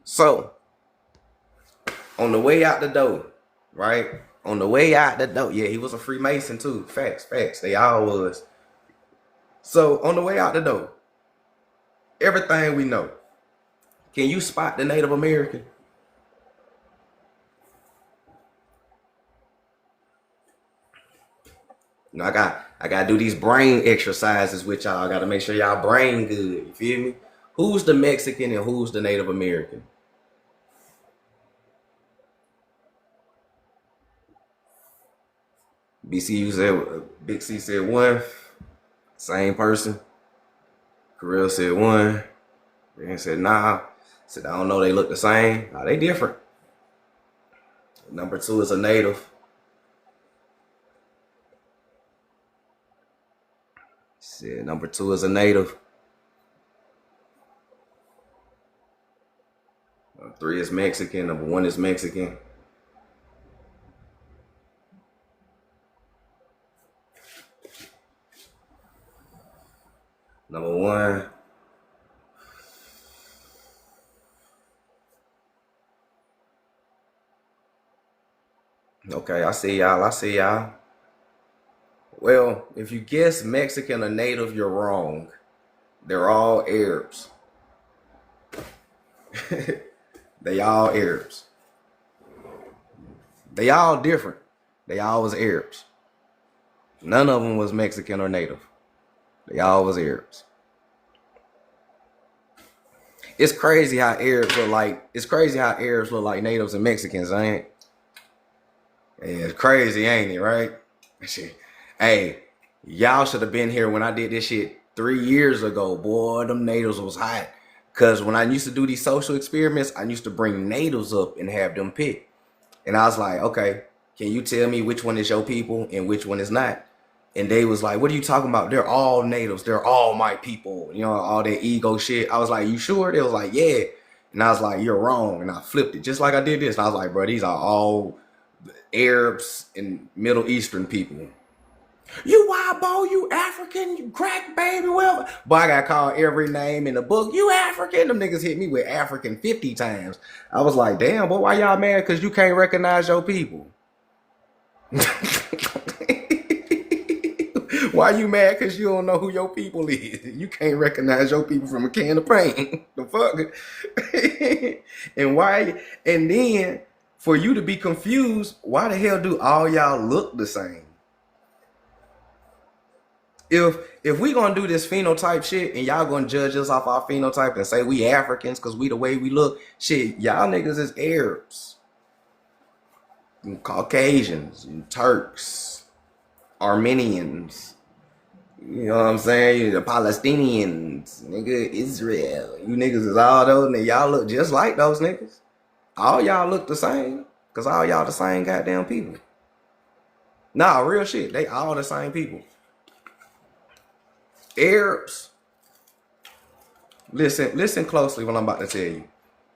So on the way out the door, right? On the way out the door, yeah, he was a Freemason too. Facts. They all was. So on the way out the door, everything we know. Can you spot the Native American? You know, I gotta do these brain exercises with y'all. I gotta make sure y'all brain good. You feel me? Who's the Mexican and who's the Native American? BCU said, Big C said one. Same person. Creoles said one. Then said nah. Said I don't know. They look the same. Nah, they different. Number two is a native. Said number two is a native. Three is Mexican. Number one is Mexican. Number one. Okay, I see y'all. Well, if you guess Mexican or native, you're wrong. They're all Arabs. They all Arabs. They all different. They all was Arabs. None of them was Mexican or native. They all was Arabs. It's crazy how Arabs look like natives and Mexicans, ain't it? Yeah, it's crazy, ain't it, right? Shit. Hey, y'all should have been here when I did this shit 3 years ago. Boy, them natives was hot. Cause when I used to do these social experiments, I used to bring natives up and have them pick. And I was like, okay, can you tell me which one is your people and which one is not? And they was like, what are you talking about? They're all natives. They're all my people. You know, all that ego shit. I was like, you sure? They was like, yeah. And I was like, you're wrong. And I flipped it just like I did this. And I was like, bro, these are all Arabs and Middle Eastern people. You white boy, you African, you crack baby, whatever. But I got called every name in the book. You African. Them niggas hit me with African 50 times. I was like, damn, boy, why y'all mad? Because you can't recognize your people. Why you mad? Because you don't know who your people is. You can't recognize your people from a can of paint. The fuck? And why? And then for you to be confused, why the hell do all y'all look the same? If we gonna do this phenotype shit and y'all gonna judge us off our phenotype and say we Africans because we the way we look, shit, y'all niggas is Arabs, Caucasians, Turks, Armenians. You know what I'm saying? The Palestinians, nigga, Israel. You niggas is all those, and y'all look just like those niggas. All y'all look the same, cause all y'all the same goddamn people. Nah, real shit. They all the same people. Arabs. Listen closely what I'm about to tell you.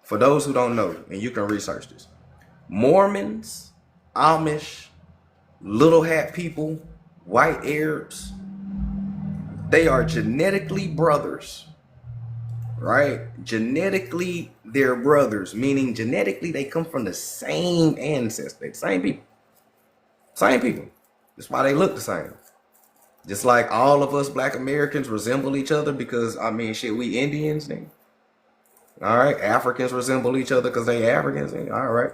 For those who don't know, and you can research this. Mormons, Amish, little hat people, white Arabs, they are genetically brothers, right? Genetically, they're brothers, meaning genetically they come from the same ancestor, same people. Same people. That's why they look the same. Just like all of us black Americans resemble each other because, I mean, shit, we Indians, nigga. All right, Africans resemble each other because they Africans, nigga. All right.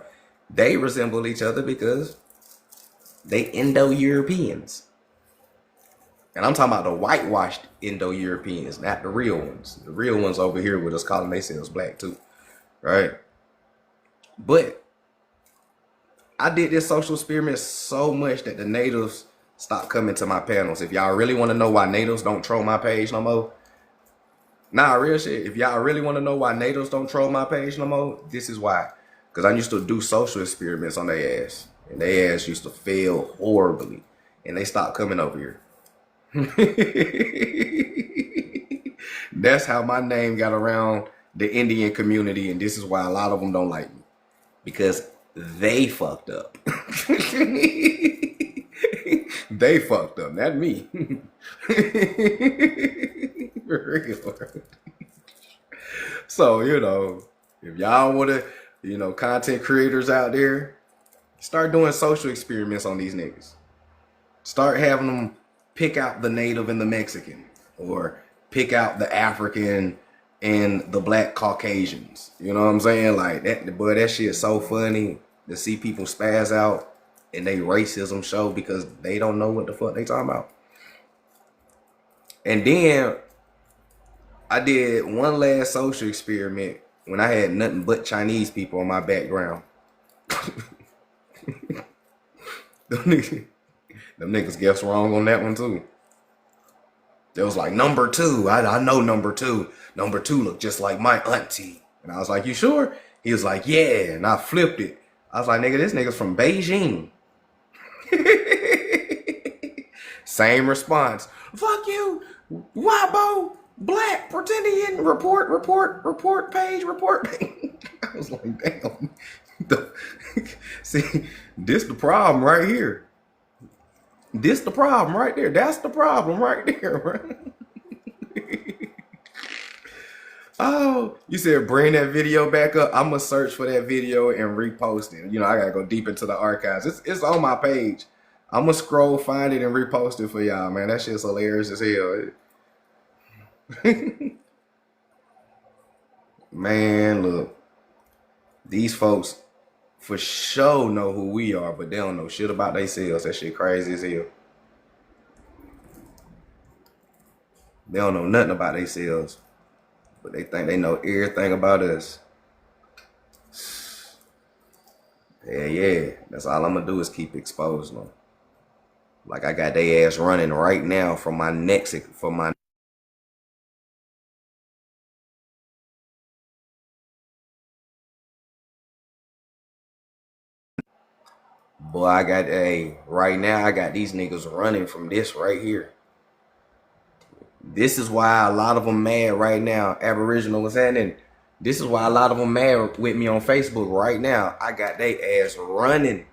They resemble each other because they Indo-Europeans. And I'm talking about the whitewashed Indo-Europeans, not the real ones. The real ones over here with us calling themselves black too, right? But I did this social experiment so much that the natives stopped coming to my panels. If y'all really want to know why natives don't troll my page no more, nah, real shit. If y'all really want to know why natives don't troll my page no more, this is why. Because I used to do social experiments on their ass. And their ass used to fail horribly. And they stopped coming over here. That's how my name got around the Indian community, and this is why a lot of them don't like me, because they fucked up. They fucked up, not me. So, you know, if y'all want to, you know, content creators out there, start doing social experiments on these niggas. Start having them pick out the native and the Mexican, or pick out the African and the black Caucasians. You know what I'm saying? Like that, boy, that shit is so funny to see people spaz out and they racism show because they don't know what the fuck they talking about. And then I did one last social experiment when I had nothing but Chinese people on my background. Them niggas guessed wrong on that one too. It was like number 2. I know number 2. Number 2 looked just like my auntie. And I was like, you sure? He was like, yeah. And I flipped it. I was like, nigga, this nigga's from Beijing. Same response. Fuck you. Wabo. Black. Pretendian. Report page. I was like, damn. See, this the problem right here. This the problem right there. That's the problem right there, right? Oh, you said bring that video back up. I'm gonna search for that video and repost it. You know, I gotta go deep into the archives. It's on my page. I'm gonna scroll, find it, and repost it for y'all, man. That shit's hilarious as hell. Man, look, these folks for sure know who we are, but they don't know shit about themselves. That shit crazy as hell. They don't know nothing about themselves, but they think they know everything about us. Yeah. That's all I'm gonna do is keep exposing them. Like I got their ass running right now from my next, from my. Boy, right now I got these niggas running from this right here. This is why a lot of them mad right now. Aboriginal was happening. This is why a lot of them mad with me on Facebook right now. I got they ass running.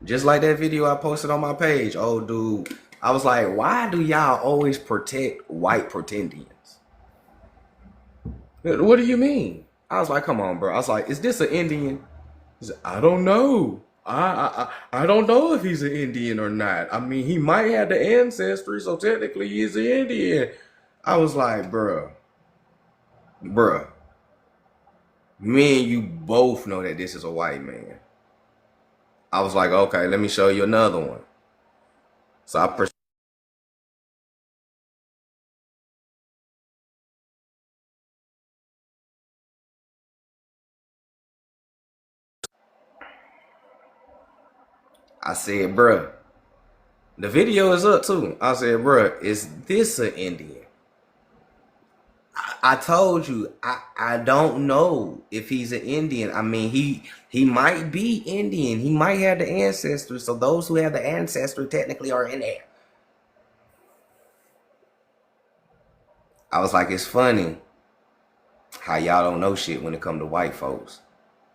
Just like that video I posted on my page. Oh, dude. I was like, why do y'all always protect white pretendians? What do you mean? I was like, come on, bro. I was like, is this an Indian? He said, I don't know. I don't know if he's an Indian or not. I mean, he might have the ancestry, so technically he's an Indian. I was like, bruh, me and you both know that this is a white man. I was like, okay, let me show you another one. So I said, bruh, the video is up too. I said, bruh, is this an Indian? I told you, I don't know if he's an Indian. I mean, he might be Indian. He might have the ancestry. So those who have the ancestry technically are in there. I was like, it's funny how y'all don't know shit when it come to white folks.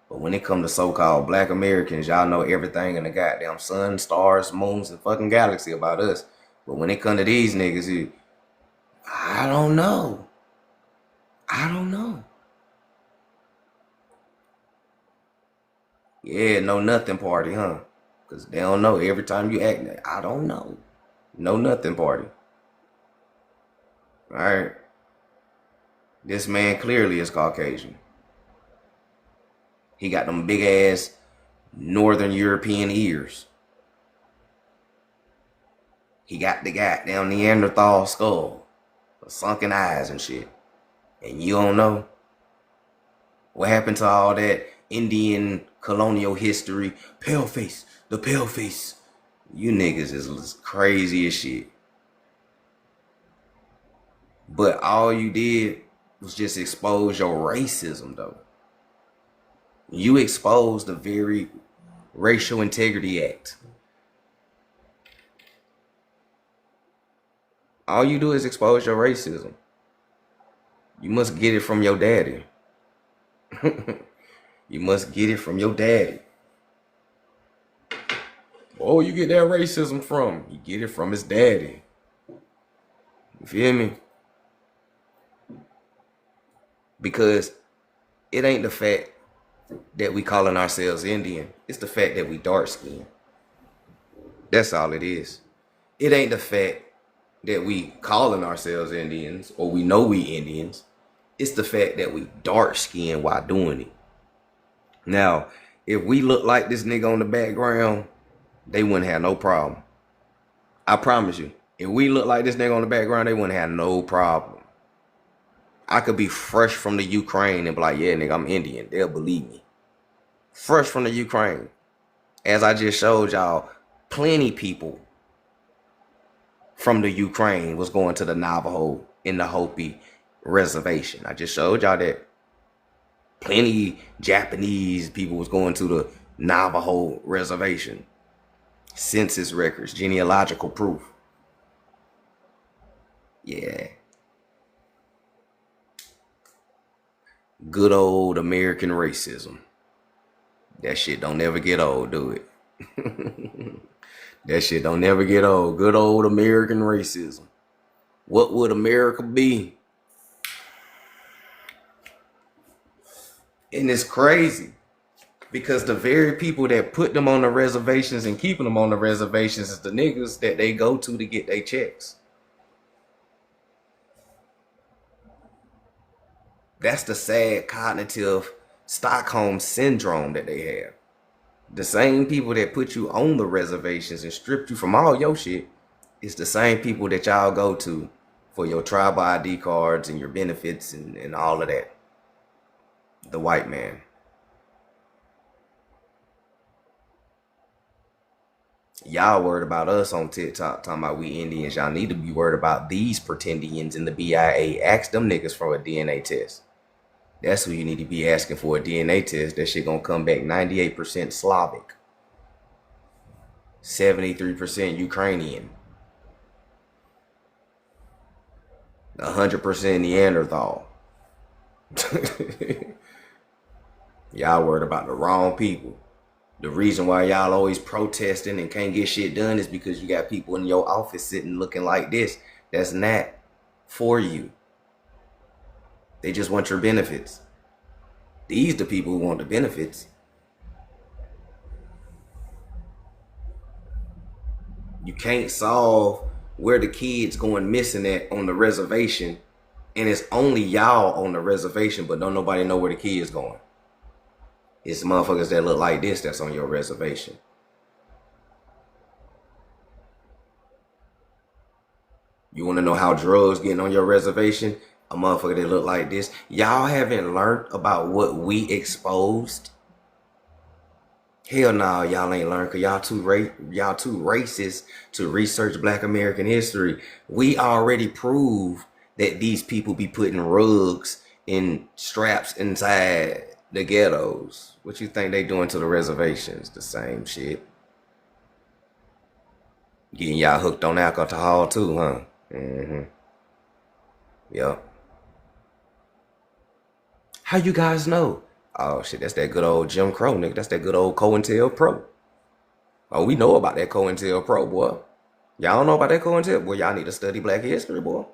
But when it come to so-called black Americans, y'all know everything in the goddamn sun, stars, moons, and fucking galaxy about us. But when it come to these niggas, I don't know. I don't know. Yeah, no nothing party, huh? Because they don't know. Every time you act, I don't know. No nothing party. All right. This man clearly is Caucasian. He got them big ass Northern European ears. He got the goddamn Neanderthal skull, sunken eyes and shit. And you don't know what happened to all that Indian colonial history. Pale face, the pale face. You niggas is crazy as shit. But all you did was just expose your racism, though. You exposed the very Racial Integrity Act. All you do is expose your racism. You must get it from your daddy. You must get it from your daddy. Oh, you get that racism from? You get it from his daddy. You feel me? Because it ain't the fact that we calling ourselves Indian. It's the fact that we dark skinned. That's all it is. It ain't the fact that we calling ourselves Indians or we know we Indians. It's the fact that we dark skinned while doing it. Now, if we look like this nigga on the background, they wouldn't have no problem. I promise you. If we look like this nigga on the background, they wouldn't have no problem. I could be fresh from the Ukraine and be like, yeah, nigga, I'm Indian. They'll believe me. Fresh from the Ukraine. As I just showed y'all, plenty people from the Ukraine was going to the Navajo in the Hopi reservation. I just showed y'all that plenty Japanese people was going to the Navajo reservation. Census records, genealogical proof. Yeah. Good old American racism. That shit don't never get old, do it? That shit don't never get old. Good old American racism. What would America be? And it's crazy because the very people that put them on the reservations and keeping them on the reservations is the niggas that they go to get their checks. That's the sad cognitive Stockholm syndrome that they have. The same people that put you on the reservations and stripped you from all your shit is the same people that y'all go to for your tribal ID cards and your benefits and all of that. The white man. Y'all worried about us on TikTok talking about we Indians. Y'all need to be worried about these pretendians in the BIA. Ask them niggas for a DNA test. That's who you need to be asking for a DNA test. That shit gonna come back 98% Slavic, 73% Ukrainian, 100% Neanderthal. Y'all worried about the wrong people. The reason why y'all always protesting and can't get shit done is because you got people in your office sitting looking like this. That's not for you. They just want your benefits. These the people who want the benefits. You can't solve where the kids going missing at on the reservation, and it's only y'all on the reservation, but don't nobody know where the kids going. It's motherfuckers that look like this that's on your reservation. You want to know how drugs getting on your reservation? A motherfucker that look like this. Y'all haven't learned about what we exposed. Hell no, y'all ain't learned because y'all too racist to research Black American history. We already proved that these people be putting rugs and straps inside the ghettos. What you think they doing to the reservations? The same shit. Getting y'all hooked on alcohol too, huh? Mm-hmm. Yep. How you guys know? Oh shit, that's that good old Jim Crow, nigga. That's that good old COINTELPRO. Oh, we know about that COINTELPRO, boy. Y'all don't know about that COINTELPRO? Boy, y'all need to study Black history, boy.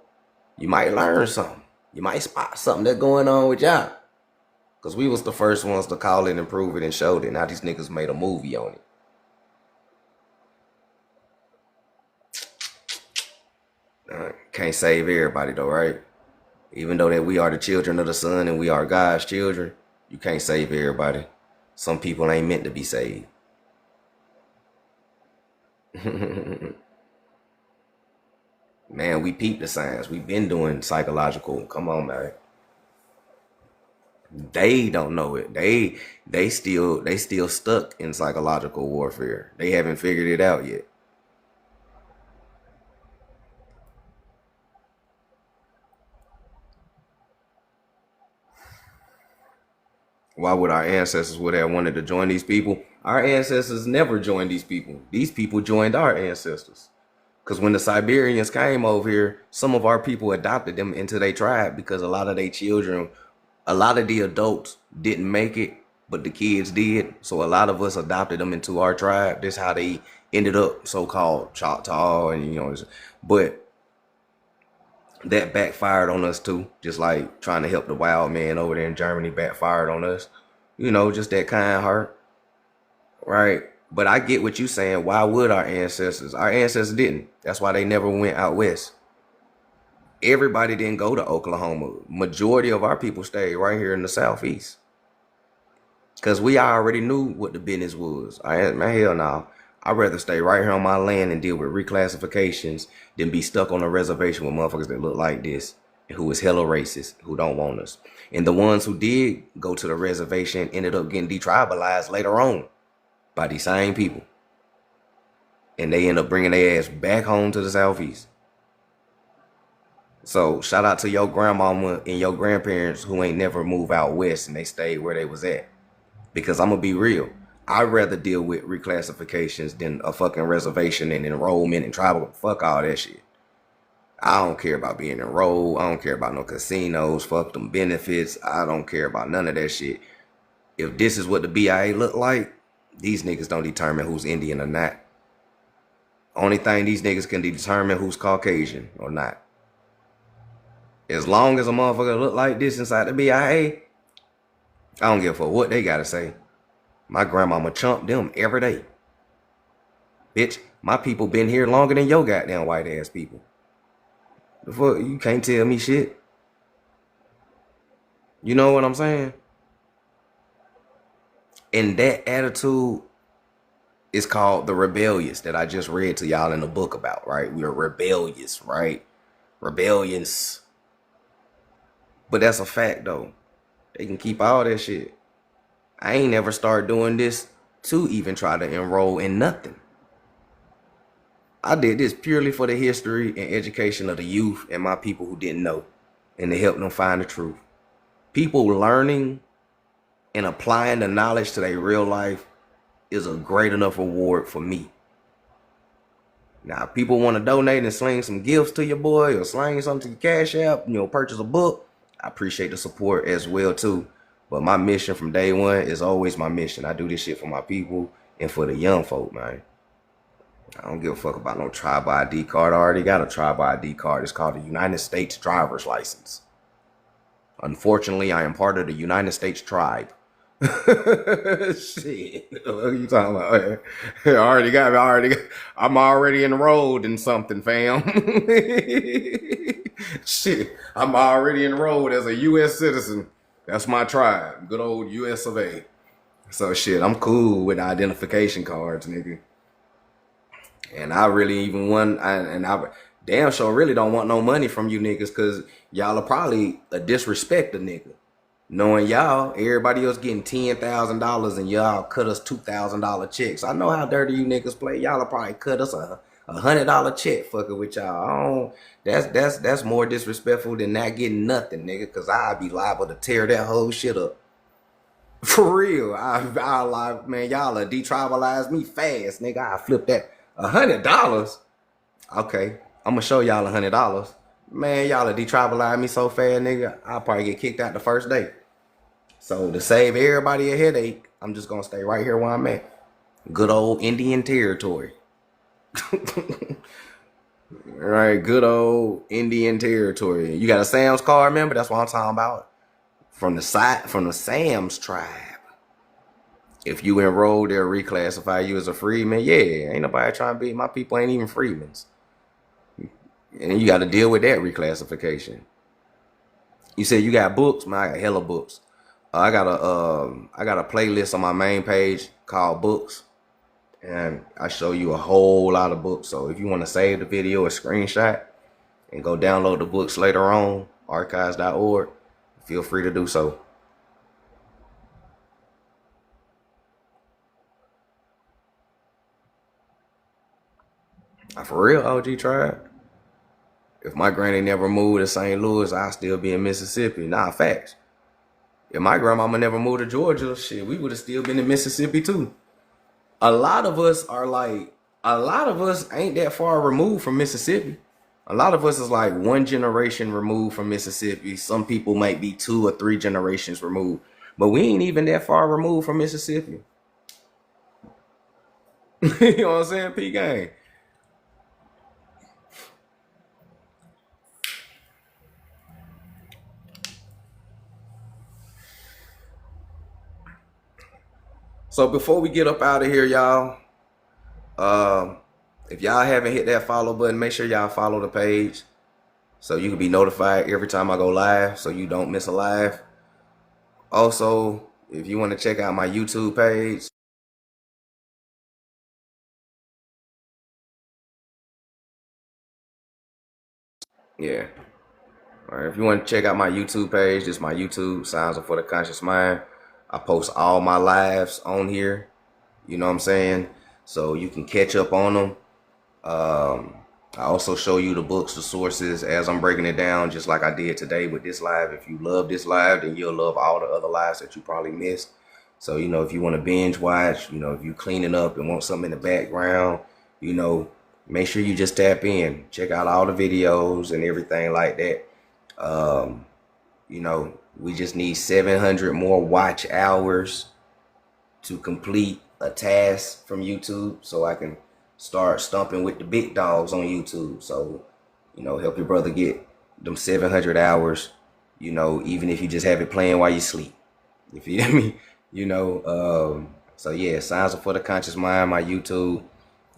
You might learn something. You might spot something that's going on with y'all. Because we was the first ones to call it and prove it and showed it. Now these niggas made a movie on it. Can't save everybody though, right? Even though that we are the children of the sun and we are God's children, you can't save everybody. Some people ain't meant to be saved. Man, we peep the signs. We've been doing psychological. Come on, man. They don't know it. They still stuck in psychological warfare. They haven't figured it out yet. Why would our ancestors would have wanted to join these people? Our ancestors never joined these people. These people joined our ancestors. Because when the Siberians came over here, some of our people adopted them into their tribe because a lot of their children, a lot of the adults didn't make it, but the kids did. So a lot of us adopted them into our tribe. That's how they ended up so-called Choctaw and, but that backfired on us too. Just like trying to help the wild man over there in Germany backfired on us. Just that kind heart. Right? But I get what you're saying. Why would our ancestors? Our ancestors didn't. That's why they never went out west. Everybody didn't go to Oklahoma. Majority of our people stayed right here in the southeast. Because we already knew what the business was. Man, hell no. I'd rather stay right here on my land and deal with reclassifications than be stuck on a reservation with motherfuckers that look like this and who is hella racist, who don't want us. And the ones who did go to the reservation ended up getting detribalized later on by these same people. And they end up bringing their ass back home to the southeast. So shout out to your grandmama and your grandparents who ain't never moved out west and they stayed where they was at. Because I'm going to be real. I'd rather deal with reclassifications than a fucking reservation and enrollment and tribal. Fuck all that shit. I don't care about being enrolled. I don't care about no casinos. Fuck them benefits. I don't care about none of that shit. If this is what the BIA look like, these niggas don't determine who's Indian or not. Only thing these niggas can determine who's Caucasian or not. As long as a motherfucker look like this inside the BIA, I don't give a fuck what they gotta say. My grandmama chumped them every day. Bitch, my people been here longer than your goddamn white ass people. The fuck, you can't tell me shit. You know what I'm saying? And that attitude is called the rebellious that I just read to y'all in the book about, right? We are rebellious, right? Rebellions. But that's a fact though. They can keep all that shit. I ain't never started doing this to even try to enroll in nothing. I did this purely for the history and education of the youth and my people who didn't know, and to help them find the truth. People learning and applying the knowledge to their real life is a great enough reward for me. Now, if people want to donate and sling some gifts to your boy or sling something to your Cash App, purchase a book, I appreciate the support as well too. But my mission from day one is always my mission. I do this shit for my people and for the young folk, man. I don't give a fuck about no tribal ID card. I already got a tribal ID card. It's called the United States Driver's License. Unfortunately, I am part of the United States tribe. Shit. What are you talking about? I'm already enrolled in something, fam. Shit. I'm already enrolled as a US citizen. That's my tribe. Good old US of A. So shit, I'm cool with identification cards, nigga. And I really even I damn sure really don't want no money from you niggas because y'all are probably a disrespect a nigga. Knowing y'all, everybody else getting $10,000 and y'all cut us $2,000 checks. I know how dirty you niggas play. Y'all will probably cut us a $100 check fucking with y'all. That's more disrespectful than not getting nothing, nigga. Cause I'd be liable to tear that whole shit up. For real, I like, man, y'all are detribalize me fast, nigga. I flip that $100. Okay, I'm gonna show y'all $100. Man, y'all are detribalize me so fast, nigga. I'll probably get kicked out the first day. So to save everybody a headache, I'm just gonna stay right here where I'm at. Good old Indian territory. Right, good old Indian territory. You got a Sam's card, remember? That's what I'm talking about. From the Sam's tribe. If you enroll, they'll reclassify you as a freeman. Yeah, ain't nobody trying to be. My people ain't even freemans. And you got to deal with that reclassification. You said you got books, man. I got hella books. I got a playlist on my main page called Books, and I show you a whole lot of books. So if you want to save the video or screenshot and go download the books later on, archives.org, feel free to do so. For real, OG Tribe. If my granny never moved to St. Louis, I'd still be in Mississippi. Nah, facts. If my grandmama never moved to Georgia, shit, we would have still been in Mississippi too. A lot of us ain't that far removed from Mississippi. A lot of us is like one generation removed from Mississippi. Some people might be 2 or 3 generations removed. But we ain't even that far removed from Mississippi. You know what I'm saying? P-Gang. So before we get up out of here, y'all, if y'all haven't hit that follow button, make sure y'all follow the page so you can be notified every time I go live so you don't miss a live. Also, if you want to check out my YouTube page, yeah. All right, if you want to check out my YouTube page, this is my YouTube, Sounds for the Conscious Mind. I post all my lives on here. You know what I'm saying? So you can catch up on them. I also show you the books, the sources as I'm breaking it down, just like I did today with this live. If you love this live, then you'll love all the other lives that you probably missed. So, you know, if you want to binge watch, you know, if you cleaning up and want something in the background, you know, make sure you just tap in, check out all the videos and everything like that. You know, we just need 700 more watch hours to complete a task from YouTube so I can start stumping with the big dogs on YouTube. So, you know, help your brother get them 700 hours, you know, even if you just have it playing while you sleep. You feel me? You know, so yeah, Signs for the Conscious Mind, my YouTube.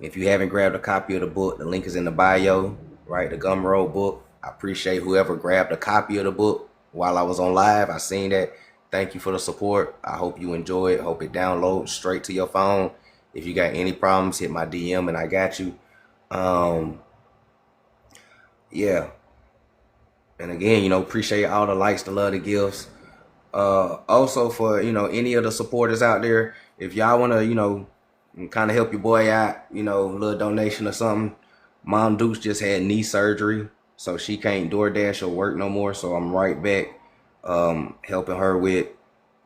If you haven't grabbed a copy of the book, the link is in the bio, right? The Gumroad book. I appreciate whoever grabbed a copy of the book while I was on live. I seen that. Thank you for the support. I hope you enjoy it. Hope it downloads straight to your phone. If you got any problems, hit my DM and I got you. Yeah. And again, you know, appreciate all the likes, the love, the gifts. Also for, you know, any of the supporters out there, if y'all want to, you know, kind of help your boy out, you know, a little donation or something. Mom Deuce just had knee surgery, so she can't DoorDash or work no more. So I'm right back helping her with,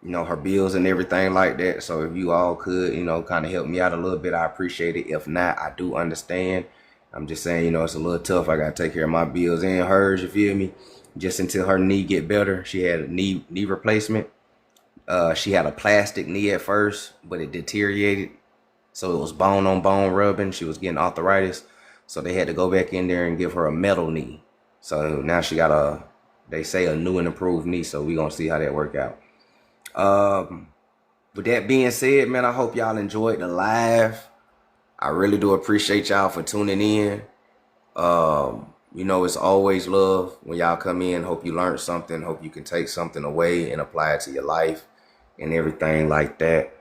you know, her bills and everything like that. So if you all could, you know, kind of help me out a little bit, I appreciate it. If not, I do understand. I'm just saying, you know, it's a little tough. I got to take care of my bills and hers, you feel me? Just until her knee get better. She had a knee replacement. She had a plastic knee at first, but it deteriorated. So it was bone on bone rubbing. She was getting arthritis. So they had to go back in there and give her a metal knee. So now she got they say a new and improved knee. So we going to see how that work out. With that being said, man, I hope y'all enjoyed the live. I really do appreciate y'all for tuning in. You know, it's always love when y'all come in. Hope you learned something. Hope you can take something away and apply it to your life and everything like that.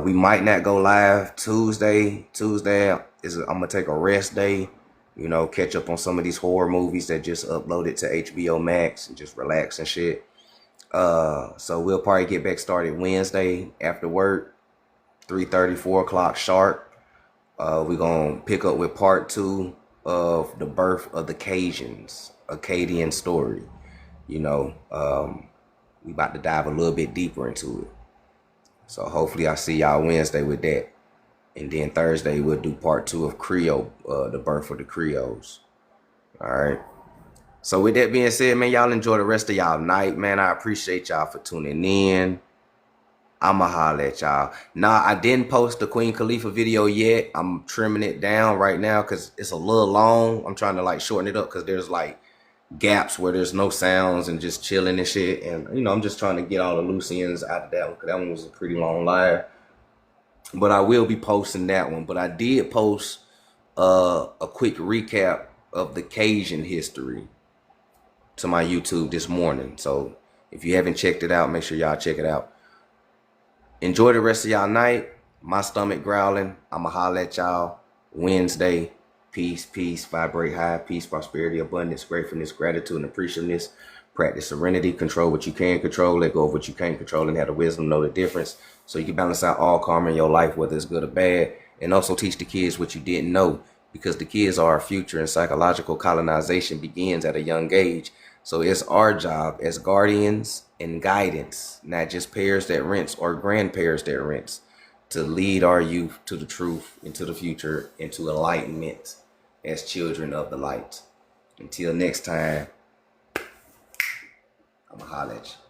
We might not go live Tuesday. I'm gonna take a rest day. You know, catch up on some of these horror movies that just uploaded to HBO Max and just relax and shit. So we'll probably get back started Wednesday after work, 3:30, 4 o'clock sharp. We're gonna pick up with part 2 of the birth of the Cajuns, Acadian story. You know, we about to dive a little bit deeper into it. So hopefully I see y'all Wednesday with that. And then Thursday we'll do part 2 of Creole, the birth of the Creoles. All right. So with that being said, man, y'all enjoy the rest of y'all night, man. I appreciate y'all for tuning in. I'ma holler at y'all. Nah, I didn't post the Queen Khalifa video yet. I'm trimming it down right now because it's a little long. I'm trying to like shorten it up because there's like gaps where there's no sounds and just chilling and shit. And you know, I'm just trying to get all the loose ends out of that one because that one was a pretty long live. But I will be posting that one. But I did post a quick recap of the Cajun history to my YouTube this morning. So if you haven't checked it out, make sure y'all check it out. Enjoy the rest of y'all night. My stomach growling. I'ma holler at y'all Wednesday. Peace, vibrate high, peace, prosperity, abundance, gratefulness, gratitude, and appreciativeness. Practice serenity, control what you can control, let go of what you can't control, and have the wisdom, know the difference. So you can balance out all karma in your life, whether it's good or bad. And also teach the kids what you didn't know, because the kids are our future, and psychological colonization begins at a young age. So it's our job as guardians and guidance, not just parents that rents or grandparents that rents, to lead our youth to the truth, into the future, into enlightenment as children of the light. Until next time, I'ma holler at you.